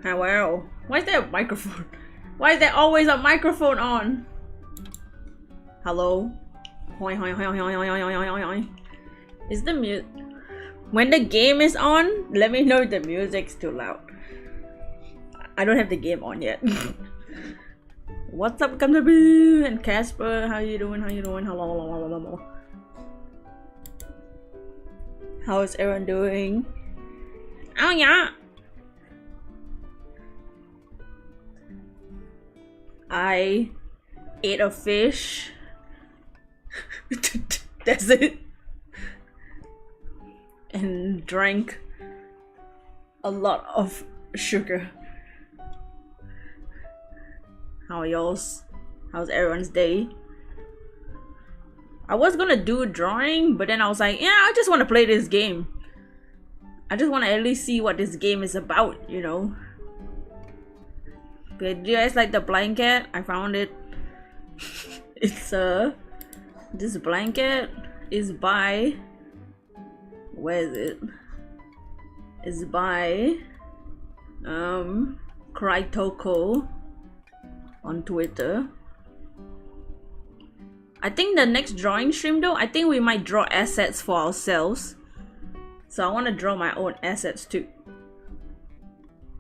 Hello. Why is there a microphone? Why is there always a microphone on? Hello. Hoi hoi hoi hoi hoi hoi hoi hoi hoi. Is the mute? When the game is on, let me know if the music's too loud. I don't have the game on yet. What's up, Canterbury and Casper? How you doing? How you doing? Hello, hello, hello, hello. How is everyone doing? Oh yeah. I ate a fish. That's it. And drank a lot of sugar. How are y'all's? How's everyone's day? I was gonna do drawing, but then I was like, yeah, I just want to play this game. I just want to at least see what this game is about, you know. Okay, do you guys like the blanket? I found it. It's this blanket is by, where is it? It's by Crytoko on Twitter. I think the next drawing stream though, I think we might draw assets for ourselves. So I want to draw my own assets too.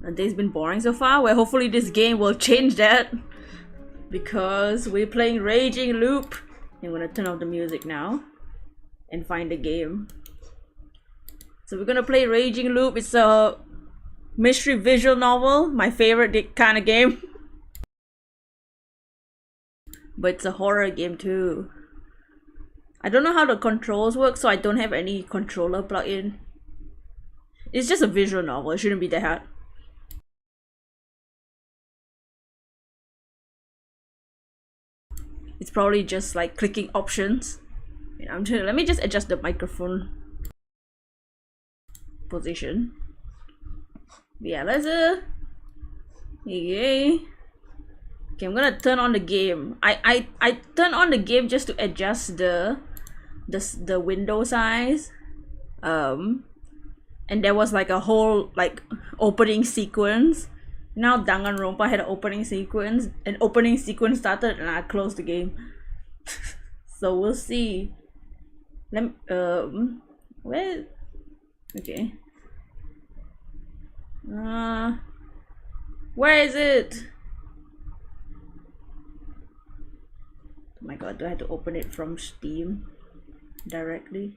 The day's been boring so far. Well, hopefully this game will change that, because we're playing Raging Loop. I'm gonna turn off the music now and find the game. So we're gonna play Raging Loop. It's a mystery visual novel, my favorite kind of game. But it's a horror game too. I don't know how the controls work, so I don't have any controller plug-in. It's just a visual novel, it shouldn't be that hard. It's probably just like clicking options. Let me just adjust the microphone position. Yeah, let's okay. Okay, I'm gonna turn on the game. I turn on the game just to adjust the window size. And there was like a whole like opening sequence. Now Danganronpa had an opening sequence. An opening sequence started and I closed the game. So we'll see. Let me, where? Okay. Where is it? Oh my god, do I have to open it from Steam directly?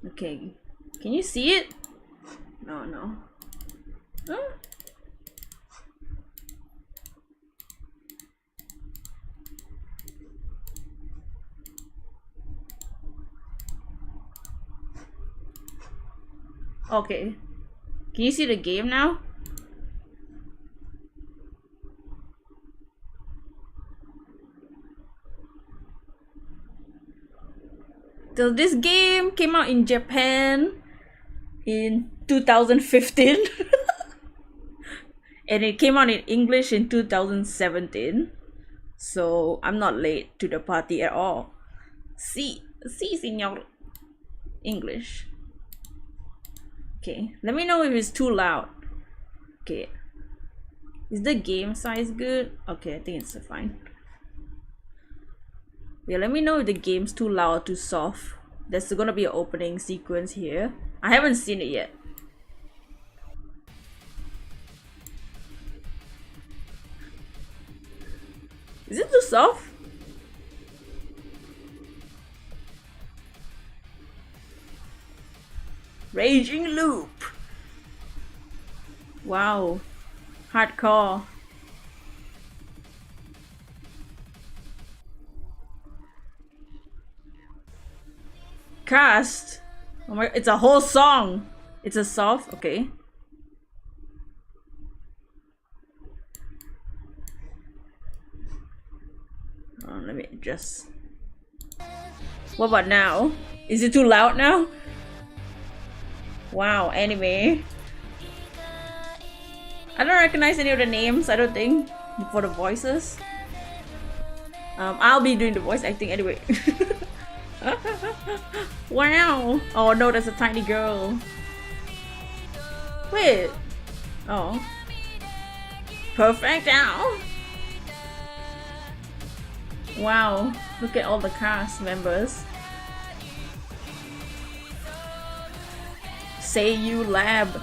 Okay, can you see it? No. Huh? Okay. Can you see the game now? So this game came out in Japan in 2015 and it came out in English in 2017. So I'm not late to the party at all. Si, señor. English. Okay, let me know if it's too loud. Okay, is the game size good? Okay, I think it's fine. Yeah, let me know if the game's too loud or too soft. There's gonna be an opening sequence here. I haven't seen it yet. Is it too soft? Raging Loop. Wow. Hardcore. Cast. Oh my, it's a whole song. It's a soft, okay. Let me adjust. What about now? Is it too loud now? Wow, anime. I don't recognize any of the names, I don't think, for the voices. I'll be doing the voice acting anyway. Wow. Oh no, that's a tiny girl. Wait. Oh. Perfect now. Wow. Look at all the cast members. Say You Lab.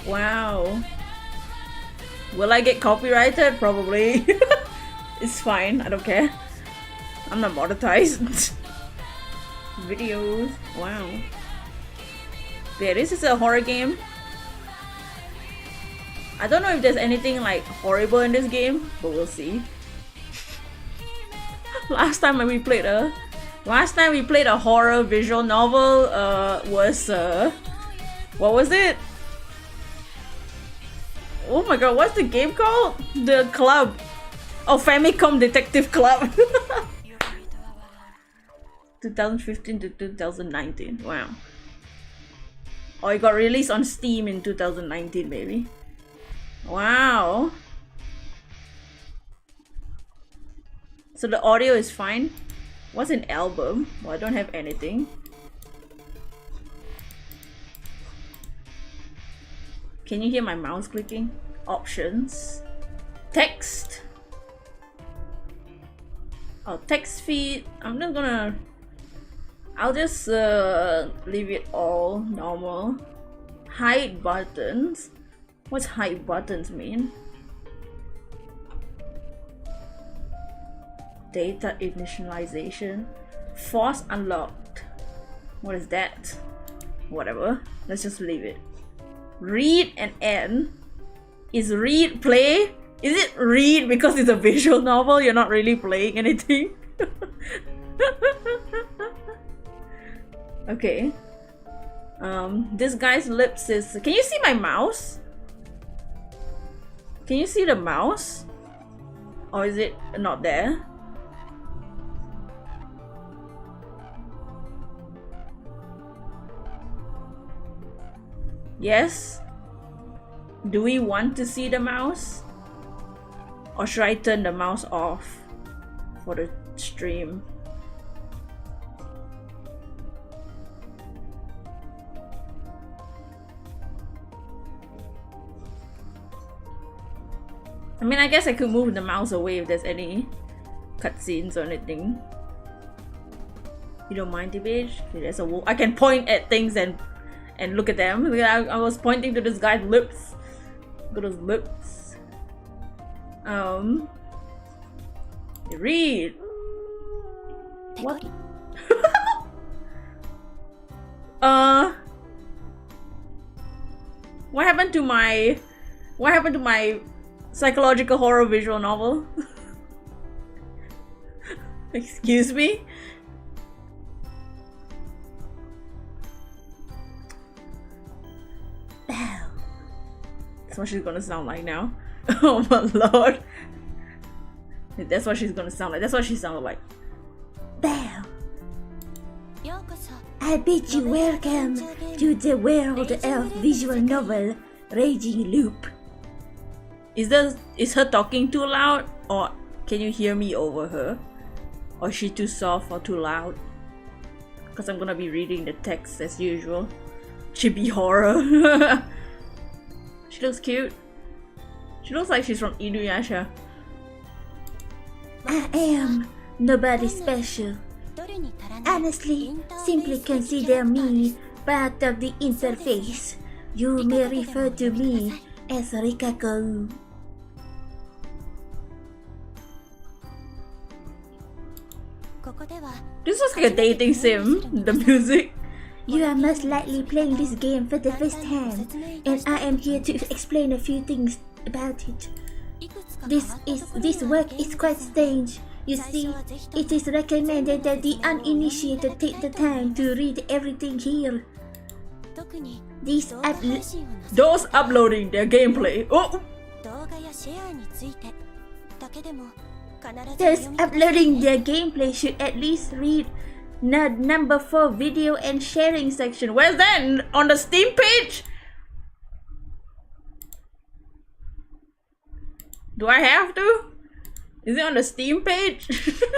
Wow. Will I get copyrighted? Probably. It's fine, I don't care. I'm not monetized. Videos. Wow. Yeah, this is a horror game. I don't know if there's anything like horrible in this game, but we'll see. Last time we played a horror visual novel was what was it? Oh my god, what's the game called? The club. Oh, Famicom Detective Club. 2015 to 2019. Wow. Oh, it got released on Steam in 2019, maybe. Wow. So the audio is fine. What's an album? Well, I don't have anything. Can you hear my mouse clicking? Options. Text. Oh, text feed. I'll just leave it all normal. Hide buttons. What's hide buttons mean? Data initialization. Force unlocked. What is that? Whatever. Let's just leave it. Read and end. Is read play? Is it read because it's a visual novel? You're not really playing anything? Okay. This guy's lips is... Can you see my mouse? Can you see the mouse? Or is it not there? Yes? Do we want to see the mouse? Or should I turn the mouse off for the stream? I mean, I guess I could move the mouse away if there's any cutscenes or anything. You don't mind, Tibage? Okay, there's a wolf. I can point at things and look at them. I was pointing to this guy's lips. Look at his lips. Read. What? What happened to my psychological horror visual novel? Excuse me? That's what she's gonna sound like now. Oh my lord. That's what she's gonna sound like. That's what she sounded like. Bam! I bid you welcome to the world of visual novel Raging Loop. Is her talking too loud, or can you hear me over her? Or is she too soft or too loud? Because I'm gonna be reading the text as usual. Chibi horror. She looks cute. She looks like she's from Inuyasha. I am nobody special. Honestly, simply consider me part of the interface. You may refer to me as Rikako. This was like a dating sim, the music. You are most likely playing this game for the first time, and I am here to explain a few things about it. This work is quite strange. You see, it is recommended that the uninitiated take the time to read everything here. Those uploading their gameplay. Oh! Those uploading their gameplay should at least read the number 4 video and sharing section. Where's that? On the Steam page? Do I have to? Is it on the Steam page?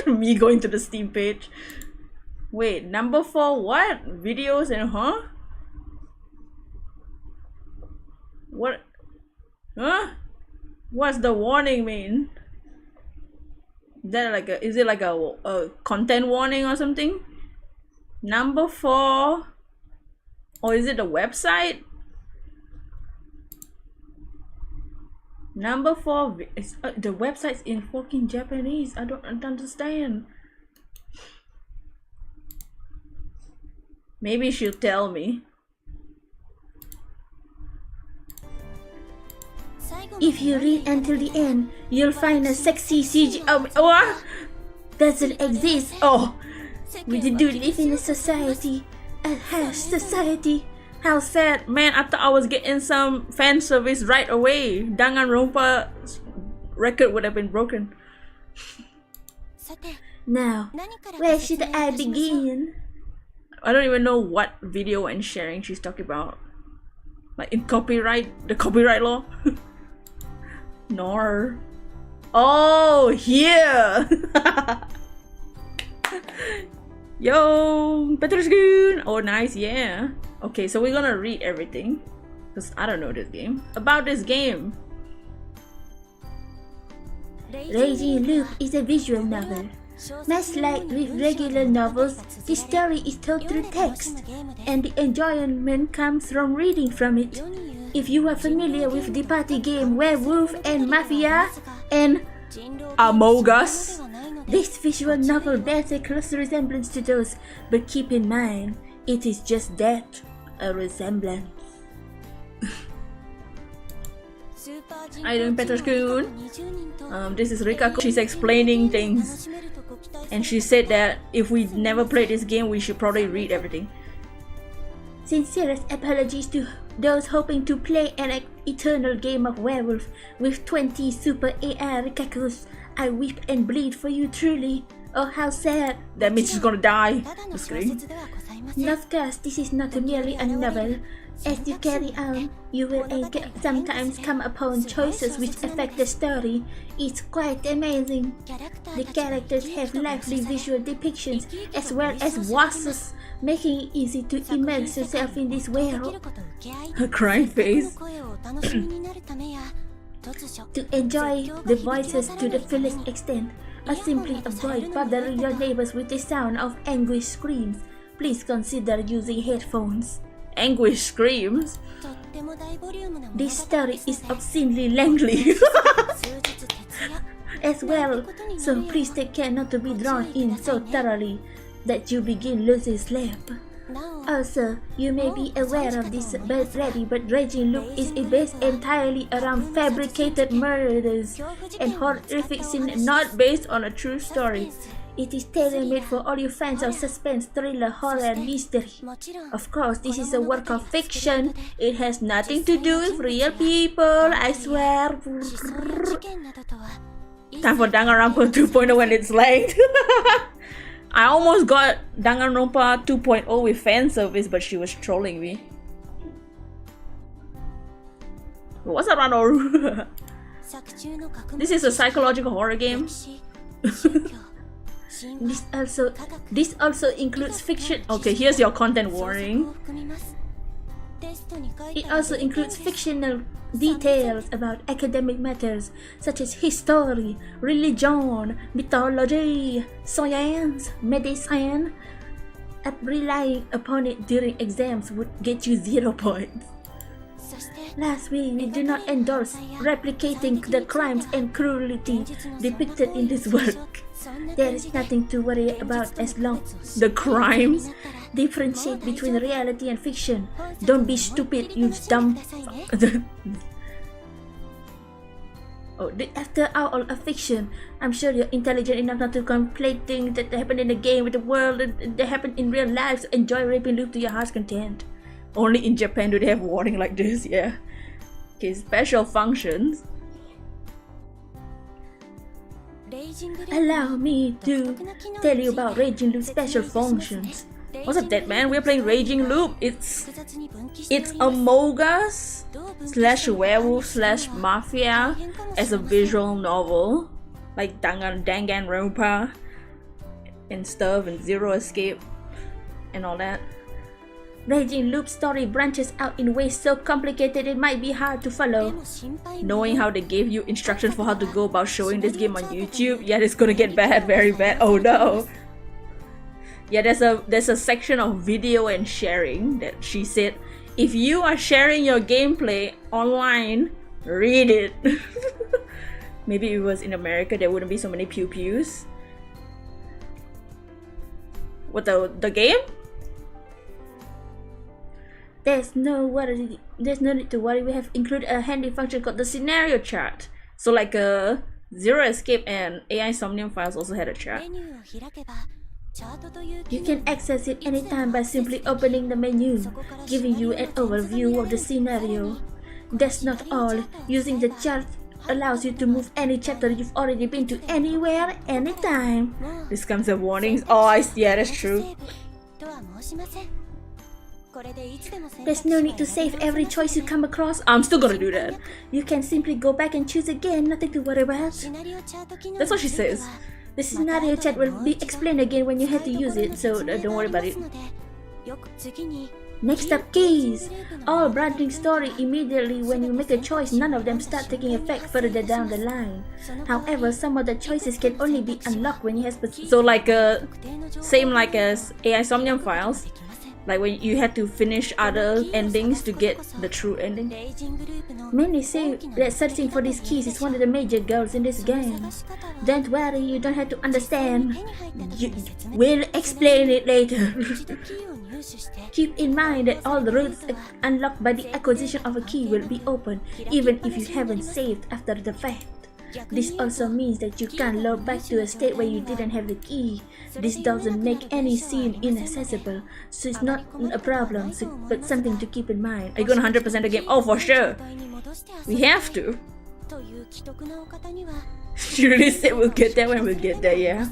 Me going to the Steam page. Wait, number 4 what? Videos and What? Huh? What's the warning mean? Is it like a content warning or something? Number 4, or is it the website? Number 4, the website's in fucking Japanese. I don't understand. Maybe she'll tell me. If you read until the end, you'll find a sexy CG. What? Doesn't exist. Oh, We do live in a society, a harsh society. how sad. Man, I thought I was getting some fan service right away. Danganronpa record would have been broken. Now, where should I begin? I don't even know what video and sharing she's talking about. Like in copyright, the copyright law. Nor. Oh, here. Yo, Petruskin. Oh, nice, yeah. Okay, so we're gonna read everything because I don't know this game. About this game. Raging Loop is a visual novel. Much like with regular novels, the story is told through text, and the enjoyment comes from reading from it. If you are familiar with the party game Werewolf and Mafia and AMOGUS, this visual novel bears a close resemblance to those, but keep in mind, it is just that, a resemblance. How you doing, Petruskin? This is Rika. She's explaining things, and she said that if we never play this game, we should probably read everything. Sincerest apologies to those hoping to play an eternal game of werewolf with 20 super AI Rikakus. I weep and bleed for you truly. Oh, how sad. That means she's gonna die. Just kidding. Of course, this is not merely a novel. As you carry on, you will sometimes come upon choices which affect the story. It's quite amazing. The characters have lively visual depictions as well as voices, making it easy to immerse yourself in this world. Her crying face. To enjoy the voices to the fullest extent, or simply avoid bothering your neighbors with the sound of anguish screams, please consider using headphones. Anguish screams. This story is obscenely lengthy as well, so please take care not to be drawn in so thoroughly that you begin losing sleep. Also, you may be aware of this already, but Raging Loop is based entirely around fabricated murders and horrific scenes not based on a true story. It is tailor-made for all you fans of suspense, thriller, horror, and mystery. Of course, this is a work of fiction. It has nothing to do with real people, I swear. Time for Danganronpa 2.0 when it's late. I almost got Danganronpa 2.0 with fan service, but she was trolling me. What's up, Rano? This is a psychological horror game. This also includes fiction. Okay, here's your content warning. It also includes fictional details about academic matters such as history, religion, mythology, science, medicine. Relying upon it during exams would get you 0 points. Lastly, we do not endorse replicating the crimes and cruelty depicted in this work. There is nothing to worry about as long as the crimes differentiate between reality and fiction. Don't be stupid, you dumb. After all of fiction, I'm sure you're intelligent enough not to conflate things that happen in the game with the world that happen in real life. So enjoy Raging Loop to your heart's content. Only in Japan do they have warning like this, yeah. Okay, special functions. Allow me to tell you about Raging Loop special functions. What's up, Dead Man? We're playing Raging Loop. It's AMOGUS /werewolf/mafia as a visual novel. like Danganronpa and stuff, and Zero Escape and all that. Raging Loop's story branches out in ways so complicated it might be hard to follow. Knowing how they gave you instructions for how to go about showing this game on YouTube, yeah, it's gonna get bad, very bad. Oh no. Yeah, there's a section of video and sharing that she said, if you are sharing your gameplay online, read it. Maybe if it was in America, there wouldn't be so many pew pews. What, the game? There's no need to worry. We have included a handy function called the scenario chart. So like Zero Escape and AI Somnium Files also had a chart. You can access it anytime by simply opening the menu, giving you an overview of the scenario. That's not all. Using the chart allows you to move any chapter you've already been to anywhere, anytime. This comes with warnings. Oh, yeah, that's true. There's no need to save every choice you come across. I'm still gonna do that. You can simply go back and choose again, nothing to worry about. That's what she says. The scenario chat will be explained again when you have to use it, so don't worry about it. Next up, keys. All branching story immediately when you make a choice, none of them start taking effect further down the line. However, some of the choices can only be unlocked when you have so like same like as AI Somnium Files. Like when you had to finish other endings to get the true ending. Many say that searching for these keys is one of the major goals in this game. Don't worry, you don't have to understand. We'll explain it later. Keep in mind that all the routes unlocked by the acquisition of a key will be open, even if you haven't saved after the fact. This also means that you can't log back to a state where you didn't have the key. This doesn't make any scene inaccessible, so it's not a problem, but something to keep in mind. Are you gonna 100% the game? Oh, for sure. We have to. She really said we'll get there when we get there, yeah.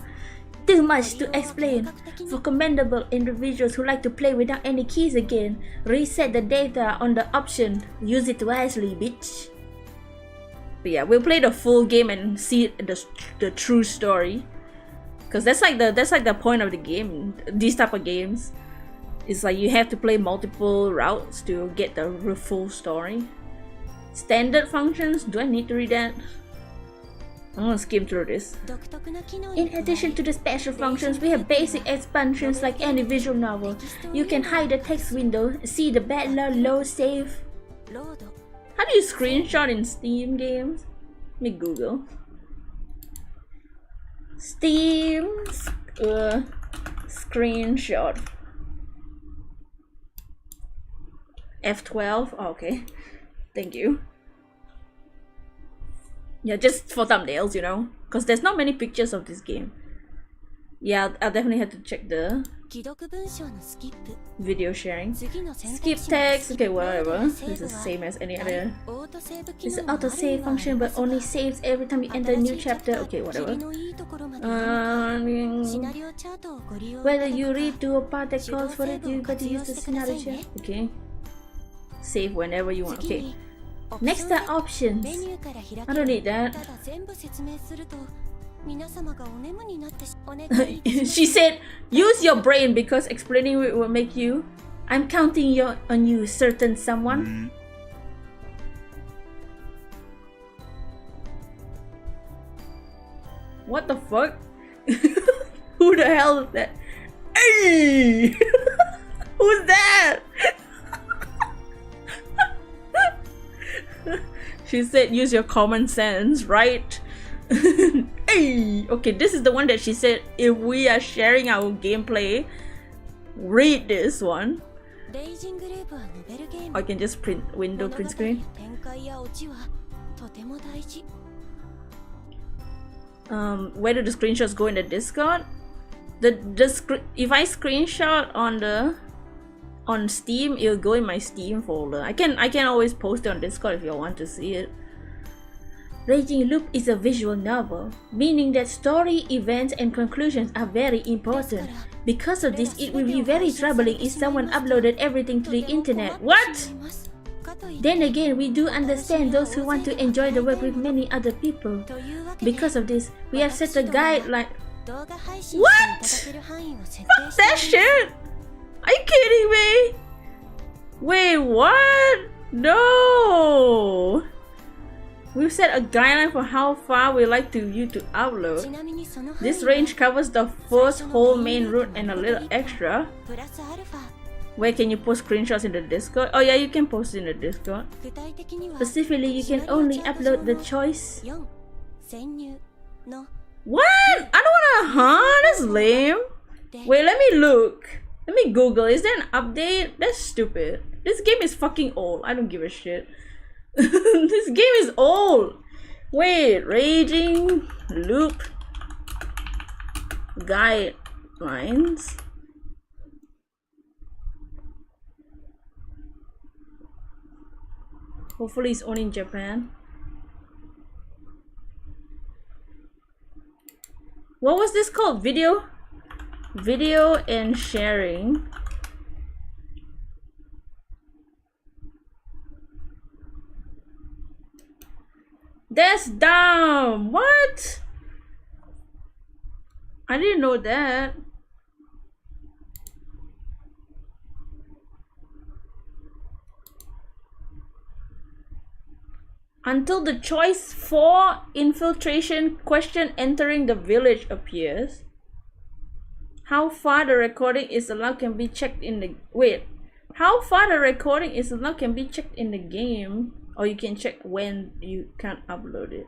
Too much to explain. For commendable individuals who like to play without any keys again, reset the data on the option. Use it wisely, bitch. But yeah, we'll play the full game and see the true story, because that's like the point of the game. These type of games, it's like you have to play multiple routes to get the full story. Standard functions. Do I need to read that? I'm gonna skim through this. In addition to the special functions, we have basic expansions like any visual novel. You can hide the text window, see the battler, load save. How do you screenshot in Steam games? Let me Google. Steam screenshot. F12. Oh, okay. Thank you. Yeah, just for thumbnails, you know, because there's not many pictures of this game. Yeah, I'll definitely have to check the video sharing. Skip text, okay, whatever. This is the same as any other. It's an autosave function, but only saves every time you enter a new chapter. Okay, whatever. Whether you read to a part that calls for it, you got to use the scenario chat. Okay. Save whenever you want. Okay. Next are options. I don't need that. She said, use your brain because explaining it will make you. I'm counting on you, certain someone. What the fuck? Who the hell is that? Hey! Who's that? She said, use your common sense, right? Hey! Okay, this is the one that she said, if we are sharing our gameplay, read this one. I can just print screen. Where do the screenshots go in the Discord? If I screenshot on Steam, it'll go in my Steam folder. I can always post it on Discord if you want to see it. Raging Loop is a visual novel, meaning that story, events, and conclusions are very important. Because of this, it will be very troubling if someone uploaded everything to the internet. What? Then again, we do understand those who want to enjoy the work with many other people. Because of this, we have set a guideline. What? Fuck that shit! Are you kidding me? Wait, what? No! We've set a guideline for how far we like you to upload. This range covers the first whole main route and a little extra. Where can you post screenshots in the Discord? Oh yeah, you can post in the Discord. Specifically, you can only upload the choice. What? I don't wanna, that's lame. Wait, let me look. Let me Google. Is there an update? That's stupid. This game is fucking old. I don't give a shit. This game is old. Wait, raging loop guidelines. Hopefully it's only in Japan. What was this called? Video and sharing. That's dumb. What? I didn't know that. Until the choice for infiltration question entering the village appears. How far the recording is allowed can be checked in the how far the recording is allowed can be checked in the game, or you can check when you can't upload it.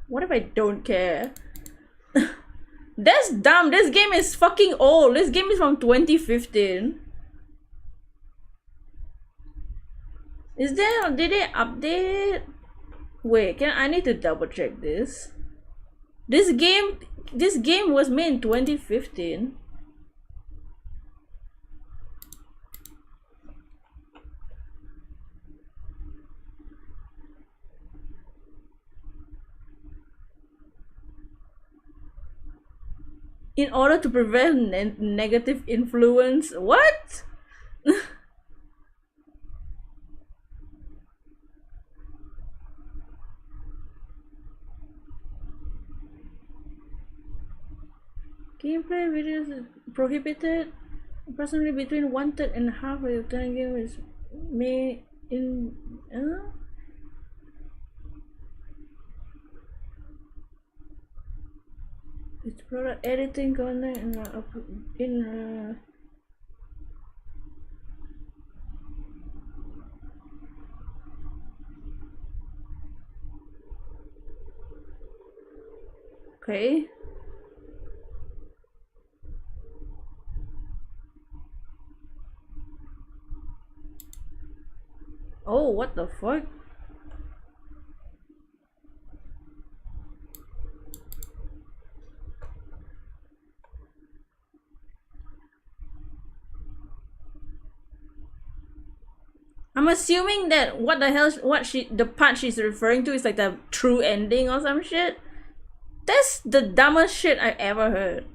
What if I don't care? That's dumb. This game is fucking old. This game is from 2015. Did they update? Wait, I need to double check this. This game was made in 2015. In order to prevent negative influence. What? Gameplay videos is prohibited. Approximately between 1/3 and half of the time game is made in. It's product editing content in okay. Oh, what the fuck? I'm assuming that what the hell, the part she's referring to is like the true ending or some shit. That's the dumbest shit I ever heard.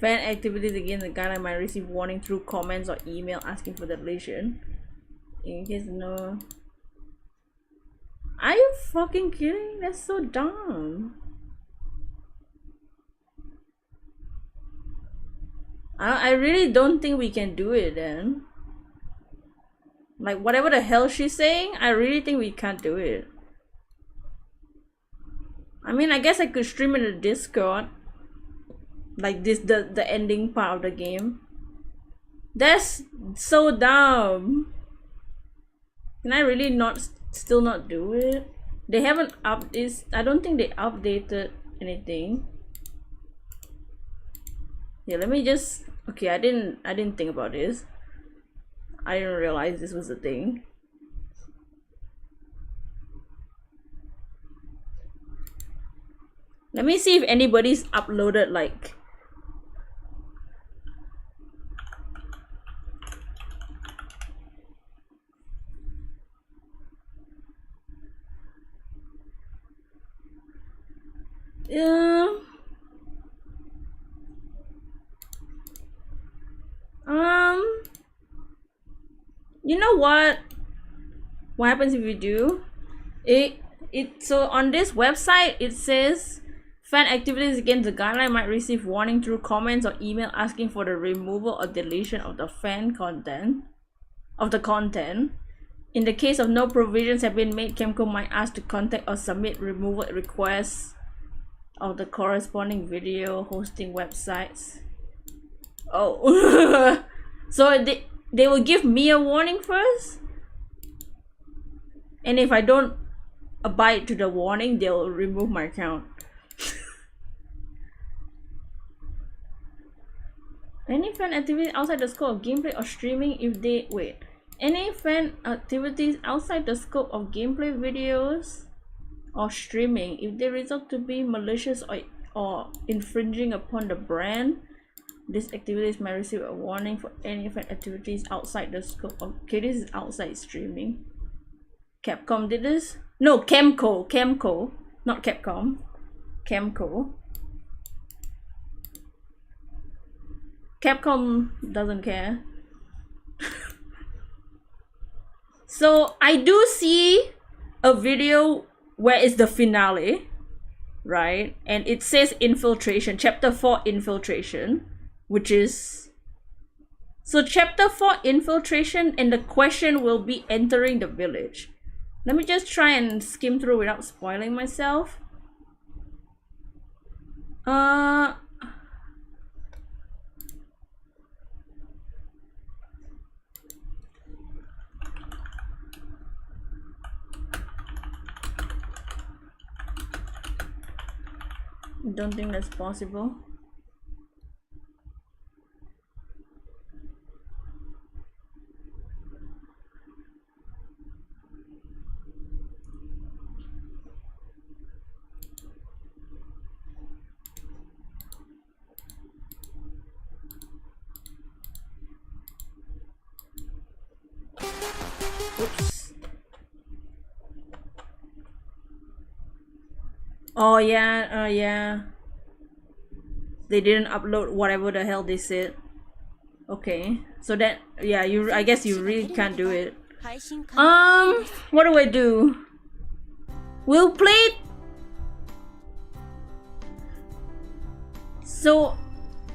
Fan activities against the guideline might receive warning through comments or email asking for the deletion. In case no. Are you fucking kidding? That's so dumb. I really don't think we can do it then. Like whatever the hell she's saying, I really think we can't do it. I mean, I guess I could stream in the Discord. Like this, the ending part of the game. That's so dumb. Can I really still not do it? They haven't I don't think they updated anything. Yeah, let me just, okay, I didn't think about this. I didn't realize this was a thing. Let me see if anybody's uploaded like You know what? What happens if you do? So on this website it says fan activities against the guideline might receive warning through comments or email asking for the removal or deletion of the content. In the case of no provisions have been made, Kemco might ask to contact or submit removal requests of the corresponding video hosting websites. Oh. So they will give me a warning first, and if I don't abide to the warning, they'll remove my account. Any fan activities outside the scope of gameplay or streaming any fan activities outside the scope of gameplay videos or streaming, if they result to be malicious or infringing upon the brand, these activities might receive a warning for any fan activities outside the scope of... Okay, this is outside streaming. Capcom did this? No, Kemco, not Capcom. Kemco. Capcom doesn't care. So I do see a video where it's the finale, right? And it says infiltration, chapter 4 infiltration, which is... So chapter 4 infiltration, and the question will be entering the village. Let me just try and skim through without spoiling myself. Don't think that's possible. Oops. Oh yeah, yeah. They didn't upload whatever the hell they said. Okay, so that, yeah, I guess you really can't do it. What do I do? We'll play. So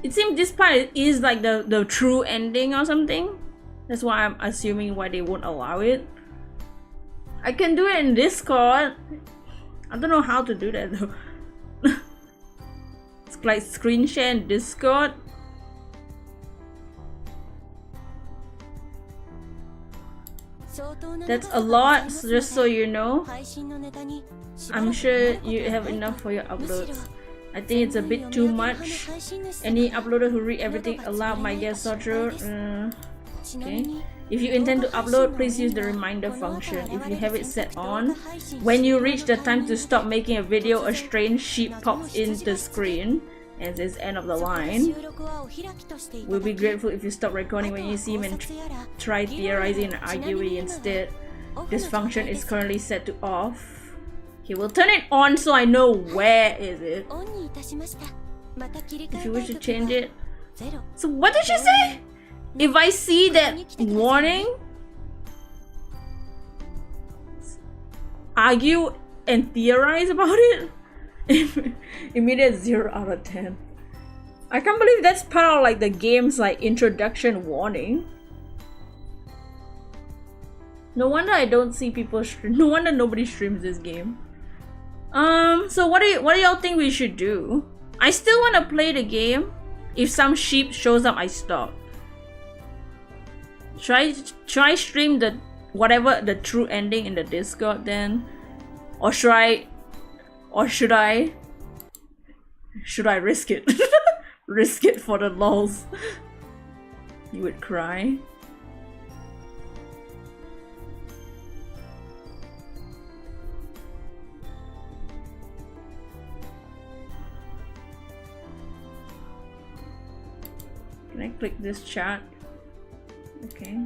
it seems this part is like the true ending or something. That's why I'm assuming why they won't allow it. I can do it in Discord. I don't know how to do that though. It's like screen share in Discord. That's a lot, just so you know. I'm sure you have enough for your uploads. I think it's a bit too much. Any uploader who read everything aloud might get sorted. Okay. If you intend to upload, please use the reminder function. If you have it set on, when you reach the time to stop making a video, a strange sheep pops in the screen and says end of the line. We'll be grateful if you stop recording when you see him and try theorizing and arguing instead. This function is currently set to off. Okay, we'll turn it on so I know where is it. If you wish to change it. So what did she say? If I see that warning, argue and theorize about it, immediate 0 out of 10. I can't believe that's part of like the game's like introduction warning. No wonder I don't see people stream. No wonder nobody streams this game. So what do y'all think we should do? I still want to play the game. If some sheep shows up, I stop. Try stream the whatever the true ending in the Discord then, or should I risk it? Risk it for the lols. You would cry. Can I click this chat? Okay.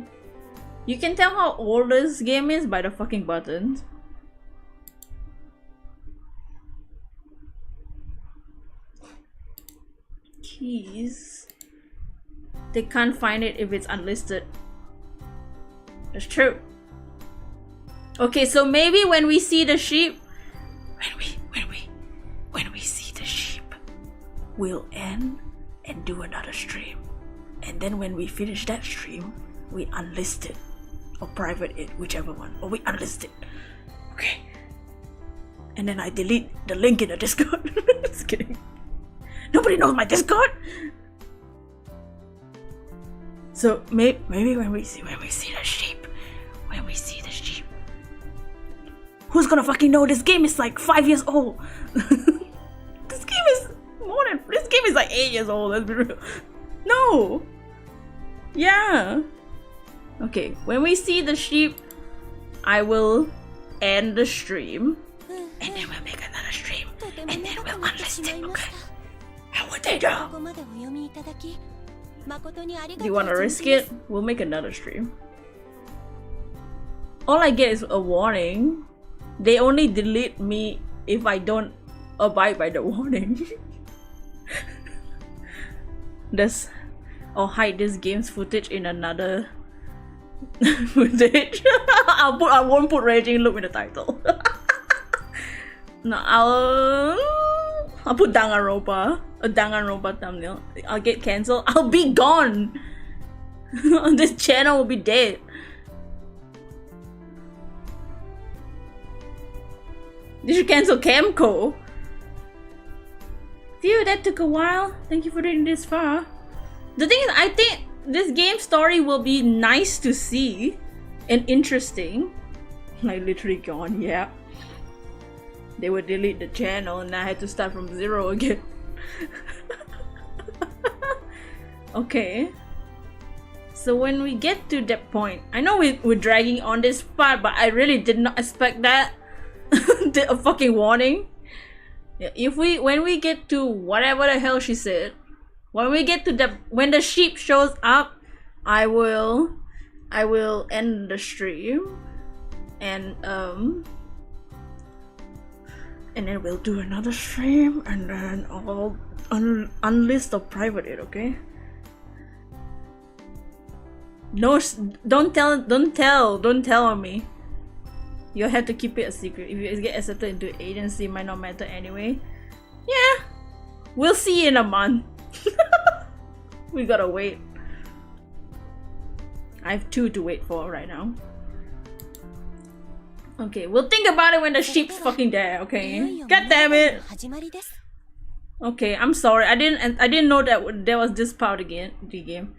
You can tell how old this game is by the fucking buttons. Keys. They can't find it if it's unlisted. That's true. Okay, so maybe when we see the sheep, when we see the sheep, we'll end and do another stream. And then when we finish that stream, we unlist it or private it, whichever one, or we unlist it. Okay. And then I delete the link in the Discord. Just kidding. Nobody knows my Discord. So maybe when we see the sheep, who's gonna fucking know? This game is like 5 years old. This game is like 8 years old. Let's be real. No. Yeah. Okay. When we see the sheep, I will end the stream, and then we'll make another stream, and then we'll unlist it. Okay. How would they know? Do you want to risk it? We'll make another stream. All I get is a warning. They only delete me if I don't abide by the warning. Or hide this game's footage in another footage. I won't put Raging Loop in the title. No, I'll put Danganronpa. A Danganronpa thumbnail. I'll get cancelled. I'll be gone. This channel will be dead. You should cancel Camco. Phew, that took a while. Thank you for reading this far. The thing is, I think this game story will be nice to see and interesting. Like literally gone, yeah. They would delete the channel and I had to start from 0 again. Okay. So when we get to that point, I know we're dragging on this part, but I really did not expect that. A fucking warning. Yeah, when we get to whatever the hell she said, when the sheep shows up, I will end the stream, and then we'll do another stream, and then I'll unlist or private it. Okay. No, don't tell on me. You'll have to keep it a secret. If you get accepted into an agency, it might not matter anyway. Yeah, we'll see in a month. We gotta wait. I have 2 to wait for right now. Okay, we'll think about it when the sheep's fucking there. Okay, god damn it. Okay, I'm sorry. I didn't know that there was this part again. The game.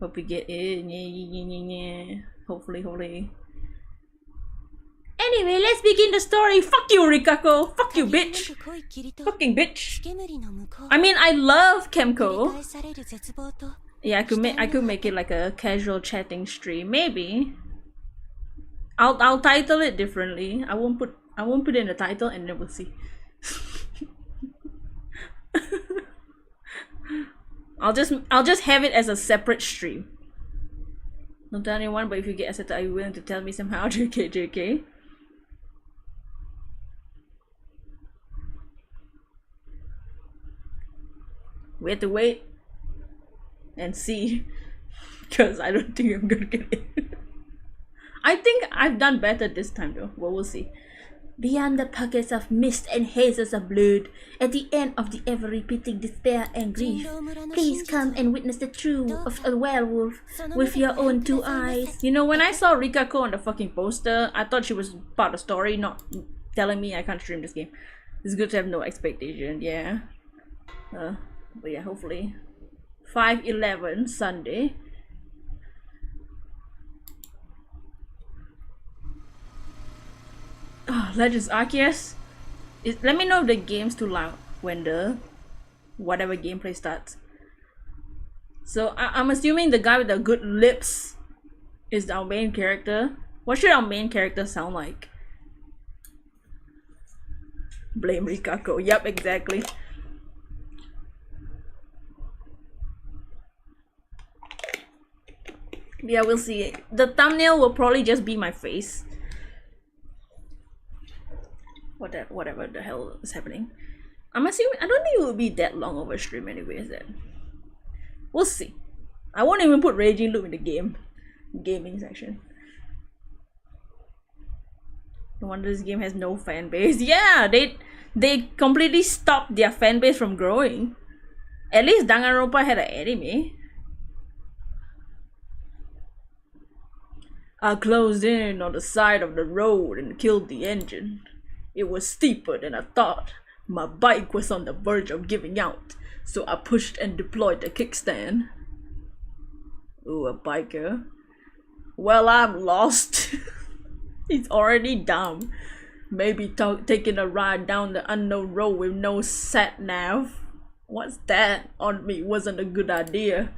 Hope we get it. Yeah. Hopefully. Anyway, let's begin the story. Fuck you, Rikako. Fuck you, bitch. Fucking bitch. I mean, I love Kemko. Yeah, I could make it like a casual chatting stream. Maybe. I'll title it differently. I won't put it in the title, and then we'll see. I'll just have it as a separate stream. Don't tell anyone, but if you get accepted, are you willing to tell me somehow? JK. We have to wait and see, because I don't think I'm gonna get it. I think I've done better this time though. Well, we'll see. Beyond the pockets of mist and hazes of blood, at the end of the ever-repeating despair and grief, please come and witness the truth of a werewolf with your own 2 eyes. You know, when I saw Rikako on the fucking poster, I thought she was part of the story, not telling me I can't stream this game. It's good to have no expectation, yeah. But yeah, hopefully 5/11 Sunday. Oh, Legends Arceus. Let me know if the game's too loud when the whatever gameplay starts. So I'm assuming the guy with the good lips is our main character. What should our main character sound like? Blame Rikako. Yep, exactly. Yeah, we'll see. The thumbnail will probably just be my face. Whatever the hell is happening. I'm assuming, I don't think it will be that long of a stream anyway, is it? We'll see. I won't even put raging loop in the gaming section. No wonder this game has no fan base. Yeah, they completely stopped their fan base from growing. At least Danganronpa had an anime. I closed in on the side of the road and killed the engine. It was steeper than I thought. My bike was on the verge of giving out, so I pushed and deployed the kickstand. Ooh, a biker. Well, I'm lost. He's already dumb. Maybe taking a ride down the unknown road with no sat-nav. What's that on me wasn't a good idea.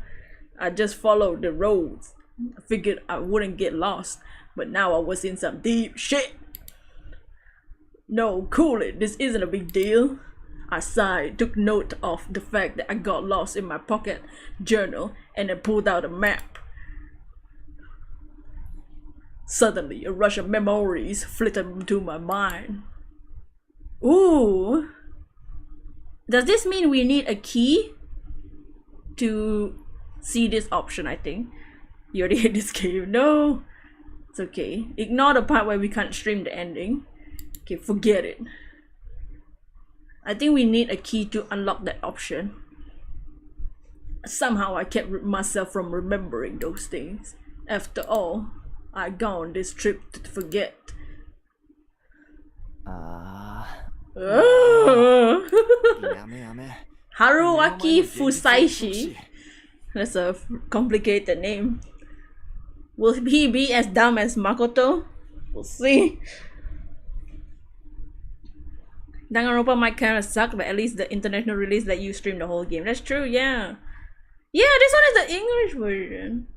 I just followed the roads. I figured I wouldn't get lost, but now I was in some deep shit. No, cool it, this isn't a big deal. I sighed, took note of the fact that I got lost in my pocket journal, and then pulled out a map. Suddenly, a rush of memories flitted into my mind. Ooh! Does this mean we need a key to see this option, I think? You already hit this game. No! It's okay. Ignore the part where we can't stream the ending. Okay, forget it. I think we need a key to unlock that option. Somehow I kept myself from remembering those things. After all, I gone this trip to forget. Haruaki Fusaishi. That's a complicated name. Will he be as dumb as Makoto? We'll see. Danganronpa might kind of suck, but at least the international release let you stream the whole game. That's true, yeah. Yeah, this one is the English version.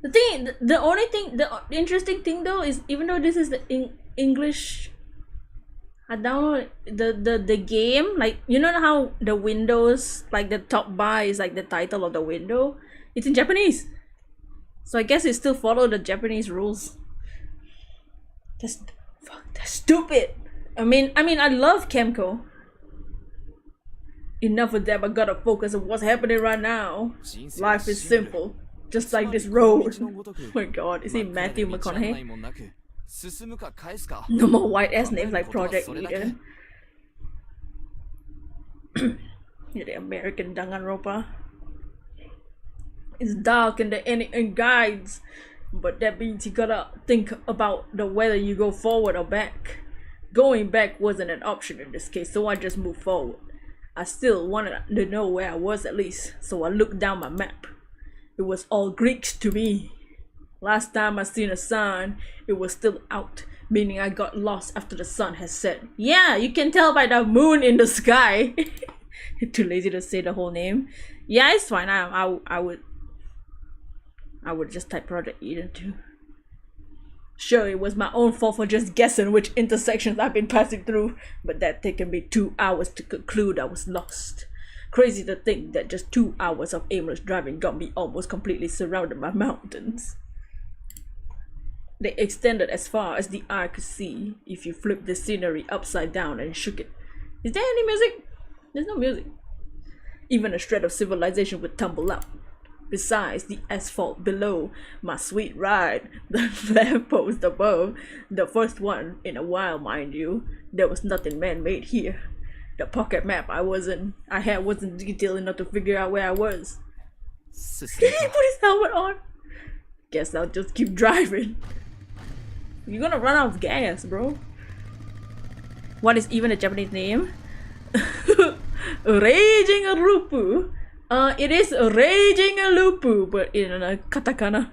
The only thing, the interesting thing though is even though this is the English, I download the game, like, you know how the windows, like the top bar is like the title of the window? It's in Japanese. So I guess it still follow the Japanese rules. That's stupid. I mean I love Kemco. Enough of that, I gotta focus on what's happening right now. Life is simple. Just like this road. Oh my god, is he Matthew McConaughey? No more white ass names like Project Leader. You're the American Danganronpa. It's dark and the guides, but that means you gotta think about whether you go forward or back. Going back wasn't an option in this case, so I just moved forward. I still wanted to know where I was at least, so I looked down my map. It was all Greek to me. Last time I seen a sign, it was still out, meaning I got lost after the sun had set. Yeah, you can tell by the moon in the sky. Too lazy to say the whole name. Yeah, it's fine. I would just type Project Eden too. Sure, it was my own fault for just guessing which intersections I've been passing through, but that taken me 2 hours to conclude I was lost. Crazy to think that just 2 hours of aimless driving got me almost completely surrounded by mountains. They extended as far as the eye could see if you flipped the scenery upside down and shook it. Is there any music? There's no music. Even a shred of civilization would tumble out. Besides the asphalt below my sweet ride, the lamppost above, the first one in a while, mind you, there was nothing man-made here. The pocket map I had wasn't detailed enough to figure out where I was. Did he put his helmet on? Guess I'll just keep driving. You're gonna run out of gas, bro. What is even a Japanese name? Raging Rupu. It is Raging Lupu, but in a katakana.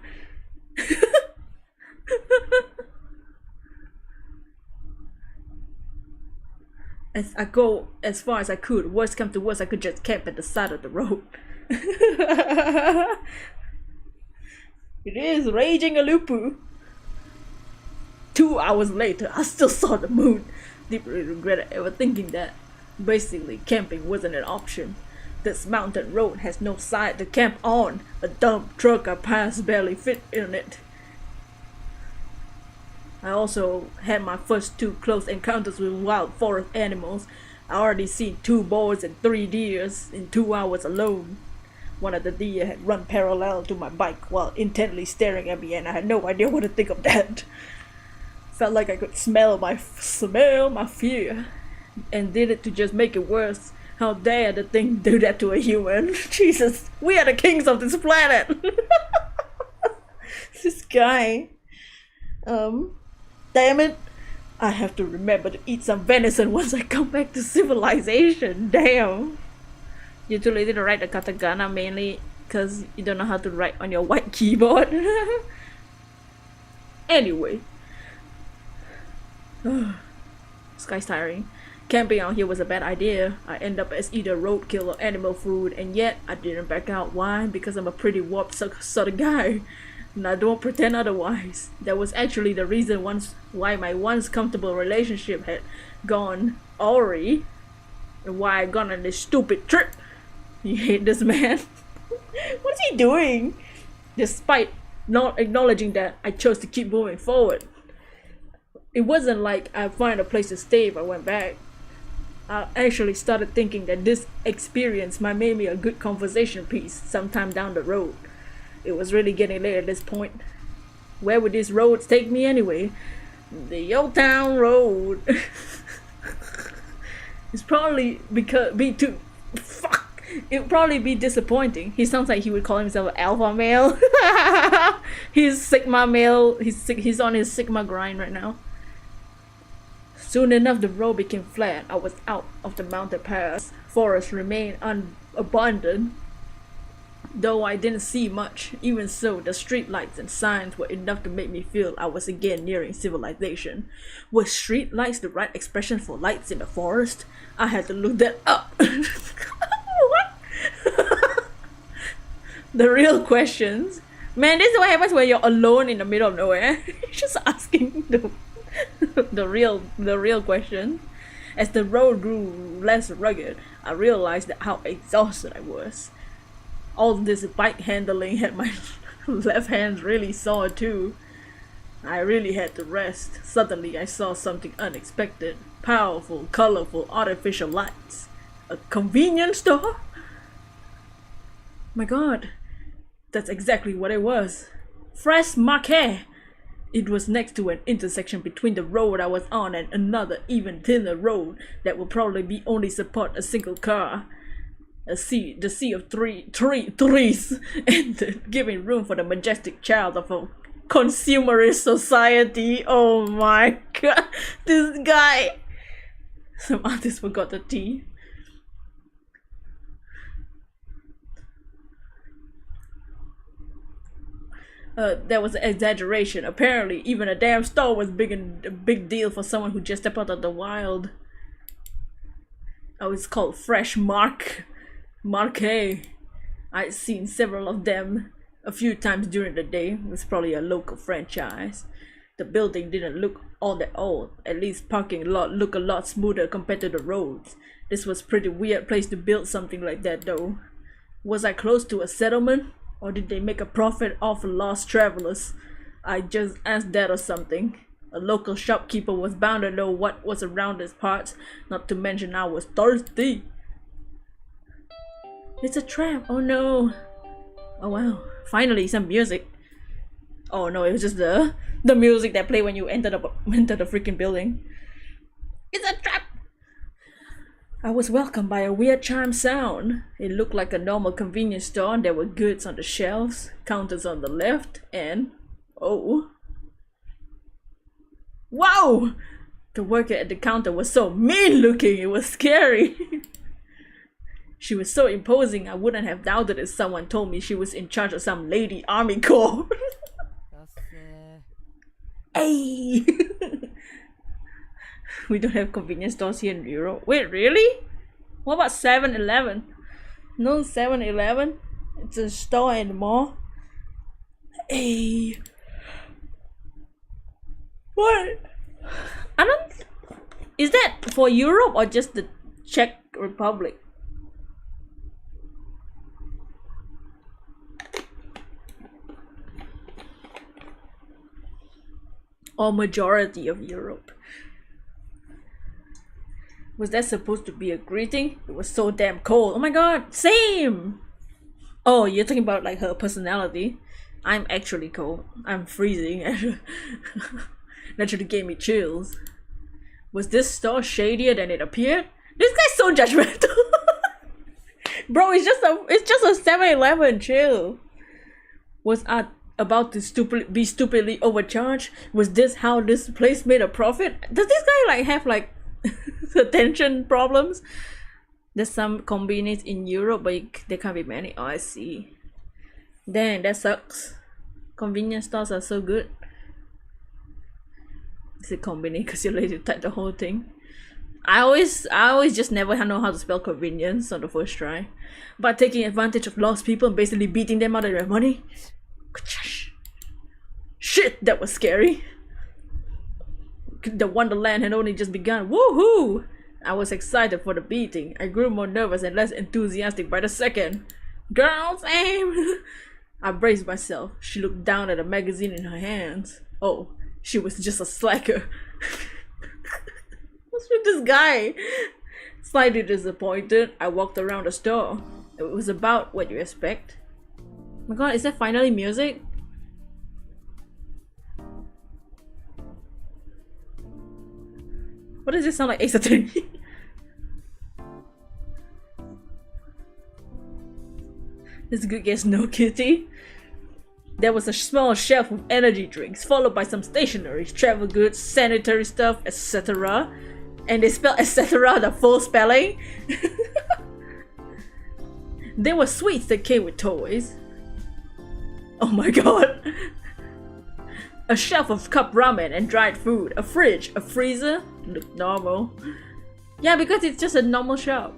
As I go as far as I could, worst come to worst, I could just camp at the side of the road. It is Raging Lupu. 2 hours later, I still saw the moon. Deeply regretted ever thinking that. Basically, camping wasn't an option. This mountain road has no side to camp on. A dump truck I passed barely fit in it. I also had my first 2 close encounters with wild forest animals. I already seen 2 boars and 3 deers in 2 hours alone. One of the deer had run parallel to my bike while intently staring at me, and I had no idea what to think of that. Felt like I could smell my fear, and did it to just make it worse. How dare the thing do that to a human? Jesus, we are the kings of this planet. This guy. Damn it. I have to remember to eat some venison once I come back to civilization. Damn. You're too lazy to write the katakana mainly because you don't know how to write on your white keyboard. Anyway. This guy's tiring. Camping out here was a bad idea. I end up as either roadkill or animal food, and yet I didn't back out. Why? Because I'm a pretty warped sort of guy, and I don't pretend otherwise. That was actually the reason why my once comfortable relationship had gone awry, and why I gone on this stupid trip. You hate this man? What's he doing? Despite not acknowledging that, I chose to keep moving forward. It wasn't like I'd find a place to stay if I went back. I actually started thinking that this experience might make me a good conversation piece sometime down the road. It was really getting late at this point. Where would these roads take me anyway? The Old Town Road. It's probably it'd probably be disappointing. He sounds like he would call himself an alpha male. He's Sigma male. He's on his Sigma grind right now. Soon enough, the road became flat. I was out of the mountain pass. Forest remained unabundant, though I didn't see much. Even so, the street lights and signs were enough to make me feel I was again nearing civilization. Were street lights the right expression for lights in the forest? I had to look that up. What? The real questions. Man, this is what happens when you're alone in the middle of nowhere. Just asking the real question. As the road grew less rugged, I realized how exhausted I was. All this bike handling had my left hand really sore too. I really had to rest. Suddenly I saw something unexpected. Powerful, colorful, artificial lights. A convenience store? My god, that's exactly what it was. Fresh Marquet! It was next to an intersection between the road I was on and another even thinner road that would probably only support a single car. The sea of trees, and giving room for the majestic child of a consumerist society. Oh my god, this guy! Some artists forgot the T. That was an exaggeration. Apparently, even a damn store was a big deal for someone who just stepped out of the wild. Oh, it's called Fresh Marquet. I'd seen several of them a few times during the day. It was probably a local franchise. The building didn't look all that old. At least parking lot looked a lot smoother compared to the roads. This was a pretty weird place to build something like that though. Was I close to a settlement? Or did they make a profit off lost travelers? I just asked that or something. A local shopkeeper was bound to know what was around these parts, not to mention I was thirsty. It's a trap, oh no. Oh wow, finally some music. Oh no, it was just the music that played when you enter the freaking building. It's a trap! I was welcomed by a weird chime sound. It looked like a normal convenience store and there were goods on the shelves, counters on the left, and... oh. Wow! The worker at the counter was so mean looking, it was scary. She was so imposing, I wouldn't have doubted if someone told me she was in charge of some lady army corps. Hey! We don't have convenience stores here in Europe. Wait, really? What about 7-Eleven? No 7-Eleven? It's a store and mall. Hey. What? I don't... Is that for Europe or just the Czech Republic? Or majority of Europe? Was that supposed to be a greeting? It was so damn cold. Oh my god, same! Oh, you're talking about like her personality. I'm actually cold. I'm freezing. Naturally gave me chills. Was this store shadier than it appeared? This guy's so judgmental. Bro, it's just a 7-Eleven, chill. Was I about to be stupidly overcharged? Was this how this place made a profit? Does this guy like have like attention problems? There's some convenience in Europe, but there can't be many. Oh, I see. Dang, that sucks. Convenience stores are so good. Is it convenient because you're lazy to type the whole thing? I always just never know how to spell convenience on the first try. By taking advantage of lost people and basically beating them out of their money. Shit, that was scary. The Wonderland had only just begun. Woohoo! I was excited for the beating. I grew more nervous and less enthusiastic by the second. Girls, aim! I braced myself. She looked down at a magazine in her hands. Oh, she was just a slacker. What's with this guy? Slightly disappointed, I walked around the store. It was about what you expect. Oh my god, is that finally music? What does this sound like? Ace Attorney? This good gets no kitty. There was a small shelf of energy drinks, followed by some stationery, travel goods, sanitary stuff, etc. And they spelled etc. the full spelling. There were sweets that came with toys. Oh my god. A shelf of cup ramen and dried food, a fridge, a freezer. Looked normal. Yeah, because it's just a normal shop.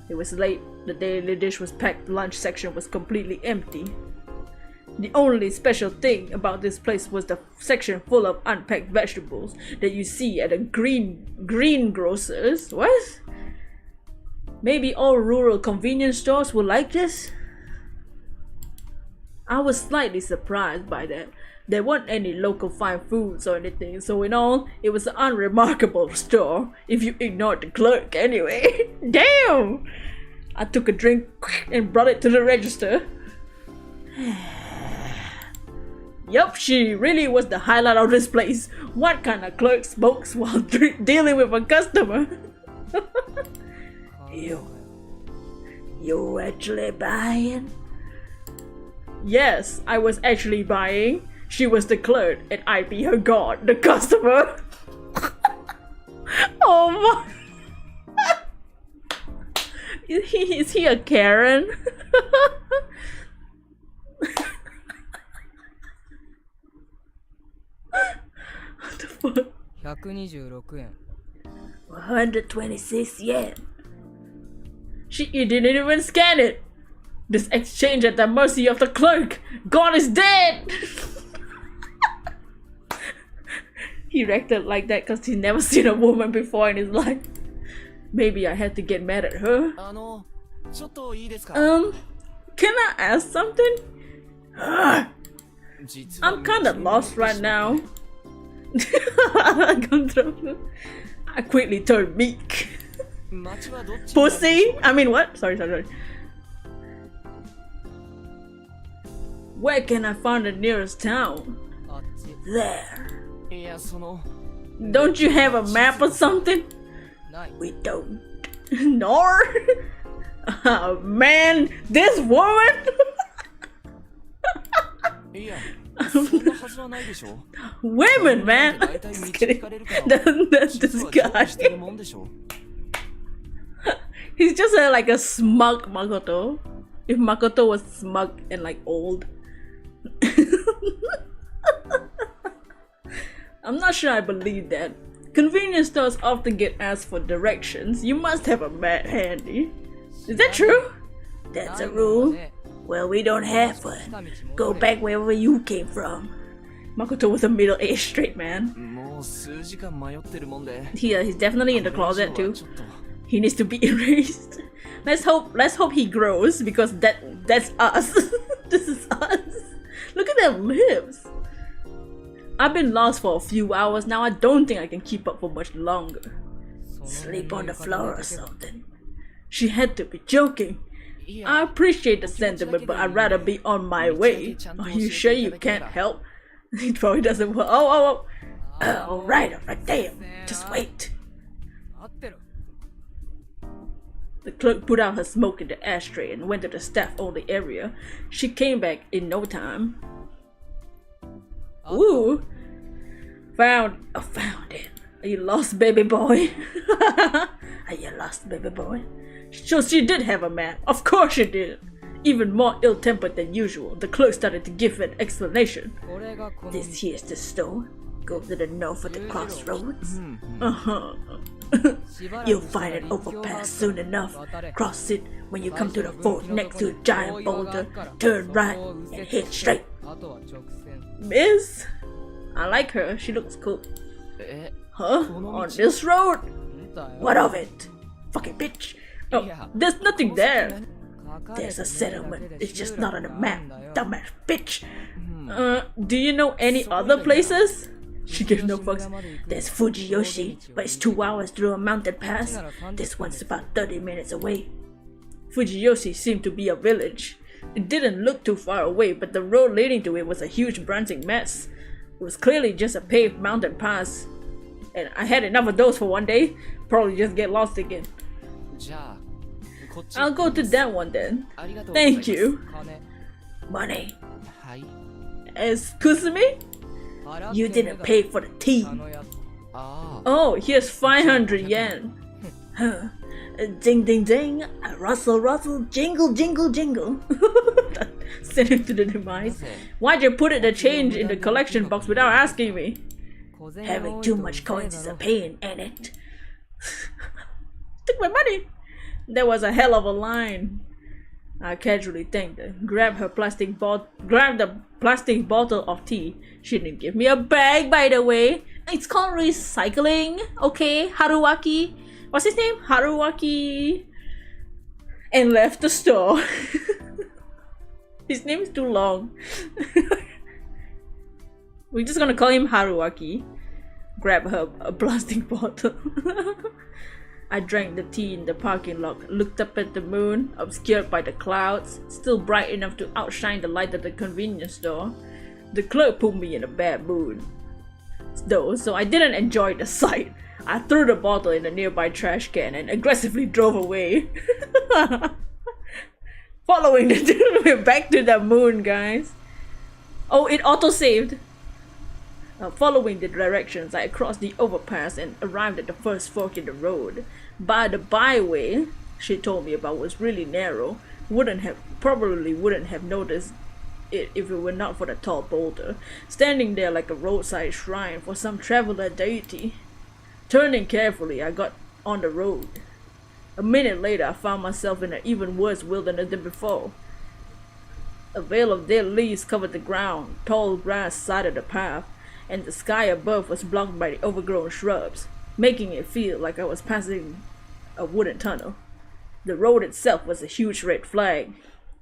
It was late. The daily dish was packed. The lunch section was completely empty. The only special thing about this place was the section full of unpacked vegetables that you see at a greengrocers. What? Maybe all rural convenience stores were like this? I was slightly surprised by that. There weren't any local fine foods or anything, so in all, it was an unremarkable store, if you ignored the clerk anyway. Damn! I took a drink and brought it to the register. Yup, she really was the highlight of this place. What kind of clerk smokes while dealing with a customer? You actually buying? Yes, I was actually buying. She was the clerk and I be her god, the customer. Oh my. Is he a Karen? What the fuck? 126 yen. 126 yen. She didn't even scan it. This exchange at the mercy of the clerk. God is dead. He reacted like that because he's never seen a woman before in his life. Maybe I had to get mad at her. Can I ask something? I'm kinda lost right now. I quickly turned meek. Pussy? I mean what? Sorry. Where can I find the nearest town? There. Don't you have a map or something? We don't. Nor? Oh man, this woman? Women, man! Just kidding. That's this guy. He's just like a smug Makoto. If Makoto was smug and like old. I'm not sure I believe that. Convenience stores often get asked for directions. You must have a map handy. Is that true? That's a rule. Well, we don't have one. Go back wherever you came from. Makoto was a middle-aged straight man. He's definitely in the closet too. He needs to be erased. Let's hope he grows because that's us. This is us. Look at their lips. I've been lost for a few hours now. I don't think I can keep up for much longer. Sleep on the floor or something. She had to be joking. I appreciate the sentiment, but I'd rather be on my way. Are you sure you can't help? It probably doesn't work. Alright, damn. Just wait. The clerk put out her smoke in the ashtray and went to the staff-only area. She came back in no time. Ooh! Found it. Are you lost, baby boy? Are you lost, baby boy? So she did have a map. Of course she did. Even more ill-tempered than usual, the clerk started to give an explanation. This here's the store. Go to the north of the crossroads. You'll find an overpass soon enough. Cross it when you come to the fort next to a giant boulder. Turn right and head straight. Miss? I like her. She looks cool. Huh? On this road? What of it? Fucking bitch. Oh, there's nothing there. There's a settlement. It's just not on the map. Dumbass bitch. Do you know any other places? She gives no fucks. There's Fujiyoshi, but it's 2 hours through a mountain pass. This one's about 30 minutes away. Fujiyoshi seemed to be a village. It didn't look too far away, but the road leading to it was a huge branching mess. It was clearly just a paved mountain pass. And I had enough of those for one day. Probably just get lost again. I'll go to that one then. Thank you. Money. Excuse me? You didn't pay for the tea. Oh, here's 500 yen. Huh. Ding ding ding, rustle rustle, jingle jingle jingle. Send it to the demise. Why'd you put the change in the collection box without asking me? Having too much coins is a pain, ain't it? Took my money. That was a hell of a line. I casually thanked her, grabbed the plastic bottle of tea. She didn't give me a bag, by the way. It's called recycling, okay? Haruaki. What's his name? Haruaki. And left the store. His name is too long. We're just gonna call him Haruaki. Grab her a plastic bottle. I drank the tea in the parking lot, looked up at the moon, obscured by the clouds, still bright enough to outshine the light of the convenience store. The clerk put me in a bad mood, though, so I didn't enjoy the sight. I threw the bottle in a nearby trash can and aggressively drove away. Following the we're back to the moon, guys. Oh, it auto-saved. Following the directions, I crossed the overpass and arrived at the first fork in the road. By the byway she told me about was really narrow. Probably wouldn't have noticed it if it were not for the tall boulder, standing there like a roadside shrine for some traveler deity. Turning carefully, I got on the road. A minute later, I found myself in an even worse wilderness than before. A veil of dead leaves covered the ground, tall grass sided the path, and the sky above was blocked by the overgrown shrubs, making it feel like I was passing a wooden tunnel. The road itself was a huge red flag.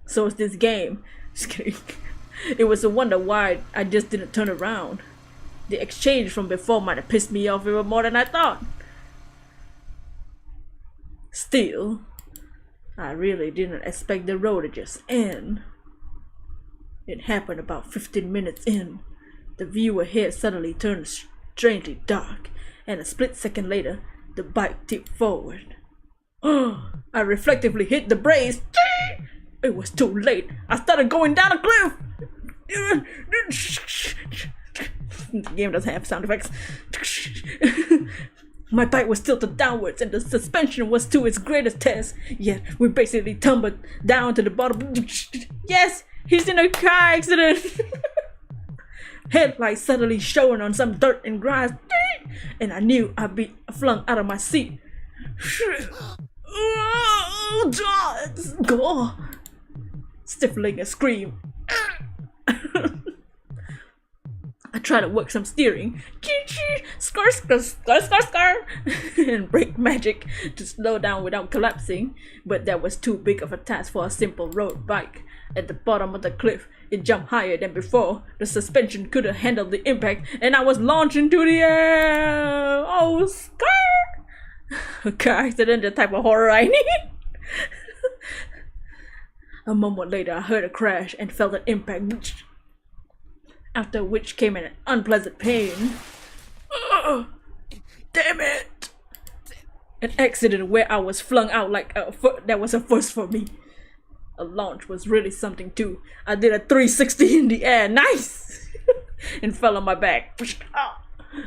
So was this game. Just kidding. It was a wonder why I just didn't turn around. The exchange from before might have pissed me off even more than I thought. Still, I really didn't expect the road to just end. It happened about 15 minutes in. The view ahead suddenly turned strangely dark, and a split second later, the bike tipped forward. I reflectively hit the brakes. It was too late. I started going down a cliff. The game doesn't have sound effects. My bike was tilted downwards and the suspension was to its greatest test. Yet we basically tumbled down to the bottom. Yes, he's in a car accident. Headlights suddenly showing on some dirt and grass, and I knew I'd be flung out of my seat. Stifling a scream. I tried to work some steering, and brake magic to slow down without collapsing, but that was too big of a task for a simple road bike. At the bottom of the cliff, it jumped higher than before. The suspension couldn't handle the impact, and I was launched into the air. Oh, skirt! A car accident, the type of horror I need. A moment later, I heard a crash and felt an impact, after which came an unpleasant pain. Ugh, damn it! An accident where I was flung out like that was a first for me. A launch was really something too. I did a 360 in the air, nice! And fell on my back.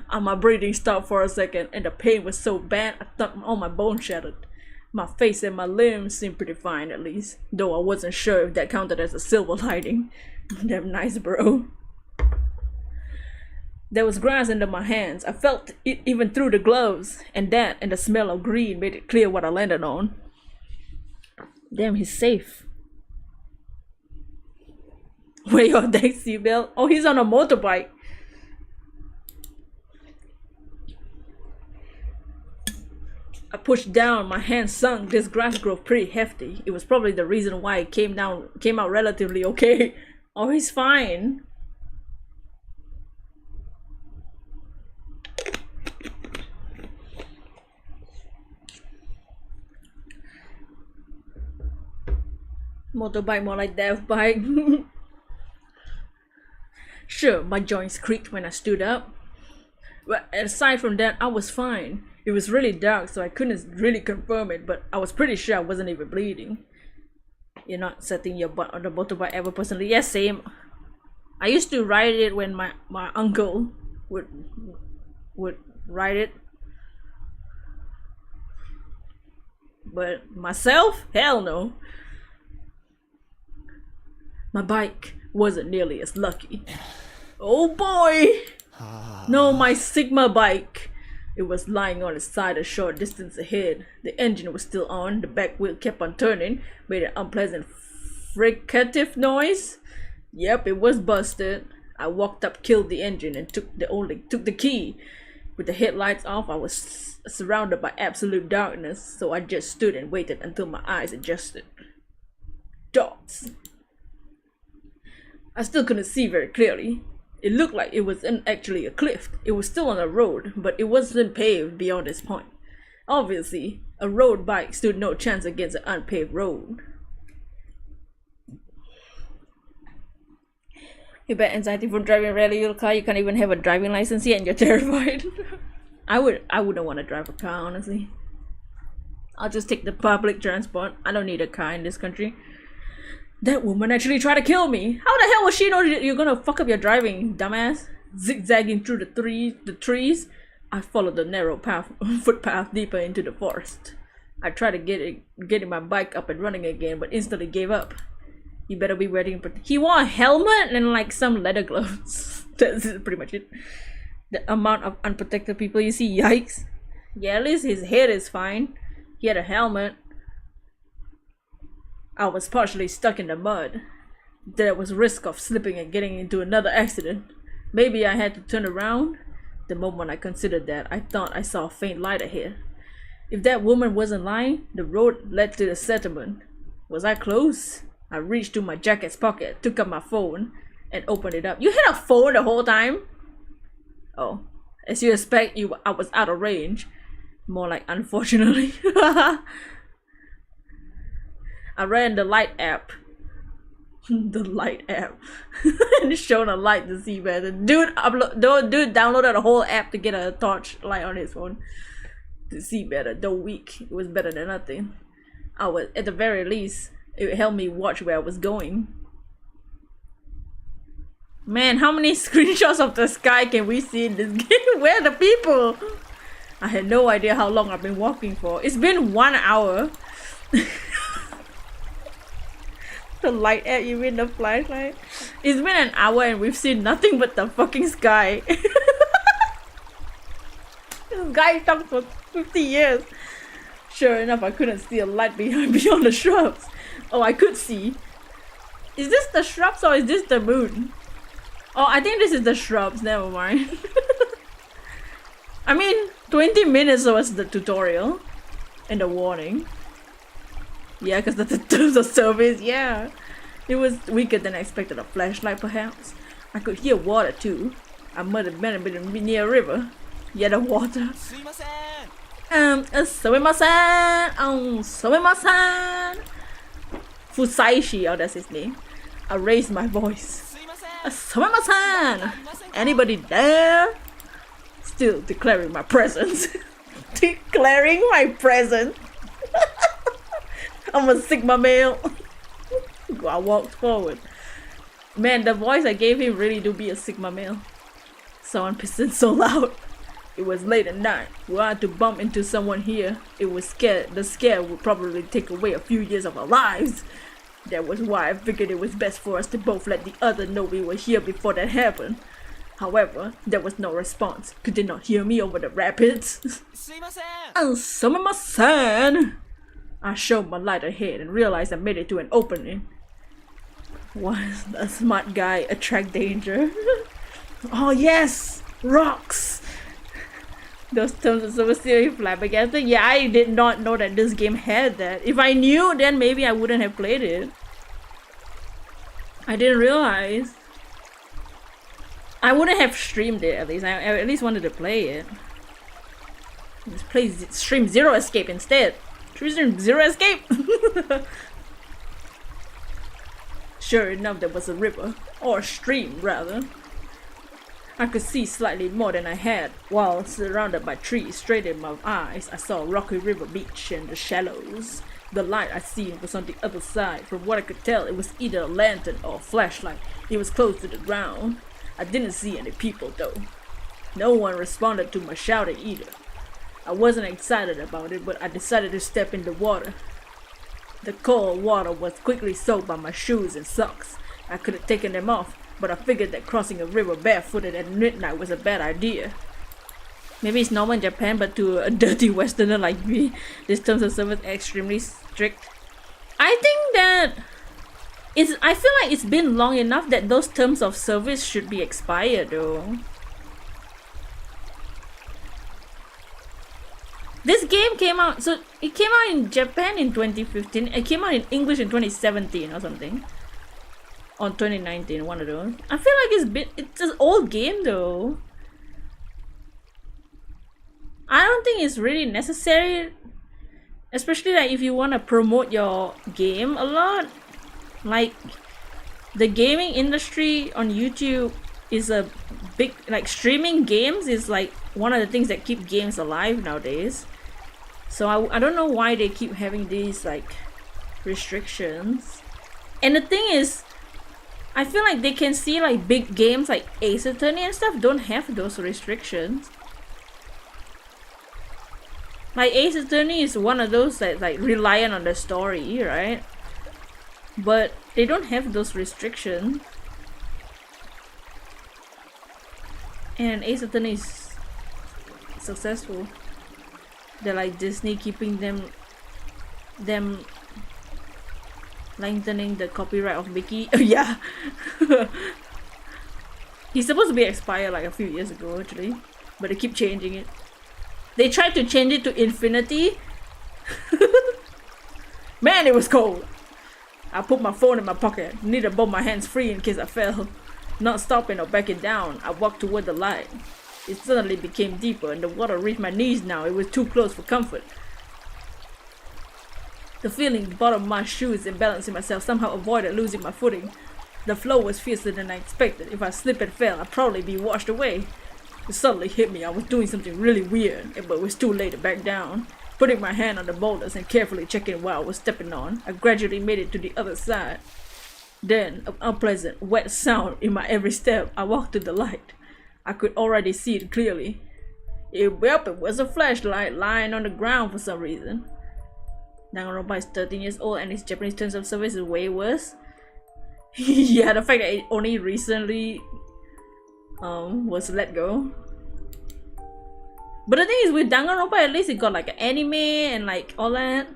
And my breathing stopped for a second, and the pain was so bad I thought all my bones shattered. My face and my limbs seemed pretty fine at least, though I wasn't sure if that counted as a silver lining. Damn nice, bro. There was grass under my hands. I felt it even through the gloves, and that and the smell of green made it clear what I landed on. Damn, he's safe. Wear your deck seatbelt. Oh, he's on a motorbike. I pushed down, my hand sunk. This grass grew pretty hefty. It was probably the reason why it came out relatively okay. Oh, he's fine. Motorbike more like death bike. Sure, my joints creaked when I stood up. But aside from that, I was fine. It was really dark, so I couldn't really confirm it, but I was pretty sure I wasn't even bleeding. You're not setting your butt on the motorbike ever personally? Yes, same. I used to ride it when my uncle would ride it. But myself? Hell no. My bike wasn't nearly as lucky. Oh boy! No, my Sigma bike. It was lying on its side a short distance ahead. The engine was still on, the back wheel kept on turning, made an unpleasant fricative noise. Yep, it was busted. I walked up, killed the engine, and took the key. With the headlights off, I was surrounded by absolute darkness, so I just stood and waited until my eyes adjusted. Dots. I still couldn't see very clearly. It looked like it wasn't actually a cliff. It was still on a road, but it wasn't paved beyond this point. Obviously, a road bike stood no chance against an unpaved road. You bet anxiety from driving a rally car. You can't even have a driving license yet and you're terrified. I wouldn't want to drive a car, honestly. I'll just take the public transport. I don't need a car in this country. That woman actually tried to kill me. How the hell was she know you're gonna fuck up your driving, dumbass? Zigzagging through the trees, I followed the narrow footpath deeper into the forest. I tried to getting my bike up and running again, but instantly gave up. You better be ready. He wore a helmet and like some leather gloves. That's pretty much it. The amount of unprotected people you see, yikes. Yeah, at least his head is fine. He had a helmet. I was partially stuck in the mud. There was risk of slipping and getting into another accident. Maybe I had to turn around. The moment I considered that, I thought I saw a faint light ahead. If that woman wasn't lying, the road led to the settlement. Was I close? I reached to my jacket's pocket, took up my phone, and opened it up. You had a phone the whole time? Oh, as you expect, I was out of range. More like unfortunately. I ran the light app. The light app. And it's showing a light to see better. Dude downloaded a whole app to get a torch light on his phone to see better. Though weak, it was better than nothing. I was, at the very least, it helped me watch where I was going. Man, how many screenshots of the sky can we see in this game? Where are the people? I had no idea how long I've been walking for. It's been 1 hour. The light at you in the flashlight. It's been an hour and we've seen nothing but the fucking sky. This guy talked for 50 years. Sure enough, I couldn't see a light beyond the shrubs. Oh, I could see. Is this the shrubs or is this the moon? Oh, I think this is the shrubs. Never mind. I mean, 20 minutes was the tutorial and the warning. Yeah, because the service, yeah. It was weaker than I expected. A flashlight, perhaps. I could hear water too. I might have been near a river. Yeah, the water. Sumimasen! Sumimasen! Fusaishi, oh that's his name. I raised my voice. Sumimasen! Anybody there? Still declaring my presence. Declaring my presence. I'm a Sigma male. I walked forward. Man, the voice I gave him really do be a Sigma male. Someone pissing so loud. It was late at night. We had to bump into someone here. It was scared. The scare would probably take away a few years of our lives. That was why I figured it was best for us to both let the other know we were here before that happened. However, there was no response. Could they not hear me over the rapids? Sumimasen! I showed my light ahead and realized I made it to an opening. Was a smart guy attract danger? Oh yes! Rocks! Those terms of service theory flabbergasted. Yeah, I did not know that this game had that. If I knew, then maybe I wouldn't have played it. I didn't realize. I wouldn't have streamed it at least. I at least wanted to play it. Let's play stream Zero Escape instead. Stream Zero Escape! Sure enough, there was a river. Or a stream, rather. I could see slightly more than I had. While surrounded by trees, straight in my eyes, I saw a rocky river beach in the shallows. The light I seen was on the other side. From what I could tell, it was either a lantern or a flashlight. It was close to the ground. I didn't see any people though. No one responded to my shouting either. I wasn't excited about it, but I decided to step in the water. The cold water was quickly soaked by my shoes and socks. I could have taken them off, but I figured that crossing a river barefooted at midnight was a bad idea. Maybe it's normal in Japan, but to a dirty Westerner like me, these terms of service are extremely strict. I think that I feel like it's been long enough that those terms of service should be expired though. This game came out, so it came out in Japan in 2015. It came out in English in 2017 or something. Or 2019, one of those. I feel like it's an old game though. I don't think it's really necessary. Especially like if you want to promote your game a lot. Like, the gaming industry on YouTube is a big, like streaming games is like one of the things that keep games alive nowadays. So I don't know why they keep having these like restrictions. And the thing is, I feel like they can see like big games like Ace Attorney and stuff don't have those restrictions. Like Ace Attorney is one of those that's like reliant on the story, right? But they don't have those restrictions. And Ace Attorney is successful. They're like Disney keeping them lengthening the copyright of Mickey. Yeah. He's supposed to be expired like a few years ago actually, but they keep changing it. They tried to change it to infinity. Man, it was cold. I put my phone in my pocket, needed both my hands free in case I fell. Not stopping or backing down, I walked toward the light. It suddenly became deeper and the water reached my knees now. It was too close for comfort. The feeling at the bottom of my shoes and balancing myself somehow avoided losing my footing. The flow was fiercer than I expected. If I slipped and fell, I'd probably be washed away. It suddenly hit me I was doing something really weird, but it was too late to back down. Putting my hand on the boulders and carefully checking what I was stepping on, I gradually made it to the other side. Then, an unpleasant, wet sound in my every step. I walked to the light. I could already see it clearly. It was a flashlight lying on the ground for some reason. Danganronpa is 13 years old and its Japanese terms of service is way worse. Yeah, the fact that it only recently was let go. But the thing is, with Danganronpa, at least it got like an anime and like all that.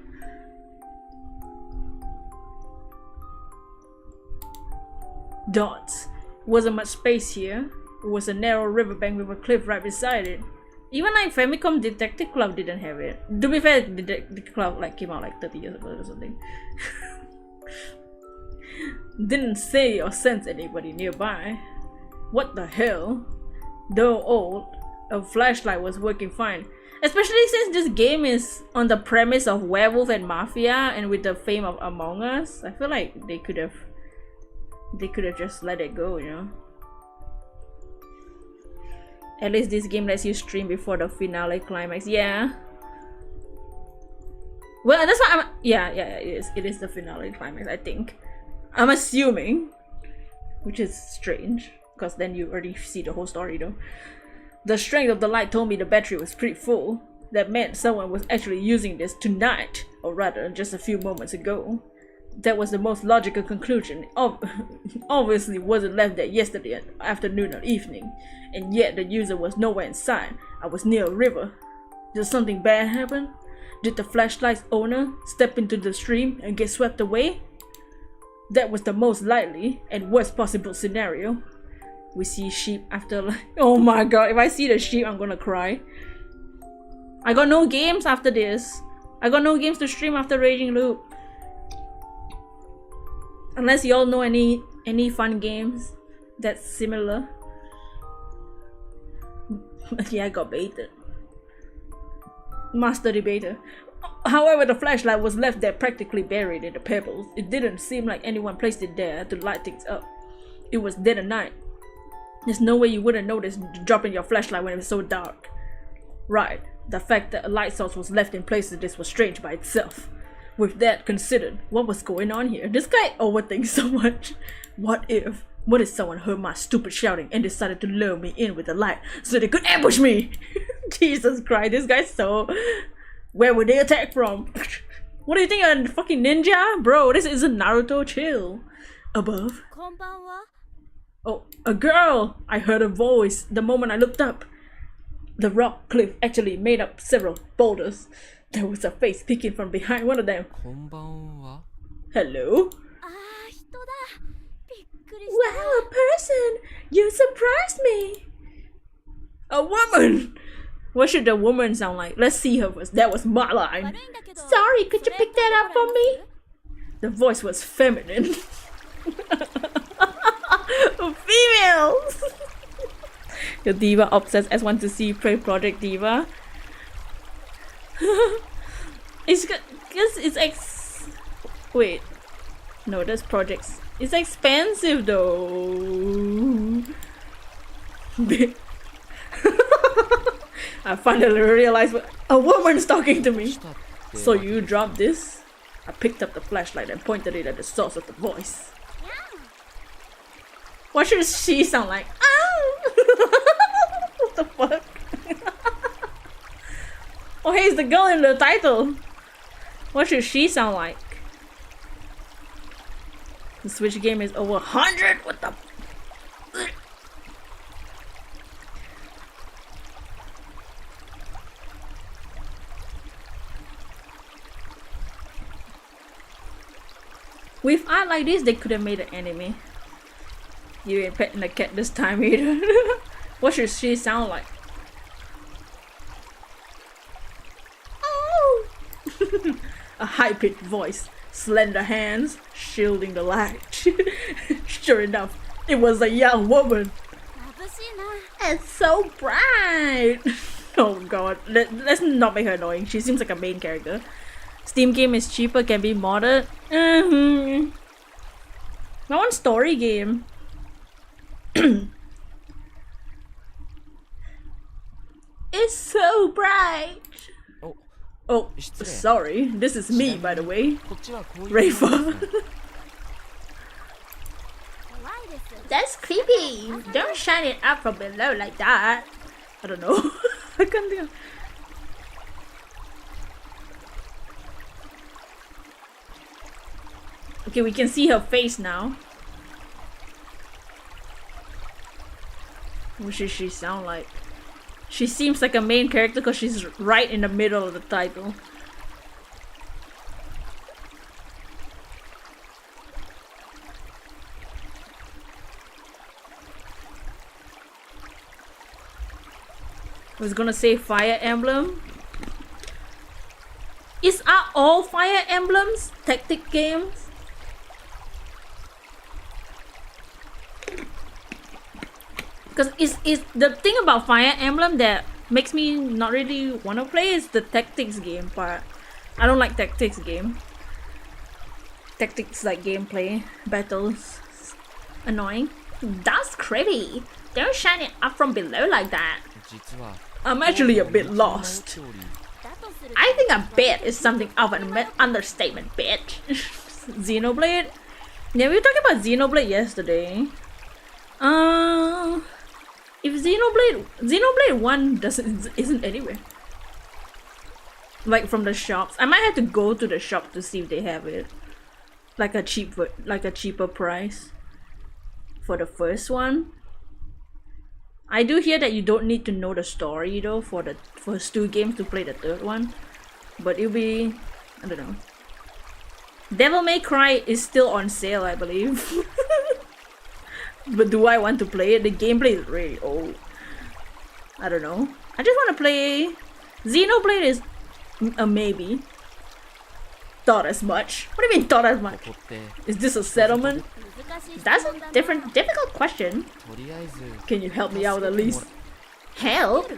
Dots. Wasn't much space here. It was a narrow riverbank with a cliff right beside it. Even like Famicom Detective Club didn't have it. To be fair, Detective Club like came out like 30 years ago or something. Didn't say or sense anybody nearby. What the hell? Though old, a flashlight was working fine. Especially since this game is on the premise of werewolf and mafia, and with the fame of Among Us, I feel like they could have just let it go, you know. At least this game lets you stream before the finale climax. Yeah. Well, that's what I'm. Yeah, it is. It is the finale climax, I think. I'm assuming, which is strange, because then you already see the whole story, though. The strength of the light told me the battery was pretty full. That meant someone was actually using this tonight, or rather, just a few moments ago. That was the most logical conclusion. Obviously wasn't left there yesterday afternoon or evening, and yet the user was nowhere in sight. I was near a river. Did something bad happen? Did the flashlight's owner step into the stream and get swept away? That was the most likely and worst possible scenario. We see sheep after like, oh my god, if I see the sheep I'm gonna cry. I got no games after this. I got no games to stream after Raging Loop. Unless y'all know any fun games that's similar. Yeah, I got baited. Master debater. However, the flashlight was left there practically buried in the pebbles. It didn't seem like anyone placed it there to light things up. It was dead at night. There's no way you wouldn't notice dropping your flashlight when it was so dark. Right, the fact that a light source was left in place of this was strange by itself. With that considered, what was going on here? This guy overthinks so much. What if someone heard my stupid shouting and decided to lure me in with the light so they could ambush me? Jesus Christ, this guy's so... Where would they attack from? What do you think, a fucking ninja? Bro, this isn't Naruto, chill. Above. Oh, a girl! I heard a voice the moment I looked up. The rock cliff actually made up several boulders. There was a face peeking from behind one of them. Hello? Wow, a person! You surprised me! A woman! What should the woman sound like? Let's see her first. That was my line. Sorry, could you pick that up for me? The voice was feminine. Females! Your diva obsessed as want to see Prey Project Diva. It's because it's wait. No, that's projects. It's expensive though. I finally realized a woman's talking to me. So you dropped this? I picked up the flashlight and pointed it at the source of the voice. What should she sound like? What the fuck? Oh hey, it's the girl in the title. What should she sound like? The Switch game is over 100? What the? With art like this, they could have made an anime. You ain't petting the cat this time either. What should she sound like? Oh! A high-pitched voice, slender hands, shielding the light. Sure enough, it was a young woman. It's so bright! Oh god, let's not make her annoying. She seems like a main character. Steam game is cheaper, can be modded. I want story game. It's so bright. Oh, sorry. This is me, by the way. Rafa. That's creepy. Don't shine it up from below like that. I don't know. I can't think of... Okay, we can see her face now. What should she sound like? She seems like a main character because she's right in the middle of the title. I was gonna say Fire Emblem. Are all Fire Emblems tactic games? Because it's the thing about Fire Emblem that makes me not really want to play is the tactics game part. I don't like tactics game. Tactics like gameplay, battles, annoying. That's creepy. Don't shine it up from below like that. I'm actually a bit lost. I think a bit is something of an understatement, bitch. Xenoblade? Yeah, we were talking about Xenoblade yesterday. If Xenoblade 1 isn't anywhere. Like from the shops. I might have to go to the shop to see if they have it. Like a cheaper price for the first one. I do hear that you don't need to know the story though for the first 2 games to play the third one. But it'll be, I don't know. Devil May Cry is still on sale, I believe. But do I want to play it? The gameplay is really old. I don't know. I just want to play. Xenoblade is a maybe. Thought as much. What do you mean thought as much? Is this a settlement? That's a difficult question. Can you help me out at least? Help?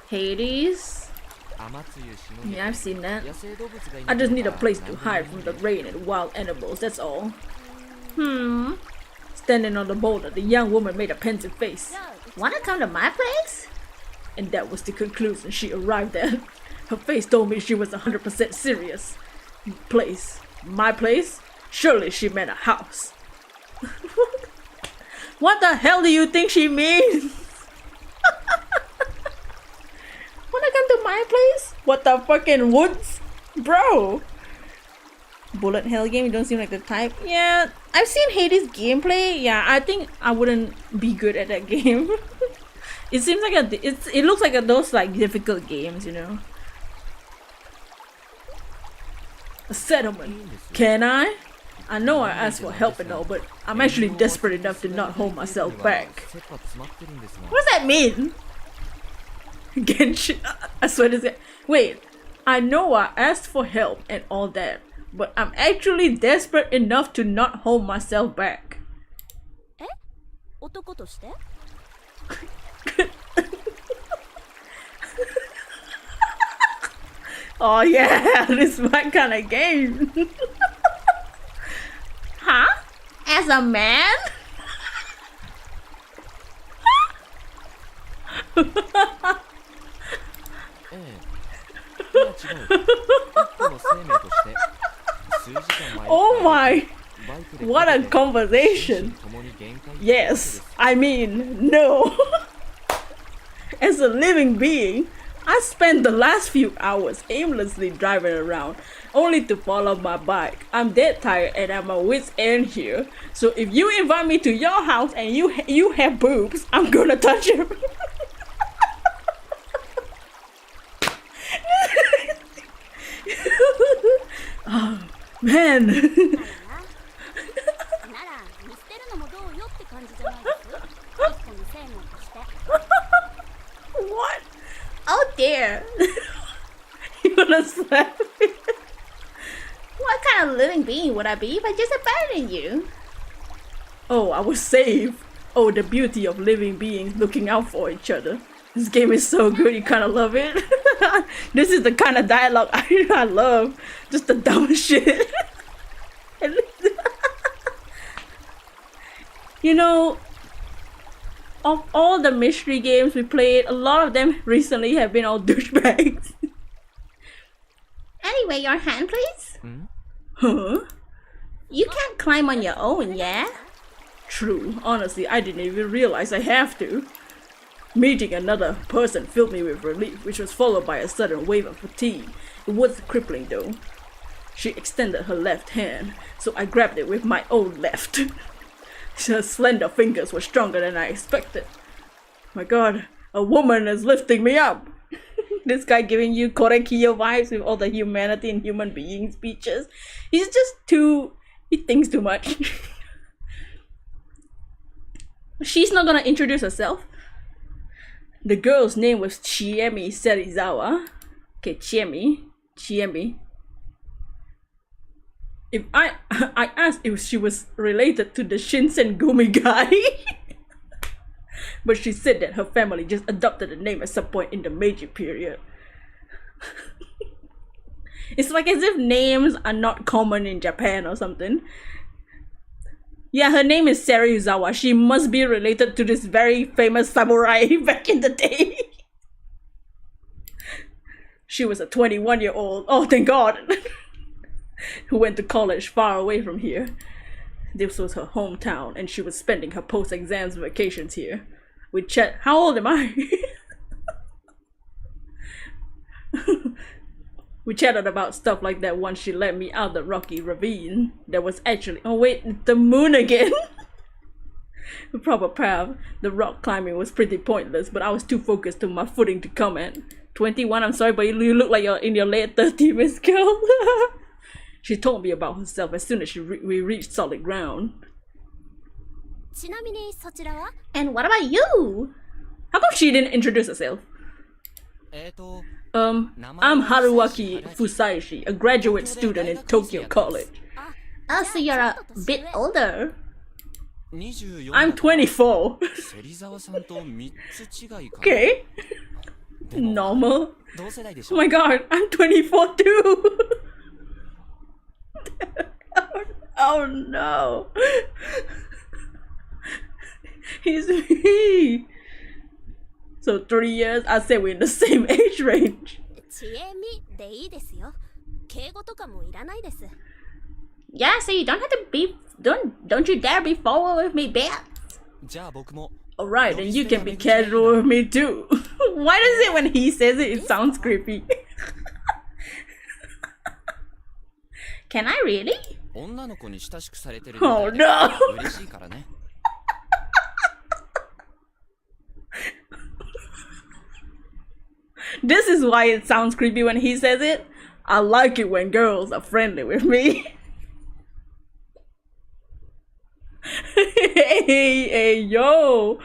Hades? Yeah, I've seen that. I just need a place to hide from the rain and wild animals, that's all. Standing on the boulder, the young woman made a pensive face. Wanna come to my place? And that was the conclusion she arrived at. Her face told me she was 100% serious. Place? My place? Surely she meant a house. What the hell do you think she means? Wanna come to my place? What the fucking woods? Bro! Bullet hell game, you don't seem like the type. Yeah, I've seen Hades gameplay. Yeah, I think I wouldn't be good at that game. It seems like it looks like those like difficult games, you know. A settlement. Can I? I know I asked for help and all, but I'm actually desperate enough to not hold myself back. What does that mean? Genshin. I swear to God. Wait, I know I asked for help and all that, but I'm actually desperate enough to not hold myself back. Oh yeah, this is my kind of game. Huh? As a man? Oh my! What a conversation! Yes, I mean, no. As a living being, I spent the last few hours aimlessly driving around, only to fall off my bike. I'm dead tired and I'm at wit's end here. So if you invite me to your house and you have boobs, I'm gonna touch them. Oh, man. What? Oh dear. You wanna slap me? What kind of living being would I be if I just abandoned you? Oh, I was safe. Oh, the beauty of living beings looking out for each other. This game is so good, you kind of love it. This is the kind of dialogue I love. Just the dumb shit. You know, of all the mystery games we played, a lot of them recently have been all douchebags. Anyway, your hand, please? Huh? You can't climb on your own, yeah? True. Honestly, I didn't even realize I have to. Meeting another person filled me with relief, which was followed by a sudden wave of fatigue. It was crippling though. She extended her left hand, so I grabbed it with my own left. Her slender fingers were stronger than I expected. My god, a woman is lifting me up. This guy giving you Korekiyo vibes with all the humanity and human being speeches. He's just he thinks too much. She's not gonna introduce herself. The girl's name was Chiemi Serizawa. Okay, Chiemi. If I asked if she was related to the Shinsengumi guy. but she said that her family just adopted the name at some point in the Meiji period. It's like as if names are not common in Japan or something. Yeah, her name is Serizawa. She must be related to this very famous samurai back in the day. She was a 21-year-old, oh thank God, who went to college far away from here. This was her hometown, and she was spending her post-exams vacations here. We chat. How old am I? We chatted about stuff like that once she led me out the rocky ravine. There was actually, oh wait, the moon again. The proper path. The rock climbing was pretty pointless, but I was too focused on my footing to comment. 21, I'm sorry, but you look like you're in your late 30s, Miss Girl. She told me about herself as soon as we reached solid ground. And what about you? How come she didn't introduce herself? I'm Haruaki Fusaishi, a graduate student in Tokyo College. Oh, so you're a bit older. I'm 24. Okay. Normal. Oh my god, I'm 24 too. Oh no. He's me. So 3 years, I say we're in the same age range. Yeah, so you don't have to be, don't you dare be forward with me, bitch. Alright, and you can be casual with me too. Why does it when he says it, it sounds creepy? Can I really? Oh no. This is why it sounds creepy when he says it. I like it when girls are friendly with me. Hey, yo.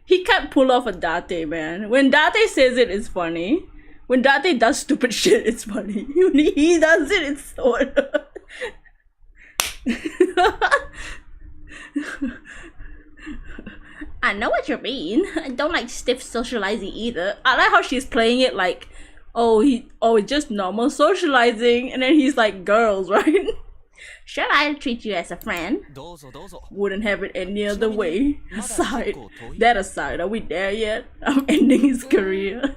He can't pull off a Date, man. When Date says it, it's funny. When Date does stupid shit, it's funny. When he does it, it's so I know what you mean. I don't like stiff socializing either. I like how she's playing it like, it's just normal socializing, and then he's like, girls, right? Should I treat you as a friend? Wouldn't have it any other way. Aside, are we there yet? I'm ending his career.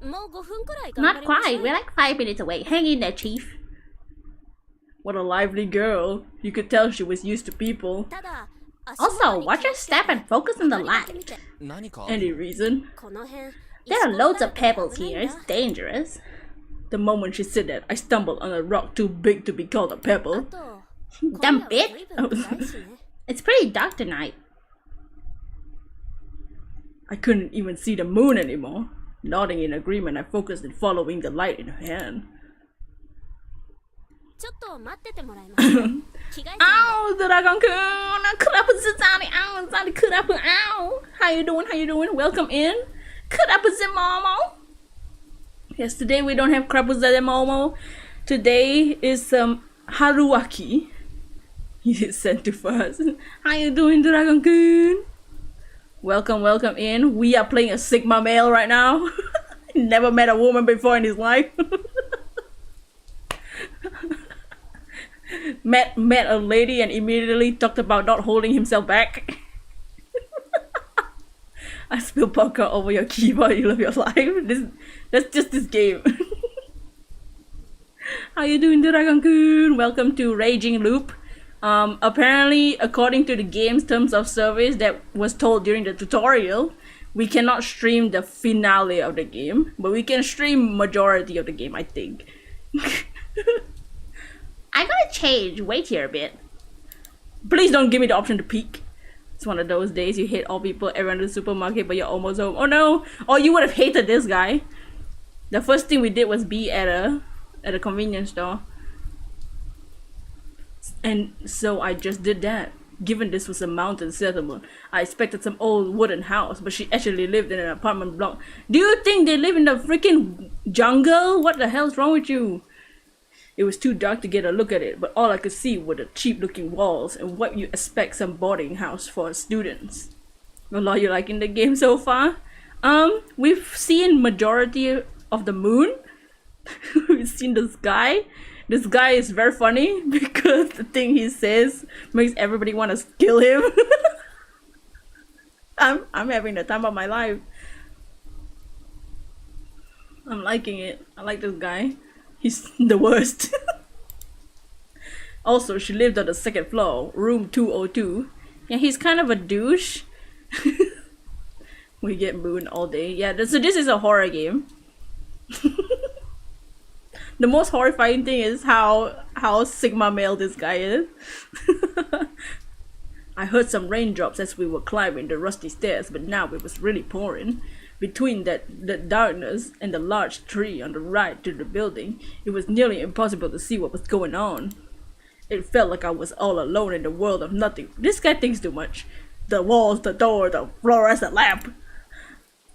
Not quite. We're like 5 minutes away. Hang in there, Chief. What a lively girl. You could tell she was used to people. Also, watch your step and focus on the light. Any reason? There are loads of pebbles here. It's dangerous. The moment she said that, I stumbled on a rock too big to be called a pebble. Dumb bitch! It's pretty dark tonight. I couldn't even see the moon anymore. Nodding in agreement, I focused on following the light in her hand. Ow, Dragon-kun! Ow! How you doing? Welcome in. Momo. Yes, today we don't have Krapuzade Momo. Today is Haruaki. He is sent to first. How you doing, Dragon-kun? Welcome in. We are playing a Sigma male right now. Never met a woman before in his life. met a lady and immediately talked about not holding himself back. I spill popcorn over your keyboard. You love your life. That's just this game. How you doing, Dragon-kun? Welcome to Raging Loop. Apparently, according to the game's terms of service that was told during the tutorial, we cannot stream the finale of the game, but we can stream majority of the game, I think. I gotta change. Wait here a bit. Please don't give me the option to peek. It's one of those days you hate all people around the supermarket, but you're almost home. Oh no! Oh, you would have hated this guy. The first thing we did was be at a convenience store. And so I just did that. Given this was a mountain settlement, I expected some old wooden house, but she actually lived in an apartment block. Do you think they live in the freaking jungle? What the hell's wrong with you? It was too dark to get a look at it, but all I could see were the cheap looking walls and what you expect some boarding house for students. Well, are you liking the game so far? We've seen majority of the moon. We've seen the sky. This guy is very funny because the thing he says makes everybody want to kill him. I'm having the time of my life. I'm liking it. I like this guy. He's the worst. Also, she lived on the second floor, room 202. Yeah, he's kind of a douche. We get moon all day. Yeah, so this is a horror game. The most horrifying thing is how sigma male this guy is. I heard some raindrops as we were climbing the rusty stairs, but now it was really pouring. Between the darkness and the large tree on the right to the building, it was nearly impossible to see what was going on. It felt like I was all alone in the world of nothing. This guy thinks too much. The walls, the door, the fluorescent lamp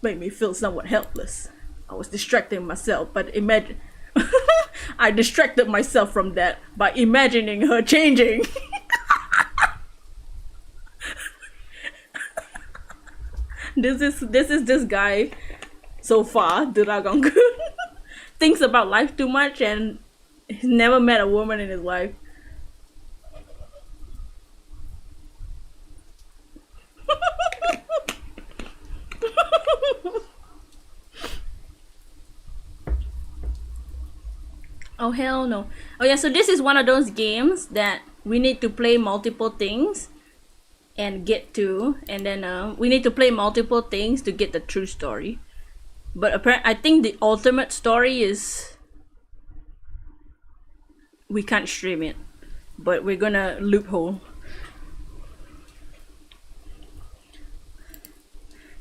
made me feel somewhat helpless. I was distracting myself, but I distracted myself from that by imagining her changing. This is this guy so far, Dragon. Thinks about life too much and he's never met a woman in his life. Oh hell no. Oh yeah, so this is one of those games that we need to play multiple things and get to, and then we need to play multiple things to get the true story. But apparently I think the ultimate story is we can't stream it, but we're gonna loophole.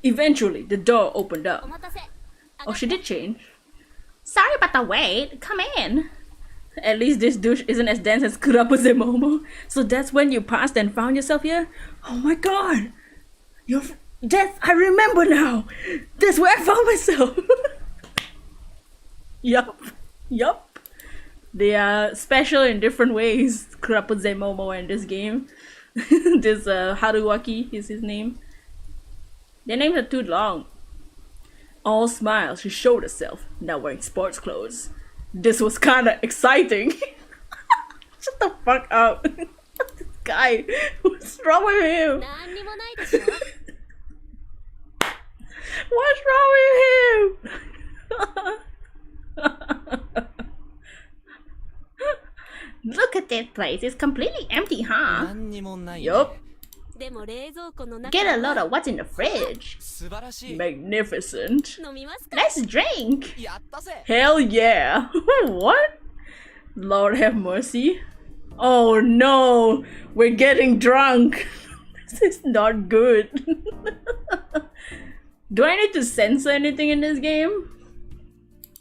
Eventually the door opened up. Oh, she did change. Sorry about the wait, come in. At least this douche isn't as dense as Kurapuze Momo. So that's when you passed and found yourself here? Oh my god! I remember now! That's where I found myself! Yup. They are special in different ways, Kurapuze Momo and this game. This Haruwaki is his name. Their names are too long. All smiles, she showed herself, now wearing sports clothes. This was kinda exciting. Shut the fuck up. This guy, what's wrong with him? What's wrong with him? Look at this place, it's completely empty, huh? Yup. Get a load of what's in the fridge. Magnificent. Let's drink. Hell yeah. What? Lord have mercy. Oh no, we're getting drunk. This is not good. Do I need to censor anything in this game?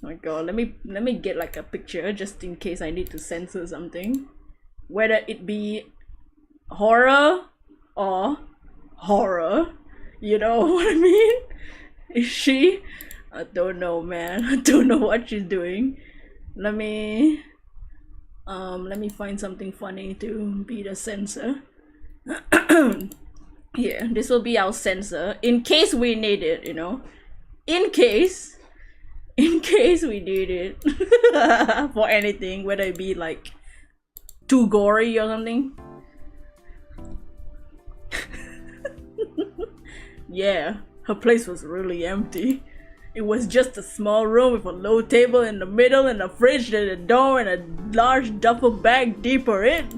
Oh my god, let me get like a picture just in case I need to censor something. Whether it be horror or horror, you know what I mean? Is she? I don't know, man. I don't know what she's doing. Let me find something funny to be the censor. Yeah, this will be our censor in case we need it, you know. In case we need it for anything, whether it be like too gory or something. Yeah, her place was really empty. It was just a small room with a low table in the middle and a fridge and a door and a large duffel bag deeper in.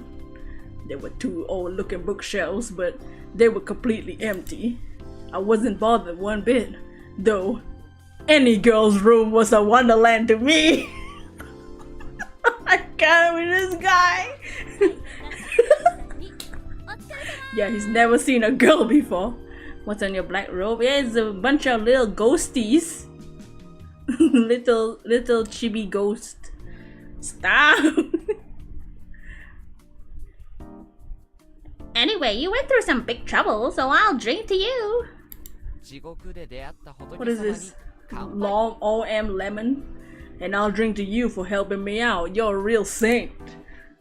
There were 2 old looking bookshelves, but they were completely empty. I wasn't bothered one bit, though any girl's room was a wonderland to me. I can't with this guy. Yeah, he's never seen a girl before. What's on your black robe? Yeah, it's a bunch of little ghosties. little chibi ghost. Stop. Anyway, you went through some big trouble, so I'll drink to you. What is this? Long OM lemon? And I'll drink to you for helping me out. You're a real saint.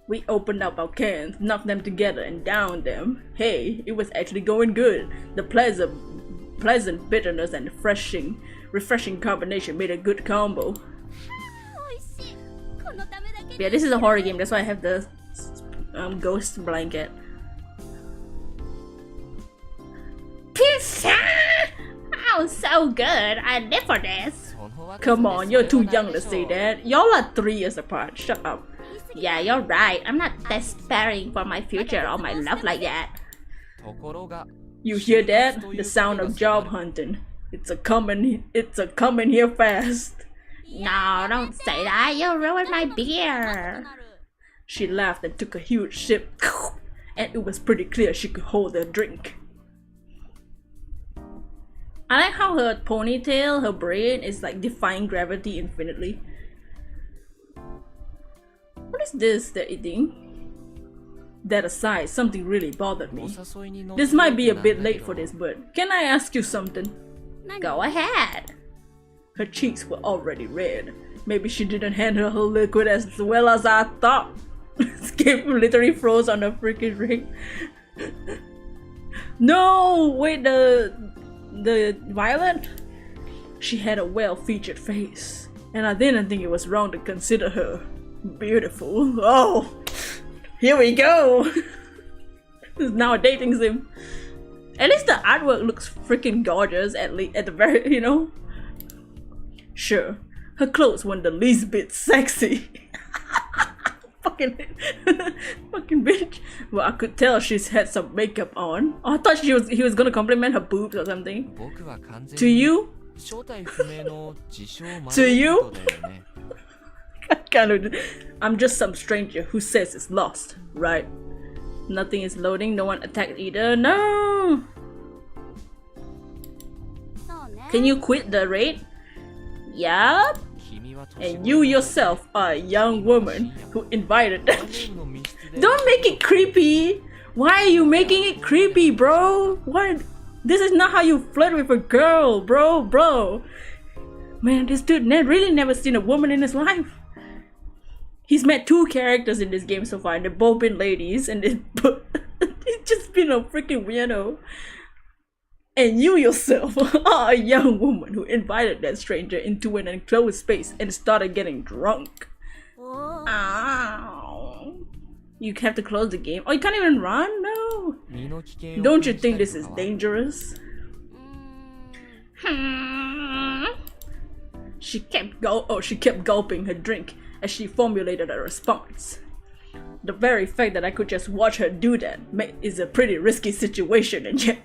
We opened up our cans, knocked them together, and downed them. Hey, it was actually going good. The pleasant bitterness and refreshing combination made a good combo. Yeah, this is a horror game. That's why I have the ghost blanket. Pizza! Oh, so good. I live for this. Come on, you're too young to say that. Y'all are 3 years apart. Shut up. Yeah, you're right. I'm not despairing for my future or my love like that. You hear that? The sound of job hunting. It's a coming here fast. No, don't say that. You'll ruin my beer. She laughed and took a huge sip, and it was pretty clear she could hold her drink. I like how her ponytail, her braid is like defying gravity infinitely. What is this they're eating? That aside, something really bothered me. This might be a bit late for this, but can I ask you something? Go ahead. Her cheeks were already red. Maybe she didn't handle her liquid as well as I thought. Skip literally froze on the freaking ring. No! Wait, the violet? She had a well-featured face, and I didn't think it was wrong to consider her beautiful. Oh! Here we go! This is now a dating sim. At least the artwork looks freaking gorgeous, at the very, you know? Sure, her clothes weren't the least bit sexy. fucking bitch. Well, I could tell she's had some makeup on. Oh, I thought he was gonna compliment her boobs or something. To you? To you? I'm just some stranger who says it's lost, right? Nothing is loading, no one attacked either. No! Can you quit the raid? Yup. And you yourself are a young woman who invited them. Don't make it creepy! Why are you making it creepy, bro? What? This is not how you flirt with a girl, bro. Man, this dude really never seen a woman in his life. He's met 2 characters in this game so far, and they've both been ladies, and he's just been a freaking weirdo. And you yourself are a young woman who invited that stranger into an enclosed space and started getting drunk. Ow. You have to close the game. Oh, you can't even run? No. Don't you think this is dangerous? She kept gulping her drink as she formulated a response. The very fact that I could just watch her do that is a pretty risky situation, and yet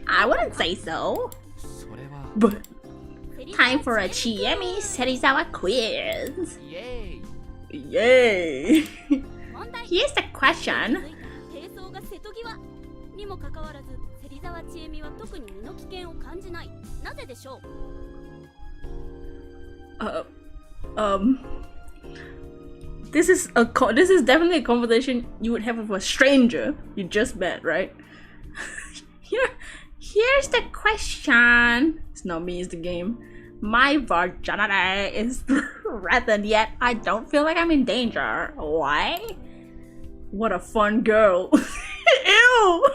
I wouldn't say so. But time for a Chiemi Serizawa quiz. Yay! Here's the question. This is definitely a conversation you would have with a stranger you just met, right? Here's the question. It's not me, it's the game. My virginity is threatened, yet I don't feel like I'm in danger. Why? What a fun girl. Ew!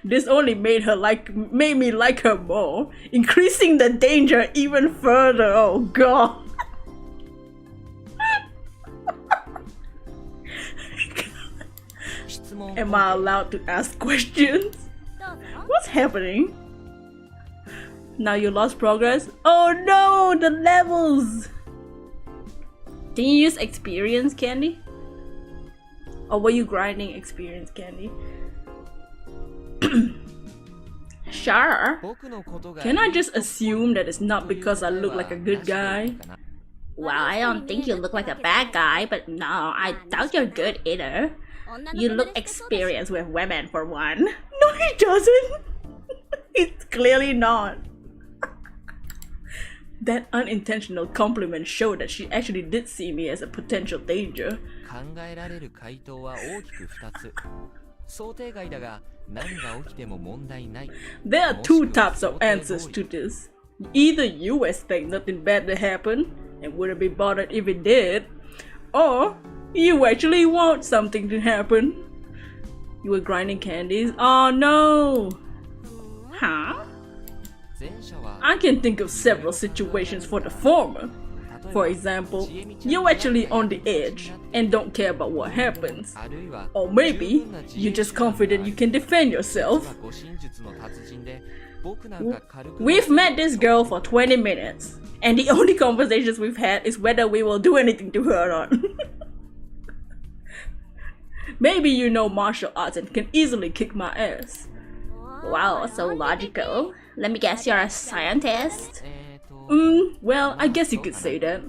This only made me like her more, increasing the danger even further. Oh god. Am I allowed to ask questions? What's happening? Now you lost progress? Oh no, the levels! Can you use experience candy? Or were you grinding experience candy? Sure. Can I just assume that it's not because I look like a good guy? Well, I don't think you look like a bad guy, but no, I doubt you're good either. You look experienced with women for one. No, he doesn't. It's clearly not. That unintentional compliment showed that she actually did see me as a potential danger. 考えられる回答は大きく2つ。想定外だが何が起きても問題ない。 There are two types of answers to this. Either you expect nothing bad to happen and wouldn't be bothered if it did, or you actually want something to happen. You were grinding candies? Oh no! Huh? 前者は I can think of several situations for the former. For example, you're actually on the edge and don't care about what happens. あるいは Or maybe you're just confident you can defend yourself. 護身術の達人で僕なんか軽く We've met this girl for 20 minutes, and the only conversations we've had is whether we will do anything to her or not. Maybe you know martial arts and can easily kick my ass. Wow, so logical. Let me guess, you're a scientist? Well, I guess you could say that.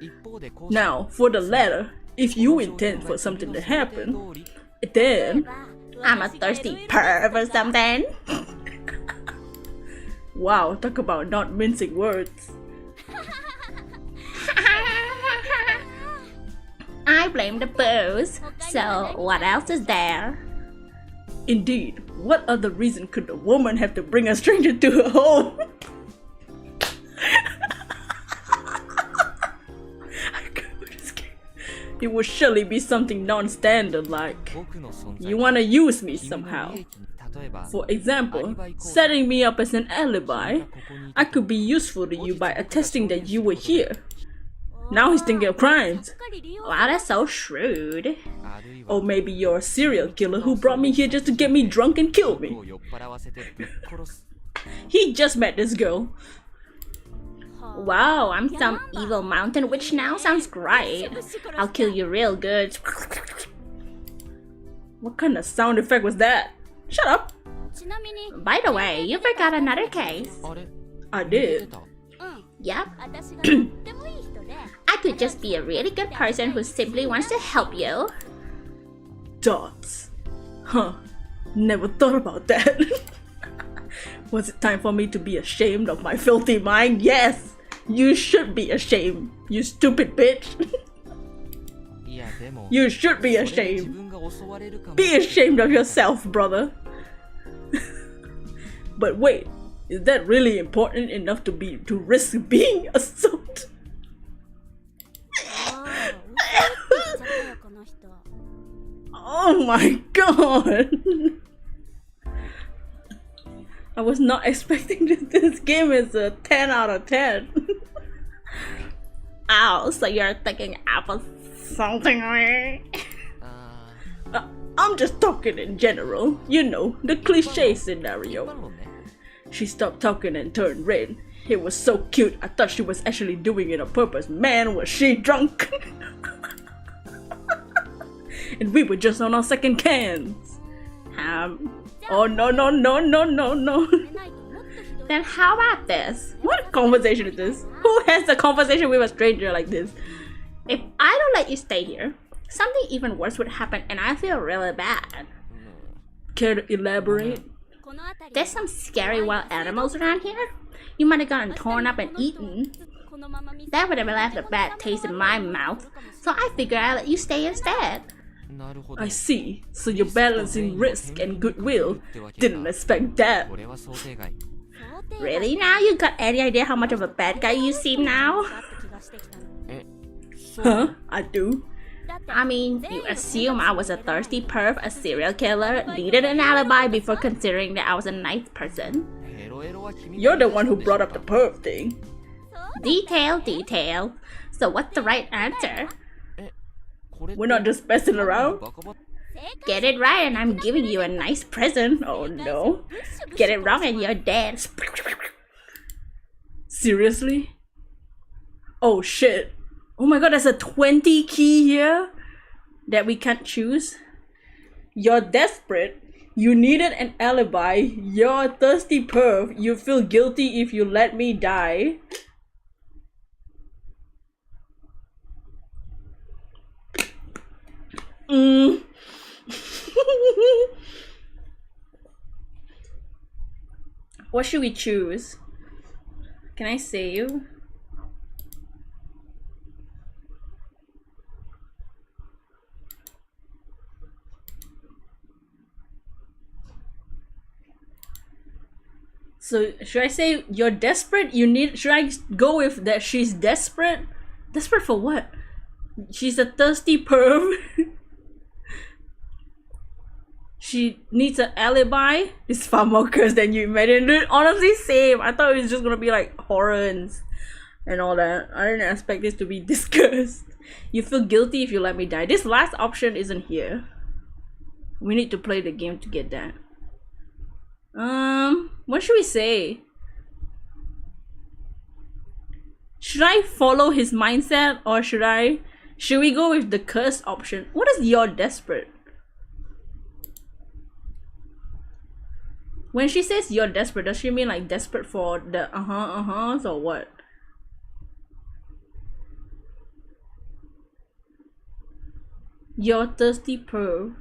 一方でこう Now, for the latter, if you intend for something to happen, then I'm a thirsty perv or something. wow, talk about not mincing words. I blame the booze. So, what else is there? Indeed, what other reason could a woman have to bring a stranger to her home? It would surely be something non-standard like, 僕の存在 you wanna use me 君の somehow. 利益に例えば For example, setting me up as an alibi, I could be useful to you by attesting that you were here. Now he's thinking of crimes. Wow, that's so shrewd. あるいは Or maybe you're a serial killer who brought me here just to get me drunk and kill me. 僕を酔っ払わせてぶっ殺す He just met this girl. Wow, I'm some evil mountain witch now? Sounds great. I'll kill you real good. What kind of sound effect was that? Shut up. By the way, you forgot another case. あれ I 出 did. た Yep. I could just be a really good person who simply wants to help you. Dots. Huh. Never thought about that. Was it time for me to be ashamed of my filthy mind? Yes! You should be ashamed, you stupid bitch. いやでも You should be それで自 ashamed. 分が襲われるかも Be ashamed of yourself, brother. But wait, is that really important enough to risk being assaulted? Oh my god! I was not expecting this game is a 10 out of 10. Ow, so you're thinking apple something right? あ I'm just talking in general. You know, the cliche ー一 scenario. 般論ね She stopped talking and turned red. It was so cute, I thought she was actually doing it on purpose. Man, was she drunk! And we were just on our second cans. Oh no no no no no no. Then how about this? What conversation is this? Who has a conversation with a stranger like this? If I don't let you stay here, something even worse would happen and I feel really bad. Care to elaborate? There's some scary wild animals around here. You might have gotten torn up and eaten. That would have left a bad taste in my mouth, so I figured I'd let you stay instead. なるほど I see. So you're balancing risk and goodwill. Didn't expect that. これは想定外 Really now? You got any idea how much of a bad guy you seem now? え Huh? I do. I mean, you assume I was a thirsty perv, a serial killer, needed an alibi before considering that I was a nice person. ヘロヘロは君 You're the one who brought up the perv thing. Detail, detail. So what's the right answer? これって We're not just messing around. バカバ Get it right and I'm giving you a nice present. Oh no. Get it wrong and you're dead. Seriously? Oh shit. Oh my god, there's a 20 key here that we can't choose. You're desperate. You needed an alibi. You're a thirsty perv. You feel guilty if you let me die. What should we choose? Can I save? So should I say you're desperate? Should I go with that she's desperate? Desperate for what? She's a thirsty perv. She needs an alibi. It's far more cursed than you imagined. Dude, honestly, same. I thought it was just gonna be like horror and all that. I didn't expect this to be this cursed. You feel guilty if you let me die. This last option isn't here. We need to play the game to get that. What should we say? Should I follow his mindset or should we go with the cursed option? What is you're desperate? When she says you're desperate, does she mean like desperate for the uh-huh or what? You're thirsty perv.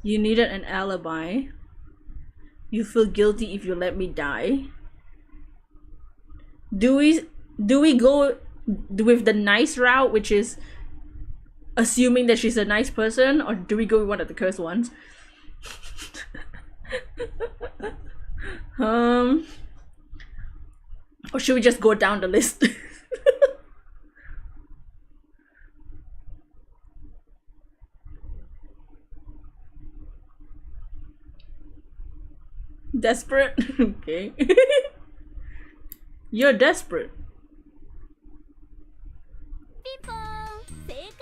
You needed an alibi. You feel guilty if you let me die. Do we go with the nice route, which is assuming that she's a nice person, or do we go with one of the cursed ones? Or should we just go down the list? Desperate? Okay. You're desperate.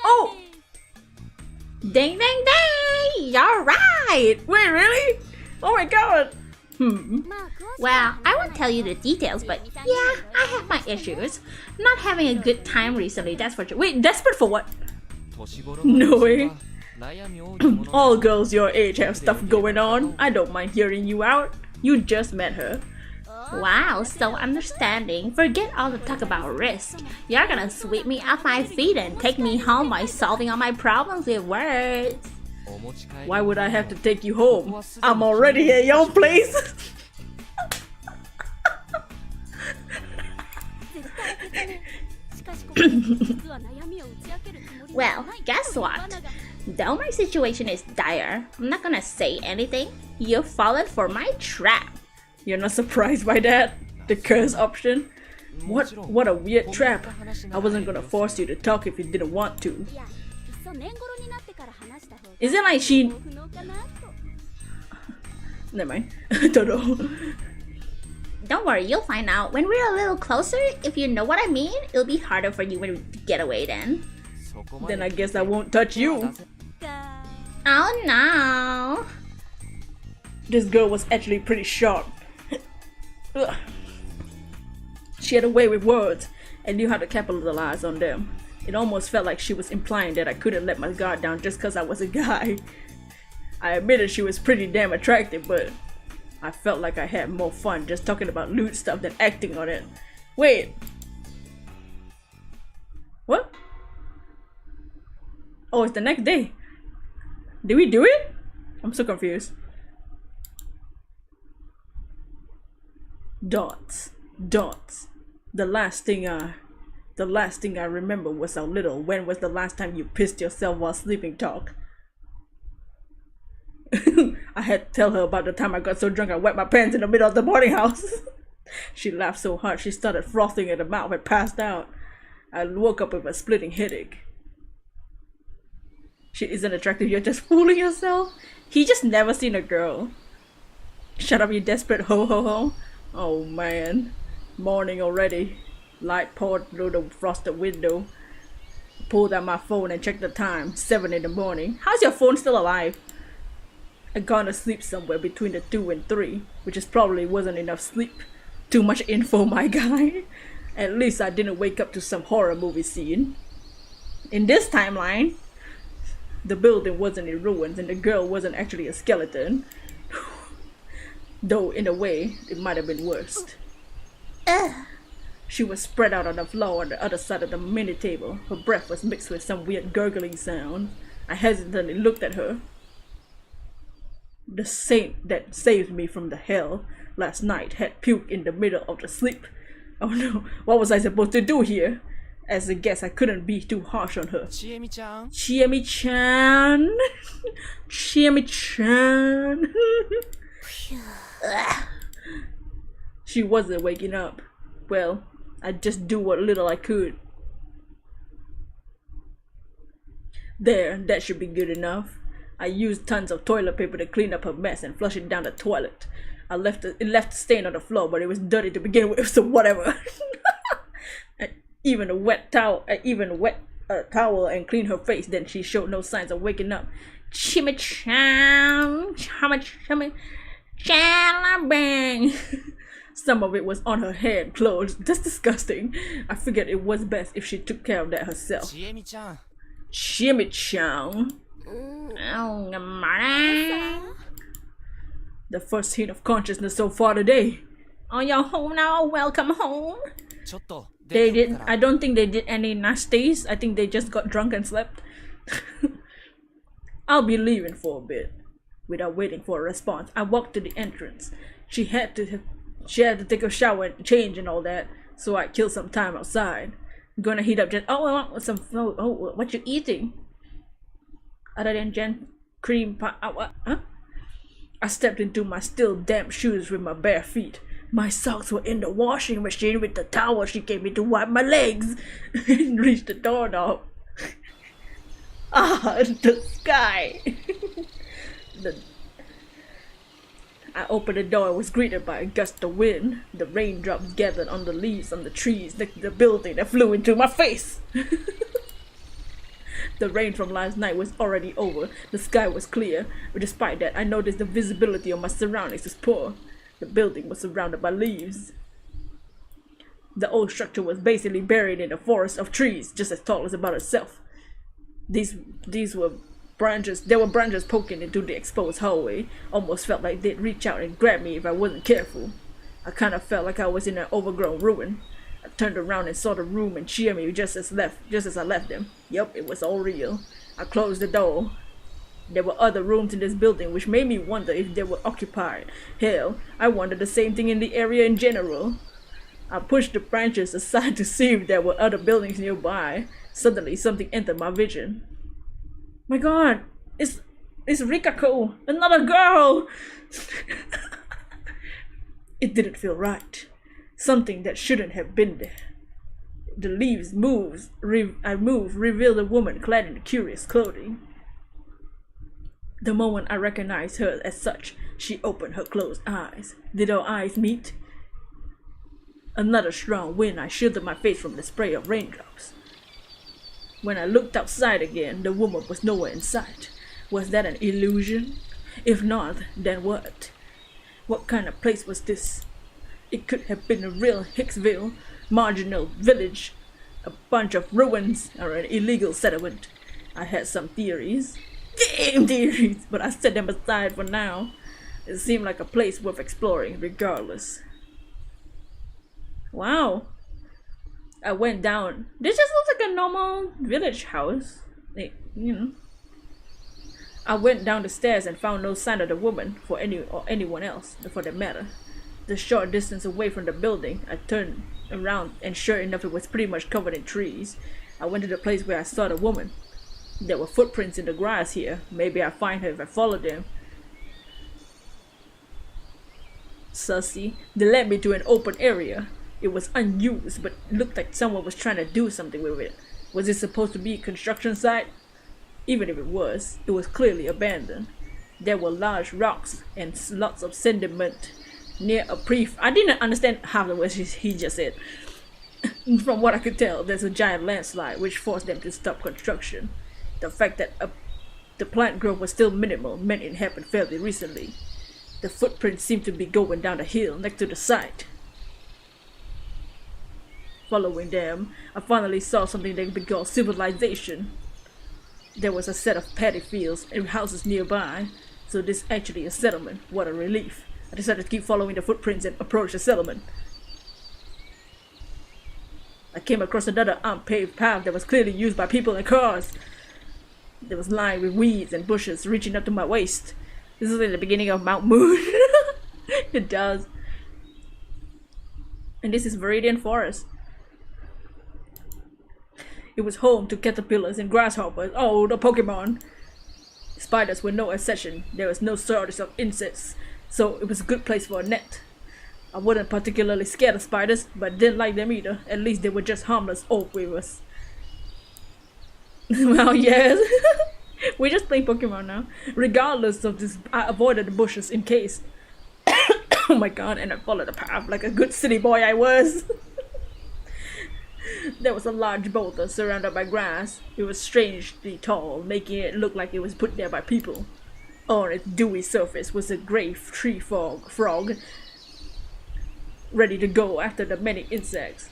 Oh! Ding ding ding! You're right! Wait, really? Oh my god! Well, I won't tell you the details, but yeah, I have my issues. Not having a good time recently, that's for sure. Wait, desperate for what? No way. All girls your age have stuff going on. I don't mind hearing you out. You just met her. Wow, so understanding. Forget all the talk about risk. You're gonna sweep me off my feet and take me home by solving all my problems with words. Why would I have to take you home? I'm already at your place. Well, guess what? Though my situation is dire, I'm not gonna say anything. You've fallen for my trap. You're not surprised by that? The curse option? What a weird trap. I wasn't gonna force you to talk if you didn't want to. Is it like she... Never mind. I don't know. Don't worry, you'll find out. When we're a little closer, if you know what I mean, it'll be harder for you when we get away then. Then I guess I won't touch you. Oh no! This girl was actually pretty sharp. She had a way with words and knew how to capitalize on them. It almost felt like she was implying that I couldn't let my guard down just cause I was a guy. I admitted she was pretty damn attractive, but I felt like I had more fun just talking about lewd stuff than acting on it. Wait. What? Oh, it's the next day. Did we do it? I'm so confused. Dots. The last thing I remember was how little. When was the last time you pissed yourself while sleeping talk? I had to tell her about the time I got so drunk I wet my pants in the middle of the boarding house. She laughed so hard she started frothing at the mouth and passed out. I woke up with a splitting headache. She isn't attractive, you're just fooling yourself. He just never seen a girl. Shut up, you desperate ho ho ho. Oh man. Morning already. Light poured through the frosted window. Pulled out my phone and checked the time. 7 in the morning. How's your phone still alive? I gone to sleep somewhere between the 2 and 3, which is probably wasn't enough sleep. Too much info, my guy. At least I didn't wake up to some horror movie scene. In this timeline, the building wasn't in ruins and the girl wasn't actually a skeleton. Though in a way, it might have been worse. She was spread out on the floor on the other side of the mini table. Her breath was mixed with some weird gurgling sound. I hesitantly looked at her. The saint that saved me from the hell last night had puked in the middle of the sleep. Oh no, what was I supposed to do here? As a guest, I couldn't be too harsh on her. She wasn't waking up. Well, I just do what little I could. There, that should be good enough. I used tons of toilet paper to clean up her mess and flush it down the toilet. It left a stain on the floor, but it was dirty to begin with, so whatever. I even a wet towel and cleaned her face. Then she showed no signs of waking up. Chimichang, bang. Some of it was on her hair and clothes. That's disgusting. I figured it was best if she took care of that herself. Chimichang. The first hint of consciousness so far today. Are you home now? Welcome home. I don't think they did any nasties. I think they just got drunk and slept. I'll be leaving for a bit. Without waiting for a response, I walked to the entrance. She had to take a shower and change and all that, so I killed some time outside. I'm gonna heat up just what you eating? Other than cream pie, what? Huh? I stepped into my still damp shoes with my bare feet. My socks were in the washing machine with the towel she gave me to wipe my legs. And reached the doorknob. The sky. I opened the door and was greeted by a gust of wind. The raindrops gathered on the leaves on the trees next to the building that flew into my face. The rain from last night was already over. The sky was clear, but despite that, I noticed the visibility of my surroundings was poor. The building was surrounded by leaves. The old structure was basically buried in a forest of trees, just as tall as about itself. These were branches. There were branches poking into the exposed hallway. Almost felt like they'd reach out and grab me if I wasn't careful. I kind of felt like I was in an overgrown ruin. I turned around and saw the room and cheered me just as I left them. Yep, it was all real. I closed the door. There were other rooms in this building which made me wonder if they were occupied. Hell, I wondered the same thing in the area in general. I pushed the branches aside to see if there were other buildings nearby. Suddenly, something entered my vision. My god, it's Rikako, another girl! It didn't feel right. Something that shouldn't have been there. The leaves revealed a woman clad in curious clothing. The moment I recognized her as such, she opened her closed eyes. Did our eyes meet? Another strong wind, I shielded my face from the spray of raindrops. When I looked outside again, the woman was nowhere in sight. Was that an illusion? If not, then what? What kind of place was this? It could have been a real Hicksville, marginal village, a bunch of ruins, or an illegal settlement. I had some theories. Damn theories! But I set them aside for now. It seemed like a place worth exploring, regardless. Wow. I went down. This just looks like a normal village house. I went down the stairs and found no sign of the woman, or anyone else, for that matter. The short distance away from the building, I turned around and sure enough it was pretty much covered in trees. I went to the place where I saw the woman. There were footprints in the grass here. Maybe I'd find her if I followed them. Sussy. They led me to an open area. It was unused, but it looked like someone was trying to do something with it. Was it supposed to be a construction site? Even if it was clearly abandoned. There were large rocks and lots of sediment near a I didn't understand half of what he just said. From what I could tell, there's a giant landslide which forced them to stop construction. The fact that the plant growth was still minimal meant it happened fairly recently. The footprints seemed to be going down the hill next to the site. Following them, I finally saw something that could be called civilization. There was a set of paddy fields and houses nearby, so this is actually a settlement. What a relief. I decided to keep following the footprints and approach the settlement. I came across another unpaved path that was clearly used by people and cars. It was lined with weeds and bushes reaching up to my waist. This is like the beginning of Mount Moon. It does. And this is Viridian Forest. It was home to caterpillars and grasshoppers. Oh, the Pokemon. Spiders were no exception. There was no shortage of insects. so it was a good place for a net. I wasn't particularly scared of spiders, but didn't like them either. At least they were just harmless orb weavers. Well, yes. We're just playing Pokemon now. Regardless of this, I avoided the bushes in case. Oh my god, and I followed the path like a good city boy I was. There was a large boulder surrounded by grass. It was strangely tall, making it look like it was put there by people. On its dewy surface was a grey tree frog, ready to go after the many insects.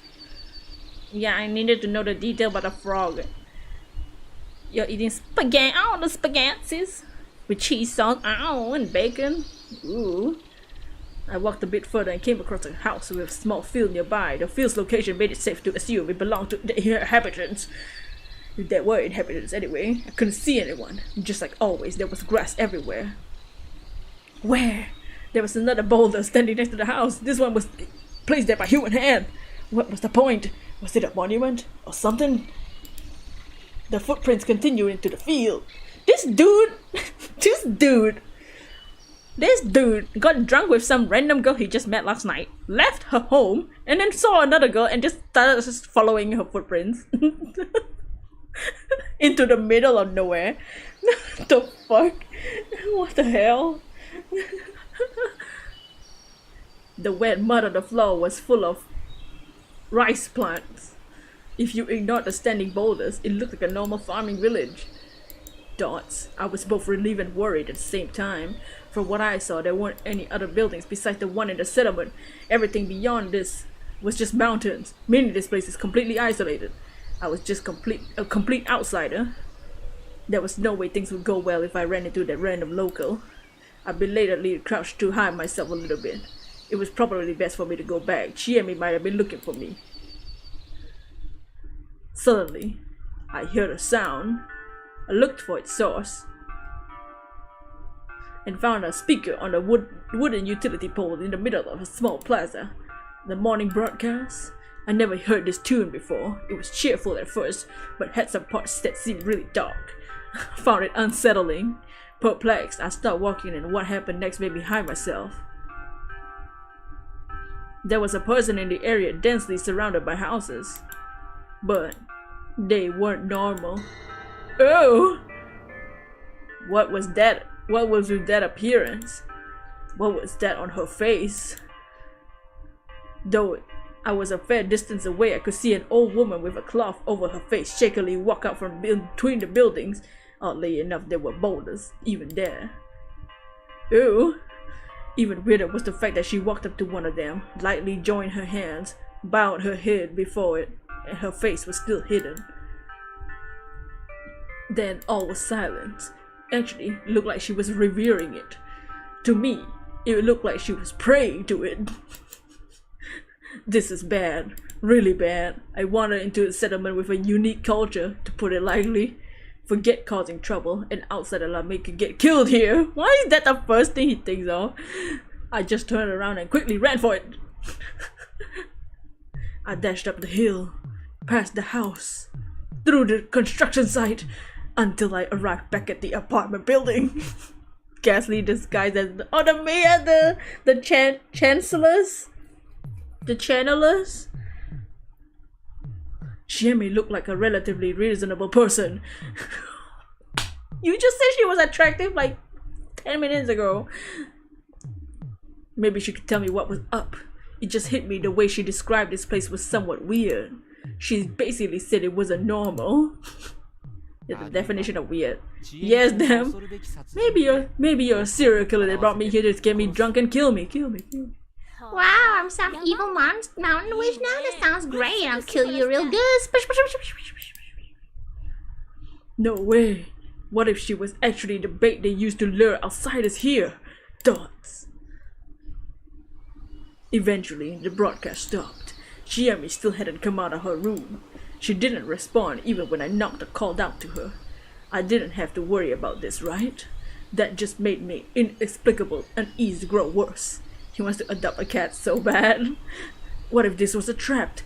Yeah, I needed to know the detail about the frog. You're eating spaghetti, the spaghettis with cheese sauce, and bacon. Ooh. I walked a bit further and came across a house with a small field nearby. The field's location made it safe to assume it belonged to the inhabitants. If there were inhabitants anyway. I couldn't see anyone. Just like always, there was grass everywhere. Where? There was another boulder standing next to the house. This one was placed there by human hand. What was the point? Was it a monument or something? The footprints continued into the field. This dude got drunk with some random girl he just met last night, left her home, and then saw another girl and just started following her footprints into the middle of nowhere. The fuck? What the hell? The wet mud on the floor was full of rice plants. If you ignored the standing boulders, it looked like a normal farming village. Dots. I was both relieved and worried at the same time. From what I saw, there weren't any other buildings besides the one in the settlement. Everything beyond this was just mountains, meaning this place is completely isolated. I was just a complete outsider. There was no way things would go well if I ran into that random local. I belatedly crouched to hide myself a little bit. It was probably best for me to go back. She and me might have been looking for me. Suddenly, I heard a sound. I looked for its source and found a speaker on a wooden utility pole in the middle of a small plaza. The morning broadcast? I never heard this tune before. It was cheerful at first, but had some parts that seemed really dark. I found it unsettling. Perplexed, I started walking, and what happened next made me hide myself. There was a person in the area densely surrounded by houses, but they weren't normal. Oh! What was that? What was with that appearance? What was that on her face? Though I was a fair distance away, I could see an old woman with a cloth over her face shakily walk out from between the buildings. Oddly enough, there were boulders even there. Ooh! Even weirder was the fact that she walked up to one of them, lightly joined her hands, bowed her head before it, and her face was still hidden. Then all was silence. Actually, it looked like she was revering it. To me, it looked like she was praying to it. This is bad. Really bad. I wandered into a settlement with a unique culture, to put it lightly. Forget causing trouble. An outsider like me could get killed here. Why is that the first thing he thinks of? I just turned around and quickly ran for it. I dashed up the hill, past the house, through the construction site, until I arrived back at the apartment building. Ghastly disguised as the chancellors? The channelers? Shemi looked like a relatively reasonable person. You just said she was attractive like 10 minutes ago. Maybe she could tell me what was up. It just hit me the way she described this place was somewhat weird. She basically said it wasn't normal. Yeah, the definition of weird. Yes, damn. Maybe you're a serial killer that brought me here to get me drunk and kill me. Wow, I'm some evil mountain witch now. That sounds great. I'll kill you real good. No way. What if she was actually the bait they used to lure outsiders here? Thoughts. Eventually, the broadcast stopped. Shiami still hadn't come out of her room. She didn't respond even when I knocked or called out to her. I didn't have to worry about this, right? That just made me inexplicable unease grow worse. He wants to adopt a cat so bad. What if this was a trap?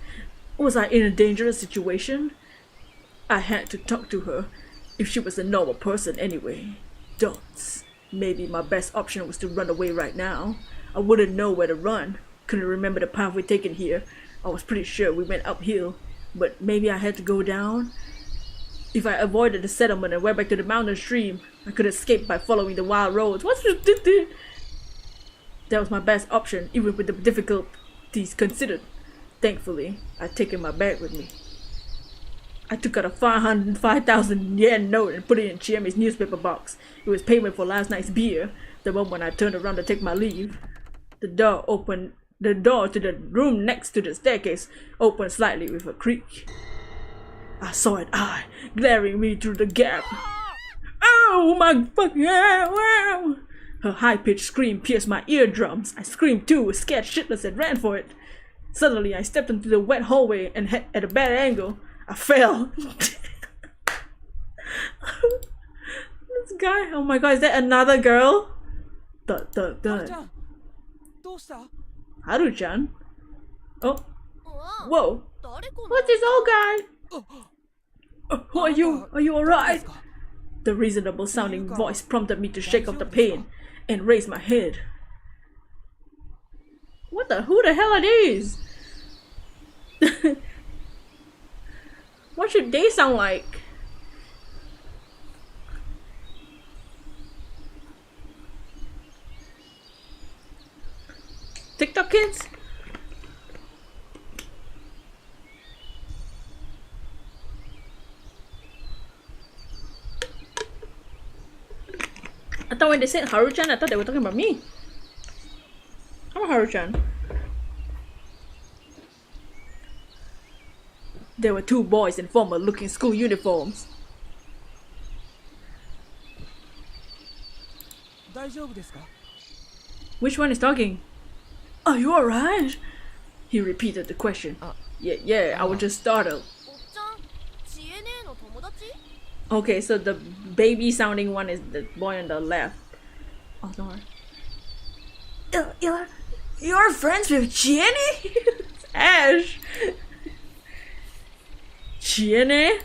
Was I in a dangerous situation? I had to talk to her, if she was a normal person anyway. Dots. Maybe my best option was to run away right now. I wouldn't know where to run. Couldn't remember the path we'd taken here. I was pretty sure we went uphill, but maybe I had to go down? If I avoided the settlement and went back to the mountain stream, I could escape by following the wild roads. That was my best option, even with the difficulties considered. Thankfully, I'd taken my bag with me. I took out a 5,000 yen note and put it in Chiemi's newspaper box. It was payment for last night's beer. The moment I turned around to take my leave, the door to the room next to the staircase opened slightly with a creak. I saw an eye glaring me through the gap. Oh my fucking wow! Her high-pitched scream pierced my eardrums. I screamed too, scared shitless, and ran for it. Suddenly, I stepped into the wet hallway and at a bad angle, I fell. This guy, oh my god, is that another girl? Haru-chan? Oh. Whoa. What's this old guy? Who are you? Are you alright? The reasonable sounding voice prompted me to shake off the pain and raise my head. Who the hell are these? What should they sound like? TikTok kids? I thought when they said Haru-chan, I thought they were talking about me. I'm Haru-chan. There were two boys in formal-looking school uniforms. Which one is talking? Are you alright? He repeated the question. Yeah, I was just startled. Okay, so the baby sounding one is the boy on the left. Oh, no. You're friends with Jenny? Ash! Chiene?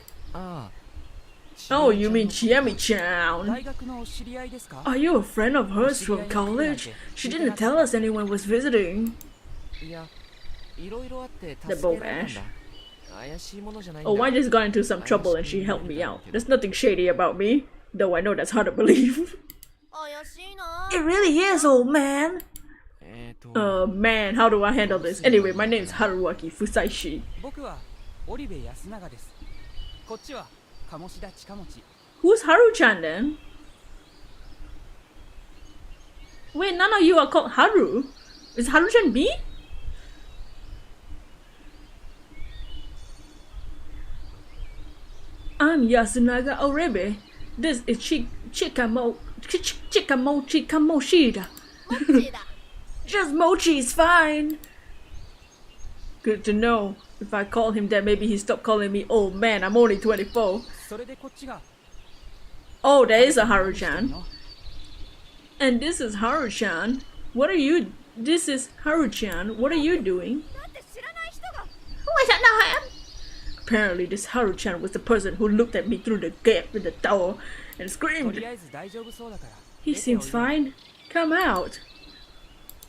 Oh, you mean Chiemi-chan? Are you a friend of hers from college? She didn't tell us anyone was visiting. They're both Ash. Oh, I just got into some trouble and she helped me out. There's nothing shady about me, though I know that's hard to believe. It really is, old man. Man, how do I handle this? Anyway, my name is Haruaki Fusaishi. Who's Haru-chan then? Wait, none of you are called Haru. Is Haru-chan me? I'm Yasunaga Orebe. This is Chikamoshida. Just Mochi is fine. Good to know. If I call him that, maybe he stopped calling me old man. I'm only 24. Oh, there is a Haru-chan. And this is Haru-chan. What are you? This is Haru-chan. What are you doing? Who is that? Apparently, this Haru-chan was the person who looked at me through the gap in the door and screamed. He seems fine. Come out.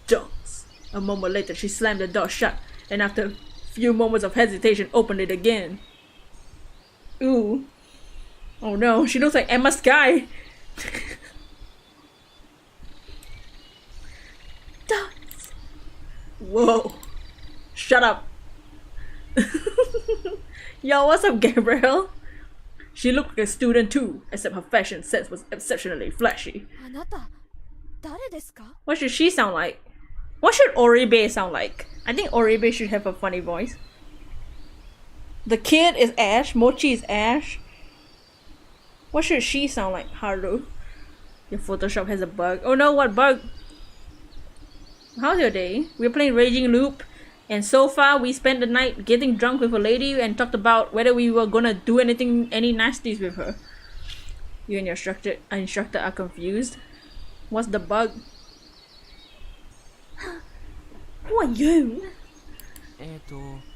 Dunks. A moment later, she slammed the door shut, and after a few moments of hesitation, opened it again. Ooh. Oh no, she looks like Emma Sky. Dunks. Whoa. Shut up. Yo, what's up, Gabriel? She looked like a student too, except her fashion sense was exceptionally flashy. What should she sound like? What should Oribe sound like? I think Oribe should have a funny voice. The kid is Ash, Mochi is Ash. What should she sound like? Haru. Your Photoshop has a bug. Oh no, what bug? How's your day? We're playing Raging Loop. And so far, we spent the night getting drunk with a lady and talked about whether we were gonna do any nasties with her. You and your instructor are confused. What's the bug? Who are you?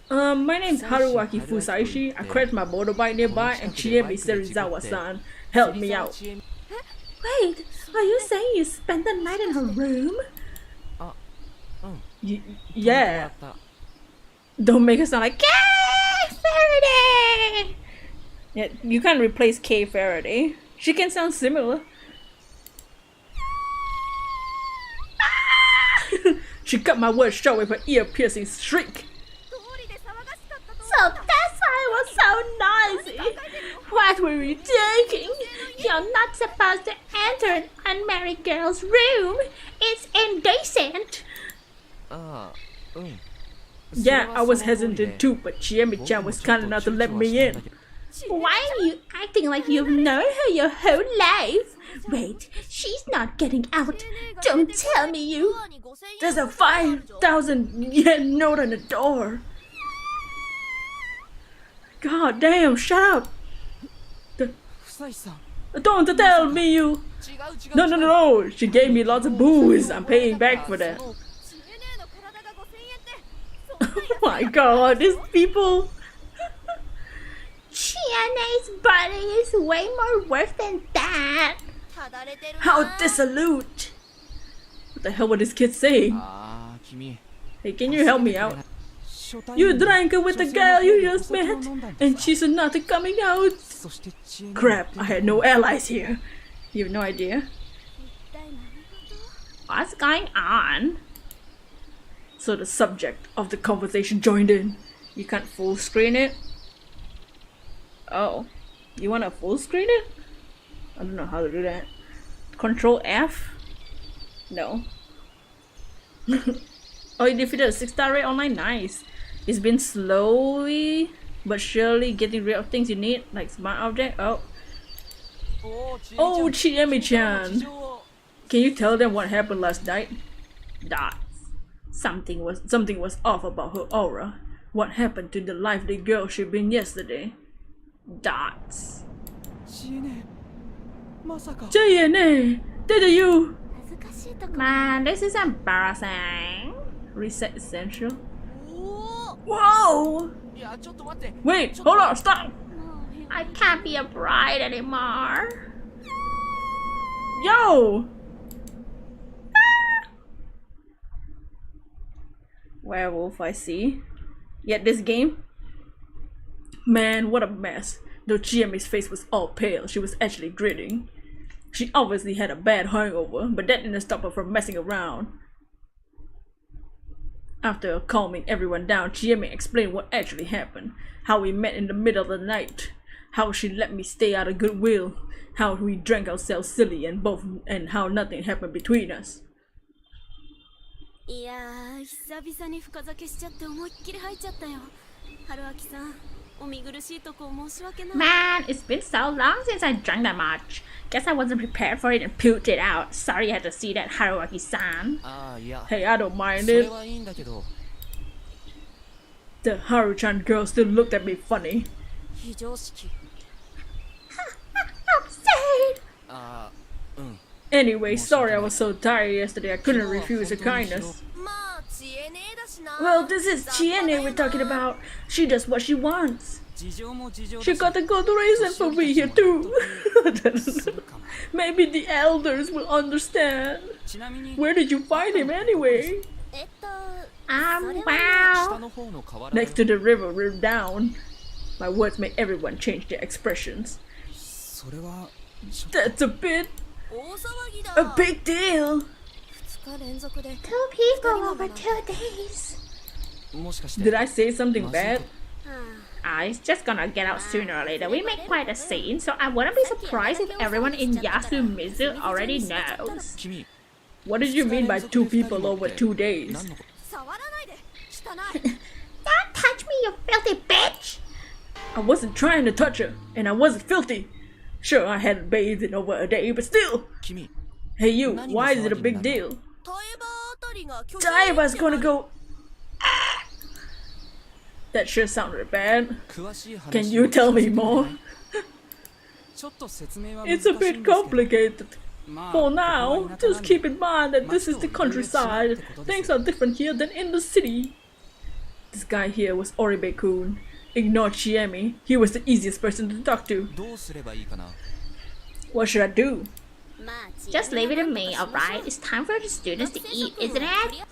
My name's Haruaki Fusaishi. I crashed my motorbike nearby and Chiemi Serizawa-san helped me out. Wait, Are you saying you spent the night in her room? Mm. Yeah. Don't make it sound like Kay Faraday! Yeah, you can't replace Kay Faraday. She can sound similar. She cut my words short with her ear-piercing shriek. So that's why it was so noisy. What were you thinking? You're not supposed to enter an unmarried girl's room. It's indecent. Yeah, I was hesitant too, but Chiemi-chan was kind enough to let me in. Why are you acting like you've known her your whole life? Wait, she's not getting out. Don't tell me you... There's a 5,000 yen note on the door. God damn, shut up. Don't tell me you... No. She gave me lots of booze. I'm paying back for that. Oh my god, these people... Chiane's body is way more worth than that. How dissolute. What the hell were these kids saying? Hey, can you help me out? You drank with the girl you just met, and she's not coming out. Crap, I had no allies here. You have no idea? What's going on? So the subject of the conversation joined in. You can't full screen it? Oh, you wanna full screen it? I don't know how to do that. Control F? No. Oh, you defeated a 6-star rate online, nice. It's been slowly but surely getting rid of things you need, like smart object. Oh, Chiemi-chan. Can you tell them what happened last night? Dots. Something was off about her aura. What happened to the lively girl she'd been yesterday? Dots. JNA, did you? Man, this is embarrassing. Reset essential. Whoa! Wait, hold on, stop! I can't be a bride anymore. Yo! Werewolf, I see. Yet this game? Man, what a mess. Though Chiemi's face was all pale, she was actually grinning. She obviously had a bad hangover, but that didn't stop her from messing around. After calming everyone down, Chiemi explained what actually happened. How we met in the middle of the night. How she let me stay out of goodwill. How we drank ourselves silly and how nothing happened between us. いやー、久々に深酒しちゃって思いっきり入っちゃったよ。春明さん、お見苦しいとこ申し訳ない。Man, it's been so long since I drank that much. Guess I wasn't prepared for it and puked it out. Sorry you had to see that, Haruaki-san. Hey, I don't mind it. The Haru-chan girl still looked at me funny. Upset! Anyway, sorry I was so tired yesterday I couldn't refuse her kindness. Well, this is Chiene we're talking about. She does what she wants. She got a good reason for being here too. Maybe the elders will understand. Where did you find him anyway? Wow. Next to the river down. My words make everyone change their expressions. That's a big deal. 2 people over 2 days. Did I say something bad? It's just gonna get out sooner or later. We make quite a scene, so I wouldn't be surprised if everyone in Yasumizu already knows. What did you mean by 2 people over 2 days? Don't touch me, you filthy bitch! I wasn't trying to touch her, and I wasn't filthy. Sure, I hadn't bathed in over a day, but still. Hey you, why is it a big deal? Taiba's gonna go... That sure sounded bad. Can you tell me more? It's a bit complicated. For now, just keep in mind that this is the countryside. Things are different here than in the city. This guy here was Oribe-kun. Ignore Chiemi. He was the easiest person to talk to. What should I do? Just leave it to me, alright? It's time for the students to eat, isn't it?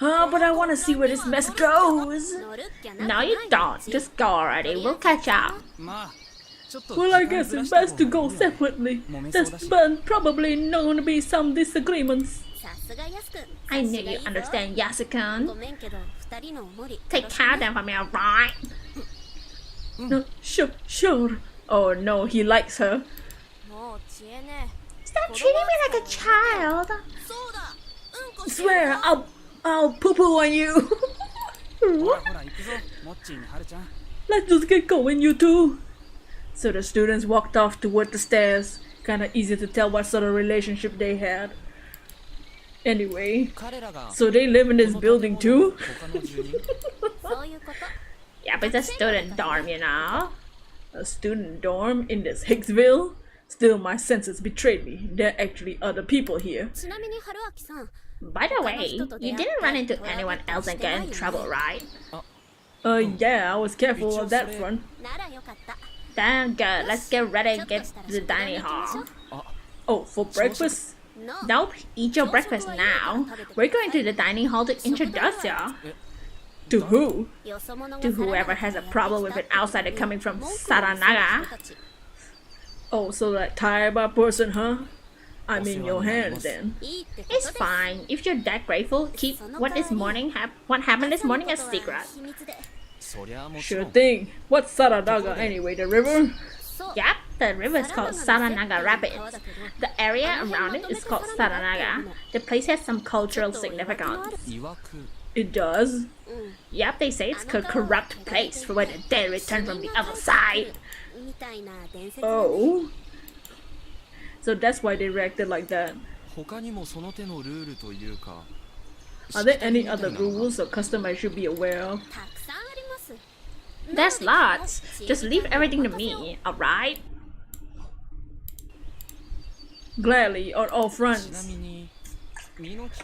Oh, but I want to see where this mess goes. No, you don't. Just go already. We'll catch up. Well, I guess it's best to go separately. There's probably known to be some disagreements. I knew you understand, Yasukun. Take care of them for me, alright? Sure. Oh no, he likes her. Stop treating me like a child. Swear, I'll poo-poo on you. Let's just get going, you two. So the students walked off toward the stairs. Kinda easy to tell what sort of relationship they had. Anyway, so they live in this building too? Yep, it's a student dorm, you know. A student dorm in this Hicksville? Still, my senses betrayed me. There are actually other people here. By the way, you didn't run into anyone else and get in trouble, right? Yeah, I was careful on that front. Damn good. Let's get ready and get to the dining hall. Oh, for breakfast? Nope, eat your breakfast now. We're going to the dining hall to introduce you. To who? To whoever has a problem with an outsider coming from Saranaga. Oh, so that Taiba person, huh? I'm in your hands then. It's fine. If you're that grateful, keep what happened this morning a secret. Sure thing. What's Saranaga anyway, the river? Yep, the river is called Saranaga Rapids. The area around it is called Saranaga. The place has some cultural significance. It does? Yep, they say it's a corrupt place for when the dead return from the other side. Oh. So that's why they reacted like that. Are there any other rules or customs I should be aware of? There's lots. Just leave everything to me, alright? Gladly, on all fronts.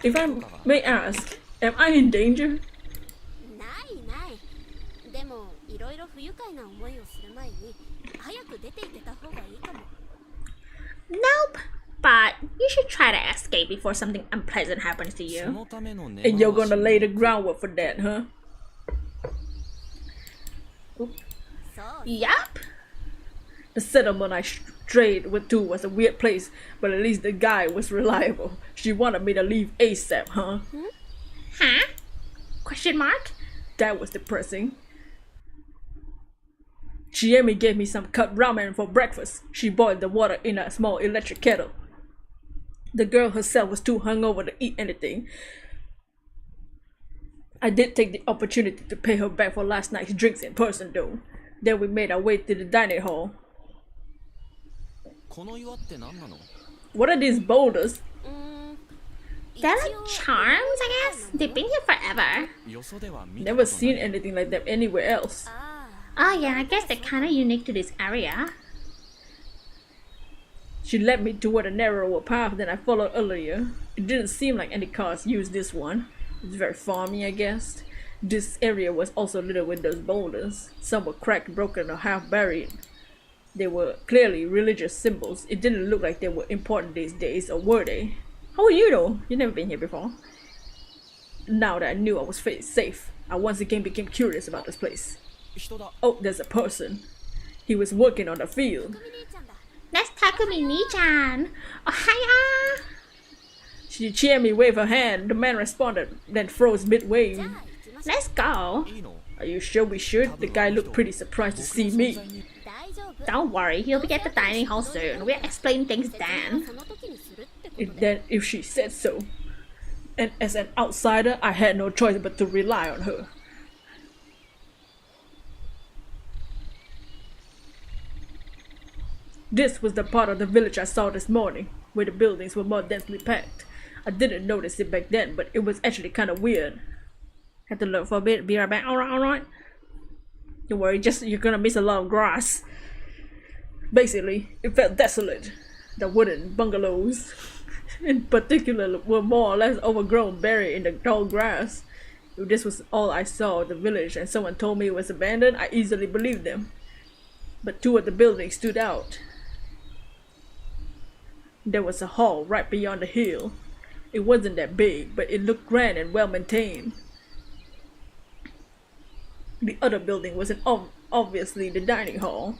If I may ask, am I in danger? Nope, but you should try to escape before something unpleasant happens to you. And you're gonna lay the groundwork for that, huh? Yup. The settlement I strayed with to was a weird place, but at least the guy was reliable. She wanted me to leave ASAP, huh? Huh? Question mark? That was depressing. Chiemi gave me some cut ramen for breakfast. She boiled the water in a small electric kettle. The girl herself was too hungover to eat anything. I did take the opportunity to pay her back for last night's drinks in person though. Then we made our way to the dining hall. What are these boulders? They're like charms, I guess. They've been here forever. Never seen anything like them anywhere else. Oh yeah, I guess they're kinda unique to this area. She led me toward a narrower path than I followed earlier. It didn't seem like any cars used this one. It's very farmy, I guess. This area was also littered with those boulders. Some were cracked, broken, or half buried. They were clearly religious symbols. It didn't look like they were important these days, or were they? How are you though? You've never been here before. Now that I knew I was safe, I once again became curious about this place. Oh, there's a person. He was working on the field. That's Takumi Ni-chan. Ohio! She cheered me, waved her hand. The man responded, then froze midway. Let's go. Are you sure we should? The guy looked pretty surprised to see me. Don't worry, he'll be at the dining hall soon. We'll explain things then. If she said so. And as an outsider, I had no choice but to rely on her. This was the part of the village I saw this morning, where the buildings were more densely packed. I didn't notice it back then, but it was actually kind of weird. Had to look for a bit, be right back. Alright. Don't worry, you're gonna miss a lot of grass. Basically, it felt desolate. The wooden bungalows, in particular, were more or less overgrown, buried in the tall grass. If this was all I saw of the village and someone told me it was abandoned, I easily believed them. But two of the buildings stood out. There was a hall right beyond the hill. It wasn't that big, but it looked grand and well maintained. The other building was obviously the dining hall.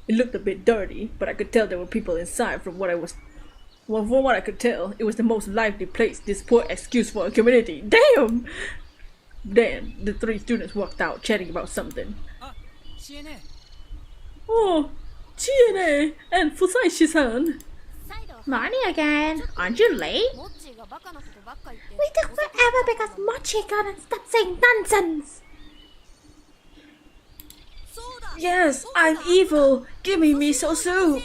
It looked a bit dirty, but I could tell there were people inside from what I could tell, it was the most lively place. This poor excuse for a community. Damn! Then, the three students walked out, chatting about something. Oh, Chiene and Fusaishi-san. Morning again. Aren't you late? We took forever because Mochi couldn't stop saying nonsense. Yes, I'm evil. Give me miso soup.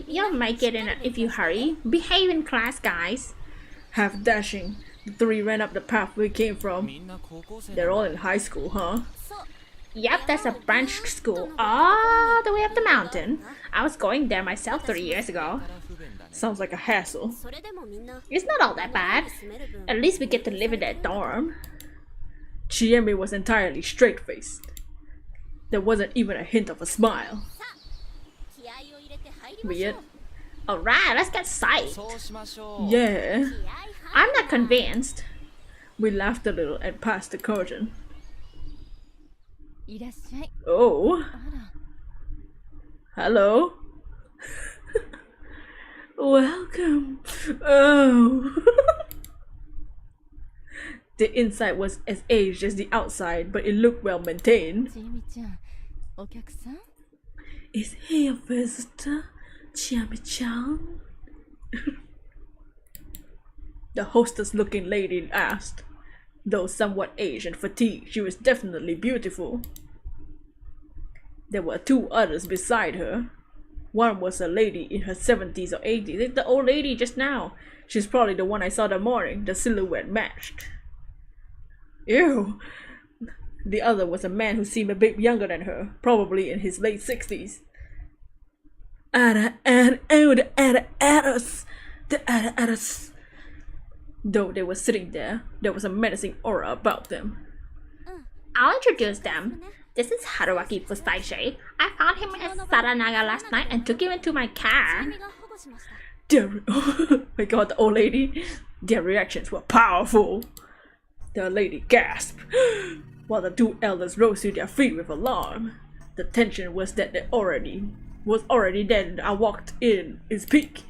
You'll make it if you hurry. Behave in class, guys. Half dashing, the three ran up the path we came from. They're all in high school, huh? Yep, that's a branch school all the way up the mountain. I was going there myself 3 years ago. Sounds like a hassle. It's not all that bad. At least we get to live in that dorm. Chiemi was entirely straight-faced. There wasn't even a hint of a smile. Weird. Alright, let's get psyched. Yeah. I'm not convinced. We laughed a little and passed the curtain. Oh. Hello. Welcome. Oh. The inside was as aged as the outside, but it looked well maintained. Is he a visitor, Chiami-chan? The hostess-looking lady asked. Though somewhat aged and fatigued, she was definitely beautiful. There were two others beside her. One was a lady in her 70s or 80s. It's the old lady just now. She's probably the one I saw that morning. The silhouette matched. Ew. The other was a man who seemed a bit younger than her, probably in his late 60s. Though they were sitting there, there was a menacing aura about them. I'll introduce them. This is Haruaki Fusaishi. I found him at Saranaga last night and took him into my car. Oh my god, the old lady. Their reactions were powerful. The lady gasped, while the two elders rose to their feet with alarm. The tension was that they was already dead. I walked in his peak.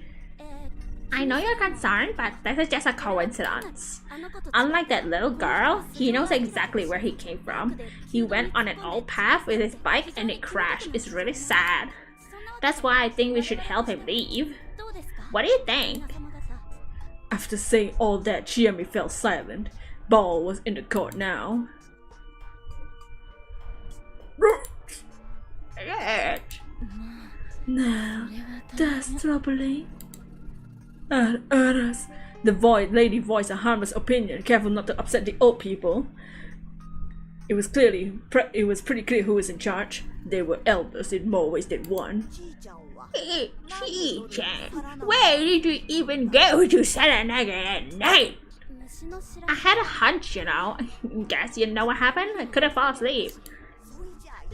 I know you're concerned, but this is just a coincidence. Unlike that little girl, he knows exactly where he came from. He went on an old path with his bike and it crashed. It's really sad. That's why I think we should help him leave. What do you think? After saying all that, Chiemi fell silent. Ball was in the court now. Now, that's troubling. Others. The lady voiced a harmless opinion, careful not to upset the old people. It was pretty clear who was in charge. They were elders in more ways than one. Chi-chan, where did you even go to Saranaga at night? I had a hunch, you know. Guess you know what happened? I couldn't fall asleep.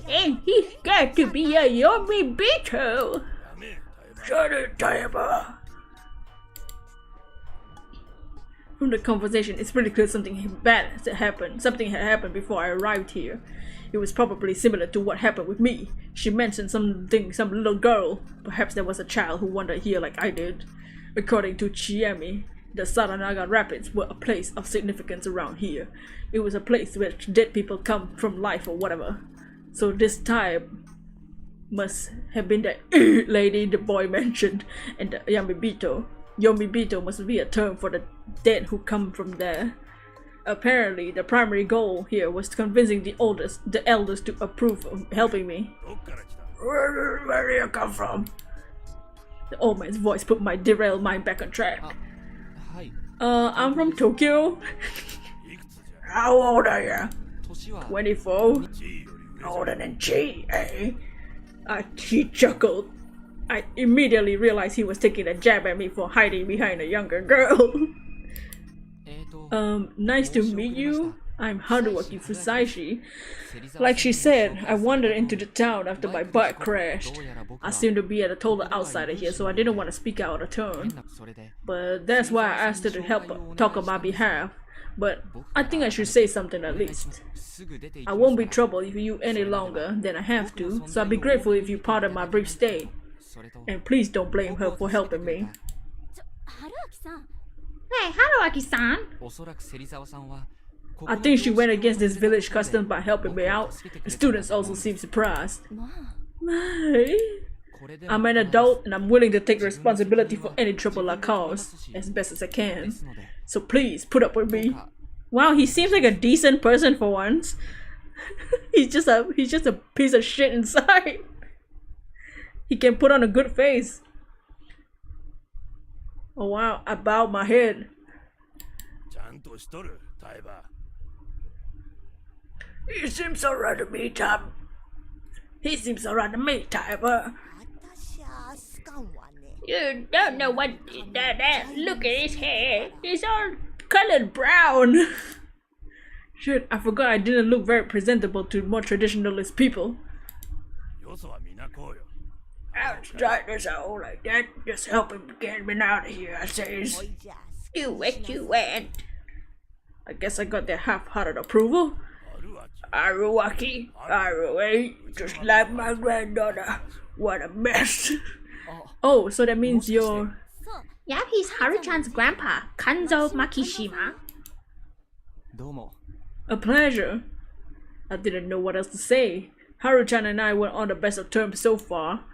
And he's got to be a Yomibito. Shut it, Taiba. From the conversation, it's pretty clear something bad had happened. Something had happened before I arrived here. It was probably similar to what happened with me. She mentioned some little girl. Perhaps there was a child who wandered here like I did. According to Chiemi, the Saranaga Rapids were a place of significance around here. It was a place where dead people come from life or whatever. So this time must have been the lady the boy mentioned, and the Yomibito. Yomibito must be a term for the dead who come from there. Apparently, the primary goal here was convincing the elders to approve of helping me. Where do you come from? The old man's voice put my derailed mind back on track. I'm from Tokyo. How old are you? 24. Older than Chi, eh? He chuckled. I immediately realized he was taking a jab at me for hiding behind a younger girl. Nice to meet you. I'm Haruaki Fusashi. Like she said, I wandered into the town after my bike crashed. I seem to be a total outsider here, so I didn't want to speak out of turn. But that's why I asked her to help talk on my behalf. But I think I should say something at least. I won't be troubled if you any longer than I have to, so I'd be grateful if you pardon my brief stay. And please don't blame her for helping me. Hey, Haruaki-san! I think she went against this village custom by helping me out. The students also seem surprised. I'm an adult and I'm willing to take responsibility for any trouble I cause as best as I can. So please put up with me. Wow, he seems like a decent person for once. he's just a piece of shit inside. He can put on a good face. Oh wow, I bowed my head. He seems alright to me, Tom. He seems alright to me, Tiber. You don't know what that. Look at his hair. It's all colored brown. Shit, I forgot I didn't look very presentable to more traditionalist people. Outsiders are all like that. Just help him get me out of here, I says. Do what you want. I guess I got their half-hearted approval. Haruaki, Haruai, just like my granddaughter. What a mess. Oh, so that means you're... Yep, he's Haru-chan's grandpa, Kanzo Makishima. A pleasure. I didn't know what else to say. Haru-chan and I were on the best of terms so far.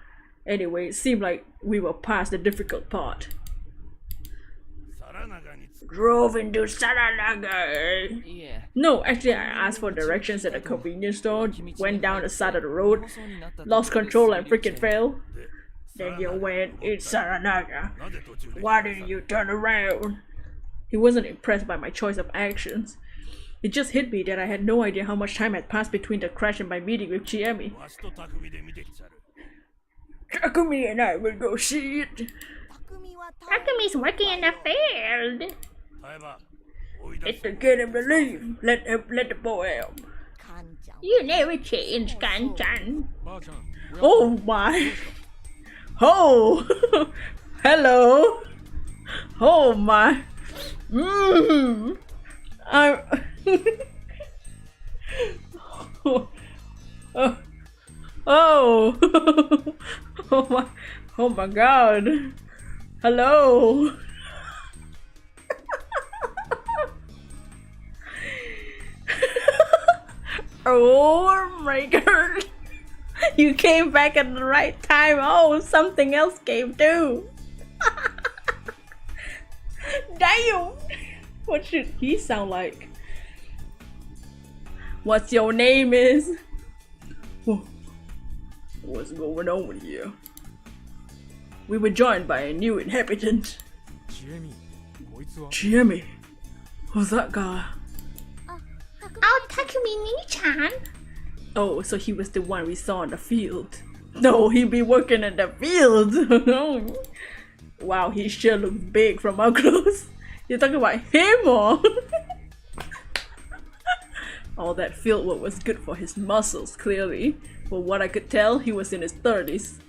Anyway, it seemed like we were past the difficult part. Drove into Saranaga. Yeah. No, actually I asked for directions at a convenience store, went down the side of the road, lost control and freaking fell. Then you went, it's Saranaga. Why didn't you turn around? He wasn't impressed by my choice of actions. It just hit me that I had no idea how much time had passed between the crash and my meeting with Chiemi. Takumi and I will go see it. Takumi's working in the field. Let the kid him to leave. Let the boy out. You never change, Kan-chan. Oh my. Oh. Hello. Oh my. I'm... Oh. Oh my god. Hello. Oh my god. You came back at the right time. Oh, something else came too. Damn. What should he sound like? What's your name is? What's going on here? We were joined by a new inhabitant. Chiemi? Who's that guy? Oh, Takumi-ni-chan. Oh, so he was the one we saw in the field. No, he be working in the field. Wow, he sure looks big from up close. You're talking about him or? All that field work was good for his muscles, clearly. From what I could tell, he was in his 30s.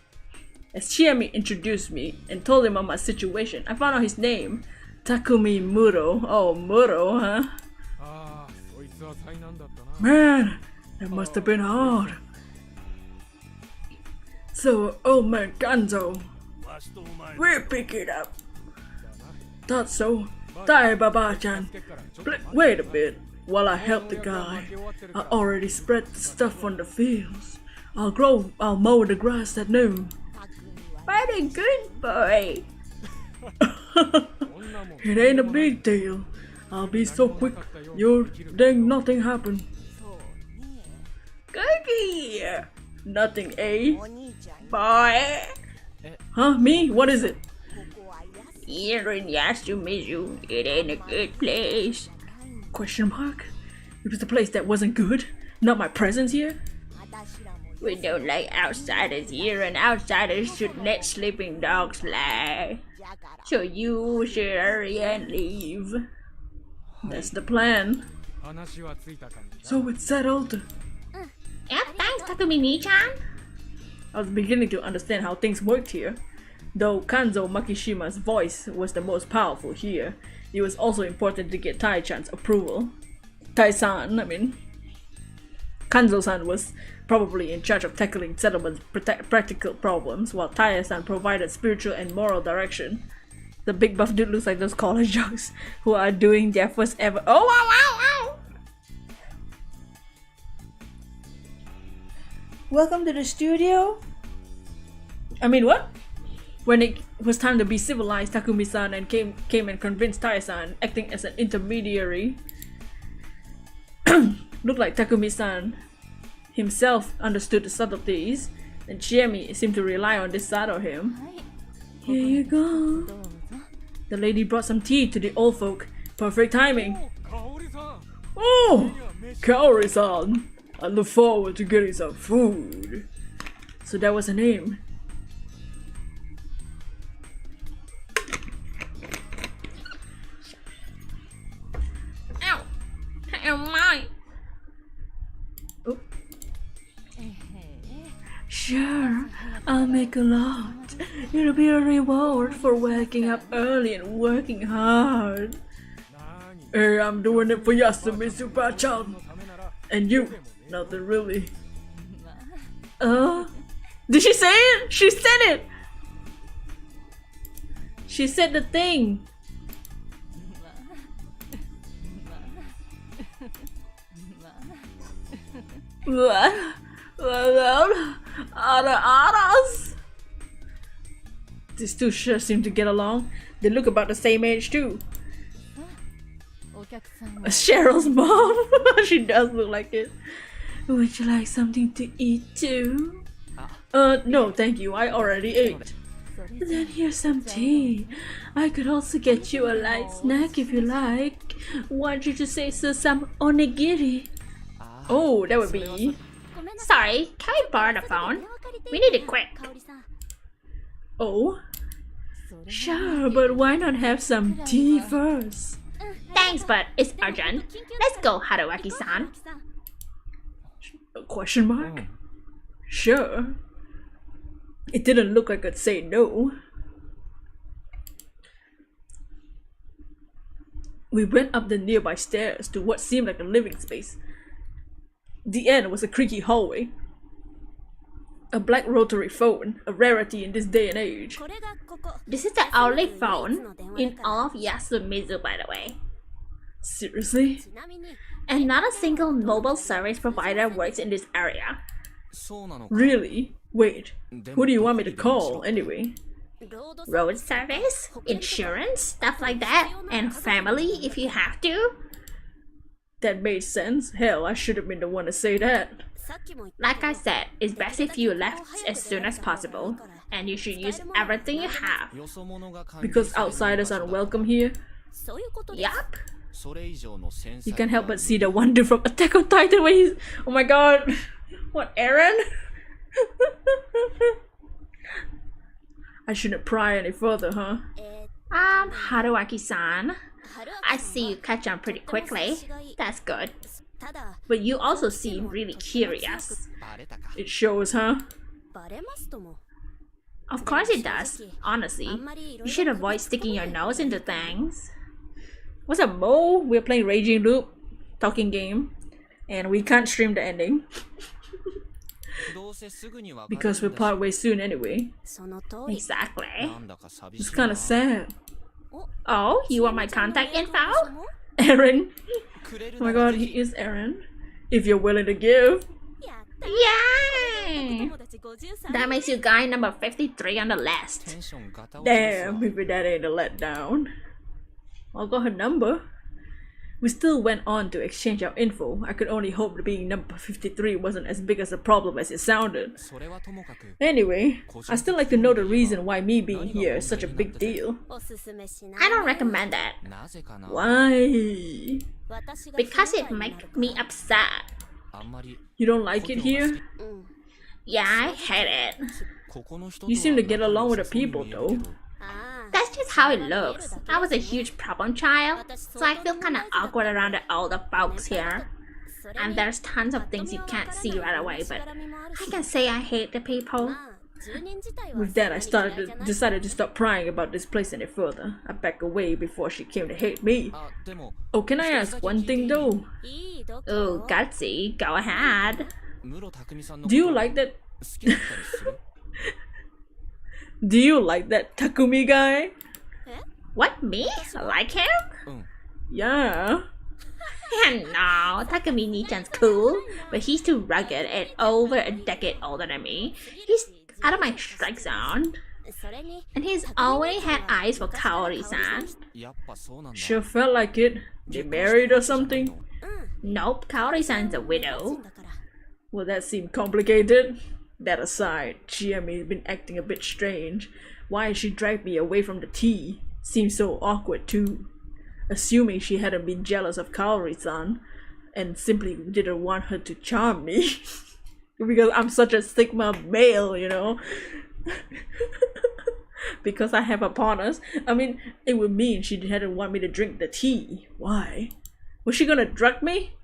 As Chiemi introduced me and told him of my situation, I found out his name. Takumi Muro. Oh, Muro, huh? Man, that must have been hard. So, old man Kanzo, we'll pick it up. Thought so. Die, Baba-chan. Wait a bit. While I help the guy, I already spread the stuff on the fields. I'll mow the grass at noon. What a good boy. It ain't a big deal. I'll be so quick, you'll think nothing happened. Cookie! Nothing, eh? Boy! Huh? Me? What is it? Here in Yasumizu, it ain't a good place. Question mark? It was the place that wasn't good, not my presence here? We don't like outsiders here, and outsiders should let sleeping dogs lie. So you should hurry and leave. That's the plan. So it's settled. Yeah, thanks, Takumi-chan. I was beginning to understand how things worked here. Though Kanzo Makishima's voice was the most powerful here, it was also important to get Tai-chan's approval. Tai-san, I mean. Kanzo-san was probably in charge of tackling settlement's practical problems, while Tai-san provided spiritual and moral direction. The big buff dude looks like those college jocks who are doing their first ever— Oh, wow, wow, wow! Welcome to the studio. I mean, what? When it was time to be civilized, Takumi-san and came and convinced Tai-san, acting as an intermediary. Looked like Takumi-san himself understood the subtleties, and Chiemi seemed to rely on this side of him. Here you go. The lady brought some tea to the old folk. Perfect timing. Oh, Kaori-san. I look forward to getting some food. So that was her name. Ow! Ow, my! Oh. Sure, I'll make a lot. It'll be a reward for waking up early and working hard. Hey, I'm doing it for Yasumitsu-chan. And you. Nothing really. Did she say it? She said it! She said the thing. These two sure seem to get along. They look about the same age too. Cheryl's mom. She does look like it. Would you like something to eat too? No thank you, I already ate. Then here's some tea. I could also get you a light snack if you like. Want you to say so some onigiri? Oh, that would be... Sorry, can we borrow the phone? We need it quick. Oh? Sure, but why not have some tea first? Thanks, but it's urgent. Let's go, Haruaki-san. A question mark? Sure. It didn't look like I'd say no. We went up the nearby stairs to what seemed like a living space. The end was a creaky hallway. A black rotary phone, a rarity in this day and age. This is the only phone in all of Yasumizu, by the way. Seriously? And not a single mobile service provider works in this area. Really? Wait, who do you want me to call anyway? Road service, insurance, stuff like that, and family if you have to. That made sense. Hell, I should have been the one to say that. Like I said, it's best if you left as soon as possible, and you should use everything you have. Because outsiders aren't welcome here? Yup. You can't help but see the one dude from Attack on Titan when he's... Oh my god. What, Eren? I shouldn't pry any further, huh? Haruaki-san. I see you catch on pretty quickly. That's good. But you also seem really curious. It shows, huh? Of course it does. Honestly, you should avoid sticking your nose into things. What's up, Mo? We're playing Raging Loop, talking game, and we can't stream the ending. Because we're part way soon anyway. Exactly. It's kinda sad. Oh, you want my contact info? Eren. Oh my god, he is Eren. If you're willing to give. Yay! That makes you guy number 53 on the list. Damn, maybe that ain't a letdown. I got her number. We still went on to exchange our info. I could only hope that being number 53 wasn't as big as a problem as it sounded. Anyway, I still like to know the reason why me being here is such a big deal. I don't recommend that. Why? Because it makes me upset. You don't like it here? Yeah, I hate it. You seem to get along with the people though. That's That's just how it looks. I was a huge problem child, so I feel kinda awkward around the older folks here. And there's tons of things you can't see right away, but I can say I hate the people. With that, I decided to stop prying about this place any further. I backed away before she came to hate me. Oh, can I ask one thing though? Oh, gutsy, go ahead. Do you like that? Do you like that Takumi guy? What, me? Like him? Yeah. No, Takumi Nichan's cool, but he's too rugged and over a decade older than me. He's out of my strike zone. And he's always had eyes for Kaori-san. Sure felt like it. They married or something? Nope, Kaori-san's a widow. Well, that seemed complicated. That aside, Chiemi has been acting a bit strange. Why she dragged me away from the tea seemed so awkward too. Assuming she hadn't been jealous of Kaori-san and simply didn't want her to charm me. Because I'm such a Sigma male, you know. Because I have a partner. I mean, it would mean she didn't want me to drink the tea. Why? Was she gonna drug me?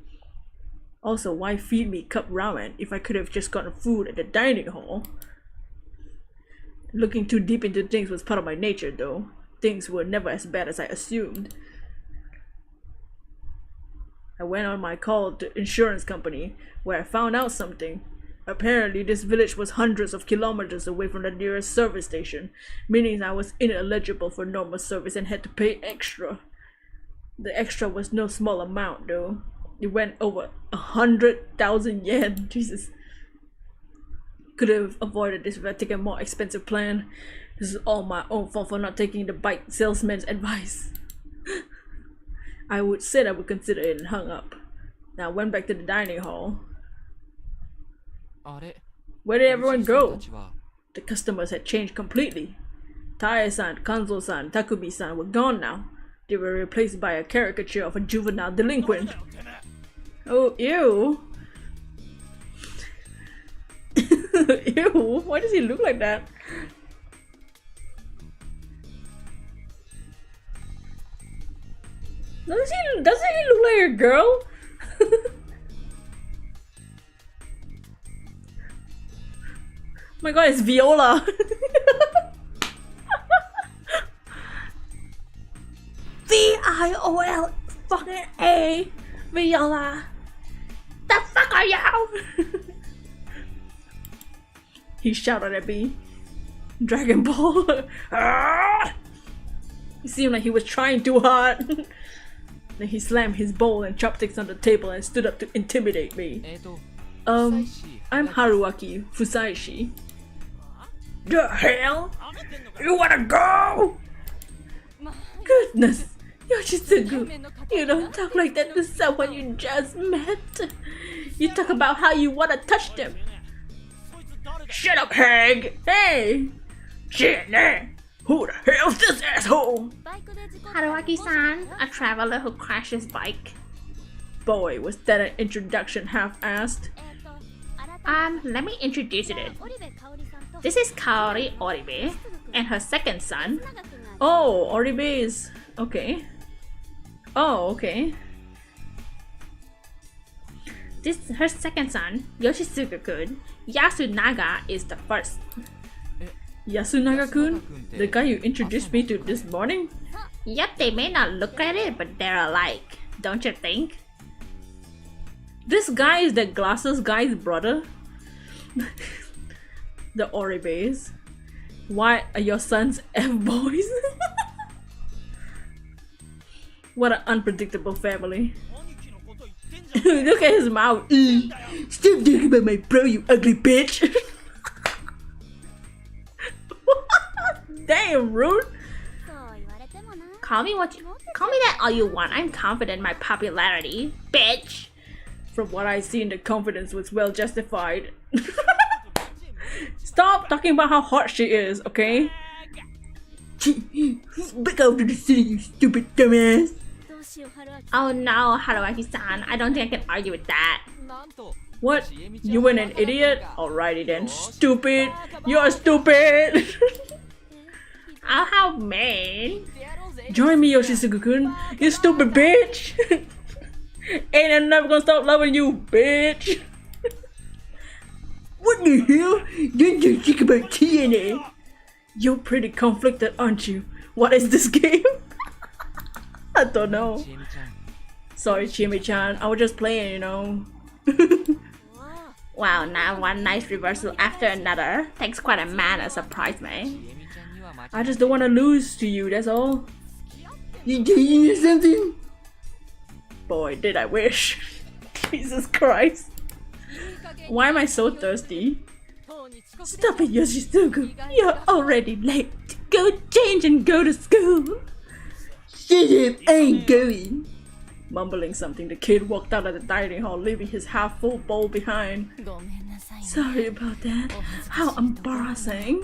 Also, why feed me cup ramen if I could have just gotten food at the dining hall? Looking too deep into things was part of my nature though. Things were never as bad as I assumed. I went on my call to insurance company where I found out something. Apparently this village was hundreds of kilometers away from the nearest service station, meaning I was ineligible for normal service and had to pay extra. The extra was no small amount though. It went over 100,000 yen. Jesus. Could have avoided this if I taken a more expensive plan. This is all my own fault for not taking the bike salesman's advice. I said I would consider it and hung up. Now I went back to the dining hall. Where did everyone go? The customers had changed completely. Tae-san, Kanzo-san, Takumi-san were gone now. They were replaced by a caricature of a juvenile delinquent. Oh, ew. Ew, why does he look like that? Doesn't he look like a girl? My god, it's Viola. V-I-O-L fucking A, Viola. The fuck are you? He shouted at me. Dragon Ball. It seemed like he was trying too hard. Then he slammed his bowl and chopsticks on the table and stood up to intimidate me. I'm Haruaki Fusaishi. The hell? You wanna go? Goodness, Yoshitsugu, you don't talk like that to someone you just met. You talk about how you wanna touch them. Shut up, hag! Hey! Shit, man! Who the hell's this asshole? Haruaki-san, a traveler who crashed his bike. Boy, was that an introduction half-assed. Let me introduce you. This is Kaori Oribe and her second son. Oh, Oribe is... okay. Oh, okay. This her second son, Yoshitsugu-kun. Yasunaga is the first. Yasunaga-kun? The guy you introduced me to this morning? Yep, they may not look like it, but they're alike. Don't you think? This guy is the glasses guy's brother? The Oribes. Why are your sons F-boys? What an unpredictable family. Look at his mouth. Stop talking about my bro, you ugly bitch. Damn, rude. Call me that all you want. I'm confident in my popularity, bitch. From what I see, the confidence was well justified. Stop talking about how hot she is, okay? Back out to the city, you stupid dumbass. Oh no, Haruaki-san, I don't think I can argue with that. What? You were an idiot? Alrighty then, stupid. You're stupid. Oh, how mean. Join me, Yoshisuke-kun. You stupid bitch. And I'm never gonna stop loving you, bitch. What the hell? Don't you think about TNA? You're pretty conflicted, aren't you? What is this game? I don't know. Sorry, Chimi-chan. I was just playing, you know. Wow, now one nice reversal after another. Takes quite a man to surprise me. I just don't want to lose to you, that's all. You doing something? Boy, did I wish. Jesus Christ. Why am I so thirsty? Stop it, Yoshisuke. You're already late. Go change and go to school. Shut up, I ain't going. Mumbling something, the kid walked out of the dining hall, leaving his half-full bowl behind. Sorry about that. How embarrassing.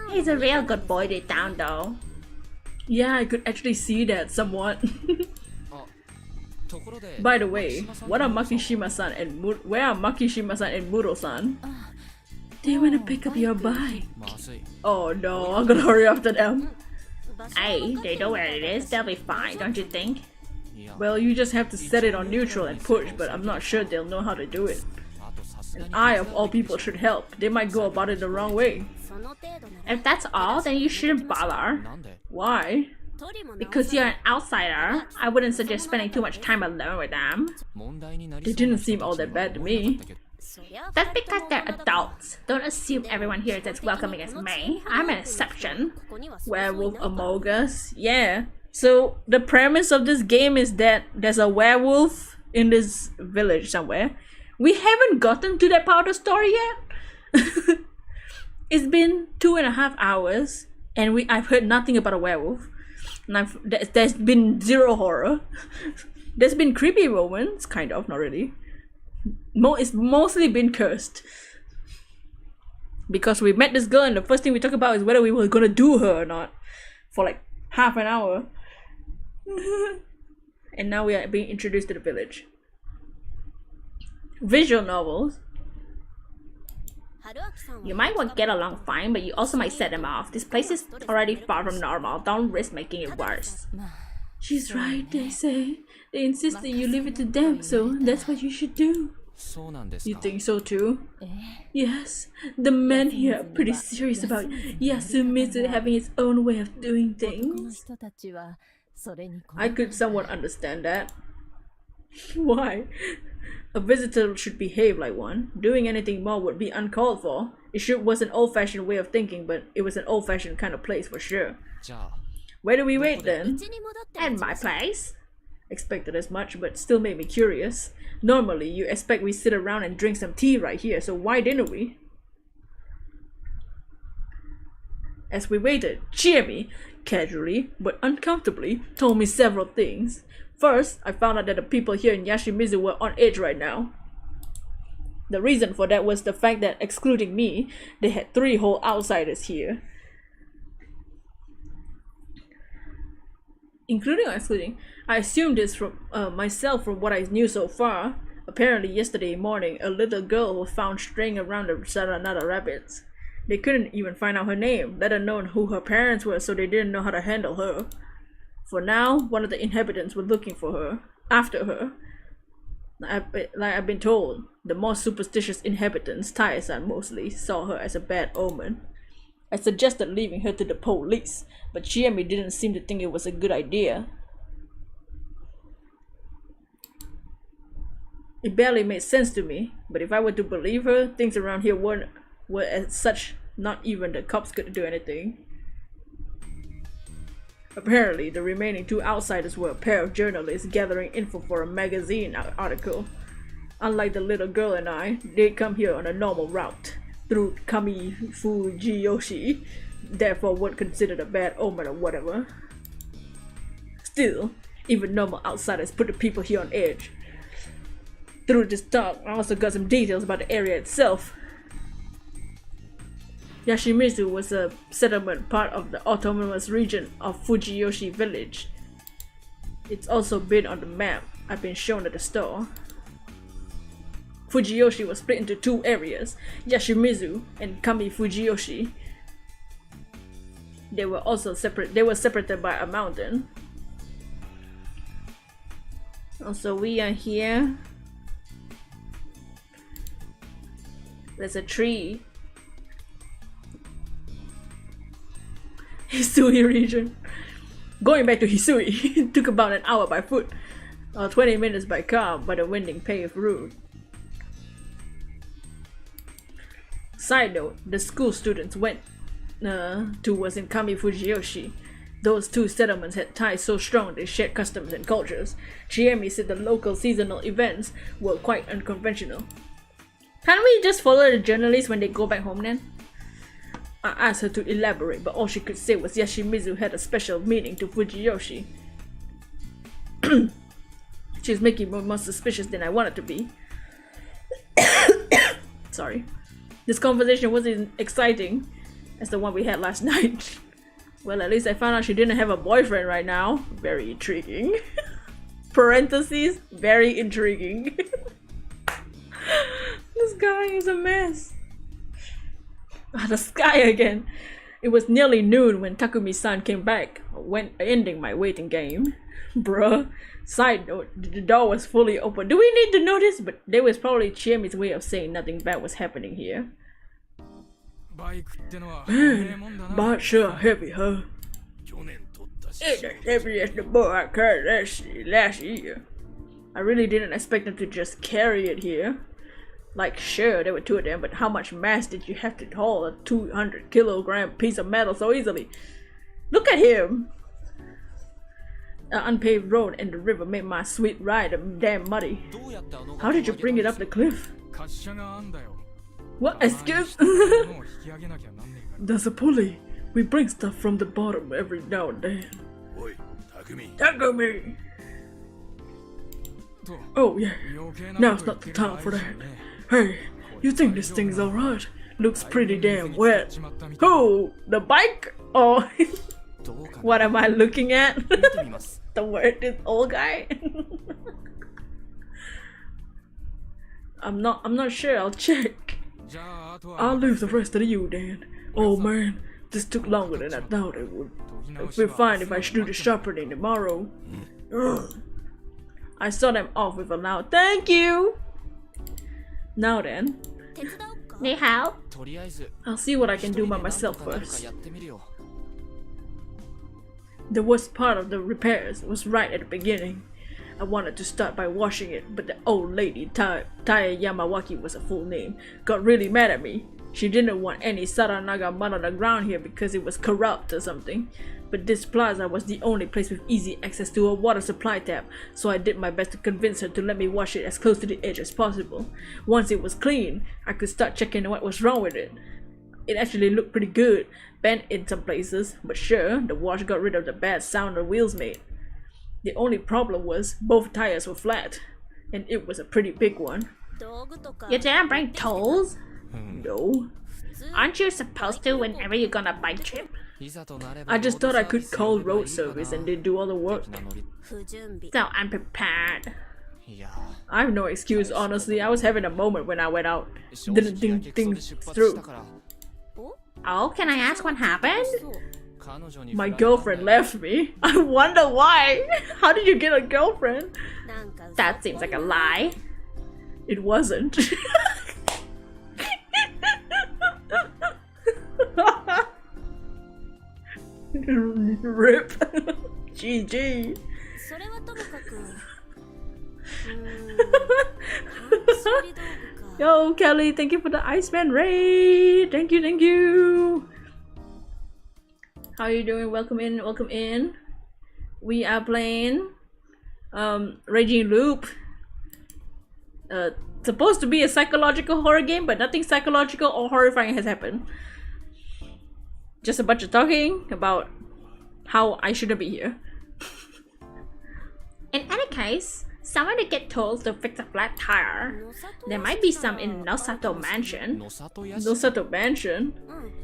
He's a real good boy deep down though. Yeah, I could actually see that somewhat. By the way, what are Makishima-san and where are Makishima-san and Muro-san? They wanna pick up your bike. Oh no, I'm gonna hurry after them. Hey, they know where it is. They'll be fine, don't you think? Well, you just have to set it on neutral and push, but I'm not sure they'll know how to do it. And I, of all people, should help. They might go about it the wrong way. If that's all, then you shouldn't bother. Why? Because you're an outsider. I wouldn't suggest spending too much time alone with them. They didn't seem all that bad to me. That's because they're adults. Don't assume everyone here is as welcoming as me. I'm an exception. Werewolf AMOGUS? Yeah. So the premise of this game is that there's a werewolf in this village somewhere. We haven't gotten to that part of the story yet. It's been 2.5 hours and I've heard nothing about a werewolf. And there's been zero horror. There's been creepy moments, kind of, not really. It's mostly been cursed. Because we met this girl and the first thing we talk about is whether we were gonna do her or not. For like half an hour. And now we are being introduced to the village. Visual novels. You might get along fine, but you also might set them off. This place is already far from normal. Don't risk making it worse. She's right, they say. They insist that you leave it to them, so that's what you should do. You think so too? Yes. The men here are pretty serious about Yasumitsu having his own way of doing things. I could somewhat understand that. Why? A visitor should behave like one. Doing anything more would be uncalled for. It was an old-fashioned way of thinking, but it was an old-fashioned kind of place for sure. Where do we wait then? At my place. Expected as much, but still made me curious. Normally, you expect we sit around and drink some tea right here, so why didn't we? As we waited, Chiemi, casually but uncomfortably, told me several things. First, I found out that the people here in Yashimizu were on edge right now. The reason for that was the fact that, excluding me, they had 3 whole outsiders here. Including or excluding? I assumed this from myself from what I knew so far. Apparently yesterday morning, a little girl was found straying around the Saranada rabbits. They couldn't even find out her name, let alone who her parents were, so they didn't know how to handle her. For now, one of the inhabitants were looking for her, after her. Like I've been told, the more superstitious inhabitants, Tai-san mostly, saw her as a bad omen. I suggested leaving her to the police, but Chiemi didn't seem to think it was a good idea. It barely made sense to me, but if I were to believe her, things around here were as such, not even the cops could do anything. Apparently, the remaining 2 outsiders were a pair of journalists gathering info for a magazine article. Unlike the little girl and I, they'd come here on a normal route, through Kami Fujiyoshi, therefore weren't considered a bad omen or whatever. Still, even normal outsiders put the people here on edge. Through this talk, I also got some details about the area itself. Yashimizu was a settlement part of the autonomous region of Fujiyoshi village. It's also been on the map I've been shown at the store. Fujiyoshi was split into 2 areas, Yashimizu and Kami Fujiyoshi. They were also separate. They were separated by a mountain. Also, we are here. There's a tree. Hisui region. Going back to Hisui, it took about an hour by foot, or 20 minutes by car, by the winding paved route. Side note, the school students went to was in Kami Fujiyoshi. Those two settlements had ties so strong they shared customs and cultures. Chiemi said the local seasonal events were quite unconventional. Can't we just follow the journalists when they go back home then? I asked her to elaborate, but all she could say was Yashimizu had a special meaning to Fujiyoshi. She was making me more suspicious than I wanted to be. Sorry. This conversation wasn't exciting as the one we had last night. Well, at least I found out she didn't have a boyfriend right now. Very intriguing. Parentheses, very intriguing. This guy is a mess. Ah, the sky again. It was nearly noon when Takumi-san came back, ending my waiting game. Bruh. Side note, the door was fully open. Do we need to know this? But there was probably Chiemi's way of saying nothing bad was happening here. Man, bike's sure heavy, huh? It's as heavy as the boat I carried last year. I really didn't expect them to just carry it here. Like, sure, there were two of them, but how much mass did you have to haul a 200-kilogram piece of metal so easily? Look at him! An unpaved road and the river made my sweet ride damn muddy. How did you bring it up the cliff? What? Excuse? There's a pulley. We bring stuff from the bottom every now and then. Takumi! Oh yeah, now's not the time for that. Hey, you think this thing's alright? Looks pretty damn wet. Who? The bike? Oh, what am I looking at? The word is old guy? I'm not sure, I'll check. I'll leave the rest of you then. Oh man, this took longer than I thought it would. It'll be fine if I do the sharpening tomorrow. I saw them off with a loud thank you. Now then, Ni hao. I'll see what I can do by myself first. The worst part of the repairs was right at the beginning. I wanted to start by washing it, but the old lady, Taya Yamawaki was a full name, got really mad at me. She didn't want any Saranaga mud on the ground here because it was corrupt or something. But this plaza was the only place with easy access to a water supply tap, so I did my best to convince her to let me wash it as close to the edge as possible. Once it was clean, I could start checking what was wrong with it. It actually looked pretty good, bent in some places, but sure, the wash got rid of the bad sound the wheels made. The only problem was both tires were flat, and it was a pretty big one. You didn't bring tools? No. Aren't you supposed to whenever you're gonna bike trip? I just thought I could call road service and they'd do all the work. So unprepared. I have no excuse, honestly. I was having a moment when I went out. Didn't think things through. Oh, can I ask what happened? My girlfriend left me. I wonder why. How did you get a girlfriend? That seems like a lie. It wasn't. Rip. GG. Yo, Kelly, thank you for the Iceman raid. Thank you, thank you. How are you doing? Welcome in, welcome in. We are playing Raging Loop. Supposed to be a psychological horror game, but nothing psychological or horrifying has happened. Just a bunch of talking about how I shouldn't be here. In any case, someone to get tools to fix a flat tire. There might be some in Nosato Mansion. Nosato Mansion?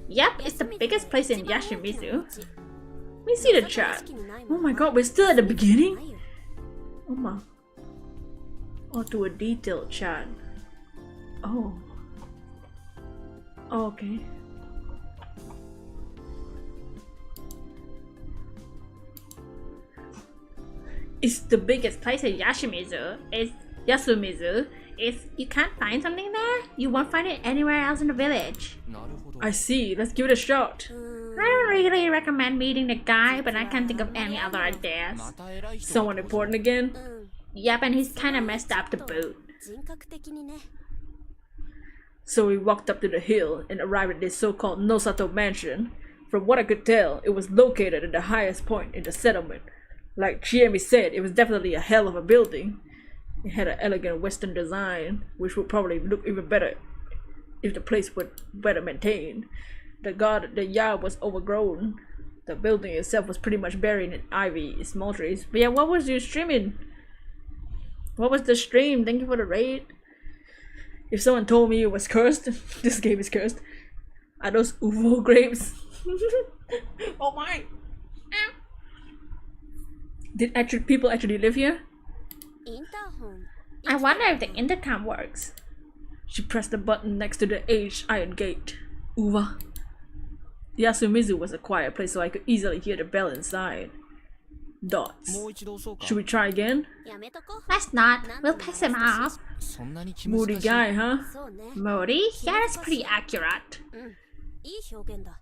Yep, it's the biggest place in Yashimizu. Let me see the chat. Oh my god, we're still at the beginning? Oh my. Oh, to a detailed chat. Oh. Oh, okay. It's the biggest place in Yasumizu. It's Yasumizu. If you can't find something there, you won't find it anywhere else in the village. I see. Let's give it a shot. I don't really recommend meeting the guy, but I can't think of any other ideas. Someone important again? Yep, and he's kinda messed up to boot. So we walked up to the hill and arrived at this so-called Nosato mansion. From what I could tell, it was located at the highest point in the settlement. Like Chiemi said, it was definitely a hell of a building. It had an elegant western design, which would probably look even better if the place were better maintained. The yard was overgrown. The building itself was pretty much buried in ivy, small trees. But yeah, what was you streaming? What was the stream? Thank you for the raid. If someone told me it was cursed, this game is cursed. Are those UFO grapes? Oh my! Did people actually live here? I wonder if the intercom works. She pressed the button next to the aged iron gate. Uva. Yasumizu was a quiet place, so I could easily hear the bell inside. Dots. Should we try again? Let's not. We'll piss him off. Moody guy, huh? Moody? Yeah, that's pretty accurate.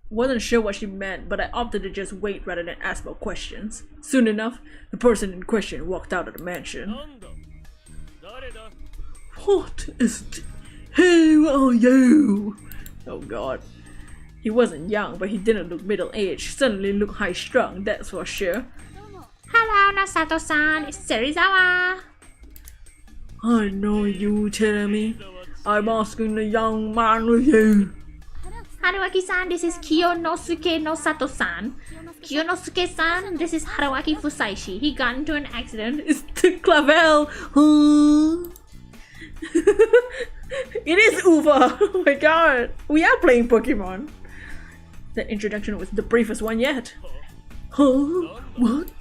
Wasn't sure what she meant, but I opted to just wait rather than ask more questions. Soon enough, the person in question walked out of the mansion. What is it? Who are you? Oh god. He wasn't young, but he didn't look middle-aged. Suddenly looked high-strung, that's for sure. Hello, Nosato-san. It's Serizawa. I know you, Jeremy. I'm asking the young man with you. Haruaki-san, this is Kiyonosuke Nosato-san. Kiyonosuke-san, this is Haruaki Fusaishi. He got into an accident. It's the Clavel. Huh? It is Uva. Oh my god. We are playing Pokemon. The introduction was the briefest one yet. Huh? What?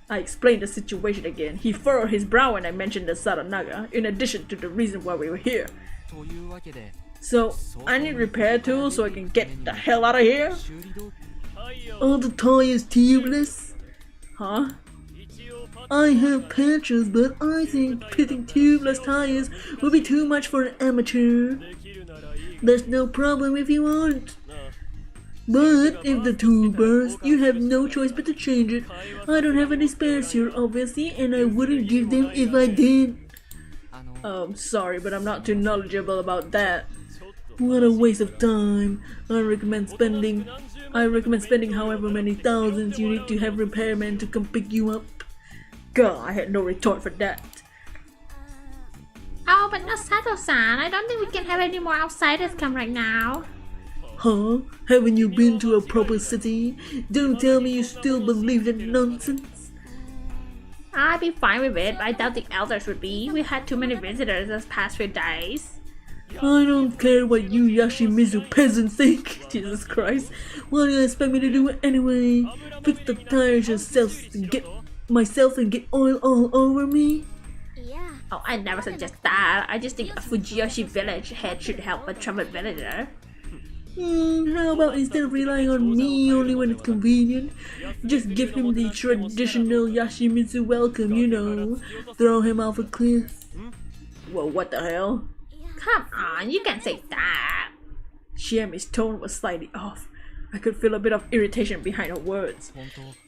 I explained the situation again. He furrowed his brow when I mentioned the Saranaga, in addition to the reason why we were here. So, I need repair tools so I can get the hell out of here? Are the tires tubeless? Huh? I have patches, but I think pitting tubeless tires would be too much for an amateur. There's no problem if you want. But if the tube bursts, you have no choice but to change it. I don't have any spares here, obviously, and I wouldn't give them if I did. Sorry, but I'm not too knowledgeable about that. What a waste of time. I recommend spending however many thousands you need to have repairmen to come pick you up. God, I had no retort for that. Oh, but Nosato-san, I don't think we can have any more outsiders come right now. Huh? Haven't you been to a proper city? Don't tell me you still believe that nonsense. I'd be fine with it, but I doubt the elders would be. We had too many visitors this past few days. I don't care what you Yashimizu peasants think. Jesus Christ. What do you expect me to do anyway? Fix the tires yourself and get oil all over me? Oh, I never suggest that. I just think a Fujiyoshi village head should help a troubled villager. How about instead of relying on me only when it's convenient, just give him the traditional Yashimitsu welcome, you know. Throw him off a cliff. Well, what the hell? Come on, you can't say that. Chiemi's tone was slightly off. I could feel a bit of irritation behind her words.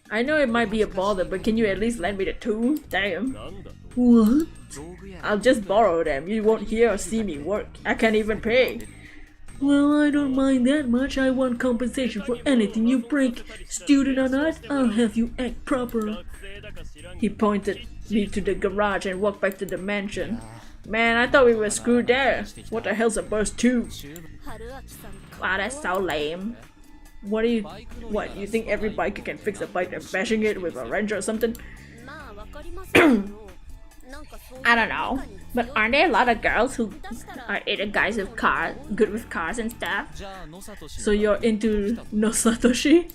I know it might be a bother, but can you at least lend me the tool? Damn. What? I'll just borrow them. You won't hear or see me work. I can't even pay. Well, I don't mind that much. I want compensation for anything you break. Student or not, I'll have you act proper. He pointed me to the garage and walked back to the mansion. Man, I thought we were screwed there. What the hell's a burst tube? Wow, that's so lame. What, you think every biker can fix a bike and bashing it with a wrench or something? I don't know, but aren't there a lot of girls who are into guys with cars, good with cars and stuff? So you're into Nosatoshi?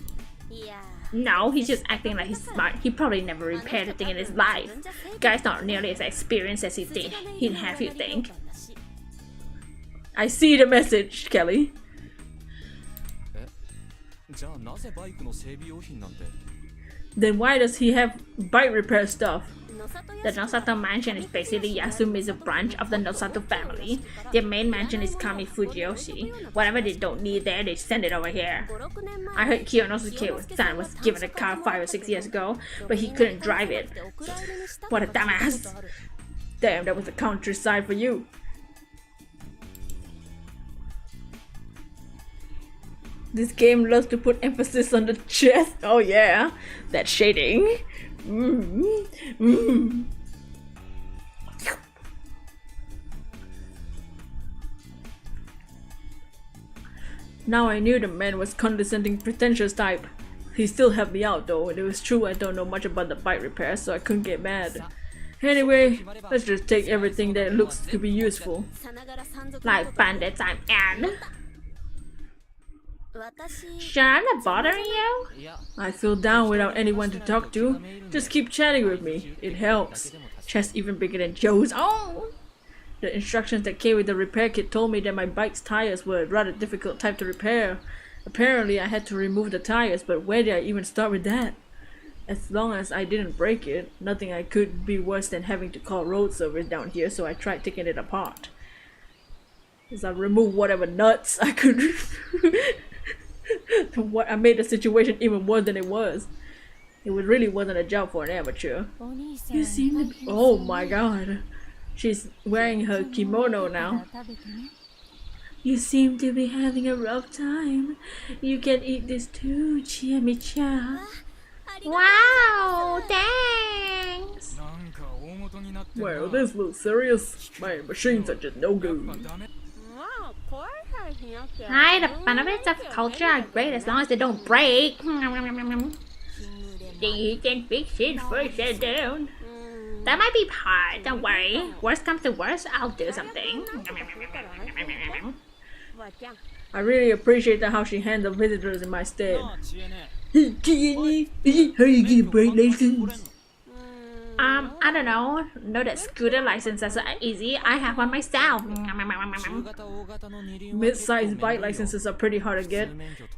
No, he's just acting like he's smart. He probably never repaired a thing in his life. Guy's not nearly as experienced as he'd have you think. I see the message, Kelly. Then why does he have bike repair stuff? The Nosato mansion is basically Yasumi's branch of the Nosato family. Their main mansion is Kami Fujiyoshi. Whatever they don't need there, they send it over here. I heard Kiyonosuke-san was given a car 5 or 6 years ago, but he couldn't drive it. What a dumbass! Damn, that was the countryside for you. This game loves to put emphasis on the chest. Oh yeah, that shading. Now I knew the man was condescending, pretentious type. He still helped me out though, and it was true I don't know much about the bike repair, so I couldn't get mad. Anyway, let's just take everything that looks to be useful. Like bandits I'm in. Sure, I'm not bothering you? I feel down without anyone to talk to. Just keep chatting with me. It helps. Chest even bigger than Joe's. Oh! The instructions that came with the repair kit told me that my bike's tires were a rather difficult type to repair. Apparently I had to remove the tires, but where did I even start with that? As long as I didn't break it, nothing I could be worse than having to call road service down here, so I tried taking it apart. As I removed whatever nuts I could. I made the situation even worse than it was. It really wasn't a job for an amateur. You seem to be— oh my god. She's wearing her kimono now. You seem to be having a rough time. You can eat this too, Chiamicha. Wow, thanks! Well, this looks serious. My machines are just no good. Hi, the benefits of culture are great as long as they don't break. You can fix it first and down. That might be hard, don't worry. Worst comes to worst, I'll do something. I really appreciate how she handled visitors in my stead. Hey, Jenny, is it how you get a brake license? I don't know. No, that scooter licenses are easy. I have one myself. Mid-sized bike licenses are pretty hard to get.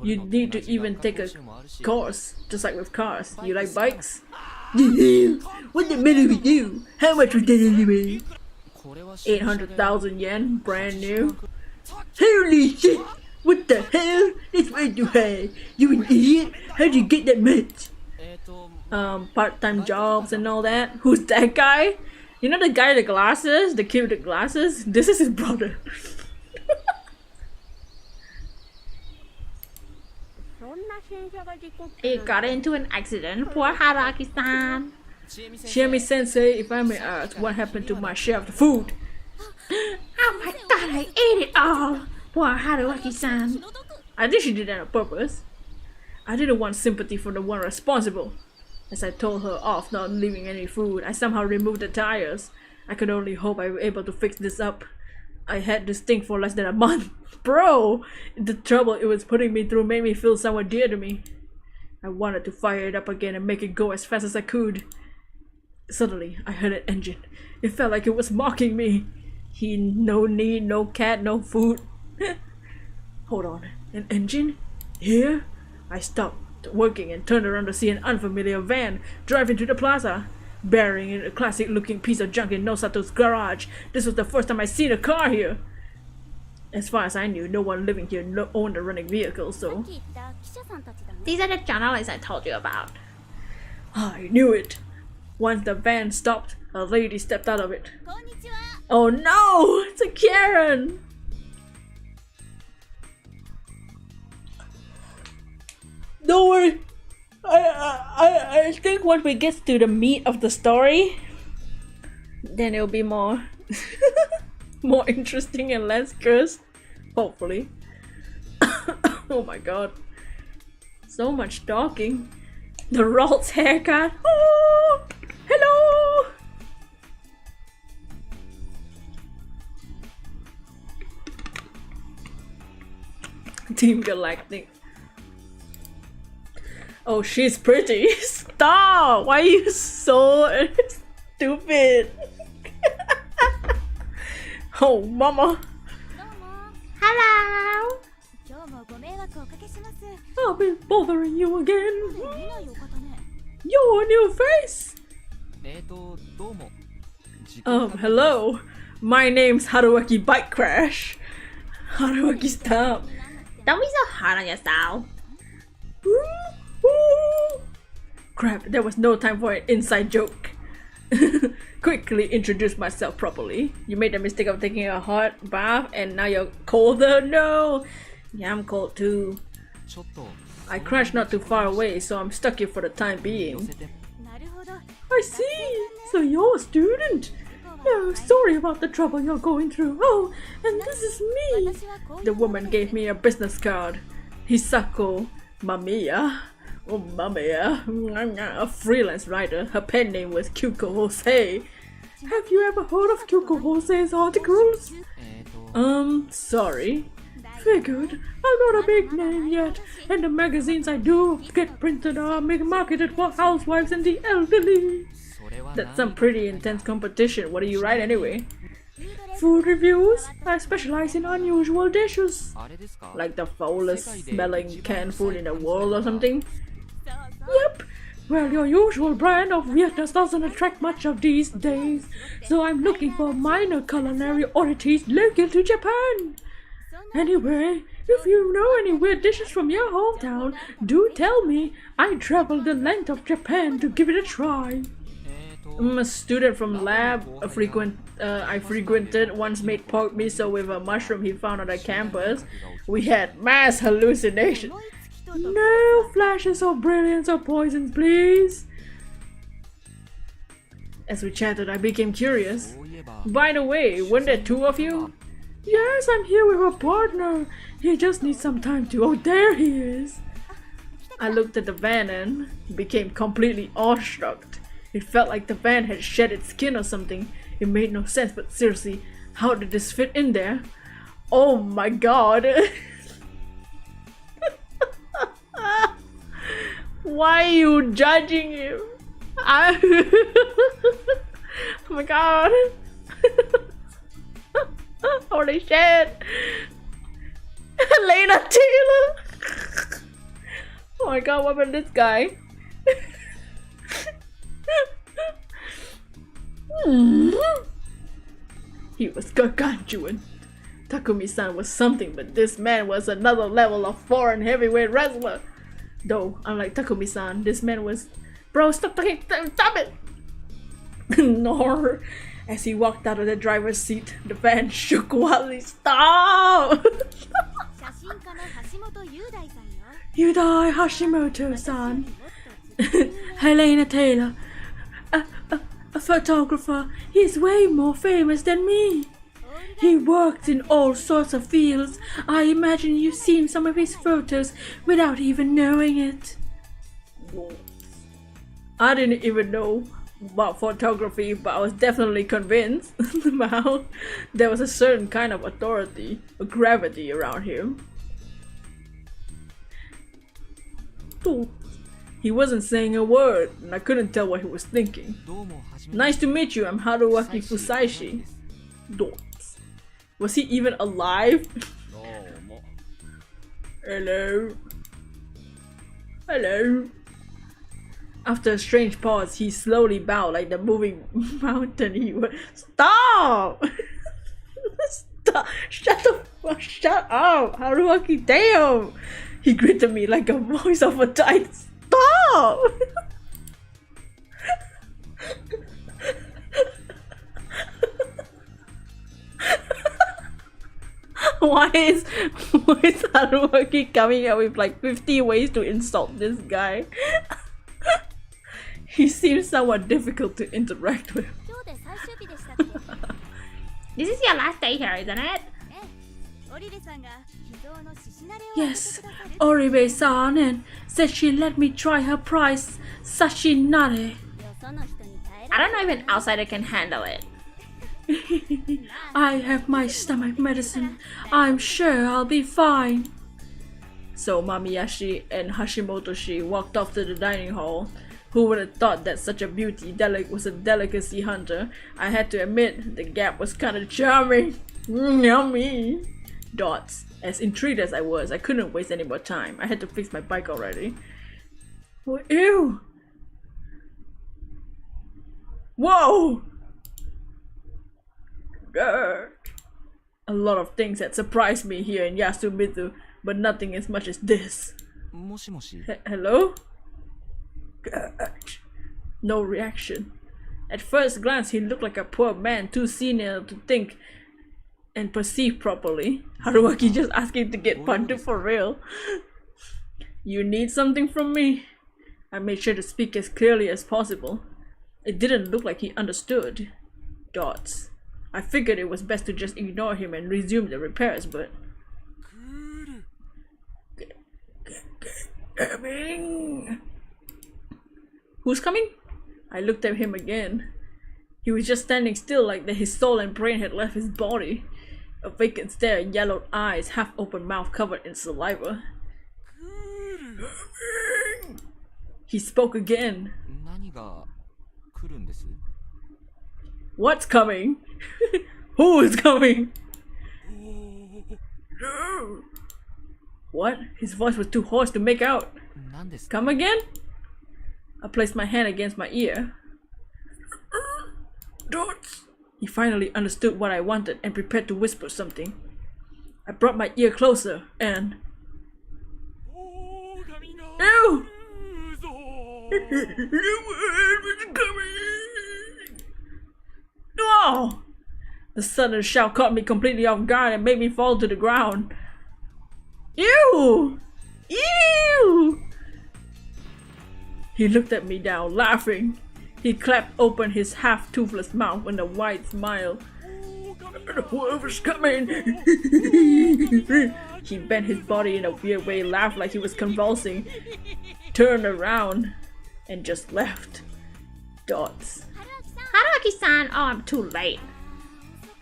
You need to even take a course, just like with cars. You like bikes? What's the matter with you? How much was that anyway? 800,000 yen, brand new. Holy shit! What the hell? That's way too high. You an idiot? How'd you get that much? Part-time jobs and all that. Who's that guy? You know the guy with the glasses? The kid with the glasses? This is his brother. It got into an accident. Poor Haraki-san. Chiami-sensei, if I may ask, what happened to my share of the food? Oh my god, I ate it all! Poor Haruaki-san. I think she did that on purpose. I didn't want sympathy from the one responsible. As I told her off not leaving any food, I somehow removed the tires. I could only hope I were able to fix this up. I had this thing for less than a month. Bro! The trouble it was putting me through made me feel somewhat dear to me. I wanted to fire it up again and make it go as fast as I could. Suddenly, I heard an engine. It felt like it was mocking me. No need, no cat, no food. Hold on, an engine? Here? I stopped working and turned around to see an unfamiliar van drive into the plaza, bearing in a classic looking piece of junk in Nosato's garage. This was the first time I'd seen a car here. As far as I knew, no one living here owned a running vehicle, so... These are the journalists I told you about. I knew it. Once the van stopped, a lady stepped out of it. Oh no! It's a Karen! Don't worry. I think once we get to the meat of the story, then it'll be more more interesting and less cursed. Hopefully. Oh my god. So much talking. The Ralt's haircut. Oh, hello! Team Galactic. Oh, she's pretty. Stop! Why are you so stupid? Oh, mama. Hello! I've been bothering you again. Your new face! どうも。Hello. My name's Haruaki Bike Crash. Haruaki, stop. Don't be so hard on yourself. Crap, there was no time for an inside joke. Quickly introduce myself properly. You made the mistake of taking a hot bath and now you're colder? No! Yeah, I'm cold too. ちょっと。 I crashed not too far away, so I'm stuck here for the time being. なるほど。 I see! So you're a student? No, sorry about the trouble you're going through. Oh, and this is me! The woman gave me a business card. Hisako Mamiya. Oh, Mamiya. A freelance writer. Her pen name was Kyuko Jose. Have you ever heard of Kyuko Jose's articles? Sorry. Figured. I'm not a big name yet, and the magazines I do get printed are marketed for housewives and the elderly. That's some pretty intense competition. What do you write anyway? Food reviews? I specialize in unusual dishes. Like the foulest smelling canned food in the world or something? Yep. Well, your usual brand of weirdness doesn't attract much of these days, so I'm looking for minor culinary oddities local to Japan. Anyway, if you know any weird dishes from your hometown, do tell me. I traveled the length of Japan to give it a try. I'm a student from lab. I frequented once made pork miso with a mushroom he found on the campus. We had mass hallucinations. No flashes of brilliance or poisons, please. As we chatted, I became curious. By the way, weren't there two of you? Yes, I'm here with a partner. He just needs some time to... Oh, there he is. I looked at the van and became completely awestruck. It felt like the van had shed its skin or something. It made no sense, but seriously, how did this fit in there? Oh my god. Why are you judging him? Oh my god. Holy shit! Lena Taylor! Oh my god, what about this guy? He was gargantuan. Takumi-san was something, but this man was another level of foreign heavyweight wrestler. Though, unlike Takumi-san, this man was... Bro, stop talking! Stop it! Nor. As he walked out of the driver's seat, the van shook wildly. Stop! Yudai Hashimoto-san. Helena Taylor. A photographer. He's way more famous than me. He worked in all sorts of fields. I imagine you've seen some of his photos without even knowing it. I didn't even know about photography, but I was definitely convinced about there was a certain kind of authority, a gravity around him. He wasn't saying a word, and I couldn't tell what he was thinking. Nice to meet you, I'm Haruaki Fusaishi. Was he even alive? Hello. Hello. After a strange pause, he slowly bowed like the moving mountain he was. Stop! Stop! Shut up! Haruaki, damn! He greeted me like a voice of a giant. Stop! Why is Haruaki coming up with like 50 ways to insult this guy? He seems somewhat difficult to interact with. This is your last day here, isn't it? Yes, Oribe-san and said she let me try her prize sashinare. I don't know if an outsider can handle it. I have my stomach medicine. I'm sure I'll be fine. So Mamiyashi and Hashimoto-shi walked off to the dining hall. Who would have thought that such a beauty was a delicacy hunter? I had to admit, the gap was kinda charming. Yummy! Dots. As intrigued as I was, I couldn't waste any more time. I had to fix my bike already. Oh, ew! Whoa! A lot of things that surprised me here in Yasumitsu, but nothing as much as this. もしもし Hello? No reaction. At first glance, he looked like a poor man, too senile to think and perceive properly. Haruaki just asking to get punted for real. You need something from me? I made sure to speak as clearly as possible. It didn't look like he understood. Dots. I figured it was best to just ignore him and resume the repairs, but... Coming! Who's coming? I looked at him again. He was just standing still like that his soul and brain had left his body. A vacant stare, yellowed eyes, half-open mouth covered in saliva. He spoke again. 何が来るんです What's coming? Who is coming? No. What? His voice was too hoarse to make out. 何です Come again? I placed my hand against my ear. Dots. He finally understood what I wanted and prepared to whisper something. I brought my ear closer and... Ew! No! The sudden shout caught me completely off guard and made me fall to the ground. Ew! Ew! He looked at me down, laughing. He clapped open his half-toothless mouth with a wide smile. Whoever's coming! He bent his body in a weird way, laughed like he was convulsing, turned around, and just left. Dots. Haruaki-san! Oh, I'm too late.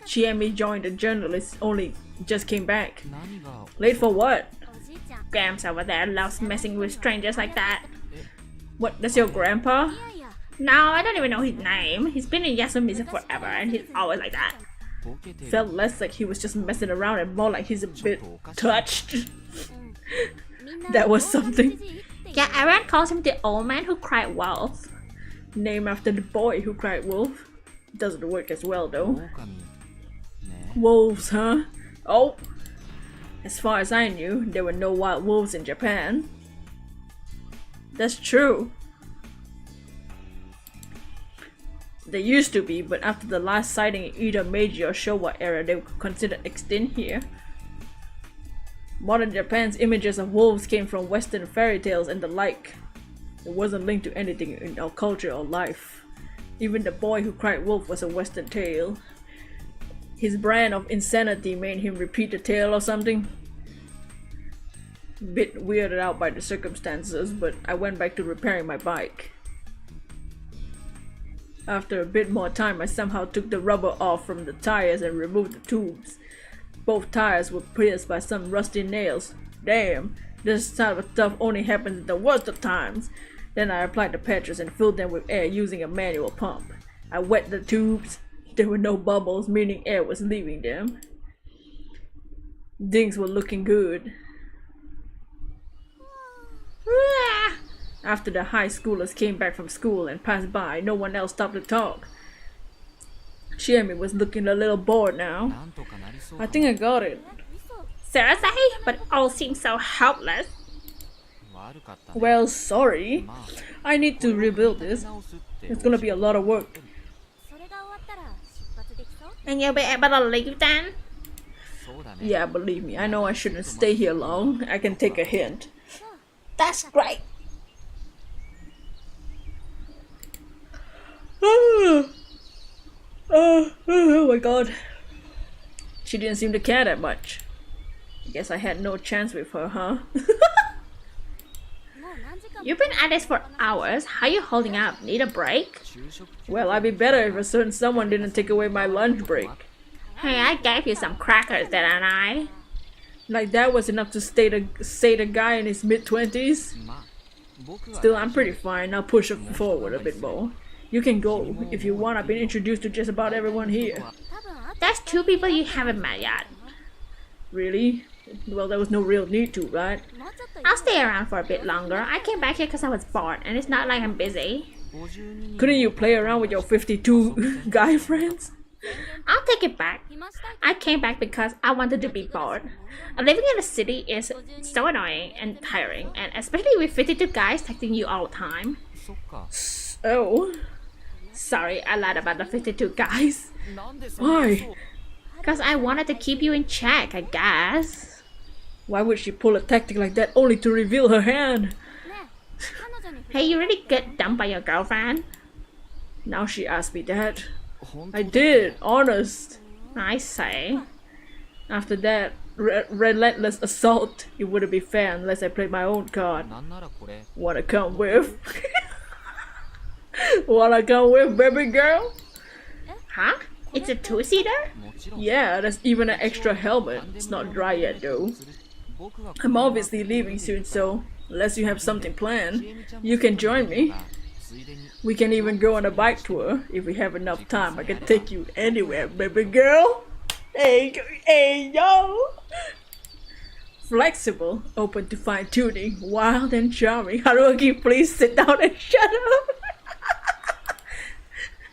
Chiemi joined the journalist, only just came back. 何が Late for what? おじいちゃん Gramps over there loves messing with strangers like that. What, that's your grandpa? いやいや No, I don't even know his name. He's been in Yasumitsu forever and he's always like that. ボケてる Felt less like he was just messing around and more like he's a bit touched. みんな That was 大神 something. じじいって言う Yeah, everyone calls him the old man who cried wolf. Named after the boy who cried wolf. Doesn't work as well though. 狼ね Wolves, huh? Oh. As far as I knew, there were no wild wolves in Japan. That's true. There used to be, but after the last sighting in either Meiji or Showa era, they were considered extinct here. Modern Japan's images of wolves came from Western fairy tales and the like. It wasn't linked to anything in our culture or life. Even the boy who cried wolf was a Western tale. His brand of insanity made him repeat the tale or something. Bit weirded out by the circumstances, but I went back to repairing my bike. After a bit more time, I somehow took the rubber off from the tires and removed the tubes. Both tires were pierced by some rusty nails. Damn, this type of stuff only happens in the worst of times. Then I applied the patches and filled them with air using a manual pump. I wet the tubes. There were no bubbles, meaning air was leaving them. Things were looking good. After the high schoolers came back from school and passed by, no one else stopped to talk. Chiemi was looking a little bored now. なんとかなりそう I think I got it. 嘘 Seriously? But it all seems so helpless. 悪かったね Well, sorry. まあ I need to rebuild this. 直すって It's gonna be a lot of work. それが終わったら出発できそう And you'll be able to leave then? そうだね Yeah, believe me, I know I shouldn't stay here long. I can take a hint. That's great. Oh my god. She didn't seem to care that much. I guess I had no chance with her, huh? もう何時間も You've been at this for hours. How you holding up? Need a break? 昼食 Well, I'd be better if a certain someone didn't take away my lunch break. Hey, I gave you some crackers, didn't I? Like that was enough to say the guy in his mid-20s? まあ僕は Still, I'm pretty fine. I'll push it forward a bit more. You can go if you want. I've been introduced to just about everyone here. 多分あと That's two people you haven't met yet. Really? Well, there was no real need to, right? もうちょっと I'll stay around for a bit longer. I came back here because I was bored, and it's not like I'm busy. Couldn't you play around with your 52 guy friends? I'll take it back. I came back because I wanted to be bored. Living in a city is so annoying and tiring, and especially with 52 guys texting you all the time. Oh, Sorry, I lied about the 52 guys. why? Because I wanted to keep you in check, I guess. Why would she pull a tactic like that only to reveal her hand? Hey, you really get dumped by your girlfriend? Now she asked me that. I did, honest. I say. After that relentless assault, it wouldn't be fair unless I played my own card. なんならこれ Wanna come with? Wanna come with, baby girl? Huh? It's a two-seater? もちろん Yeah, there's even an extra helmet. It's not dry yet though. 僕が I'm obviously leaving soon, so unless you have something planned, you can join me. ついでに We can even go on a bike tour. If we have enough time, I can take you anywhere, baby girl. Hey, hey, yo! Flexible, open to fine tuning, wild and charming. Haruki, please sit down and shut up.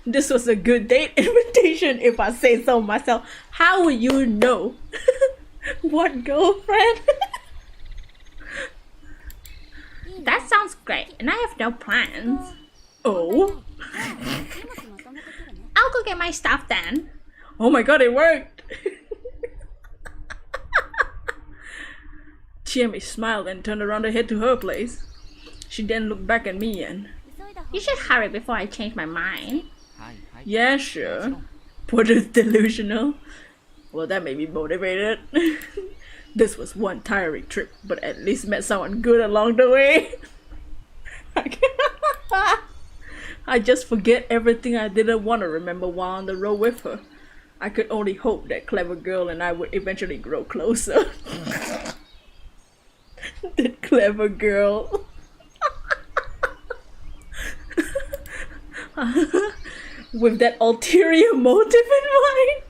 This was a good date invitation, if I say so myself. How will you know? What girlfriend? That sounds great, and I have no plans. Oh? I'll go get my stuff then. Oh my god, it worked! Chiemi smiled and turned around to head to her place. She then looked back at me and... You should hurry before I change my mind. はいはい Yeah, sure. What is delusional? Well, that made me motivated. This was one tiring trip, but at least met someone good along the way. I just forget everything I didn't want to remember while on the road with her. I could only hope that clever girl and I would eventually grow closer. That clever girl. With that ulterior motive in mind.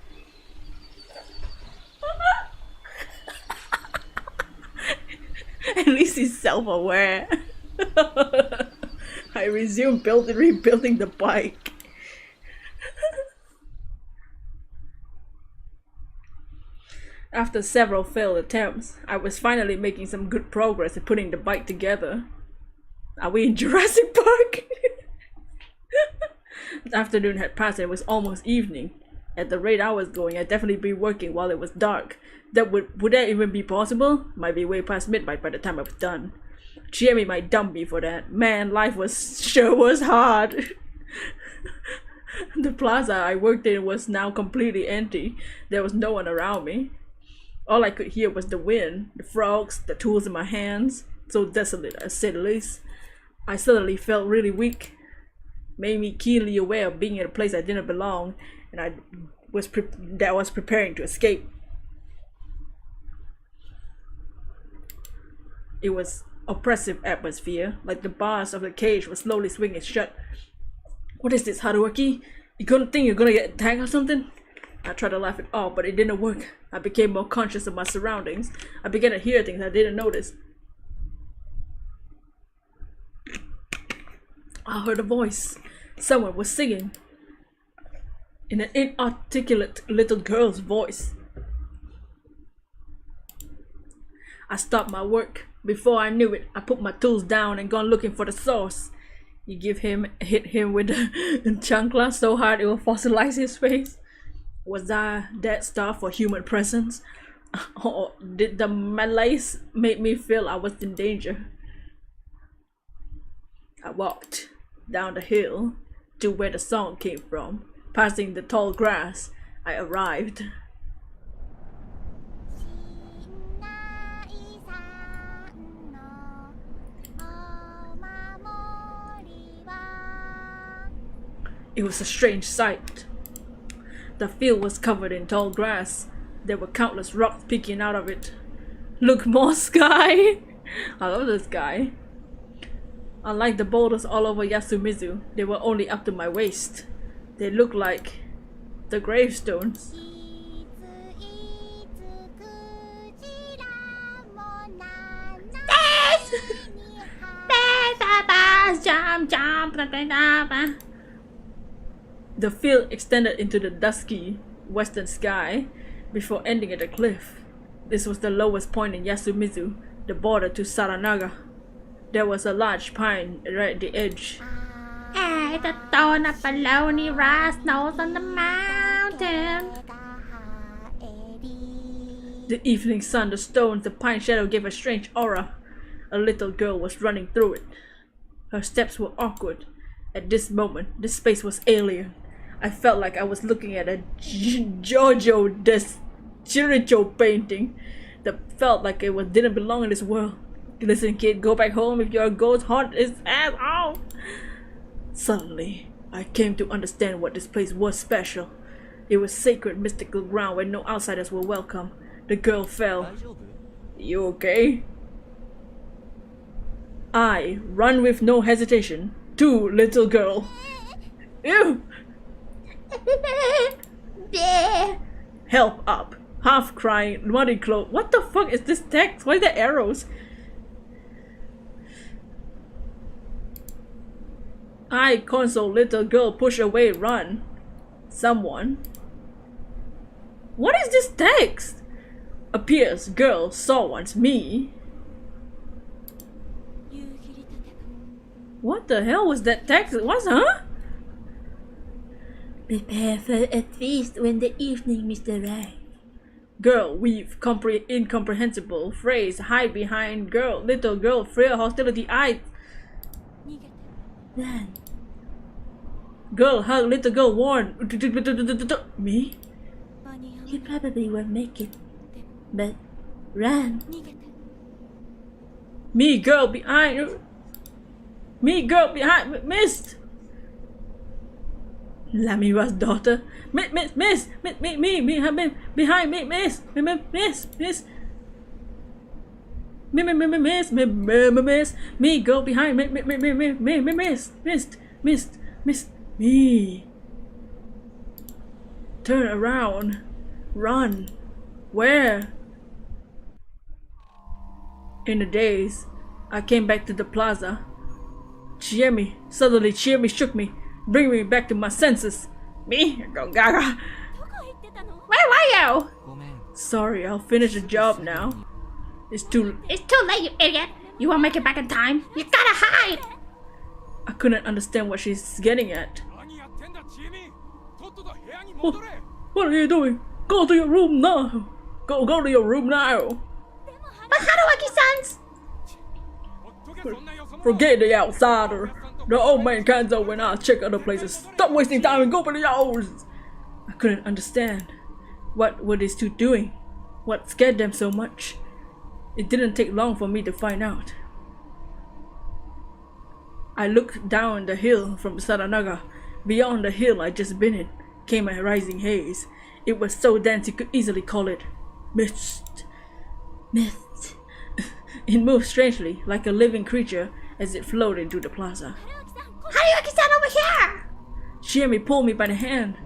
At least he's self-aware. I resumed rebuilding the bike. After several failed attempts, I was finally making some good progress in putting the bike together. Are we in Jurassic Park? The afternoon had passed and it was almost evening. At the rate I was going, I'd definitely be working while it was dark. Would that even be possible? Might be way past midnight by the time I was done. Chiemi might dump me for that. Man, life was hard. The plaza I worked in was now completely empty. There was no one around me. All I could hear was the wind, the frogs, the tools in my hands. So desolate, I said the least. I suddenly felt really weak. Made me keenly aware of being in a place I didn't belong, and I was preparing to escape. It was oppressive atmosphere, like the bars of the cage were slowly swinging shut. What is this, Haruaki? You gonna think you're gonna get attacked or something? I tried to laugh it off, but it didn't work. I became more conscious of my surroundings. I began to hear things I didn't notice. I heard a voice. Someone was singing. In an inarticulate little girl's voice. I stopped my work. Before I knew it, I put my tools down and gone looking for the source. You hit him with a chancla so hard it will fossilize his face. Was I that starved for human presence? Or did the malaise make me feel I was in danger? I walked down the hill to where the song came from. Passing the tall grass, I arrived. It was a strange sight. The field was covered in tall grass. There were countless rocks peeking out of it. Look, more sky! I love this guy. Unlike the boulders all over Yasumizu, they were only up to my waist. They looked like the gravestones. There's a fast, jump, jump. The field extended into the dusky western sky before ending at a cliff. This was the lowest point in Yasumizu, the border to Saranaga. There was a large pine right at the edge. Hey, the tone of baloney rust snows on the mountain. The evening sun, the stones, the pine shadow gave a strange aura. A little girl was running through it. Her steps were awkward. At this moment, the space was alien. I felt like I was looking at a Giorgio de Chirico painting that felt like it didn't belong in this world. Listen, kid, go back home if your ghost haunt his ass off. Suddenly, I came to understand what this place was special. It was sacred, mystical ground where no outsiders were welcome. The girl fell. You okay? I run with no hesitation. To little girl. Ew! Help up. Half crying, muddy clothes. What the fuck is this text? Why are there arrows? I console little girl, push away, run. Someone. What is this text? Appears, girl, saw once, me. What the hell was that text? What's huh? Prepare for a feast when the evening mist arrives. Girl, weave, incomprehensible phrase, hide behind girl, little girl, frail hostility, eyes. Run. Girl, hug, little girl, warn. Me? You probably won't make it, but run. Me, girl, behind. Me, girl, behind. Missed. Lamira's daughter. Me, behind me, miss. Miss. Me, girl, behind me, missed. Me. Turn around. Run. Where? In a daze, I came back to the plaza. Suddenly cheer me, shook me, bring me back to my senses. Me? Go gaga. Where were you? Sorry, I'll finish the job now. It's too late, you idiot. You won't make it back in time. You gotta hide. I couldn't understand what she's getting at. What are you doing? Go to your room now. Go to your room now. But Haruaki-san's. Forget the outsider. The old man can't go when I check other places. Stop wasting time and go for the yours. I couldn't understand. What were these two doing? What scared them so much? It didn't take long for me to find out. I looked down the hill from Saranaga. Beyond the hill I'd just been in came a rising haze. It was so dense you could easily call it mist. Mist. It moved strangely, like a living creature, as it flowed into the plaza. Haruaki-san, over here! Shiemi pulled me by the hand.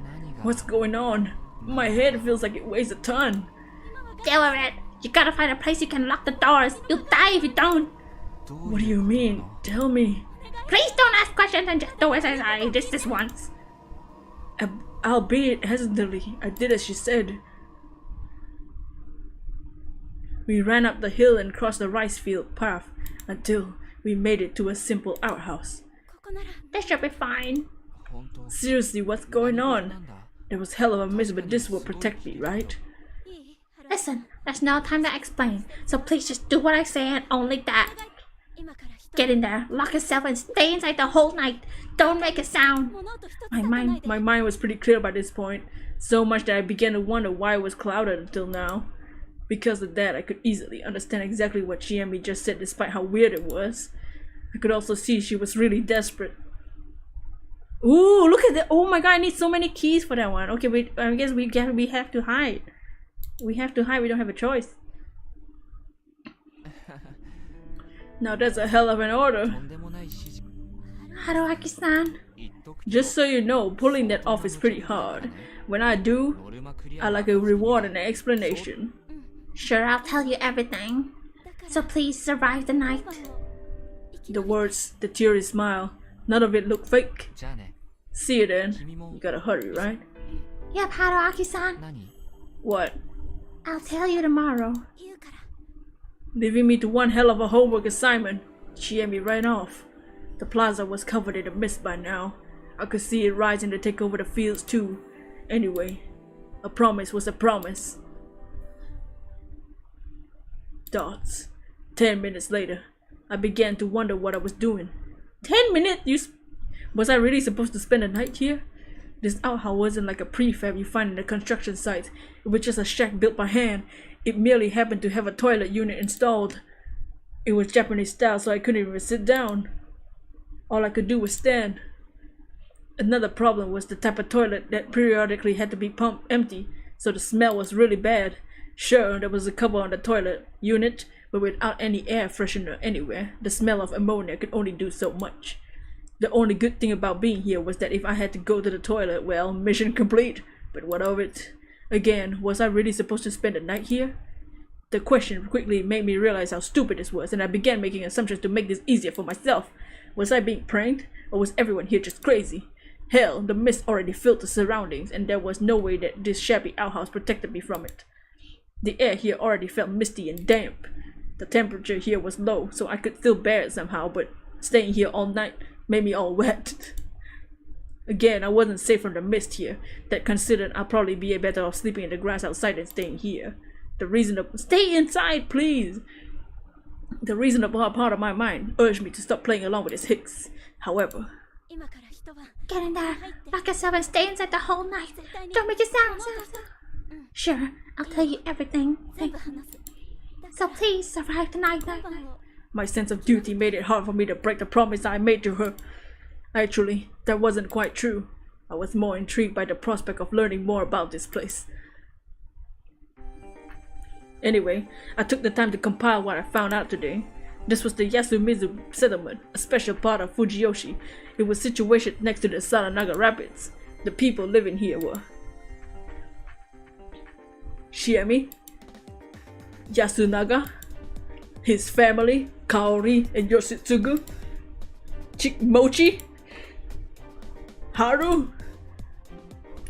What's going on? My head feels like it weighs a ton. Deal with it. You gotta find a place you can lock the doors. You'll die if you don't. What do you mean? Tell me. Please don't ask questions and just do as I say. Just this once. Albeit hesitantly, I did as she said. We ran up the hill and crossed the rice field path until we made it to a simple outhouse. This should be fine. Seriously, what's going on? There was hell of a mist, but this will protect me, right? Listen, there's no time to explain, so please just do what I say and only that. Get in there, lock yourself and stay inside the whole night. Don't make a sound. My mind was pretty clear by this point, so much that I began to wonder why it was clouded until now. Because of that, I could easily understand exactly what Shiemi just said, despite how weird it was. I could also see she was really desperate. Ooh, look at that! Oh my god, I need so many keys for that one. Okay, wait, I guess we have to hide. We have to hide, we don't have a choice. Now that's a hell of an order. Haruaki-san. Just so you know, pulling that off is pretty hard. When I do, I like a reward and an explanation. Sure, I'll tell you everything. So please survive the night. The words, the teary smile, none of it looked fake. じゃあね。 See you then. 君も You gotta hurry, right? Yep, Haruaki-san. 何 What? I'll tell you tomorrow. 言うから。 Leaving me to one hell of a homework assignment. Chiemi ran off. The plaza was covered in a mist by now. I could see it rising to take over the fields too. Anyway, a promise was a promise. Dots. 10 minutes later, I began to wonder what I was doing. 10 minutes? Was I really supposed to spend the night here? This outhouse wasn't like a prefab you find in a construction site. It was just a shack built by hand. It merely happened to have a toilet unit installed. It was Japanese style, so I couldn't even sit down. All I could do was stand. Another problem was the type of toilet that periodically had to be pumped empty, so the smell was really bad. Sure, there was a cover on the toilet unit, but without any air freshener anywhere, the smell of ammonia could only do so much. The only good thing about being here was that if I had to go to the toilet, well, mission complete. But what of it? Again, was I really supposed to spend the night here? The question quickly made me realize how stupid this was, and I began making assumptions to make this easier for myself. Was I being pranked, or was everyone here just crazy? Hell, the mist already filled the surroundings, and there was no way that this shabby outhouse protected me from it. The air here already felt misty and damp. The temperature here was low, so I could still bear it somehow, but staying here all night made me all wet. Again, I wasn't safe from the mist here. That considered, I'd probably be better off sleeping in the grass outside than staying here. The reasonable— stay inside, please! The reasonable part of my mind urged me to stop playing along with this Hicks. However, 今から一晩 Get in there. Lock yourself and stay inside the whole night. Don't make a sound. Sure, I'll tell you everything. 全部話す。 So please survive tonight. 当番を my sense of duty made it hard for me to break the promise I made to her. Actually, that wasn't quite true. I was more intrigued by the prospect of learning more about this place. Anyway, I took the time to compile what I found out today. This was the Yasumizu settlement, a special part of Fujiyoshi. It was situated next to the Saranaga Rapids. The people living here were Shiemi, Yasunaga, his family, Kaori and Yoshitsugu, Chikmochi, Haru,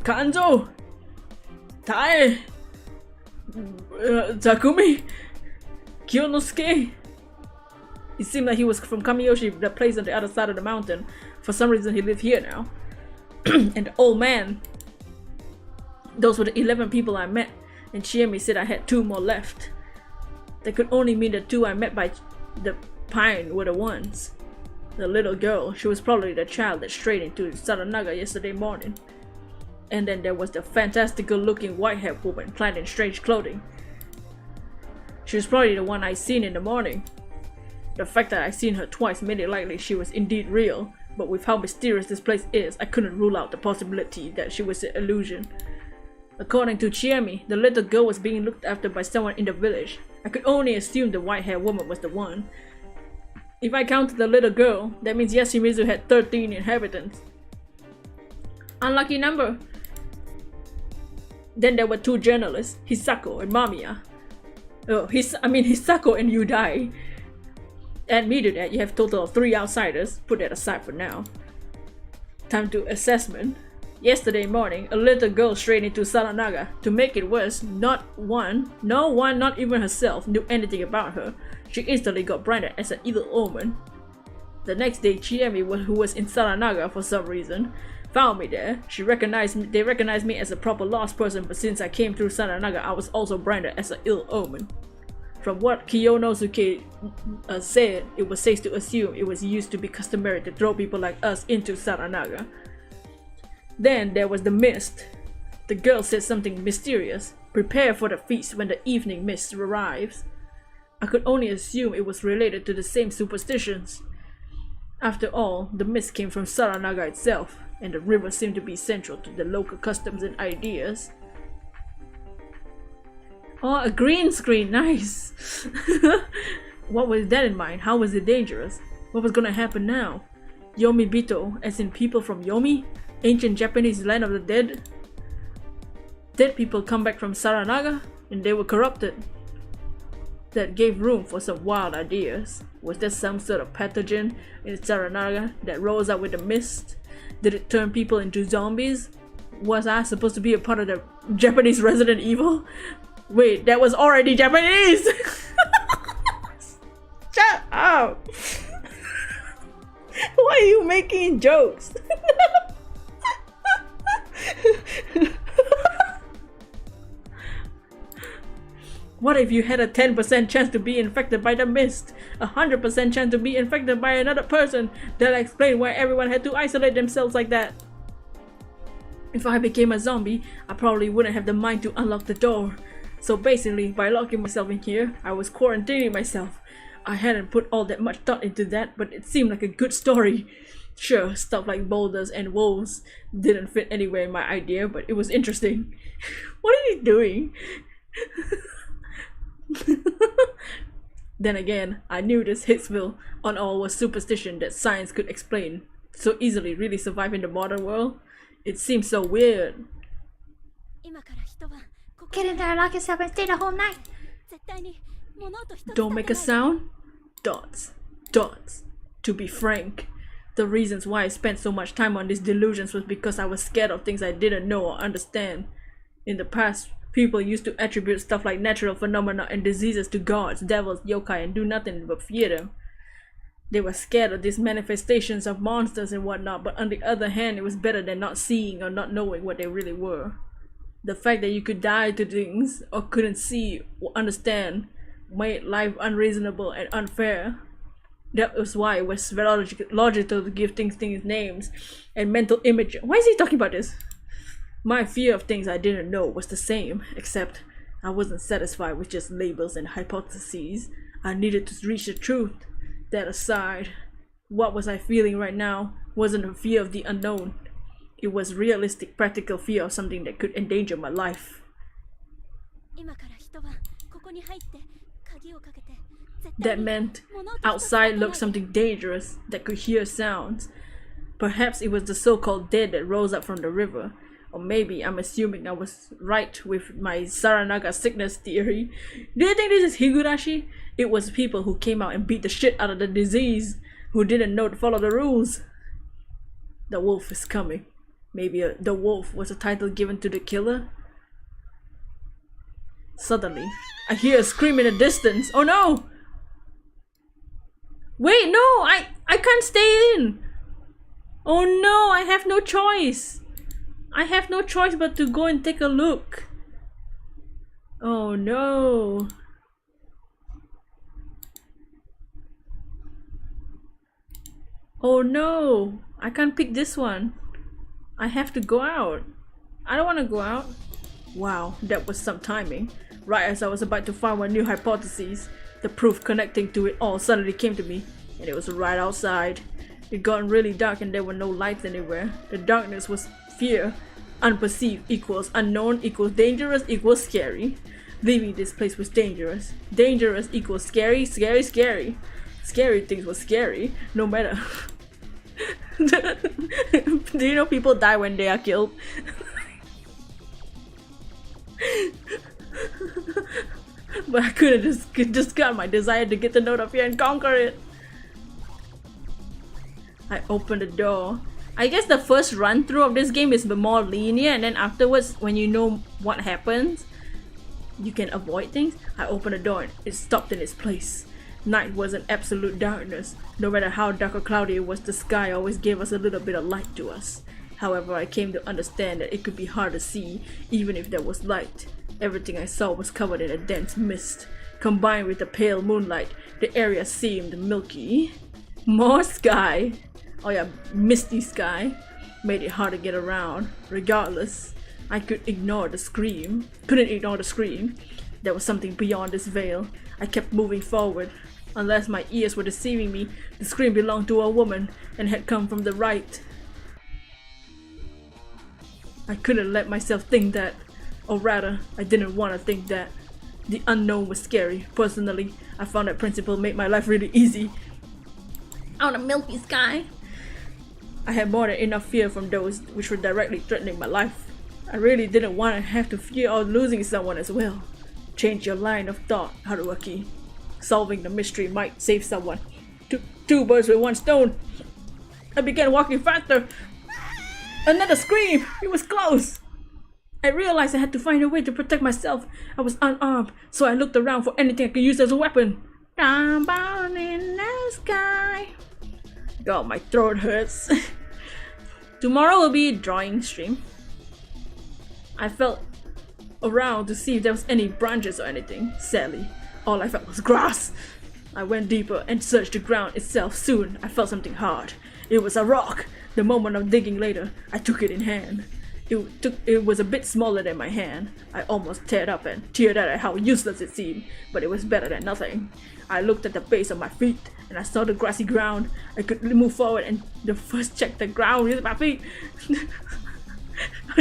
Kanzo, Tae, Takumi, Kyonosuke. It seemed like he was from Kamiyoshi, the place on the other side of the mountain. For some reason he lived here now. And the old man. Those were the 11 people I met, and Chiemi said I had 2 more left. That could only mean the 2 I met by the pine were the ones. The little girl, she was probably the child that strayed into Saranaga yesterday morning. And then there was the fantastical looking white-haired woman clad in strange clothing. She was probably the one I seen in the morning. The fact that I seen her twice made it likely she was indeed real, but with how mysterious this place is, I couldn't rule out the possibility that she was an illusion. According to Chiemi, the little girl was being looked after by someone in the village. I could only assume the white-haired woman was the one. If I counted the little girl, that means Yasumizu had 13 inhabitants. Unlucky number. Then there were 2 journalists, Hisako and Mamiya. Hisako and Yudai. Add me to that, you have a total of 3 outsiders. Put that aside for now. Time to assessment. Yesterday morning, a little girl strayed into Saranaga. To make it worse, no one, not even herself, knew anything about her. She instantly got branded as an evil omen. The next day, Chiemi, who was in Saranaga for some reason, found me there. They recognized me as a proper lost person, but since I came through Saranaga, I was also branded as an ill omen. From what Kiyonosuke said, it was safe to assume it was used to be customary to throw people like us into Saranaga. Then there was the mist. The girl said something mysterious. Prepare for the feast when the evening mist arrives. I could only assume it was related to the same superstitions. After all, the mist came from Saranaga itself, and the river seemed to be central to the local customs and ideas. Oh, a green screen, nice! What was that in mind? How was it dangerous? What was gonna happen now? Yomi Bito, as in people from Yomi? Ancient Japanese land of the dead? Dead people come back from Saranaga, and they were corrupted. that gave room for some wild ideas. Was there some sort of pathogen in Saranaga that rose up with the mist? Did it turn people into zombies? Was I supposed to be a part of the Japanese Resident Evil? Wait, that was already Japanese! Shut up! Why are you making jokes? What if you had a 10% chance to be infected by the mist? 100% chance to be infected by another person? That'll explain why everyone had to isolate themselves like that. If I became a zombie, I probably wouldn't have the mind to unlock the door. So basically, by locking myself in here, I was quarantining myself. I hadn't put all that much thought into that, but it seemed like a good story. Sure, stuff like boulders and wolves didn't fit anywhere in my idea, but it was interesting. What are you doing? Then again, I knew this Hicksville on all was superstition that science could explain so easily really survive in the modern world. It seems so weird. 今から一晩ここ Get in there and lock yourself and stay the whole night. 絶対に物音一つ Don't make a 立てない sound? Dots. Dots. To be frank, the reasons why I spent so much time on these delusions was because I was scared of things I didn't know or understand. In the past, people used to attribute stuff like natural phenomena and diseases to gods, devils, yokai, and do nothing but fear them. They were scared of these manifestations of monsters and whatnot, but on the other hand, it was better than not seeing or not knowing what they really were. The fact that you could die to things or couldn't see or understand made life unreasonable and unfair. That was why it was very logical to give things names and mental image. Why is he talking about this? My fear of things I didn't know was the same, except I wasn't satisfied with just labels and hypotheses. I needed to reach the truth. That aside, what was I feeling right now wasn't a fear of the unknown. It was realistic, practical fear of something that could endanger my life. 今から一晩ここに入って鍵をかけて絶 That 対に meant 物音一つ outside 立てない looked something dangerous that could hear sounds. Perhaps it was the so-called dead that rose up from the river. Or maybe I'm assuming I was right with my Saranaga sickness theory. Do you think this is Higurashi? It was people who came out and beat the shit out of the disease, who didn't know to follow the rules. The wolf is coming. Maybe the wolf was a title given to the killer? Suddenly, I hear a scream in the distance. Oh no! Wait, no! I can't stay in! Oh no, I have no choice! I have no choice but to go and take a look. Oh no. Oh no. I can't pick this one. I have to go out. I don't want to go out. Wow, that was some timing. Right as I was about to find one new hypothesis, the proof connecting to it all suddenly came to me, and it was right outside. It got really dark and there were no lights anywhere. The darkness was fear. Unperceived equals unknown equals dangerous equals scary. Leaving this place was dangerous. Dangerous equals scary, scary, scary. Scary things were scary, no matter. Do you know people die when they are killed? But I couldn't just got my desire to get the note of fear and conquer it. I opened the door. I guess the first run through of this game is more linear, and then afterwards, when you know what happens, you can avoid things. I opened the door and it stopped in its place. Night was an absolute darkness. No matter how dark or cloudy it was, the sky always gave us a little bit of light to us. However, I came to understand that it could be hard to see, even if there was light. Everything I saw was covered in a dense mist. Combined with the pale moonlight, the area seemed milky. More sky! Oh yeah, misty sky made it hard to get around. Regardless, I couldn't ignore the scream. There was something beyond this veil. I kept moving forward. Unless my ears were deceiving me, the scream belonged to a woman and had come from the right. I couldn't let myself think that. Or rather, I didn't want to think that. The unknown was scary. Personally, I found that principle made my life really easy. On a milky sky. I had more than enough fear from those which were directly threatening my life. I really didn't want to have to fear of losing someone as well. Change your line of thought, Haruaki. Solving the mystery might save someone. Two birds with one stone. I began walking faster. Another scream! It was close! I realized I had to find a way to protect myself. I was unarmed, so I looked around for anything I could use as a weapon. Down in the sky. God, my throat hurts. Tomorrow will be a drawing stream. I felt around to see if there was any branches or anything. Sadly, all I felt was grass. I went deeper and searched the ground itself. Soon, I felt something hard. It was a rock. The moment of digging later, I took it in hand. It was a bit smaller than my hand. I almost teared up and teared at how useless it seemed, but it was better than nothing. I looked at the base of my feet and I saw the grassy ground. I could move forward and the first check the ground with my feet.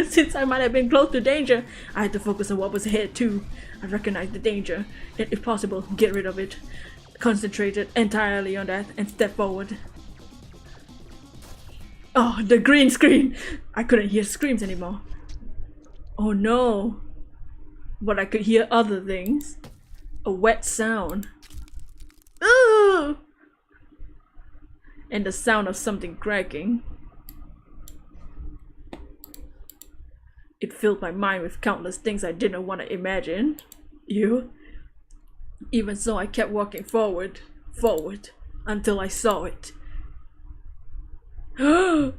Since I might have been close to danger, I had to focus on what was ahead too. I recognized the danger and, if possible, get rid of it. Concentrated entirely on that and stepped forward. Oh, the green screen! I couldn't hear screams anymore. Oh no. But I could hear other things. A wet sound. Ooh! And the sound of something cracking. It filled my mind with countless things I didn't want to imagine. Even so, I kept walking forward, until I saw it. Oh!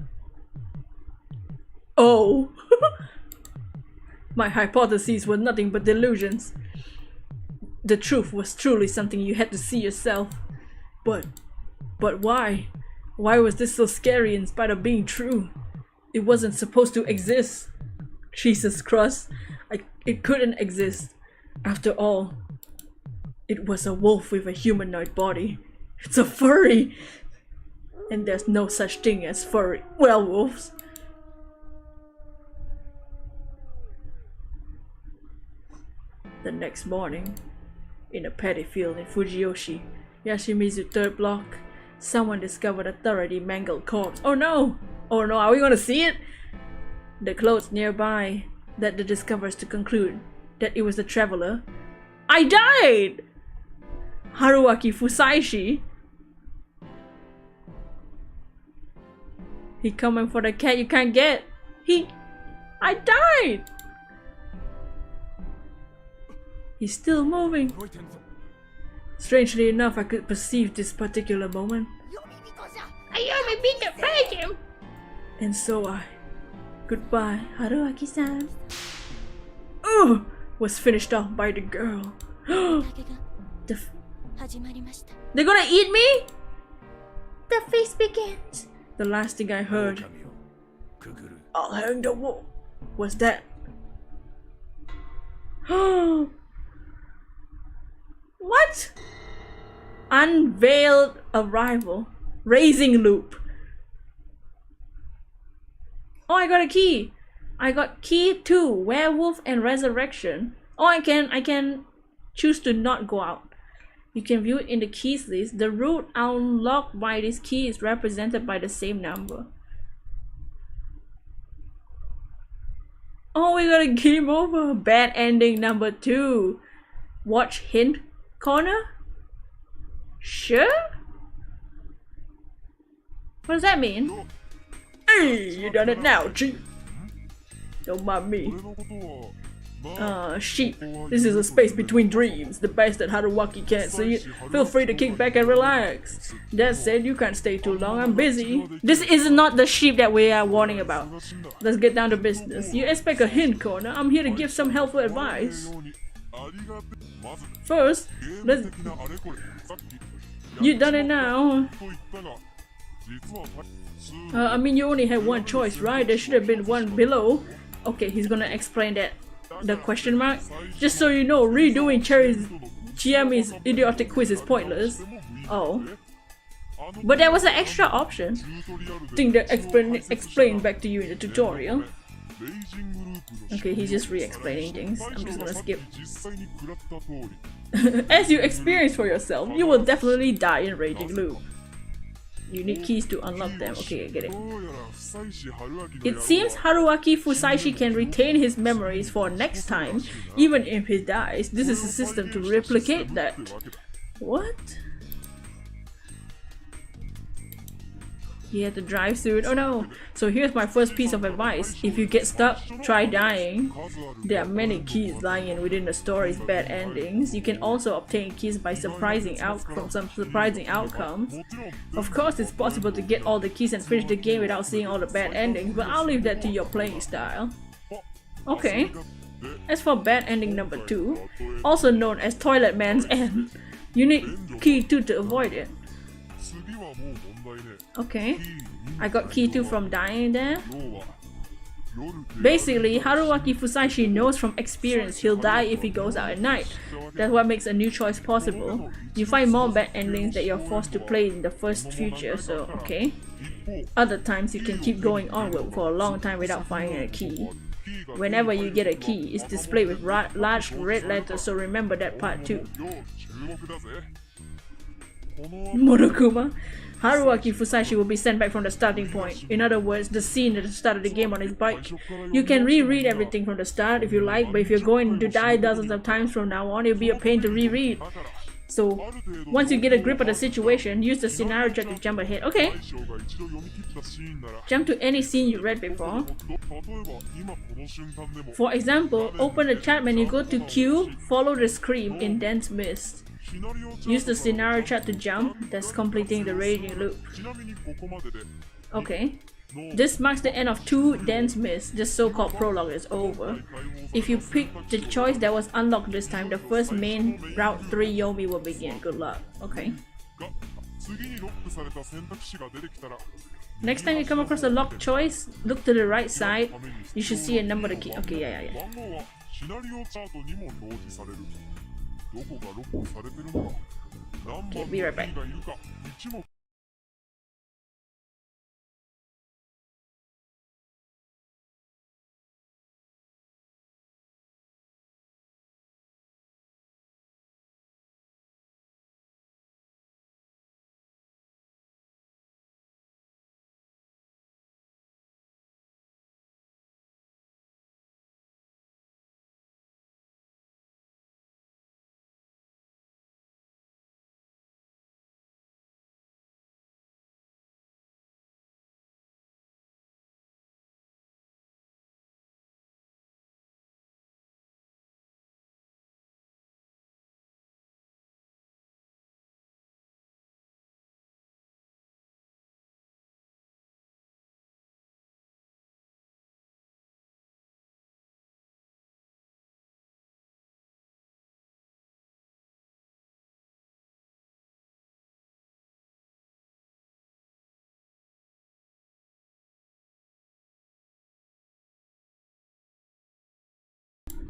My hypotheses were nothing but delusions. The truth was truly something you had to see yourself. But why? Why was this so scary in spite of being true? It wasn't supposed to exist. Jesus Christ, it couldn't exist. After all, it was a wolf with a humanoid body. It's a furry! And there's no such thing as furry werewolves. The next morning, in a paddy field in Fujiyoshi, Yashimizu 3rd block, someone discovered a thoroughly mangled corpse. Oh no! Oh no, are we gonna see it? The clothes nearby led the discoverers to conclude that it was the traveler. I died! Haruaki Fusaishi. He coming for the cat you can't get. I died! He's still moving. Strangely enough, I could perceive this particular moment. And so I... Goodbye, Haruaki-san. Was finished off by the girl. They're gonna eat me? The feast begins. The last thing I heard, I'll hang the wolf, was that. What? Unveiled arrival. Raising loop. Oh, I got a key. I got key 2, werewolf and resurrection. Oh, I can choose to not go out. You can view it in the keys list. The route unlocked by this key is represented by the same number. Oh, we got a game over. Bad ending number 2. Watch hint corner? Sure? What does that mean? Hey, you done it now, Chief. Don't mind me. Sheep. This is a space between dreams. The best that Haruaki can't see it. Feel free to kick back and relax. That said, you can't stay too long. I'm busy. This is not the sheep that we are warning about. Let's get down to business. You expect a hint corner? I'm here to give some helpful advice. First, let's... You done it now. I mean, you only had one choice, right? There should have been one below. Okay, he's gonna explain that. The question mark. Just so you know, redoing Chiami's idiotic quiz is pointless. Oh. But there was an extra option. Think that explained back to you in the tutorial. Okay, he's just re-explaining things. I'm just gonna skip. As you experience for yourself, you will definitely die in Raging Loop. You need keys to unlock them. Okay, I get it. It seems Haruaki Fusaishi can retain his memories for next time, even if he dies. This is a system to replicate that. What? He had to drive soon. Oh no! So here's my first piece of advice. If you get stuck, try dying. There are many keys lying within the story's bad endings. You can also obtain keys by from some surprising outcomes. Of course, it's possible to get all the keys and finish the game without seeing all the bad endings, but I'll leave that to your playing style. Okay. As for bad ending number 2, also known as Toilet Man's End, you need key 2 to avoid it. Okay, I got key 2 from dying there. Basically, Haruaki Fusashi knows from experience he'll die if he goes out at night. That's what makes a new choice possible. You find more bad endings that you're forced to play in the first future, so okay. Other times you can keep going onward for a long time without finding a key. Whenever you get a key, it's displayed with large red letters, so remember that part too. Monokuma. Haruaki Fusashi will be sent back from the starting point. In other words, the scene at the start of the game on his bike. You can reread everything from the start if you like, but if you're going to die dozens of times from now on, it'll be a pain to reread. So, once you get a grip of the situation, use the scenario chart to jump ahead. Okay. Jump to any scene you read before. For example, open the chat menu, go to Q, follow the scream in dense mist. Use the scenario chart to jump, that's completing the raging loop. Okay. This marks the end of 2 dense mists. This so-called prologue is over. If you pick the choice that was unlocked this time, the first main Route 3 Yomi will begin. Good luck. Okay. Next time you come across a locked choice, look to the right side. You should see a number of key. Okay, yeah. Okay, be right back.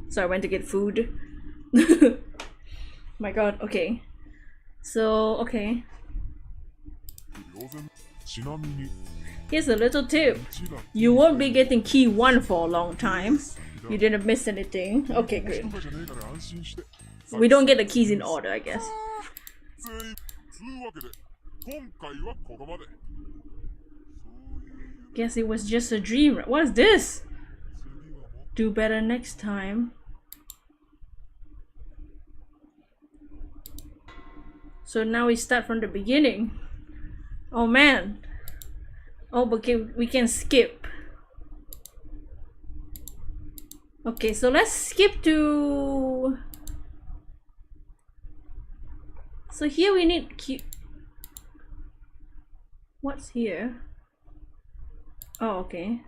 So I went to get food. My god, okay. So, okay. Here's a little tip. You won't be getting key 1 for a long time. You didn't miss anything. Okay, good. We don't get the keys in order, I guess. Guess it was just a dream. What is this? Do better next time. So now we start from the beginning. Oh man. Oh, okay, we can skip. Okay, so let's skip to... So here we need Q... What's here? Oh, okay.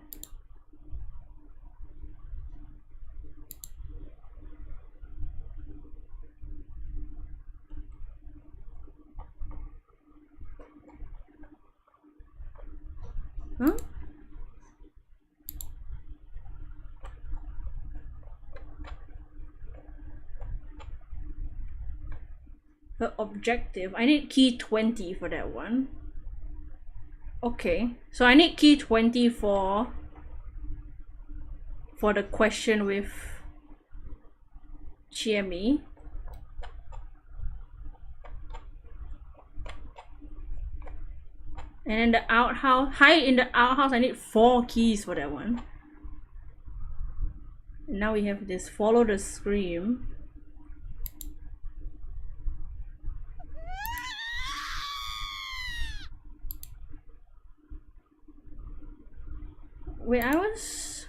Huh? The objective. I need key 20 for that one. Okay. So I need key 20 for the question with Chiemi. And then the outhouse, hide in the outhouse, I need 4 keys for that one. And now we have this follow the scream. Wait, I was...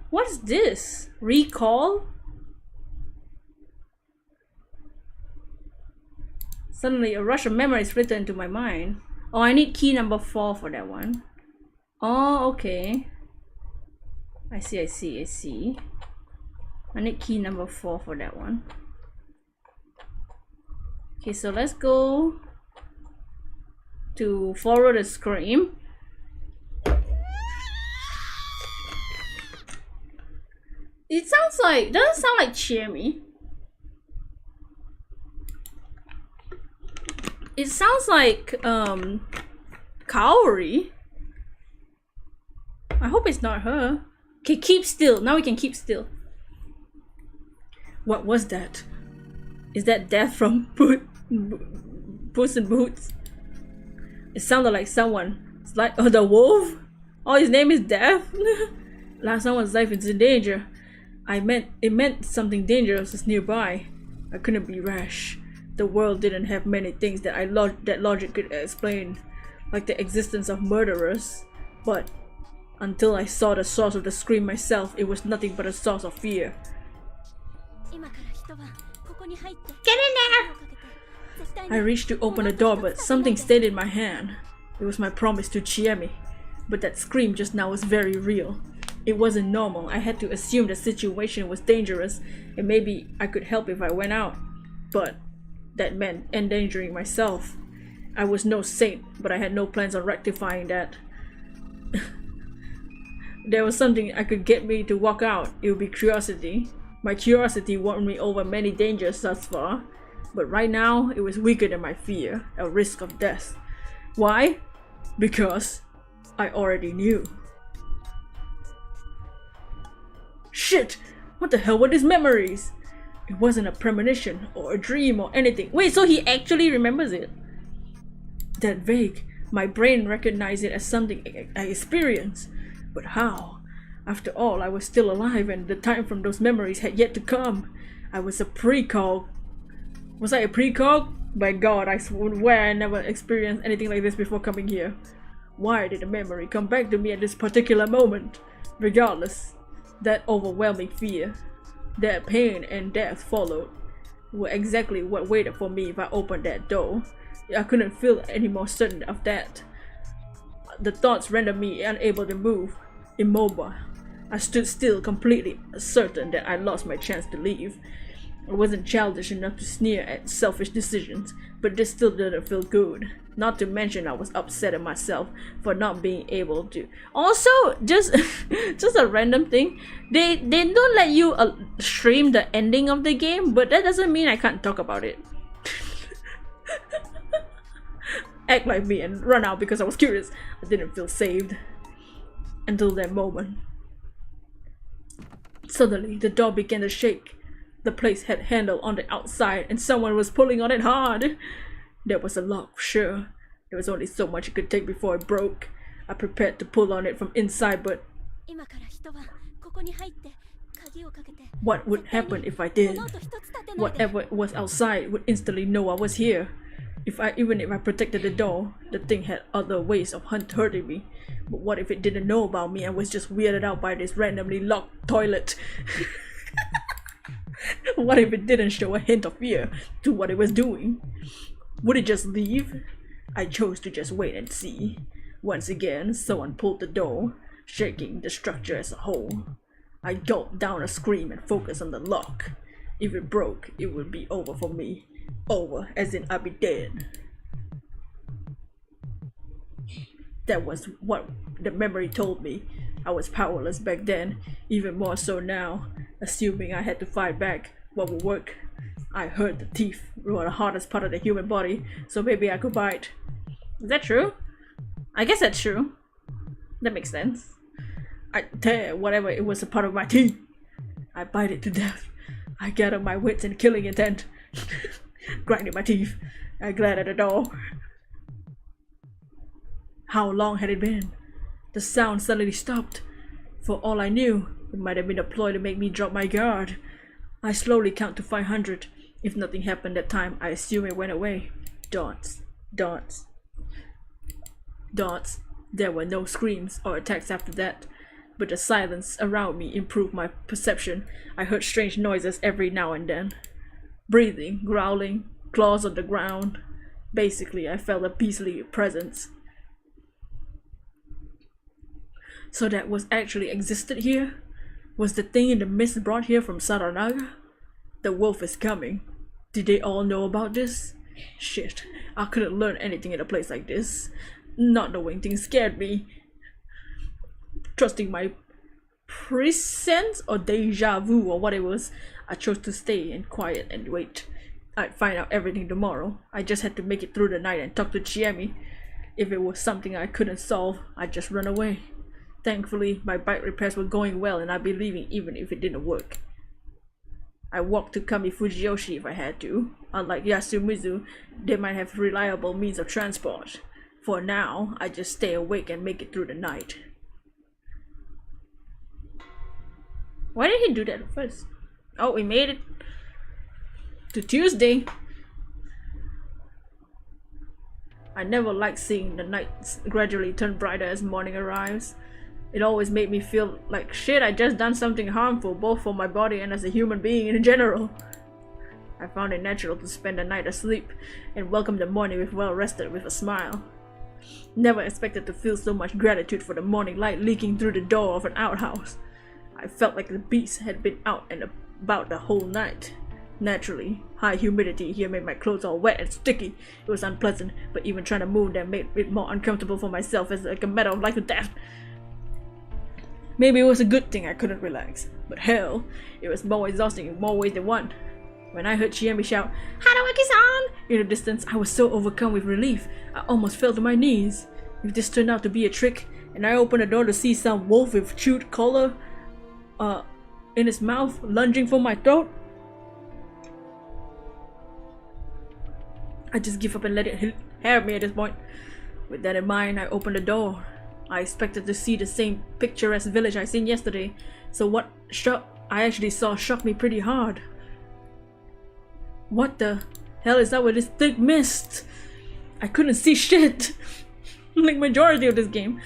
What's this? Recall? Suddenly a rush of memories flickered into my mind. Oh, I need key number 4 for that one. Oh, okay. I see. I need key number 4 for that one. Okay, so let's go to follow the scream. It sounds like, doesn't sound like Chimmy. It sounds like Kaori. I hope it's not her. Okay, keep still. Now we can keep still. What was that? Is that Death from Puss in Boots? It sounded like someone. It's like, oh, the wolf? Oh, his name is Death? Like someone's life is in danger. It meant something dangerous is nearby. I couldn't be rash. The world didn't have many things that that logic could explain, like the existence of murderers. But until I saw the source of the scream myself, it was nothing but a source of fear. Get in there! I reached to open the door, but something stayed in my hand. It was my promise to Chiemi. But that scream just now was very real. It wasn't normal. I had to assume the situation was dangerous, and maybe I could help if I went out. But that meant endangering myself. I was no saint, but I had no plans on rectifying that. There was something I could get me to walk out. It would be curiosity. My curiosity won me over many dangers thus far, but right now it was weaker than my fear, a risk of death. Why? Because I already knew. Shit! What the hell were these memories? It wasn't a premonition or a dream or anything. Wait, so he actually remembers it? That vague. My brain recognized it as something I experienced. But how? After all, I was still alive and the time from those memories had yet to come. I was a precog. Was I a precog? By God, I swear I never experienced anything like this before coming here. Why did the memory come back to me at this particular moment? Regardless, that overwhelming fear, that pain and death followed, were exactly what waited for me if I opened that door. I couldn't feel any more certain of that. The thoughts rendered me unable to move, immobile. I stood still, completely certain that I lost my chance to leave. I wasn't childish enough to sneer at selfish decisions, but this still didn't feel good. Not to mention I was upset at myself for not being able to. Also, just a random thing, they don't let you stream the ending of the game, but that doesn't mean I can't talk about it. Act like me and run out because I was curious. I didn't feel saved until that moment. Suddenly, the door began to shake. The place had handle on the outside and someone was pulling on it hard. There was a lock, sure. There was only so much it could take before it broke. I prepared to pull on it from inside, but what would happen if I did? Whatever was outside would instantly know I was here. Even if I protected the door, the thing had other ways of hurting me. But what if it didn't know about me and was just weirded out by this randomly locked toilet? What if it didn't show a hint of fear to what it was doing? Would it just leave? I chose to just wait and see. Once again, someone pulled the door, shaking the structure as a whole. I gulped down a scream and focused on the lock. If it broke, it would be over for me. Over, as in I'd be dead. That was what the memory told me. I was powerless back then, even more so now. Assuming I had to fight back, what would work? I heard the teeth were the hardest part of the human body, so maybe I could bite. Is that true? I guess that's true. That makes sense. I tear whatever it was a part of my teeth. I bite it to death. I gather my wits and killing intent. Grinding my teeth, I glared at the door. How long had it been? The sound suddenly stopped. For all I knew, it might have been a ploy to make me drop my guard. I slowly count to 500. If nothing happened that time, I assume it went away. Dots. Dots. Dots. There were no screams or attacks after that. but the silence around me improved my perception. I heard strange noises every now and then. Breathing, growling, claws on the ground. Basically, I felt a beastly presence. So that was actually existed here? Was the thing in the mist brought here from Saranaga? The wolf is coming. Did they all know about this? Shit, I couldn't learn anything in a place like this. Not knowing things scared me. Trusting my prescience or deja vu or what it was, I chose to stay and quiet and wait. I'd find out everything tomorrow. I just had to make it through the night and talk to Chiemi. If it was something I couldn't solve, I'd just run away. Thankfully, my bike repairs were going well and I'd be leaving even if it didn't work. I walked to Kami Fujiyoshi if I had to. Unlike Yasumizu, they might have reliable means of transport. For now, I just stay awake and make it through the night. Why did he do that first? Oh, we made it to Tuesday. I never liked seeing the nights gradually turn brighter as morning arrives. It always made me feel like shit, I just done something harmful, both for my body and as a human being in general. I found it natural to spend the night asleep and welcome the morning with well rested with a smile. Never expected to feel so much gratitude for the morning light leaking through the door of an outhouse. I felt like the beast had been out and about the whole night. Naturally, high humidity here made my clothes all wet and sticky. It was unpleasant, but even trying to move them made it more uncomfortable for myself as like a matter of life or death. Maybe it was a good thing I couldn't relax, but hell, it was more exhausting in more ways than one. When I heard Chiemi shout, "Haruaki-san!" in the distance, I was so overcome with relief, I almost fell to my knees. If this turned out to be a trick, and I opened the door to see some wolf with chewed collar in his mouth, lunging for my throat, I just give up and let it have me at this point. With that in mind, I opened the door. I expected to see the same picturesque village I seen yesterday, so what I actually saw shocked me pretty hard. What the hell is up with this thick mist? I couldn't see shit. Like majority of this game.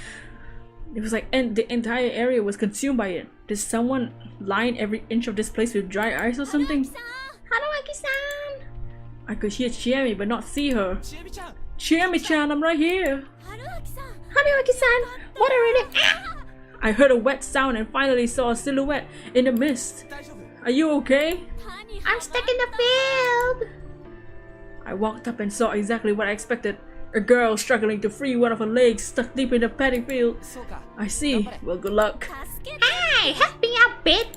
It was like the entire area was consumed by it. Did someone line every inch of this place with dry ice or something? Haruaki-san! I could hear Chiemi but not see her. Chiemi-chan, I'm right here. Haruaki-san! What a relief! I heard a wet sound and finally saw a silhouette in the mist. Are you okay? I'm stuck in the field! I walked up and saw exactly what I expected. A girl struggling to free one of her legs stuck deep in the paddy field. I see. Well, good luck. Hey! Help me out, bitch!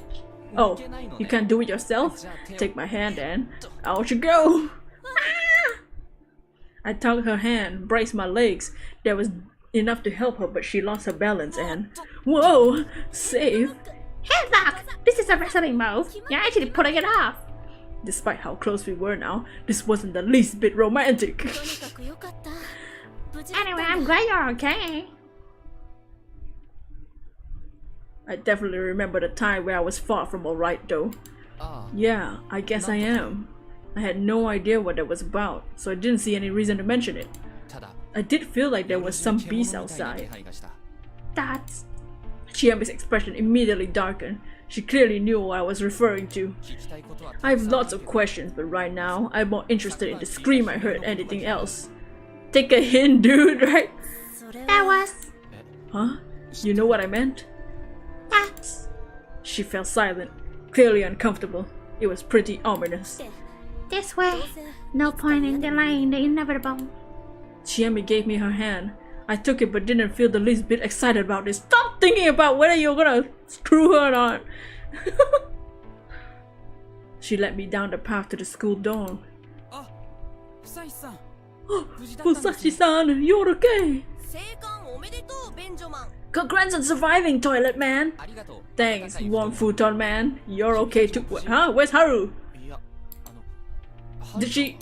Oh, you can't do it yourself? Take my hand then. Out you go! I tugged her hand, braced my legs. There was enough to help her, but she lost her balance and... Whoa! Safe! Hey, Doc! This is a wrestling move. You're actually pulling it off. Despite how close we were now, this wasn't the least bit romantic. Anyway, I'm glad you're okay. I definitely remember the time where I was far from alright though. Yeah, I guess I am. I had no idea what that was about, so I didn't see any reason to mention it. I did feel like there was some beast outside. That's... Chiemi's expression immediately darkened. She clearly knew what I was referring to. I have lots of questions, but right now, I'm more interested in the scream I heard than anything else. Take a hint, dude, right? That was... Huh? You know what I meant? That's... She fell silent, clearly uncomfortable. It was pretty ominous. This way. No point in delaying the inevitable. Chiemi gave me her hand. I took it but didn't feel the least bit excited about it. Stop thinking about whether you're gonna screw her or not. She led me down the path to the school dorm. Fusashi-san, you're okay. Congrats on surviving, toilet man. Thanks, warm futon man. You're okay too. Huh? Where's Haru? Did she...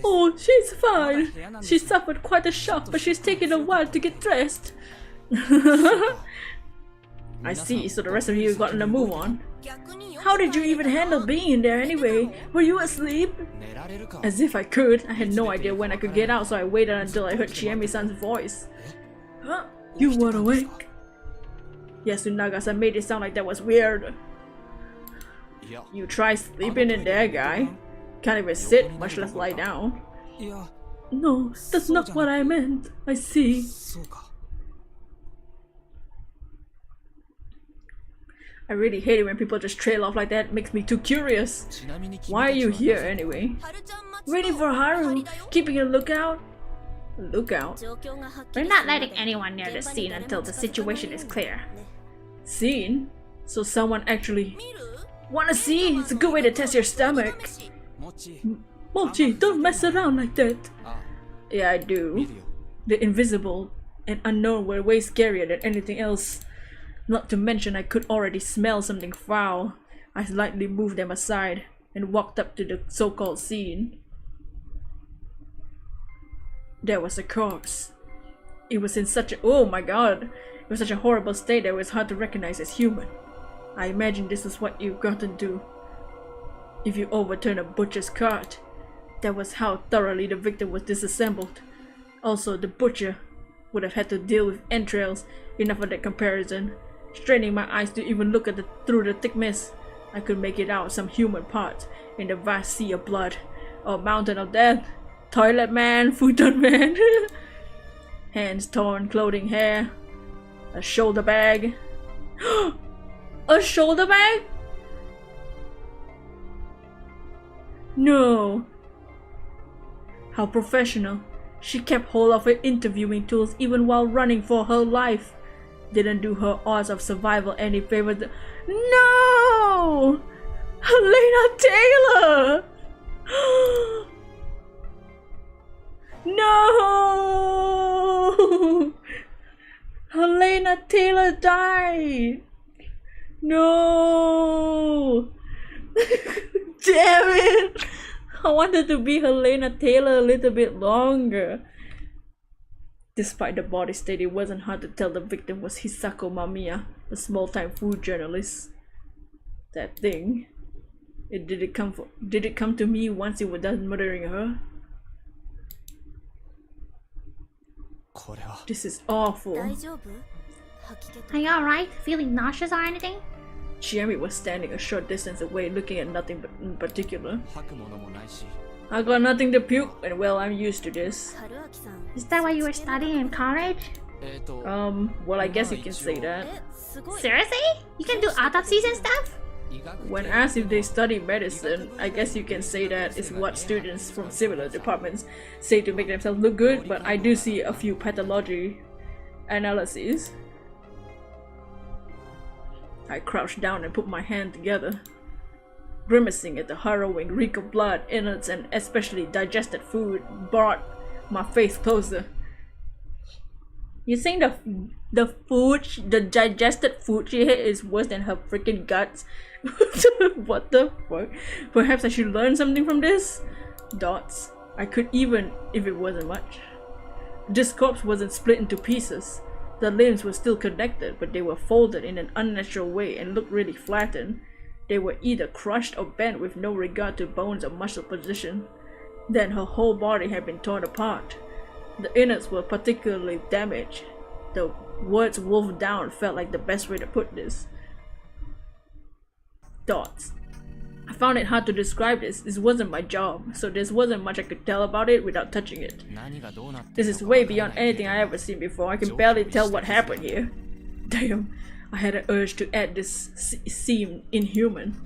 Oh, she's fine. She suffered quite a shock, but she's taken a while to get dressed. I see, so the rest of you gotten a move on. How did you even handle being in there anyway? Were you asleep? As if I could. I had no idea when I could get out, so I waited until I heard Chiemi-san's voice. Huh? You weren't awake? Yasunaga-san made it sound like that was weird. You try sleeping in there, guy. Can't even sit, much less lie down. No, that's not what I meant. I see. I really hate it when people just trail off like that. It makes me too curious. Why are you here anyway? Waiting for Haru, keeping a lookout. Lookout? We're not letting anyone near the scene until the situation is clear. Scene? So someone actually... Wanna see? It's a good way to test your stomach. Mochi, don't mess around like that. Yeah, I do. The invisible and unknown were way scarier than anything else. Not to mention I could already smell something foul. I slightly moved them aside and walked up to the so-called scene. There was a corpse. It was in such a— oh my god! It was such a horrible state that it was hard to recognize as human. I imagine this is what you've gotten to if you overturn a butcher's cart. That was how thoroughly the victim was disassembled. Also, the butcher would have had to deal with entrails. Enough of that comparison. Straining my eyes to even look at through the thick mist, I could make it out some human parts in the vast sea of blood. A mountain of death. Toilet man, futon man. Hands torn, clothing, hair. A shoulder bag. A shoulder bag? No. How professional. She kept hold of her interviewing tools even while running for her life. Didn't do her odds of survival any favor. No! Helena Taylor! No! Helena Taylor died! No! Damn it! I wanted to be Helena Taylor a little bit longer. Despite the body state, it wasn't hard to tell the victim was Hisako Mamiya, a small-time food journalist. That thing. Did it come to me once it was done murdering her? This is awful. Are you alright? Feeling nauseous or anything? Chiemi was standing a short distance away, looking at nothing in particular. I got nothing to puke, and well, I'm used to this. Is that why you were studying in college? Well, I guess you can say that. Seriously? You can do autopsies and stuff? When asked if they study medicine, I guess you can say that is what students from similar departments say to make themselves look good, but I do see a few pathology analyses. I crouched down and put my hand together, grimacing at the harrowing reek of blood, innards, and especially digested food brought my face closer. You think the digested food she ate is worse than her freaking guts? What the fuck? Perhaps I should learn something from this? Dots. I could even if it wasn't much. This corpse wasn't split into pieces. The limbs were still connected, but they were folded in an unnatural way and looked really flattened. They were either crushed or bent with no regard to bones or muscle position. Then her whole body had been torn apart. The innards were particularly damaged. The words wolfed down felt like the best way to put this. Dots. I found it hard to describe this. This wasn't my job, so there wasn't much I could tell about it without touching it. This is way beyond anything I ever seen before. I can barely tell what happened here. Damn, I had an urge to add this seemed inhuman,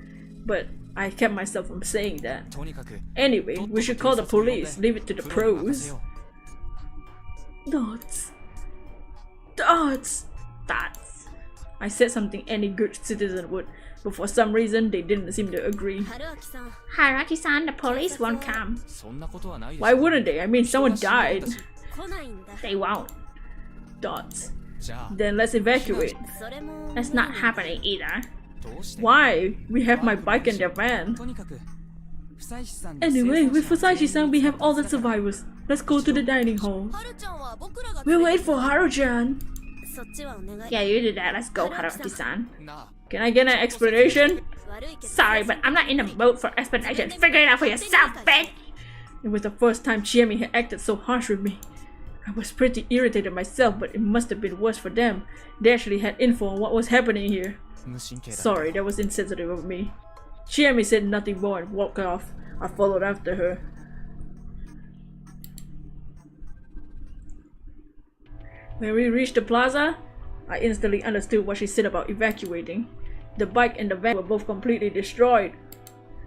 but I kept myself from saying that. Anyway, we should call the police. Leave it to the pros. Dots. Dots. Dots. I said something any good citizen would, but for some reason they didn't seem to agree. Haruaki-san, the police won't come. Why wouldn't they? I mean, someone died. They won't. Dots. Then let's evacuate. That's not happening either. Why? We have my bike and their van. Anyway, with Fusashi-san we have all the survivors. Let's go to the dining hall. We'll wait for Haru-chan. Yeah, you do that. Let's go, Haruaki-san. Can I get an explanation? Sorry, but I'm not in the mood for explanations. Figure it out for yourself, bitch! It was the first time Chiemi had acted so harsh with me. I was pretty irritated myself, but it must have been worse for them. They actually had info on what was happening here. Sorry, that was insensitive of me. Chiemi said nothing more and walked off. I followed after her. When we reached the plaza, I instantly understood what she said about evacuating. The bike and the van were both completely destroyed.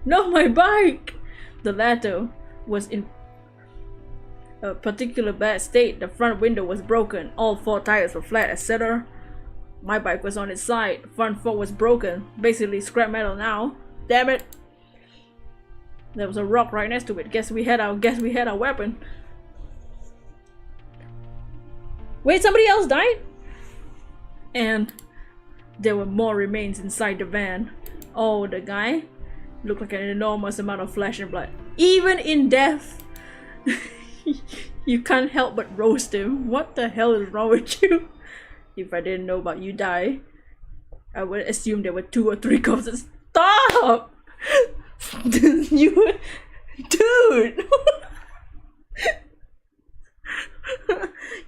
Not my bike! The latter was in a particular bad state. The front window was broken, all 4 tires were flat, etc. My bike was on its side, front fork was broken, basically scrap metal now. Damn it! There was a rock right next to it. Guess we had our weapon. Wait, somebody else died? And there were more remains inside the van. Oh, the guy looked like an enormous amount of flesh and blood. Even in death, you can't help but roast him. What the hell is wrong with you? If I didn't know about you die, I would assume there were 2 or 3 corpses. Stop! Dude!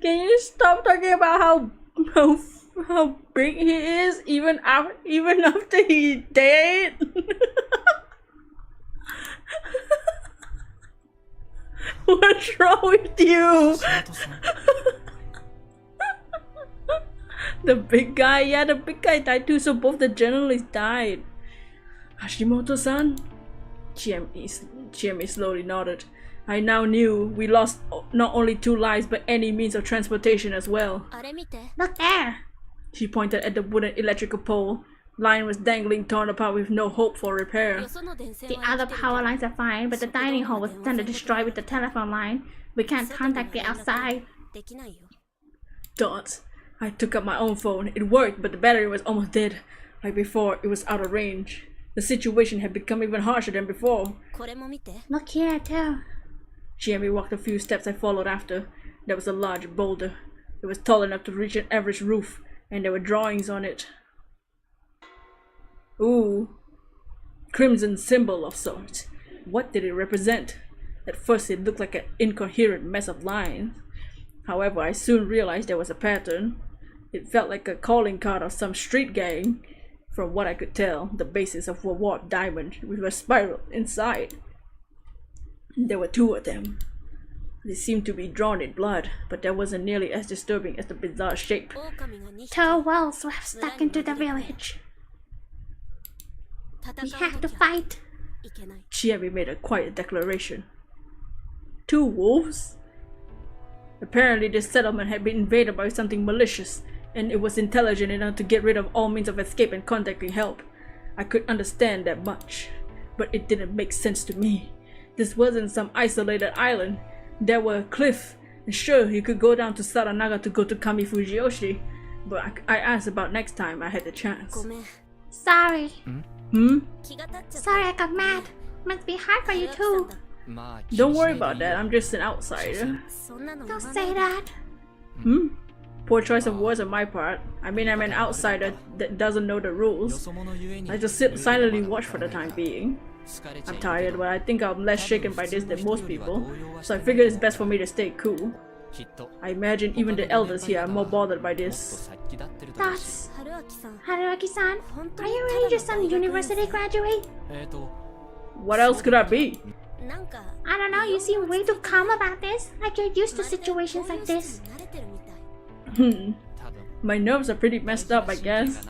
Can you stop talking about how big he is even after he dead? What's wrong with you? The big guy, yeah, the big guy died too, so both the journalists died. Hashimoto-san? Chiemi slowly nodded. I now knew we lost not only 2 lives but any means of transportation as well. Look there! She pointed at the wooden electrical pole. Line was dangling, torn apart with no hope for repair. The other power lines are fine, but the dining hall was done to destroy with the telephone line. We can't contact the outside. Dots. I took up my own phone. It worked, but the battery was almost dead. Like before, it was out of range. The situation had become even harsher than before. Look here, too. Chiemi walked a few steps. I followed after. There was a large boulder. It was tall enough to reach an average roof, and there were drawings on it. Ooh. Crimson symbol of sorts. What did it represent? At first it looked like an incoherent mess of lines. However, I soon realized there was a pattern. It felt like a calling card of some street gang. From what I could tell, the basis of a warped diamond with a spiral inside. There were 2 of them. They seemed to be drawn in blood, but that wasn't nearly as disturbing as the bizarre shape. 2 wolves were stuck into the village. We have to fight. Chiemi made a quiet declaration. 2 wolves? Apparently this settlement had been invaded by something malicious, and it was intelligent enough to get rid of all means of escape and contacting help. I could understand that much, but it didn't make sense to me. This wasn't some isolated island. There were cliffs, and sure, you could go down to Saranaga to go to Kami Fujiyoshi, but I asked about next time I had the chance. Sorry. Hmm? Sorry I got mad. Must be hard for you too. Don't worry about that, I'm just an outsider. Don't say that. Hmm? Poor choice of words on my part. I mean, I'm an outsider that doesn't know the rules. I just sit silently watch for the time being. I'm tired, but I think I'm less shaken by this than most people, so I figured it's best for me to stay cool. I imagine even the elders here are more bothered by this. Thoughts? Haruaki-san, are you really just some university graduate? What else could I be? I don't know, you seem way too calm about this, like you're used to situations like this. My nerves are pretty messed up, I guess.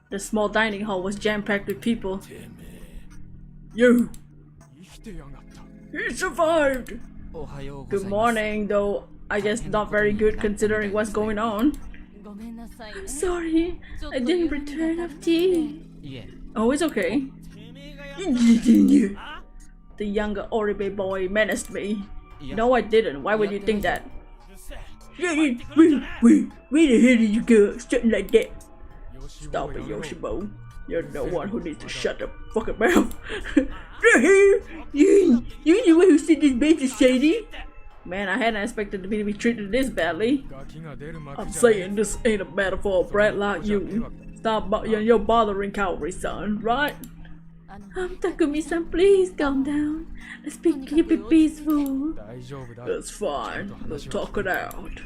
The small dining hall was jam-packed with people. You! He survived! Good morning, though I guess not very good considering what's going on. I'm sorry, I didn't return enough tea. Oh, it's okay. The younger Oribe boy menaced me. No, I didn't. Why would you think that? Where the hell did you go? Something like that. Stop it, Yoshimo. You're the one who needs to shut the fucking mouth. You the one who said this bait is shady? Man, I hadn't expected to be treated this badly. I'm saying this ain't a matter for a brat like you. Stop your bothering cavalry, son, right? Takumi-san, please calm down. Let's keep it peaceful. That's fine. Let's talk it out.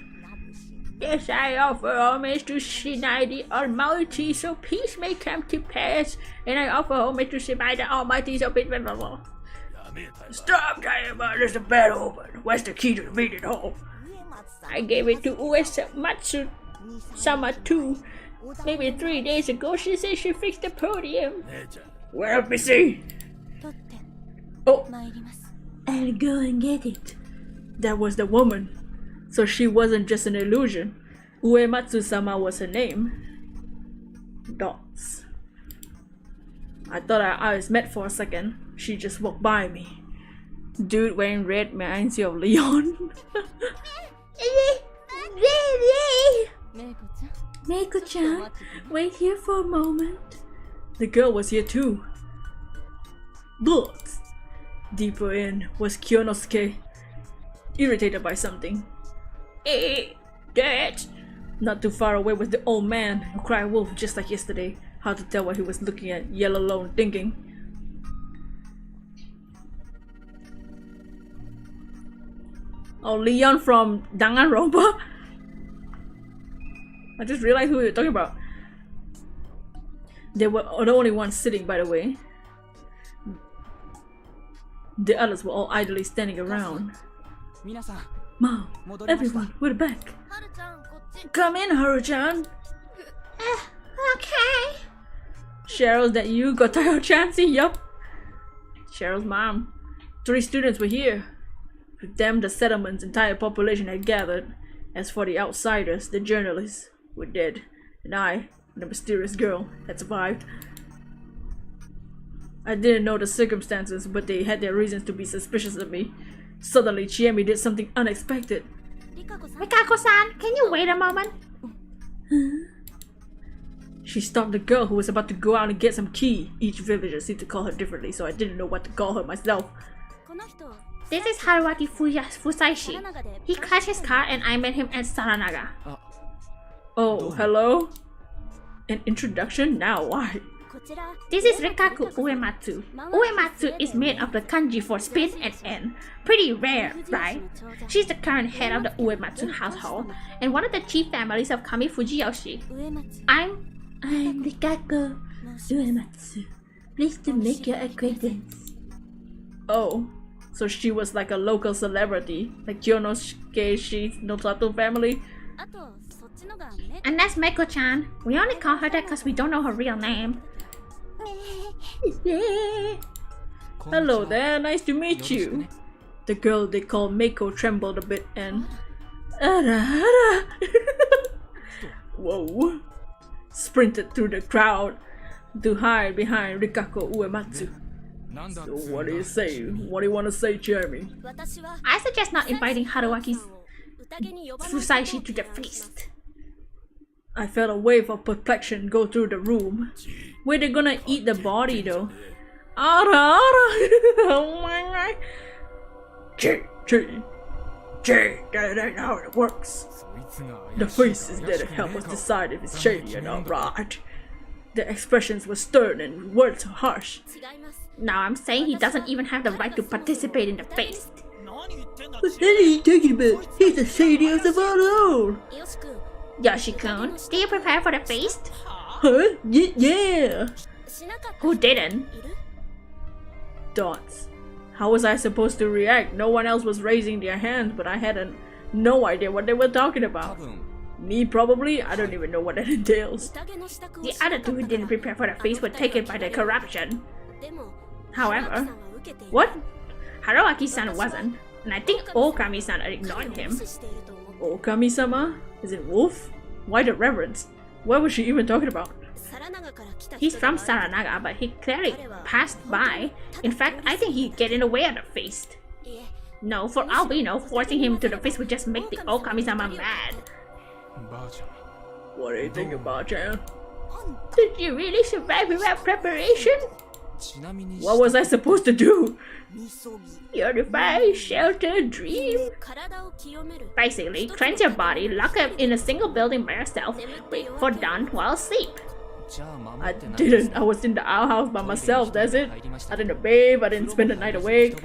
Yes, I offer homage to Shinai the Almighty, so peace may come to pass. And I offer homage to Shinai the Almighty, so peace may come to pass. Stop talking about this bad omen. Where's the key to the meeting hall? I gave it to Uematsu Sama too. Maybe 3 days ago she said she fixed the podium. Well, let me see. Oh, I'll go and get it. that was the woman. So she wasn't just an illusion. Uematsu-sama was her name. Dots. I thought our eyes met for a second. She just walked by me. Dude wearing red reminds you of Leon. Meiko-chan, wait here for a moment. The girl was here too. But deeper in was Kyonosuke, irritated by something. Hey, Dad! Not too far away was the old man who cried wolf just like yesterday. Hard to tell what he was looking at, yellow alone thinking. Oh, Leon from Danganronpa? I just realized who we were talking about. They were the only ones sitting, by the way. The others were all idly standing around. Mom, everyone, we're back. Come in, Haru-chan. Okay. Cheryl's that you, Gotayo-chan? See, yup. Cheryl's mom. 3 students were here. With them, the settlement's entire population had gathered. As for the outsiders, the journalists were dead. And I, the mysterious girl, had survived. I didn't know the circumstances, but they had their reasons to be suspicious of me. Suddenly, Chiemi did something unexpected. Mikako-san, can you wait a moment? She stopped the girl who was about to go out and get some key. Each villager seemed to call her differently, so I didn't know what to call her myself. This is Haruaki Fusaishi. He crashed his car and I met him at Saranaga. Oh, hello? An introduction? Now why? This is Rikaku Uematsu. Uematsu is made of the kanji for spin and end. Pretty rare, right? She's the current head of the Uematsu household and one of the chief families of Kami Fujiyoshi. I'm Rikaku Uematsu. Pleased to make your acquaintance. Oh, so she was like a local celebrity, like Kyonosuke Nosato family? And that's Meiko-chan. We only call her that because we don't know her real name. Hello there, nice to meet you. The girl they call Meiko trembled a bit and... Whoa. Sprinted through the crowd to hide behind Rikaku Uematsu. So what do you say? What do you want to say, Jeremy? I suggest not inviting Haruaki Fusaishi to the feast. I felt a wave of perplexion go through the room. Where they gonna eat the body though? Ara! Oh my god! That ain't how it works. The face is there to help us decide if it's shady or not, right? The expressions were stern and words harsh. Now I'm saying he doesn't even have the right to participate in the feast. What are you talking about? He's the shadiest of all! Yoshi-kun, do you prepare for the feast? Huh? Yeah! Who didn't? Dots. How was I supposed to react? No one else was raising their hands, but I had no idea what they were talking about. Me probably? I don't even know what that entails. The other two who didn't prepare for the feast were taken by the corruption. However, What? Haruaki-san wasn't, and I think Okami-san ignored him. Okami-sama? Is it Wolf? Why the reverence? What was she even talking about? He's from Saranaga, but he clearly passed by. In fact, I think he'd get in the way of the feast. No, for all we know, forcing him to the feast would just make the Okami-sama mad. What do you think about Chan? Did you really survive without preparation? What was I supposed to do? Purify, shelter, dream. Basically, cleanse your body, lock up in a single building by yourself, wait for dawn while asleep. I didn't. I was in the outhouse by myself, that's it. I didn't bathe, I didn't spend the night awake.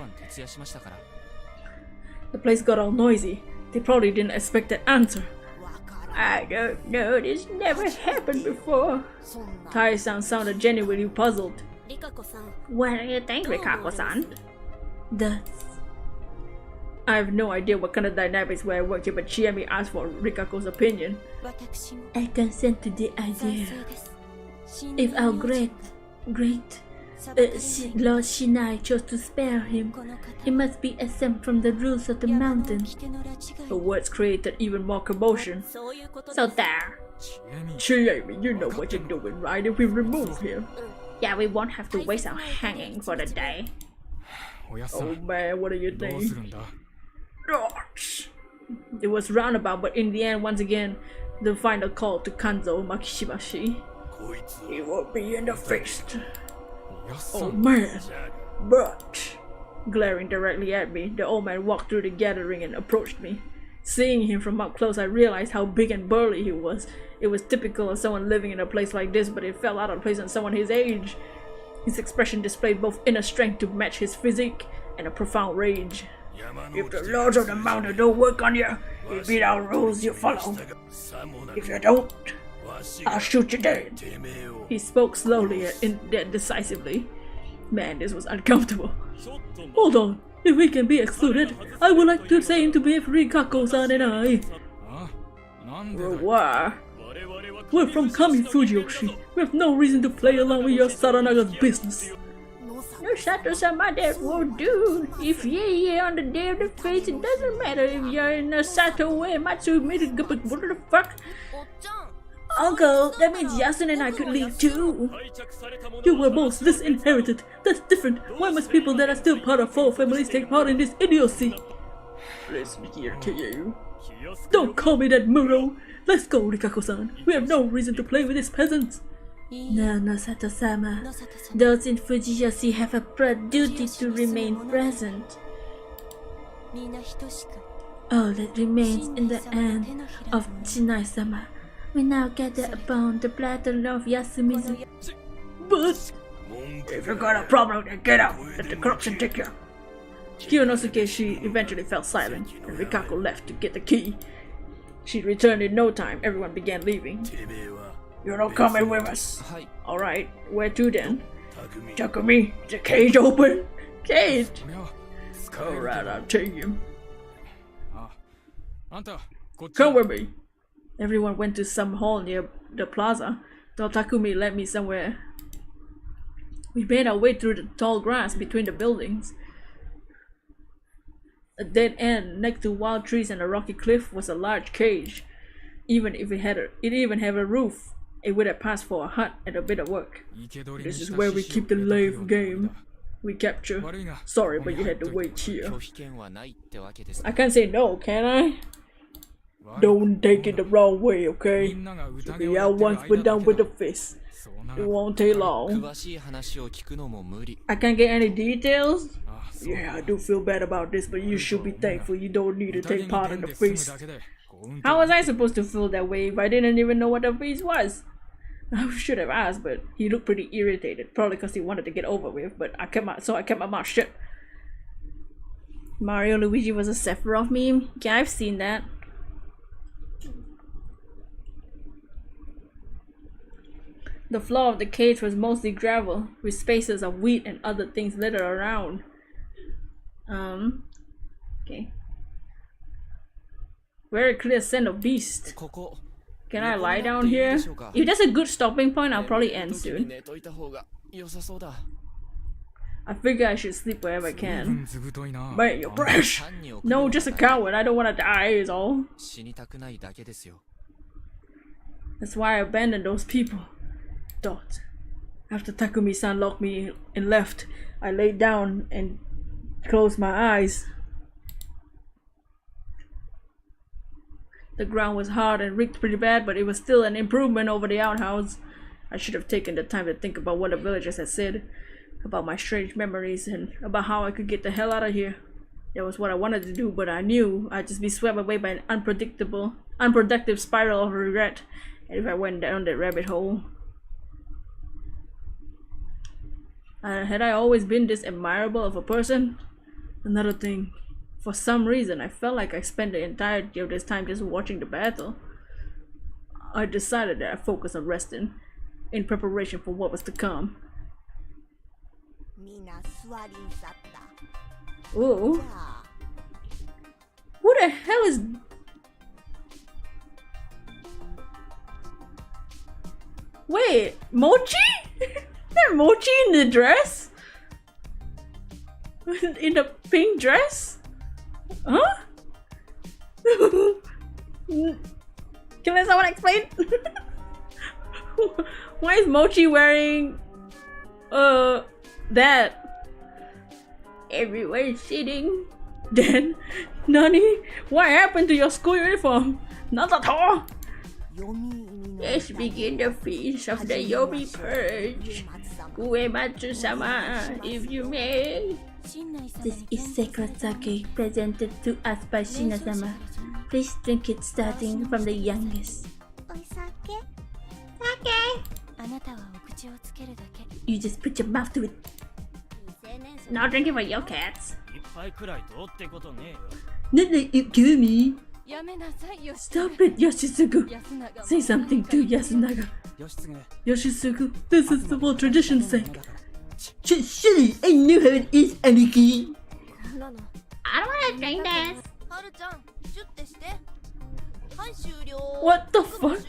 The place got all noisy. They probably didn't expect that answer. I don't know, this never happened before. Tai-san sounded genuinely puzzled. What do you think, Rikako-san? I have no idea what kind of dynamics were at work here, but Chiemi asked for Rikako's opinion. I consent to the idea. If our great Lord Shinai chose to spare him, he must be exempt from the rules of the mountain. The words created even more commotion. So there. Chiemi, you know what you're doing, right? If we remove him. Yeah, we won't have to waste our hanging for the day. Oh man, what do you think? It was roundabout, but in the end, once again, the final call to Kanzo Makishibashi. He will be in the fist. Oh man, but... Glaring directly at me, the old man walked through the gathering and approached me. Seeing him from up close, I realized how big and burly he was. It was typical of someone living in a place like this, but it fell out of place on someone his age. His expression displayed both inner strength to match his physique and a profound rage. If the lords of the mountain don't work on you, you beat our rules, you follow. If you don't, I'll shoot you dead. He spoke slowly and decisively. Man, this was uncomfortable. Hold on, if we can be excluded, I would like to say to behave Rikako-san and I. Why? We're from Kami Fujiyoshi. We have no reason to play along with your Saranaga's business. No Sato-sama, that won't do. If ye on the day of the face, it doesn't matter if you're in a Sato way, Matsumiri, but what the fuck? Uncle, that means Yasun and I could leave too. You were both disinherited. That's different. Why must people that are still part of four families take part in this idiocy? Listen here, Kyu. Don't call me that, Muro. Let's go, Rikako-san. We have no reason to play with these peasants. No, Sato-sama. Those in Fujiyoshi have a proud duty to remain present. All that remains in the hand of Shinai-sama. We now gather upon the platter of Yasumizu. But if you got a problem, then get out. Let the corruption take you. Kiyonosuke, she eventually fell silent, and Rikako left to get the key. She returned in no time. Everyone began leaving. You're not coming with us. Alright, where to then? Takumi, is the cage open? Cage? Alright, I'll take him. Come with me. Everyone went to some hall near the plaza, though Takumi led me somewhere. We made our way through the tall grass between the buildings. A dead end next to wild trees and a rocky cliff was a large cage. Even if it even had a roof, it would have passed for a hut and a bit of work. This is where we keep the live game we capture. Sorry, but you had to wait here. I can't say no, can I? Don't take it the wrong way, okay? Be out once but down with the fist. It won't take long. I can't get any details? Yeah, I do feel bad about this, but you should be thankful you don't need to take part in the feast. How was I supposed to feel that way if I didn't even know what the feast was? I should have asked, but he looked pretty irritated, probably because he wanted to get over with, but I kept my mouth shut. Mario Luigi was a Sephiroth meme? Yeah, I've seen that. The floor of the cage was mostly gravel, with spaces of wheat and other things littered around. Okay. Very clear scent of beast. Can I lie down here? If that's a good stopping point, I'll probably end soon. I figure I should sleep wherever I can. Man, you're fresh! No, just a coward. I don't want to die is all. That's why I abandoned those people. Thought. After Takumi-san locked me and left, I laid down and closed my eyes. The ground was hard and reeked pretty bad, but it was still an improvement over the outhouse. I should have taken the time to think about what the villagers had said, about my strange memories, and about how I could get the hell out of here. That was what I wanted to do, but I knew I'd just be swept away by an unproductive spiral of regret, and if I went down that rabbit hole. Had I always been this admirable of a person? Another thing, for some reason, I felt like I spent the entirety of this time just watching the battle. I decided that I focus on resting, in preparation for what was to come. Ooh. Who the hell is... Wait, Mochi? That Mochi in the dress? In the pink dress? Huh? Can someone explain? Why is Mochi wearing that? Everyone's sitting. Then, Nani, what happened to your school uniform? Not at all. Let's begin the feast of the Yomi Purge. Uematsu-sama, if you may. This is sacred sake presented to us by Shina-sama. Please drink it starting from the youngest. You just put your mouth to it. Not drinking for your cats. Not like it kill me. Stop it, Yoshitsugu. Say something to Yasunaga. Yoshitsugu, this is for tradition's sake. Surely I know how it is, Aniki. I don't want to drink this. What the fuck?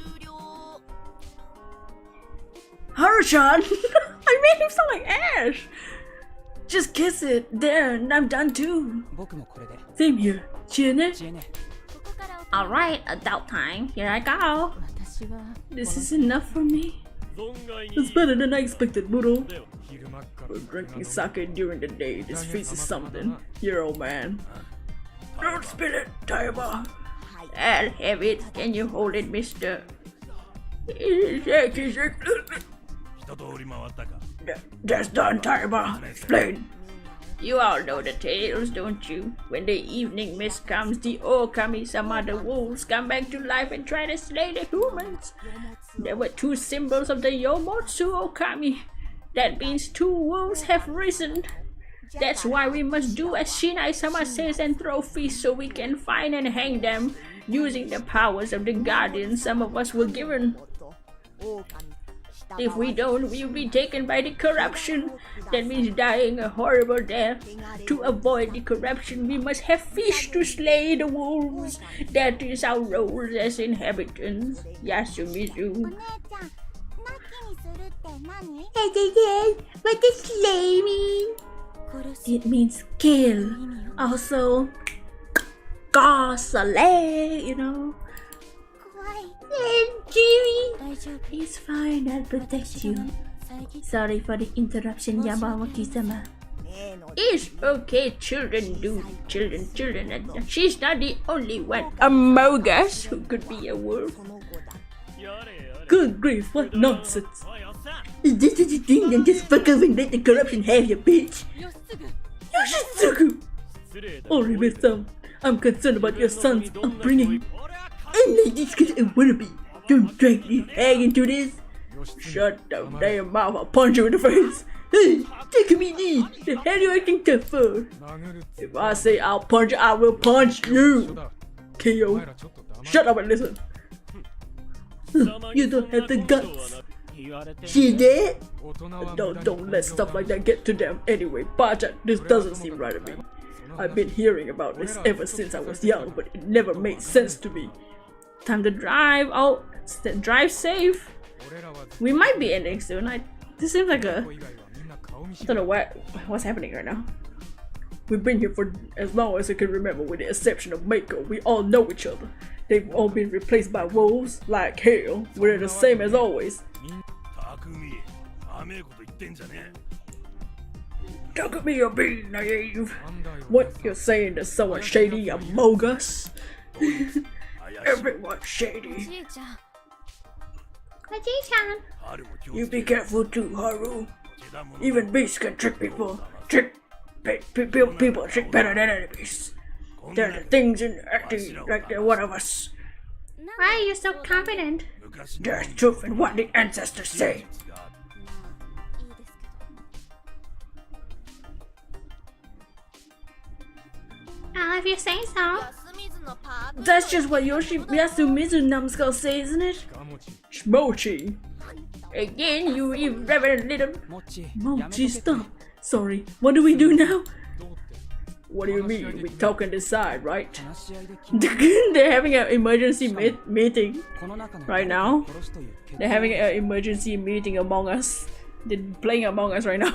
Haru-chan! I made him sound like Ash! Just kiss it. There, and I'm done too. Same here. Chiene? Alright, adult time. Here I go. This is enough for me. It's better than I expected, Muro. We're drinking sake during the day. This feast is something. Here, old man. Don't spill it, Taiba. I'll have it. Can you hold it, mister? That's done, Taiba. Explain. You all know the tales, don't you? When the evening mist comes, the Okami-sama, the wolves, come back to life and try to slay the humans. There were two symbols of the Yomotsu Okami. That means two wolves have risen. That's why we must do as Shinai-sama says and throw feasts so we can find and hang them, using the powers of the guardian some of us were given. If we don't, we'll be taken by the corruption. That means dying a horrible death. To avoid the corruption, we must have fish to slay the wolves. That is our role as inhabitants. Yasumizu. What does slay mean? It means kill. Also, slay, you know. Jimmy, it's fine, I'll protect you. Sorry for the interruption, Yamawaki-sama. It's okay, children do. Children. She's not the only one. AMOGUS who could be a wolf. Good grief, what nonsense. Is this such a thing than just fuck off and let the corruption have your bitch? Yoshitsugu! Only with some. I'm concerned about your son's upbringing. I'm not just cause I wanna be. Don't drag this hag into this. Shut your damn mouth, I'll punch you in the face. Hey, take me easy. The hell are you acting tough for? If I say I'll punch you, I will punch you. KO. Shut up and listen. You don't have the guts. She did? Don't let stuff like that get to them. Anyway, Pacha, this doesn't seem right to me. I've been hearing about this ever since I was young, but it never made sense to me. Time to drive. Oh, drive safe. We might be ending soon. This seems like a... I don't know what's happening right now. We've been here for as long as I can remember, with the exception of Mako. We all know each other. They've all been replaced by wolves. Like hell, we're the same as always. Takumi, you're being naive. What you're saying to someone shady, AMOGUS? Everyone's shady. Haji-chan. You be careful too, Haru. Even beasts can trick people. People trick better than enemies. They're the things in acting like they're one of us. Why are you so confident? There's truth in what the ancestors say. Well, if you say so. That's just what Yasumizu numbskull says, isn't it? Shmochi. Again, you irreverent little... Mochi, stop. Sorry, what do we do now? What do you mean? We talk and decide, right? They're having an emergency meeting right now. They're having an emergency meeting among us. They're playing Among Us right now.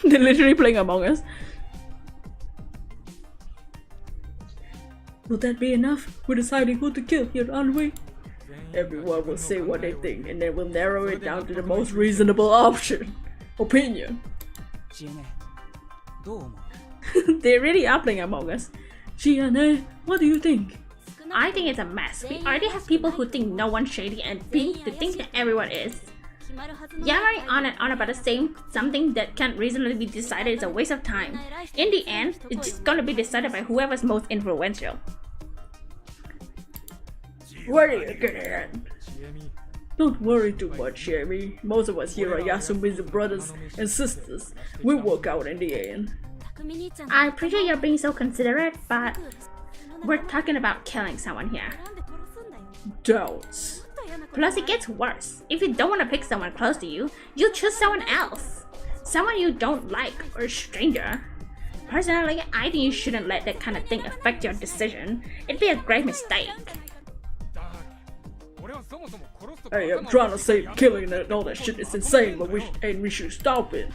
They're literally playing Among Us. Will that be enough? We're deciding who to kill here, aren't we? Everyone will say what they think, and then we'll narrow it down to the most reasonable option. Opinion. They really are playing Among Us. Gianne, what do you think? I think it's a mess. We already have people who think no one's shady and B to think that everyone is. Yammering on and on about the same something that can't reasonably be decided is a waste of time. In the end, it's just gonna be decided by whoever's most influential. What are you getting at? Don't worry too much, Jamie. Most of us here are Yasumi's brothers and sisters. We'll work out in the end. I appreciate you're being so considerate, but we're talking about killing someone here. Doubts. Plus, it gets worse. If you don't want to pick someone close to you, you'll choose someone else. Someone you don't like or a stranger. Personally, I think you shouldn't let that kind of thing affect your decision. It'd be a great mistake. Hey, I'm trying to say killing and all that shit is insane, but we should stop it.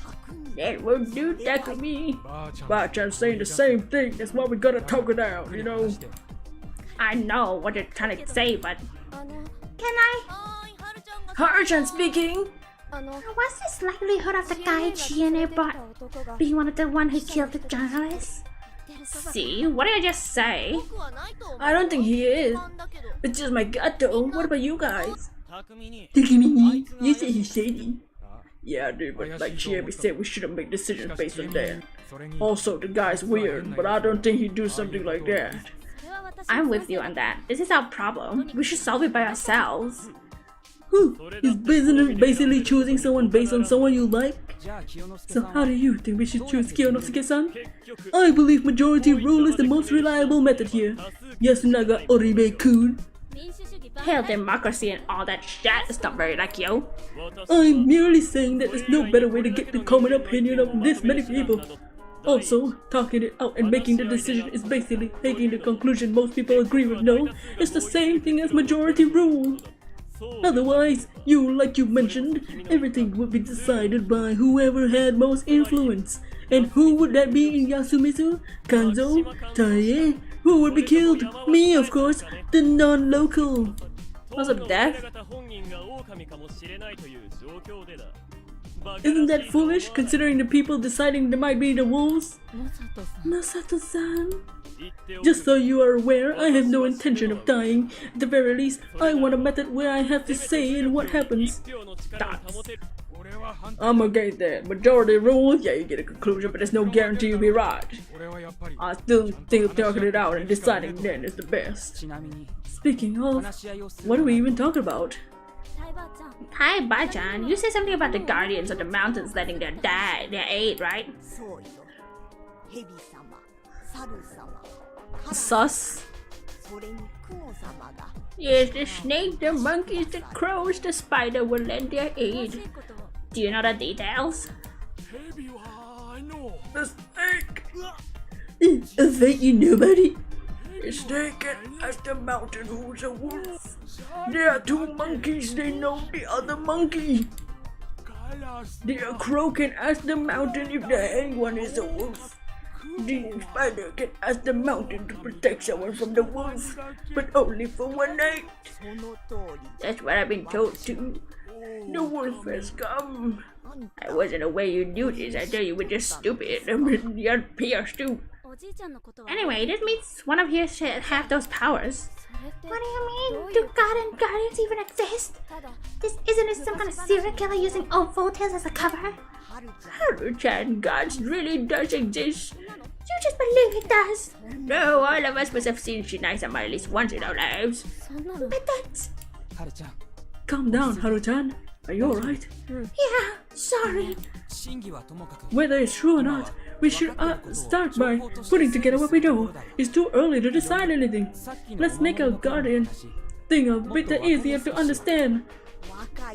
That won't do that to me. Ba-chan's saying the same thing. That's why we gotta talk it out, you know? I know what you're trying to say, but... Can I? Haru-chan speaking! What's this likelihood of the guy Chiene brought being one of the one who killed the journalist? See, what did I just say? I don't think he is. It's just my gut though. What about you guys? Takumi, you say he's shady. Yeah, dude, but like Chiemi said, we shouldn't make decisions based on that. Also, the guy's weird, but I don't think he'd do something like that. I'm with you on that. This is our problem. We should solve it by ourselves. He's basically choosing someone based on someone you like? So how do you think we should choose Kiyonosuke-san? I believe majority rule is the most reliable method here. Yasunaga Oribe-kun. Hell, democracy and all that shit is not very like you. I'm merely saying that there's no better way to get the common opinion of this many people. Also, talking it out and making the decision is basically taking the conclusion most people agree with no. It's the same thing as majority rule. Otherwise, like you mentioned, everything would be decided by whoever had most influence. And who would that be in Yasumizu? Kanzo? Taie? Who would be killed? Me, of course, the non-local. What's up, Dad? Isn't that foolish, considering the people deciding they might be the wolves? Nosato-san. Just so you are aware, I have no intention of dying. At the very least, I want a method where I have to say in what happens. Thoughts. I'm against that. Majority rule, yeah, you get a conclusion, but there's no guarantee you'll be right. I still think talking it out and deciding then is the best. Speaking of, what are we even talking about? Hi, Ba-chan. You said something about the guardians of the mountains letting their aid, right? Sus? Yes, the snake, the monkeys, the crows, the spider will lend their aid. Do you know the details? The snake! A snake you nobody? A snake can ask the mountain who's a wolf. There are two monkeys, they know the other monkey. The crow can ask the mountain if the hanged one is a wolf. The spider can ask the mountain to protect someone from the wolf, but only for one night. That's what I've been told too. The wolf has come. I wasn't aware you knew this. I thought you were just stupid. You're pierced too. Anyway, this means one of you should have those powers. What do you mean? Do God and Guardians even exist? Isn't it some kind of serial killer using old photos as a cover? Haru-chan, God really does exist. You just believe it does. No, all of us must have seen Shinai-sama at least once in our lives. But that's... Calm down, Haru-chan. Are you alright? Yeah, sorry. Whether it's true or not, we should start by putting together what we know. It's too early to decide anything. Let's make our guardian thing a bit easier to understand.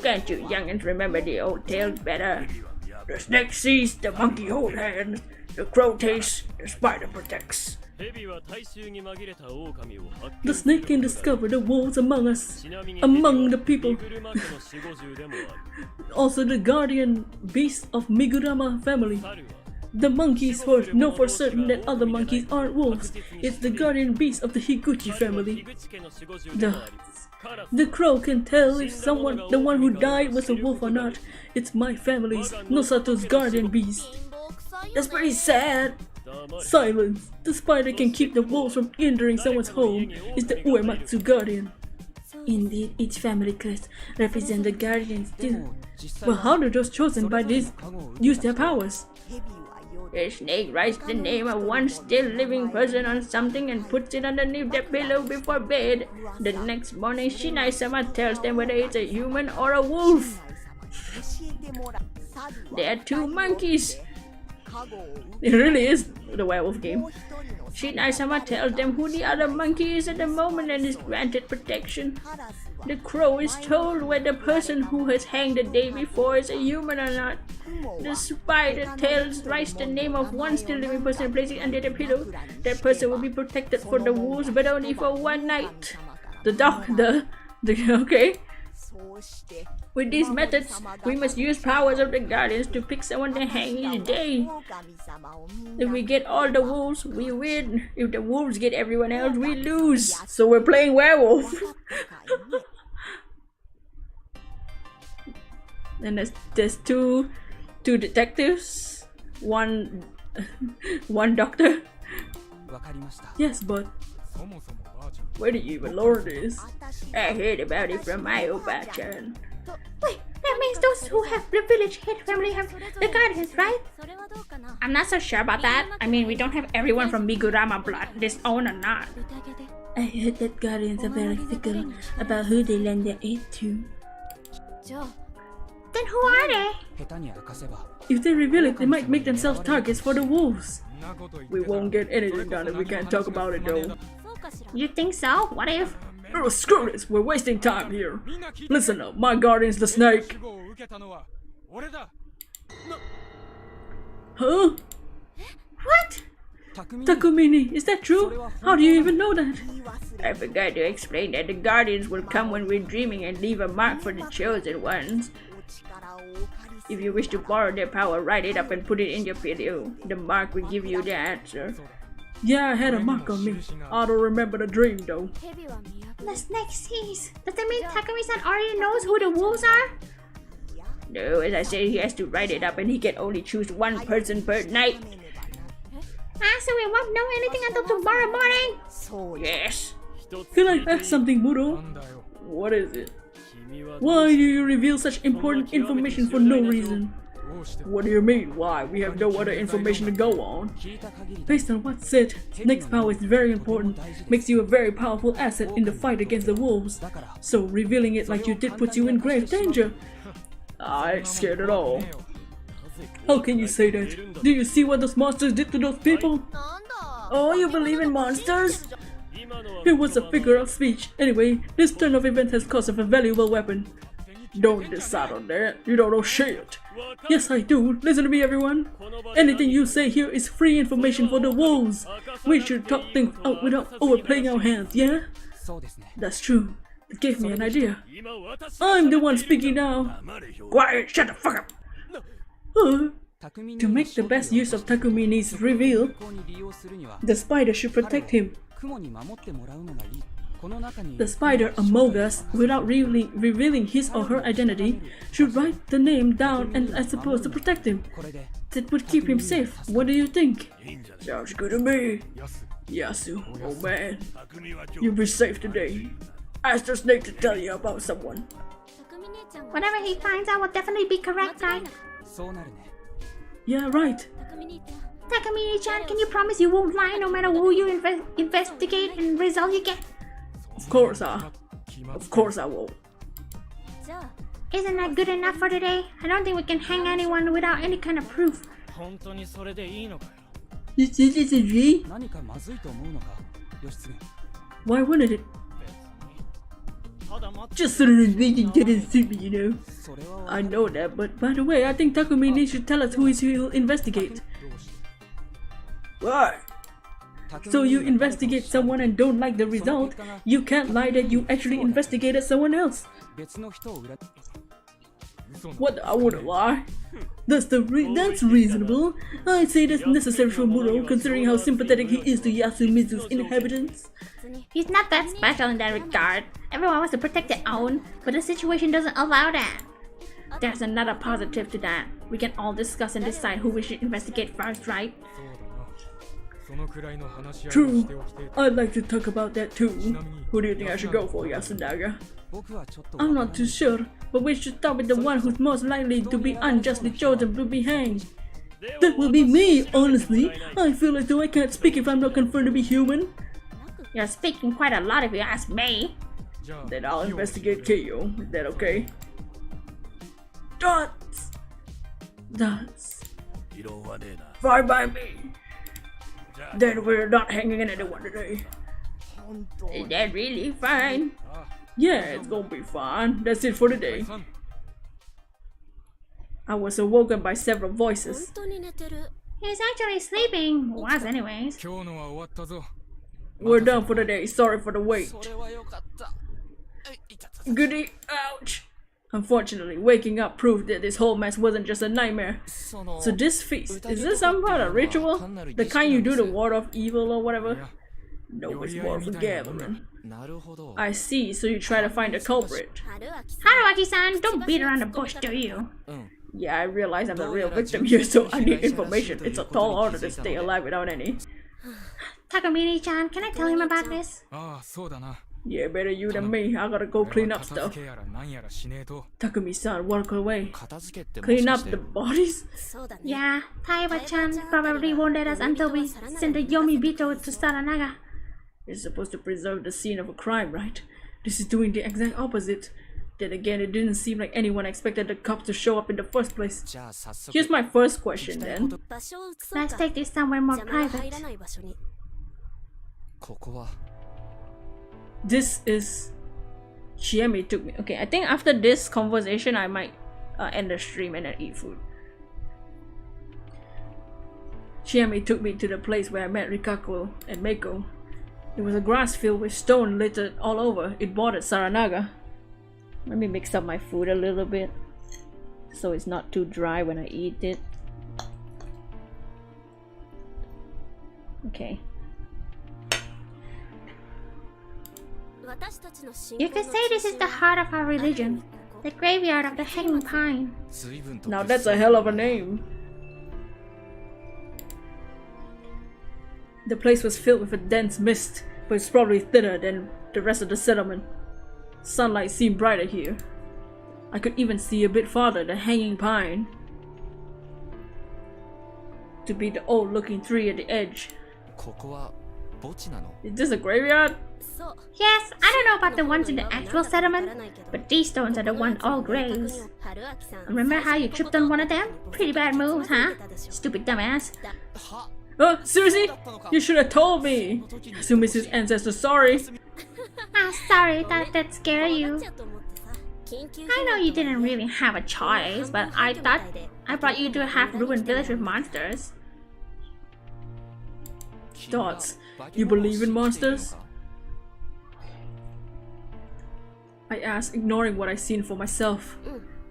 Can't you youngins remember the old tales better? The snake sees, the monkey holds hands, the crow tastes, the spider protects. The snake can discover the wolves among us, among the people. Also the guardian beast of Migurama family. The monkeys know for certain that other monkeys aren't wolves. It's the guardian beast of the Higuchi family. The crow can tell if the one who died was a wolf or not. It's my family's, Nosato's guardian beast. That's pretty sad. Silence. The spider can keep the wolves from entering someone's home. It's the Uematsu guardian. Indeed, each family crest represents the guardians too. But how do those chosen by this use their powers? The snake writes the name of one still living person on something and puts it underneath their pillow before bed. The next morning, Shinai-sama tells them whether it's a human or a wolf. There are two monkeys. It really is the werewolf game. Shinai-sama tells them who the other monkey is at the moment and is granted protection. The crow is told whether the person who has hanged the day before is a human or not. The spider writes the name of one still living person and places it under the pillow. That person will be protected for the wolves, but only for one night. Okay. With these methods, we must use powers of the guardians to pick someone to hang each day. If we get all the wolves, we win. If the wolves get everyone else, we lose. So we're playing werewolf. And there's two detectives, one doctor. Yes, but where did you even learn this? I heard about it from my Oba-chan. Wait, that means those who have the village head family have the guardians, right? I'm not so sure about that. I mean, we don't have everyone from Migurama blood, disowned or not. I heard that guardians are very fickle about who they lend their aid to. Then who are they? If they reveal it, they might make themselves targets for the wolves. We won't get anything done if we can't talk about it though. You think so? What if? Oh, screw this, we're wasting time here. Listen up, my guardian's the snake. Huh? What? Takumini, is that true? How do you even know that? I forgot to explain that the guardians will come when we're dreaming and leave a mark for the chosen ones. If you wish to borrow their power, write it up and put it in your pillow. The mark will give you the answer. Yeah, I had a mark on me. I don't remember the dream though. The snake sees. Does that mean Takumi-san already knows who the wolves are? No, as I said, he has to write it up and he can only choose one person per night. So we won't know anything until tomorrow morning? Yes. Can I ask something, Muro? What is it? Why do you reveal such important information for no reason? What do you mean, why? We have no other information to go on. Based on what's said, Snake's power is very important, makes you a very powerful asset in the fight against the wolves. So revealing it like you did puts you in grave danger. I ain't scared at all. How can you say that? Do you see what those monsters did to those people? Oh, you believe in monsters? It was a figure of speech. Anyway, this turn of events has cost of a valuable weapon. Don't decide on that. You don't know shit. Yes, I do. Listen to me, everyone. Anything you say here is free information for the wolves. We should talk things out without overplaying our hands, yeah? That's true. It gave me an idea. I'm the one speaking now. Quiet, shut the fuck up. To make the best use of Takumini's reveal, the spider should protect him. The spider AMOGUS, without revealing his or her identity, should write the name down and I suppose to protect him. That would keep him safe. What do you think? Sounds good to me. Yasu, oh man, you'll be safe today. Ask the snake to tell you about someone. Whatever he finds out will definitely be correct, right? Yeah, right. Takamine-chan, can you promise you won't lie no matter who you investigate and result you get? Of course I won't. Isn't that good enough for today? I don't think we can hang anyone without any kind of proof. 本当にそれでいいのかよ。 This is a G? 何かまずいと思うのか、義経。 Why wouldn't it? ただ待って。 Just sort of thinking didn't suit me, you know. それは I know that, but by the way, I think Takumine should tell us who he'll investigate. どうして Why? So you investigate someone and don't like the result, you can't lie that you actually investigated someone else. 別の人を裏。 What? I wouldn't lie. That's reasonable. I'd say that's necessary for Muro, considering how sympathetic he is to Yasumizu's inhabitants. He's not that special in that regard. Everyone wants to protect their own, but the situation doesn't allow that. There's another positive to that. We can all discuss and decide who we should investigate first, right? そうだな。そのくらいの話し合いを True. しておきて。 I'd like to talk about that too. Who do you think I should go for, Yasunaga? 僕はちょっと。 I'm not too sure, but we should start with the one who's most likely to be unjustly chosen to be hanged. That will be me, honestly. I feel as though I can't speak if I'm not confirmed to be human. You're speaking quite a lot if you ask me. じゃあ。 Then I'll investigate Keio. Is that okay? Dots! Dots. 異論はねえな。 Fine by me. Then we're not hanging anyone today. 本当 Is that really fine? あ。 Yeah, it's gonna be fine. That's it for today. さん。 I was awoken by several 本 voices. 当に寝てる。 He's actually sleeping. Was anyways. 今日のは終わったぞ。 We're done for the day. Sorry for the wait. それはよかった。いたた。 Goody, ouch! Unfortunately, waking up proved that this whole mess wasn't just a nightmare. その。 So this feast, is this some kind of ritual? The kind you do to ward off evil or whatever? No, it's more of a gathering. なるほど。 I see, so you try to find a culprit. 春秋さん。 Haruaki-san, don't beat around the bush, do you? うん。 Yeah, I realize I'm the real victim here, so I need information. It's a tall order to stay alive without any. Takamine-chan, can I tell him about this? ああ、そうだな。 Yeah, better you than me. I gotta go clean up 片 stuff. 付けやらなんやらしねえと。 Takumi-san, walk away. 片付けっても Clean しか up して the bodies? そうだね。 Yeah, Taiba-chan probably won't let us until we send the Yomibito to Saranaga. It's supposed to preserve the scene of a crime, right? This is doing the exact opposite. Then again, it didn't seem like anyone expected the cops to show up in the first place. じゃあ早速。 Here's my first question then. 場所を移そう Let's か。 take this somewhere more 邪魔が private. 入らない場所に。ここは。 This is... Chiemi took me... Okay, I think after this conversation, I might end the stream and then eat food. Chiemi took me to the place where I met Rikako and Meiko. It was a grass field with stone littered all over. It bordered Saranaga. Let me mix up my food a little bit so it's not too dry when I eat it. Okay. 私たちの信 You 仰 could の say this is the heart of our religion, the graveyard of the hanging pine. 随分と。 Now that's a hell of a name. The place was filled with a dense mist, but it's probably thinner than the rest of the settlement. Sunlight seemed brighter here. I could even see a bit farther the hanging pine. To be the old-looking tree at the edge. ここは墓地なの。 Is this a graveyard? そう Yes, I don't know about the ones in the actual settlement, but these stones are the ones all graves. 春秋さん Remember how you tripped on one of them? Pretty bad moves, huh? Stupid dumbass. は。 Seriously? You should have told me! Assuming his ancestors sorry. Ah, sorry, thought that scared なっ you. ちゃうと思ってさ。緊急 I know you didn't really have a choice, but I thought I brought you to a half-ruined village with monsters. Dots, you believe in monsters? I asked, ignoring what I seen for myself.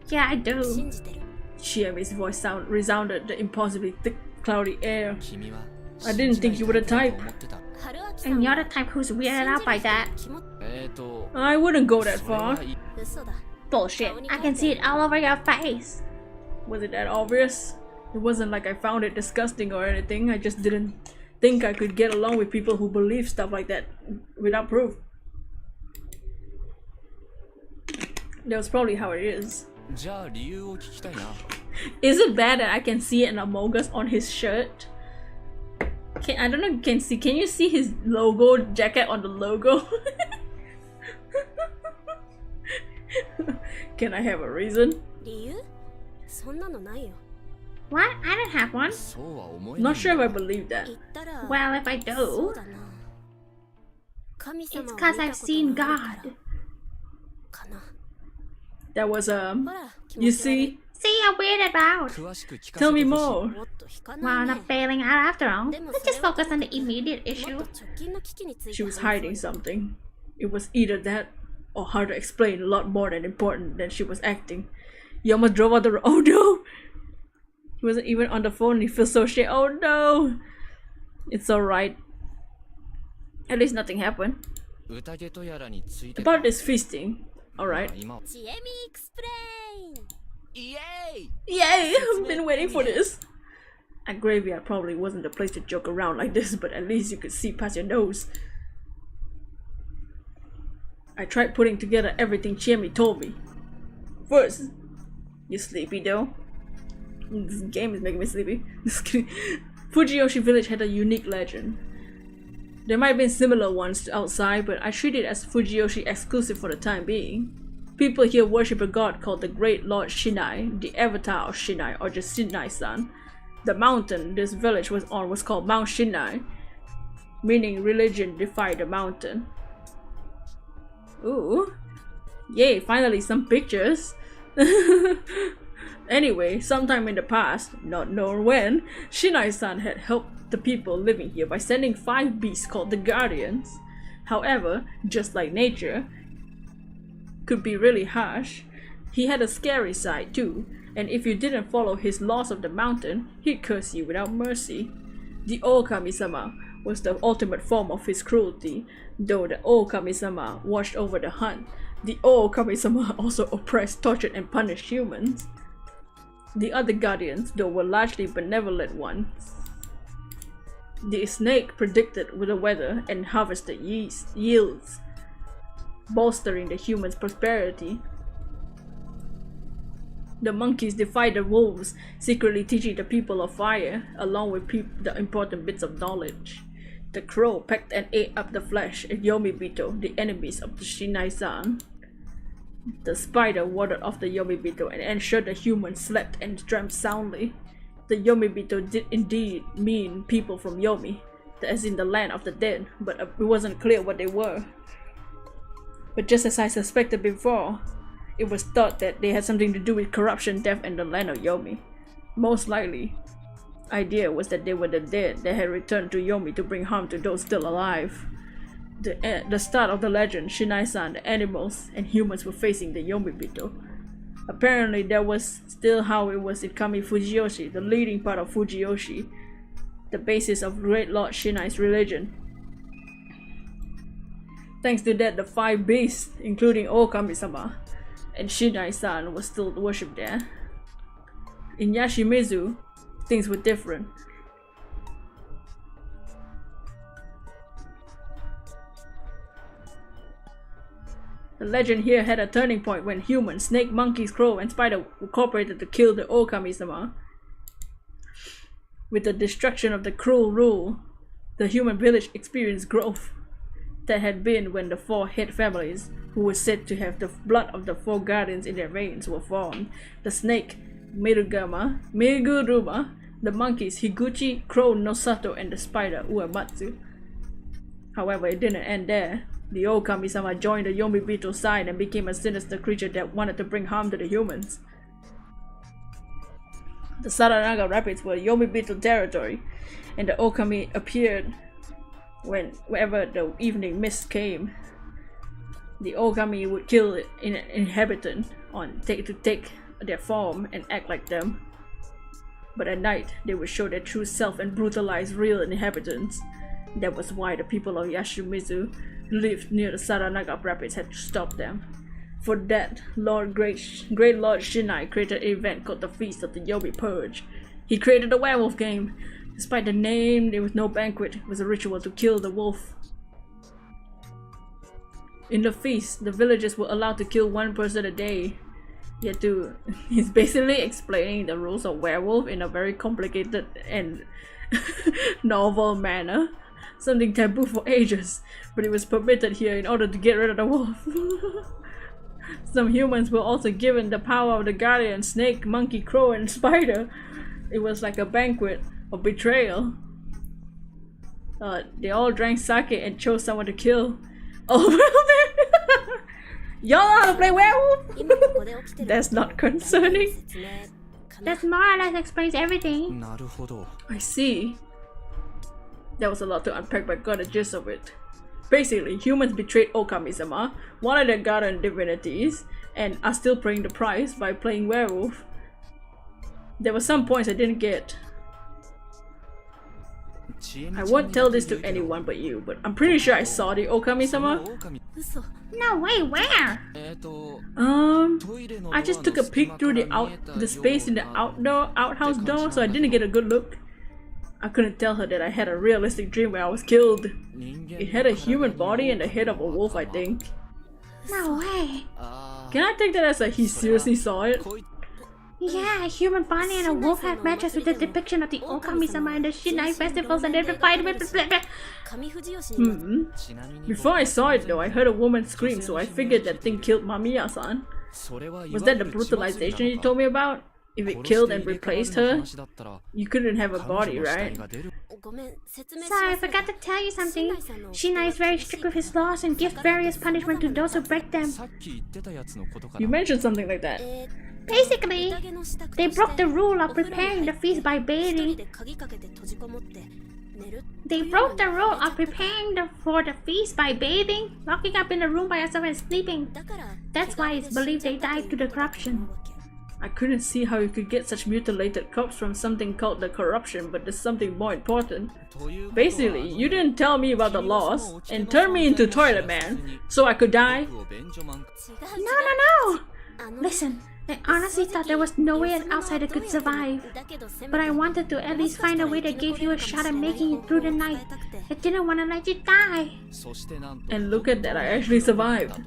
Yeah, I do. 信じてる。 Chiemi's voice resounded the impossibly thick, cloudy air. 君は。 I didn't think you were the type. 思ってた。春秋さん And you're the type who's weirded out by that. と。 I wouldn't go that それ far. はいい。嘘だ。 Bullshit, I can see it all over your face. Was it that obvious? It wasn't like I found it disgusting or anything. I just didn't think I could get along with people who believe stuff like that without proof. That was probably how it is. じゃあ理由を聞きたいな。 Is it bad that I can see an AMOGUS on his shirt? I don't know if you can see. Can you see his logo jacket on the logo? Can I have a reason? 理由そんなのないよ。 What? I don't have one. そうは思えない Not sure if I believe that. 言ったら Well, if I そう do, だな。神様 it's を見た cause こと I've がある seen から God. かな。 That was ほら、気 you 持ち悪い see? See how weird about. 詳しく聞か Tell せ me てほしい more. もっと引かない Well, ね。 not bailing out after all. でも Let's それ just は focus on the 特に immediate もっ issue. と直近の危機につい She て was 話 hiding そうよ。 something. It was either that or hard to explain, a lot more than important than she was acting. Yoma drove out the road. Oh no! He wasn't even on the phone. He feels so shit. Oh no! It's alright. At least nothing happened. 宴とやらについて About this feasting. Alright. 今知恵みエクスプレイン。イエーイ Yay! I've been waiting for this. At graveyard probably wasn't the place to joke around like this, but at least you could see past your nose. I tried putting together everything Chiemi told me. First, you sleepy though? This game is making me sleepy. Just kidding. Fujiyoshi village had a unique legend. There might have been similar ones outside, but I treat it as Fujiyoshi exclusive for the time being. People here worship a god called the Great Lord Shinai, the avatar of Shinai, or just Shinai-san. The mountain this village was on was called Mount Shinai, meaning religion defied the mountain. Ooh. Yay, finally some pictures. Anyway, sometime in the past, not known when, Shinai-san had helped the people living here by sending 5 beasts called the Guardians. However, just like nature could be really harsh, he had a scary side too, and if you didn't follow his laws of the mountain, he'd curse you without mercy. The old Kami-sama was the ultimate form of his cruelty. Though the old Kami-sama watched over the hunt, the old Kami-sama also oppressed, tortured, and punished humans. The other guardians, though, were largely benevolent ones. The snake predicted the weather and harvested yields, bolstering the humans' prosperity. The monkeys defied the wolves, secretly teaching the people of fire, along with the important bits of knowledge. The crow pecked and ate up the flesh of Yomibito, the enemies of the Shinai-san. The spider warded off the Yomibito and ensured the humans slept and dreamt soundly. The Yomibito did indeed mean people from Yomi, as in the land of the dead, but it wasn't clear what they were. But just as I suspected before, it was thought that they had something to do with corruption, death, and the land of Yomi. Most likely, idea was that they were the dead that had returned to Yomi to bring harm to those still alive. The start of the legend, Shinai-san, the animals, and humans were facing the Yomibito. Apparently, that was still how it was in Kami Fujiyoshi, the leading part of Fujiyoshi, the basis of Great Lord Shinai's religion. Thanks to that, the 5 beasts, including old Kami-sama and Shinai-san, was still worshipped there. In Yashimitsu, things were different. The legend here had a turning point when humans, snake, monkeys, crow, and spider cooperated to kill the old Kami-sama. With the destruction of the cruel rule, the human village experienced growth. That had been when the 4 head families, who were said to have the blood of the 4 guardians in their veins, were formed. The snake, Miruguruma, the monkeys, Higuchi, crow, Nosato, and the spider, Uematsu. However, it didn't end there. The old Kami-sama joined the Yomibito side and became a sinister creature that wanted to bring harm to the humans. The Saranaga Rapids were Yomibito territory, and the Okami appeared whenever the evening mist came. The Okami would kill an inhabitant to take their form and act like them. But at night, they would show their true self and brutalize real inhabitants. That was why the people of Yashimitsu lived near the Saranaga Rapids had to stop them. For that, Great Lord Shinai created an event called the Feast of the Yomi Purge. He created a werewolf game. Despite the name, there was no banquet. It was a ritual to kill the wolf. In the feast, the villagers were allowed to kill 1 person a day. He's basically explaining the rules of werewolf in a very complicated and novel manner. Something taboo for ages, but it was permitted here in order to get rid of the wolf. Some humans were also given the power of the guardian snake, monkey, crow, and spider. It was like a banquet of betrayal. They all drank sake and chose someone to kill. Oh, y'all know how to play werewolf? That's not concerning. That more or less explains everything. なるほど。 I see. That was a lot to unpack, but got a gist of it. Basically, humans betrayed Okami-sama, one of their guardian divinities, and are still paying the price by playing werewolf. There were some points I didn't get. I won't tell this to anyone but you, but I'm pretty sure I saw the Okami-sama. No way, where? I just took a peek through the space in the outhouse door, so I didn't get a good look. I couldn't tell her that I had a realistic dream where I was killed. It had a human body and the head of a wolf, I think. No way. Can I take that as he seriously saw it? Yeah, a human body and a wolf head matches with the depiction of the Okami-sama and the Shinai festivals and every fight. Before I saw it though, I heard a woman scream, so I figured that thing killed Mamiya-san. Was that the brutalization you told me about? If it killed and replaced her, you couldn't have a body, right? Sorry, I forgot to tell you something. Shinai is very strict with his laws and gives various punishment to those who break them. You mentioned something like that. Basically, they broke the rule of preparing the feast by bathing. They broke the rule of preparing for the feast by bathing, locking up in a room by yourself and sleeping. That's why it's believed they died to the corruption. I couldn't see how you could get such mutilated corpse from something called the corruption, but there's something more important. Basically, you didn't tell me about the laws and turned me into Toilet Man, so I could die. No! Listen, I honestly thought there was no way an outsider could survive. But I wanted to at least find a way that gave you a shot at making it through the night. I didn't want to let you die. And look at that, I actually survived.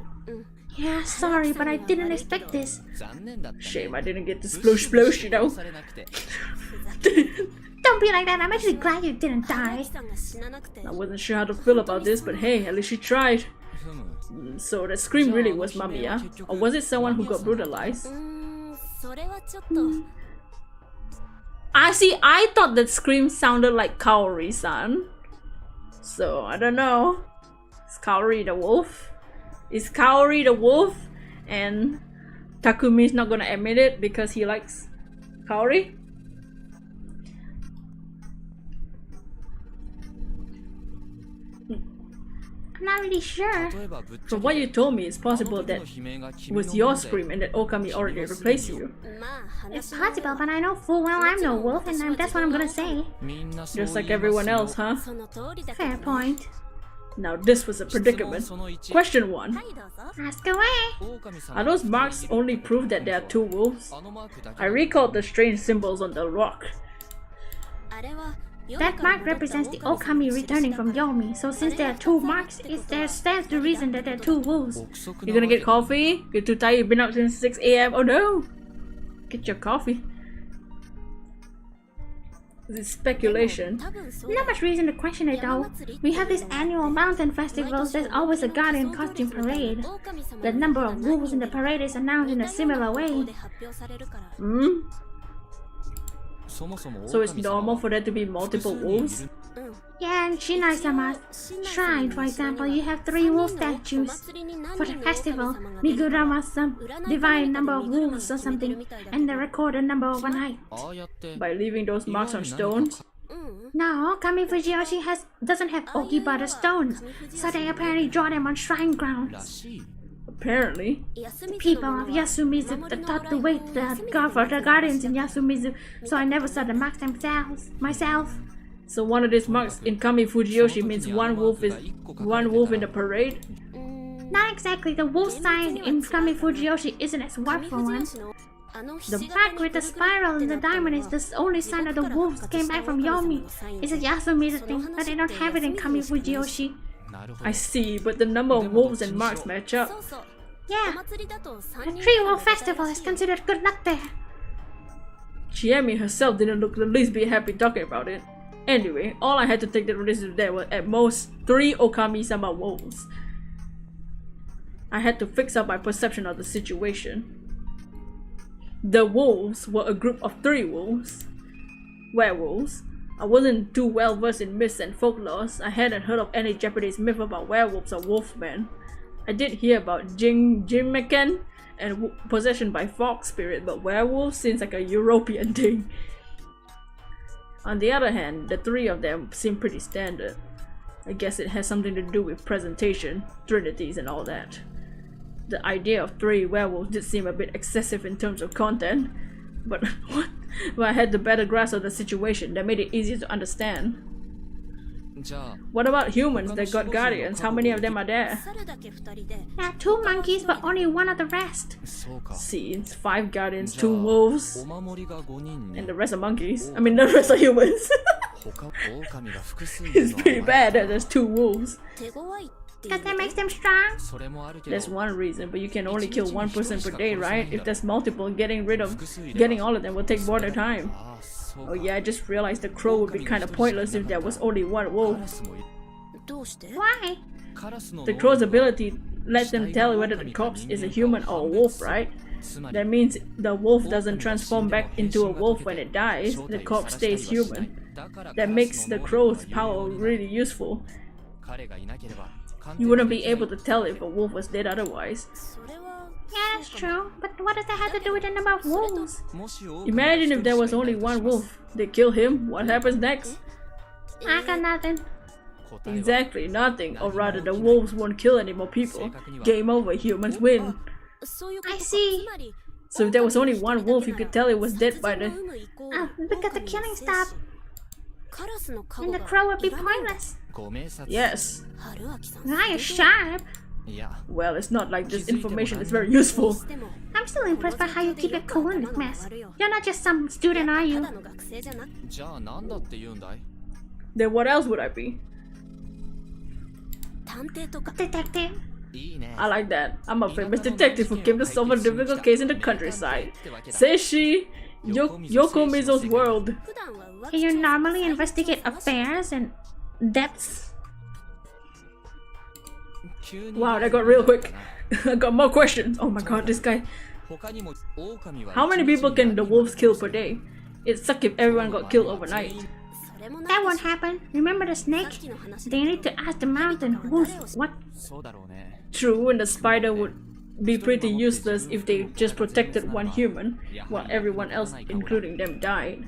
Yeah, sorry, but I didn't expect this. Shame I didn't get to sploosh, you know? Don't be like that, I'm actually glad you didn't die. I wasn't sure how to feel about this, but hey, at least she tried. So the scream really was Mamiya, or was it someone who got brutalized? I thought that scream sounded like Kaori-san. So I don't know. Is Kaori the wolf? Is Kaori the wolf? And Takumi's not gonna admit it because he likes Kaori? I'm not really sure. From what you told me, it's possible that it was your scream and that Okami already replaced you. It's possible, but I know full well I'm no wolf, and that's what I'm gonna say. Just like everyone else, huh? Fair point. Now this was a predicament. Question 1. Ask away. Are those marks only proof that there are two wolves? I recalled the strange symbols on the rock. That mark represents the Okami returning from Yomi, so since there are two marks, there stands to reason that there are two wolves. You gonna get coffee? You're too tired, you've been up since 6 AM. Oh no! Get your coffee. This is speculation. Not much reason to question it though. We have these annual mountain festivals, there's always a guardian costume parade. The number of wolves in the parade is announced in a similar way. So it's normal for there to be multiple wolves? Yeah, in Shinai-sama's shrine, for example, you have 3 wolf statues. For the festival, Migurama's some divine number of wolves or something, and they record a number overnight. By leaving those marks on stones? No, Kami Fujiyoshi doesn't have Okibata stones, so they apparently draw them on shrine grounds. Apparently. The people of Yasumizu taught to wait for the guardians in Yasumizu, so I never saw the marks myself. So one of these marks in Kami Fujiyoshi means one wolf in the parade? Not exactly. The wolf sign in Kami Fujiyoshi isn't as warped for one. The mark with the spiral and the diamond is the only sign that the wolves came back from Yomi. It's a Yasumizu thing, but they don't have it in Kami Fujiyoshi. I see, but the number of wolves and marks match up. Yeah, the 3-wolf festival is considered good luck there. Chiemi herself didn't look the least bit happy talking about it. Anyway, all I had to take that risk is there were at most 3 Okami-sama wolves. I had to fix up my perception of the situation. The wolves were a group of 3 wolves. Werewolves. I wasn't too well versed in myths and folklores. I hadn't heard of any Japanese myth about werewolves or wolfmen. I did hear about Jinmeken and possession by fox spirit, but werewolves seems like a European thing. On the other hand, the 3 of them seem pretty standard. I guess it has something to do with presentation, trinities and all that. The idea of 3 werewolves did seem a bit excessive in terms of content, but what? Well, I had the better grasp of the situation that made it easier to understand. What about humans that got guardians? How many of them are there? There are 2 monkeys, but only 1 of the rest. See, it's 5 guardians, 2 wolves, and the rest are monkeys. I mean, the rest are humans. It's pretty bad that there's 2 wolves. Because that makes them strong. That's one reason, but you can only kill 1 person per day, right? If there's multiple, getting all of them will take more time. Oh yeah, I just realized the crow would be kind of pointless if there was only 1 wolf. Why? The crow's ability lets them tell whether the corpse is a human or a wolf, right? That means the wolf doesn't transform back into a wolf when it dies, the corpse stays human. That makes the crow's power really useful. You wouldn't be able to tell if a wolf was dead otherwise. Yeah, that's true. But what does that have to do with the number of wolves? Imagine if there was only 1 wolf. They kill him, what happens next? I got nothing. Exactly, nothing. Or rather, the wolves won't kill any more people. Game over, humans win. I see. So if there was only 1 wolf, you could tell it was dead by the... Oh, because the killing stopped. And the crow would be pointless. Yes. Now you're sharp. Well, it's not like this information is very useful. I'm still impressed by how you keep it cool in this mess. You're not just some student, are you? Then what else would I be? Detective. I like that. I'm a famous detective who came to solve a difficult case in the countryside. Says she, Yoko Mizo's world. Can you normally investigate affairs and depths? Wow, that got real quick. I got more questions. Oh my god, this guy. How many people can the wolves kill per day? It'd suck if everyone got killed overnight. That won't happen. Remember the snake? They need to ask the mountain wolf. What? True, and the spider would be pretty useless if they just protected 1 human, while everyone else, including them, died.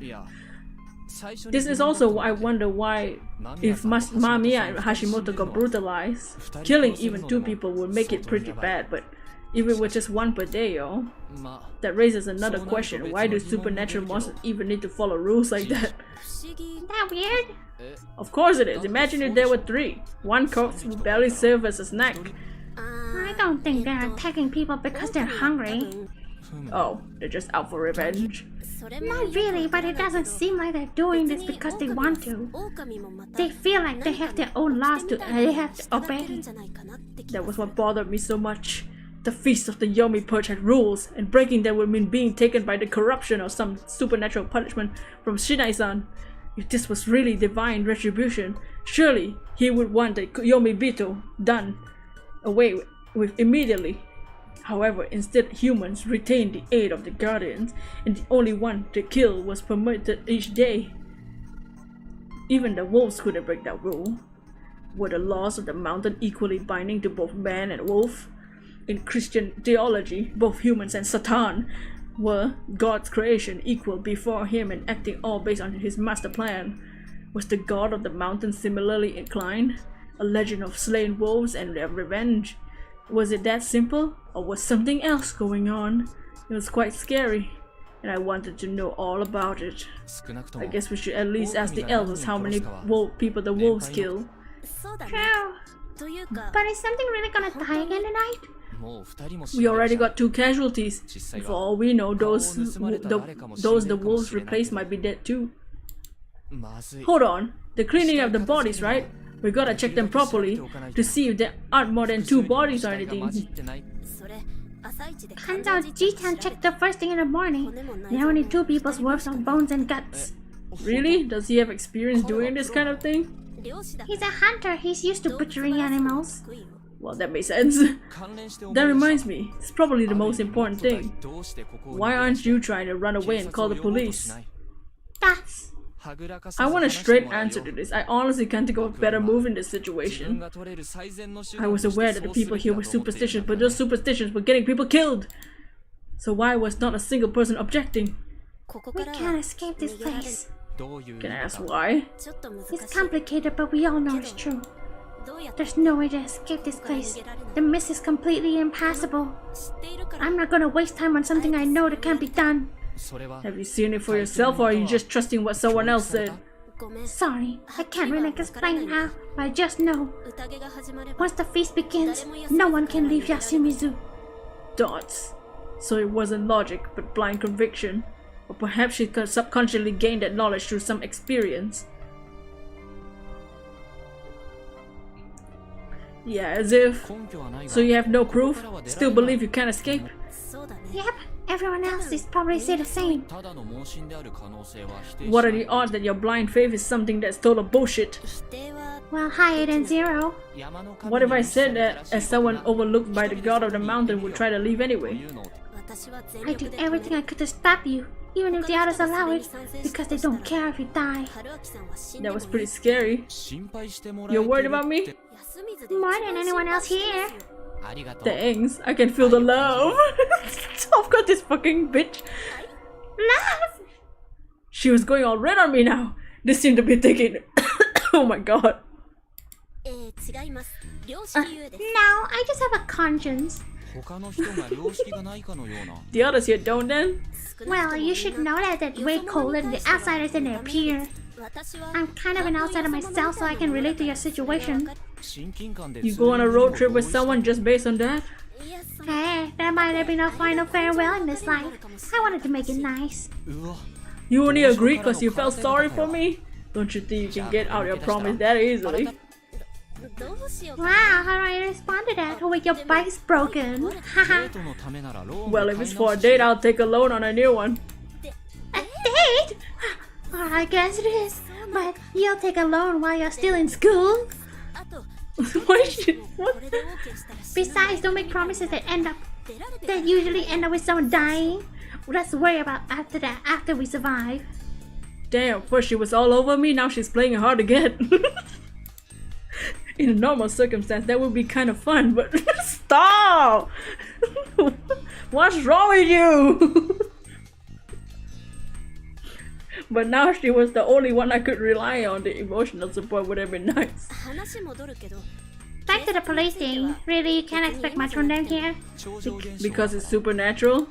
This is also why I wonder why, if Mamiya and Hashimoto got brutalized, killing even 2 people would make it pretty bad, but if it were just 1 per day, yo, that raises another question. Why do supernatural monsters even need to follow rules like that? That weird? Of course it is. Imagine if there were 3. 1 corpse would barely serve as a snack. I don't think they're attacking people because they're hungry. Oh, they're just out for revenge. Not really, but it doesn't seem like they're doing this because they want to. They feel like they have their own laws they have to obey. That was what bothered me so much. The Feast of the Yomi Purge had rules, and breaking them would mean being taken by the corruption or some supernatural punishment from Shinai-san. If this was really divine retribution, surely he would want the Yomi Bito done away with immediately. However, instead humans retained the aid of the guardians, and the only one to kill was permitted each day. Even the wolves couldn't break that rule. Were the laws of the mountain equally binding to both man and wolf? In Christian theology, both humans and Satan were God's creation equal before him and acting all based on his master plan. Was the god of the mountain similarly inclined? A legend of slain wolves and their revenge? Was it that simple, or was something else going on? It was quite scary, and I wanted to know all about it. I guess we should at least ask the elders how many people the wolves kill. True. But is something really gonna die again tonight? We already got 2 casualties. And for all we know, those the wolves replaced might be dead too. Hold on, the cleaning of the bodies, right? We gotta check them properly to see if there aren't more than 2 bodies or anything. Hanzo Jitan checked the first thing in the morning. There are only 2 people's worth of bones and guts. Really? Does he have experience doing this kind of thing? He's a hunter. He's used to butchering animals. Well, that makes sense. That reminds me, it's probably the most important thing. Why aren't you trying to run away and call the police? That's... I want a straight answer to this. I honestly can't think of a better move in this situation. I was aware that the people here were superstitious, but those superstitions were getting people killed. So why was not a single person objecting? We can't escape this place. Can I ask why? It's complicated, but we all know it's true. There's no way to escape this place. The mist is completely impassable. I'm not gonna waste time on something I know that can't be done. Have you seen it for yourself, or are you just trusting what someone else said? Sorry, I can't really explain how, but I just know. Once the feast begins, no one can leave Yasumizu. Dots. So it wasn't logic, but blind conviction. Or perhaps she could subconsciously gain that knowledge through some experience. Yeah, as if. So you have no proof? Still believe you can't escape? Yep, everyone else is probably say the same. What are the odds that your blind faith is something that's total bullshit? Well, higher than 0. What if I said that as someone overlooked by the god of the mountain would try to leave anyway? I did everything I could to stop you, even if the others allow it, because they don't care if you die. That was pretty scary. You're worried about me? More than anyone else here. Thanks, I can feel the love. I've got this fucking bitch. Love! She was going all red on me now. This seemed to be thinking. Oh my god. No, I just have a conscience. The others here don't then? Well, you should know that way colder than the outsiders than they appear. I'm kind of an outsider myself, so I can relate to your situation. You go on a road trip with someone just based on that? Hey, there might have been a final farewell in this life. I wanted to make it nice. You only agreed because you felt sorry for me? Don't you think you can get out your promise that easily? Wow, how do I respond to that? Oh wait, your bike's broken. Haha. Well, if it's for a date, I'll take a loan on a new one. A date? Oh, I guess it is. But you'll take a loan while you're still in school? What? Besides, don't make promises that usually end up with someone dying. Let's worry about after that, after we survive. Damn, first she was all over me, now she's playing it hard to get. In a normal circumstance, that would be kind of fun, but stop! What's wrong with you? But now she was the only one I could rely on. The emotional support would have been nice. Back to the police thing. Really, you can't expect much from them here? Because it's supernatural?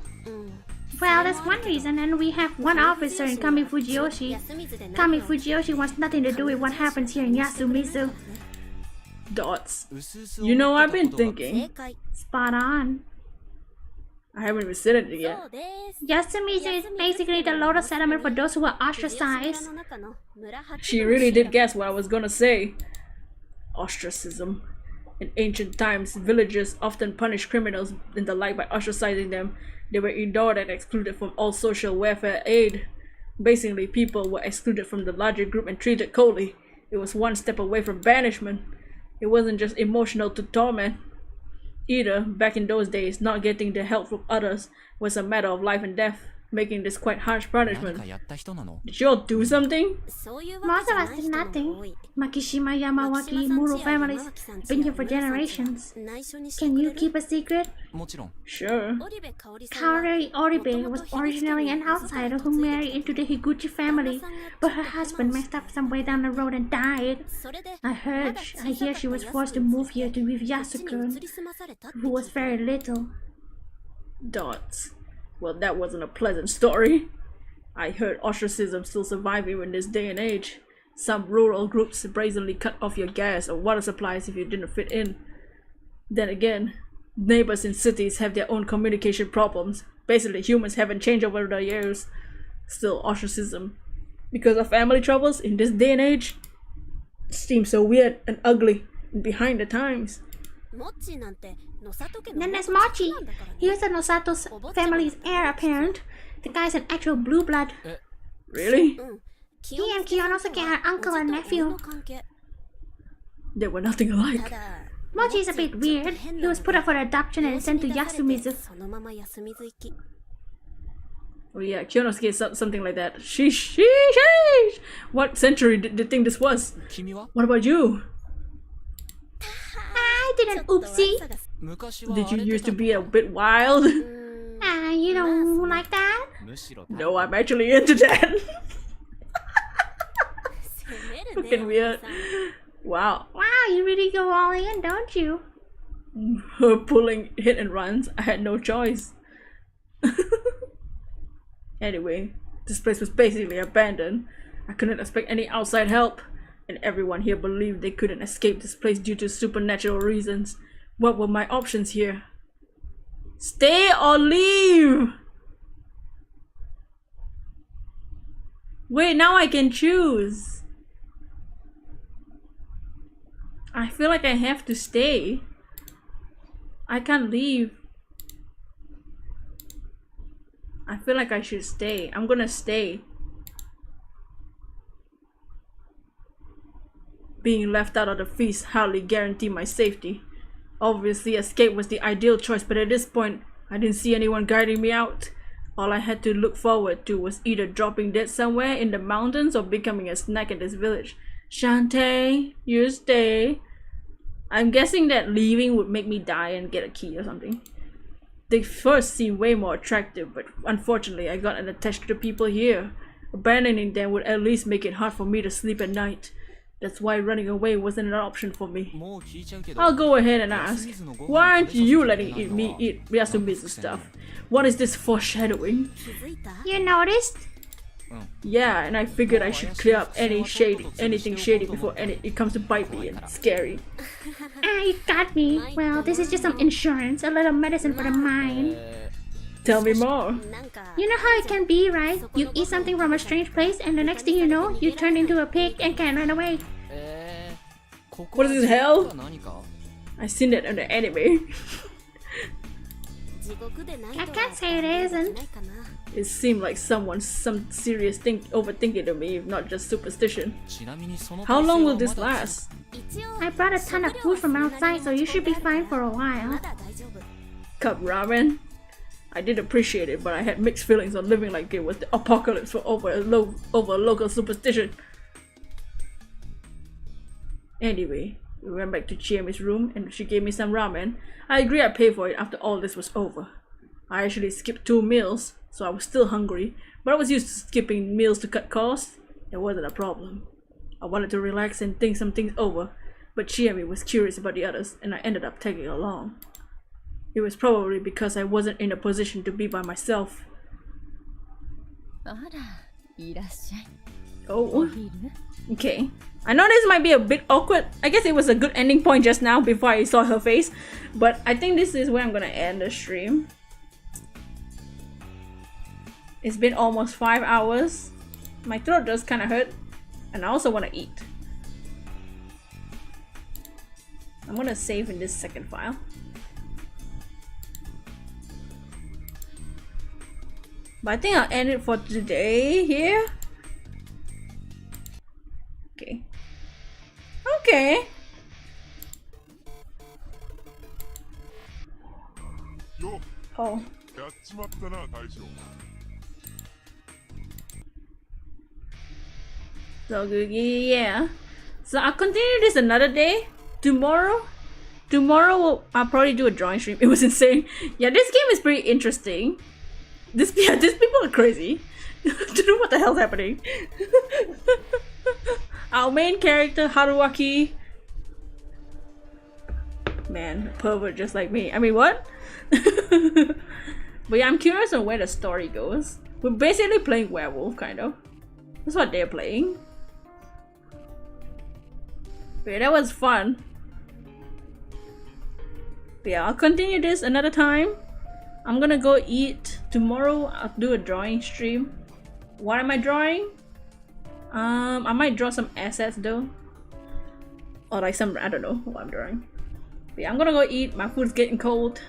Well, that's one reason, and we have one officer in Kami Fujiyoshi. Kami Fujiyoshi wants nothing to do with what happens here in Yasumizu. Dots. You know, I've been thinking. Spot on. I haven't even said it yet. Yasumizu is basically the Lotus settlement for those who are ostracized. She really did guess what I was gonna say. Ostracism. In ancient times, villagers often punished criminals and the like by ostracizing them. They were ignored and excluded from all social welfare aid. Basically, people were excluded from the larger group and treated coldly. It was one step away from banishment. It wasn't just emotional to torment. Either, back in those days, not getting the help from others was a matter of life and death, making this quite harsh punishment. Did you all do something? Most of us did nothing. Makishima Yamawaki Muru families have been here for generations. Can you keep a secret? Sure. Kaori Oribe was originally an outsider who married into the Higuchi family, but her husband messed up somewhere down the road and died. I hear she was forced to move here to with Yasukun, who was very little. Dots. Well, that wasn't a pleasant story. I heard ostracism still surviving in this day and age. Some rural groups brazenly cut off your gas or water supplies if you didn't fit in. Then again, neighbors in cities have their own communication problems. Basically, humans haven't changed over the years. Still, ostracism, because of family troubles in this day and age, seems so weird and ugly and behind the times. Then there's Mochi. He was a Nosato's family's heir apparent. The guy's an actual blue blood. Really? He and Kiyonosuke are uncle and nephew. They were nothing alike. Mochi is a bit weird. He was put up for adoption and sent to Yasumizu. そのまま休みず行き Oh yeah, Kyonosuke is something like that. Sheesh, sheesh. What century did they think this was? 君は What about you? I did an oopsie. 昔は Did you 荒れ used て to た be a bit wild? You don't like that? むしろ No, I'm actually into that. 責めるね Fucking weird. Wow. Wow, you really go all in, don't you? Her pulling hit and runs. I had no choice. Anyway, this place was basically abandoned. I couldn't expect any outside help, and everyone here believed they couldn't escape this place due to supernatural reasons. What were my options here? Stay or leave? Wait, now I can choose. I feel like I have to stay. I can't leave. I feel like I should stay. I'm gonna stay. Being left out of the feast hardly guaranteed my safety. Obviously, escape was the ideal choice, but at this point, I didn't see anyone guiding me out. All I had to look forward to was either dropping dead somewhere in the mountains or becoming a snack in this village. Shantae, you stay. I'm guessing that leaving would make me die and get a key or something. They first seemed way more attractive, but unfortunately I got attached to the people here. Abandoning them would at least make it hard for me to sleep at night. That's why running away wasn't an option for me. もう聞いちゃうけど I'll go ahead and ask. Why aren't you letting me eat Yasumizu stuff? What is this foreshadowing? 気づいた You noticed? Yeah, and I figured I should clear up anything shady before it comes to bite me and scary. You got me. Well, this is just some insurance, a little medicine for the mind. Tell me more. なんか You know how it can be, right? You eat something from a strange place and the next thing you know, you turn into a pig and can't run away. ここ What is this, hell? は何か I seen that in the anime. 地獄でない I と can't say it は isn't. ないかな It seemed like some serious overthinking to me, if not just superstition. ちなみにその How long will 体 this 制はまだ last? 一応 I brought a ton of food from outside, so you should be fine for a ま while. だ大丈夫 Cup ramen? I did appreciate it, but I had mixed feelings on living like it was the apocalypse over a local superstition. Anyway, we went back to Chiemi's room and she gave me some ramen. I agreed I'd pay for it after all this was over. I actually skipped 2 meals, so I was still hungry, but I was used to skipping meals to cut costs. It wasn't a problem. I wanted to relax and think some things over, but Chiemi was curious about the others and I ended up tagging along. It was probably because I wasn't in a position to be by myself. あら、いらっしゃい。 Oh, ビール okay. I know this might be a bit awkward. I guess it was a good ending point just now before I saw her face, but I think this is where I'm gonna end the stream. It's been almost 5 hours. My throat does kind of hurt, and I also want to eat. I'm gonna save in this second file. But I think I'll end it for today here. Okay. Okay. よ Oh. やっちまったな大将 So good, yeah. So I'll continue this another day. Tomorrow I'll probably do a drawing stream. It was insane. Yeah, this game is pretty interesting. These people are crazy. Don't know what the hell's happening. Our main character, Haruaki. Man, pervert just like me. I mean, what? But yeah, I'm curious on where the story goes. We're basically playing werewolf, kind of. That's what they're playing. But yeah, that was fun. But yeah, I'll continue this another time. I'm gonna go eat. Tomorrow I'll do a drawing stream. What am I drawing? I might draw some assets though. Or like some, I don't know what I'm drawing. But yeah, I'm gonna go eat. My food's getting cold.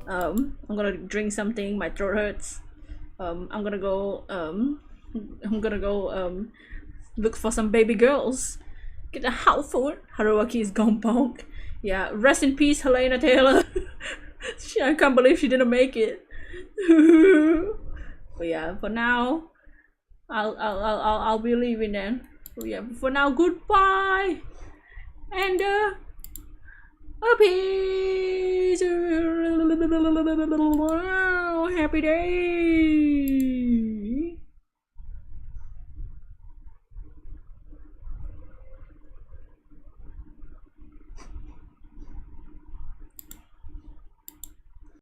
I'm gonna drink something. My throat hurts. I'm gonna go look for some baby girls. Get the house food. Haruaki is gone bonk. Yeah, rest in peace, Helena Taylor. I can't believe she didn't make it. But yeah, for now, I'll be leaving then. So yeah, for now, goodbye, and peace. Happy day.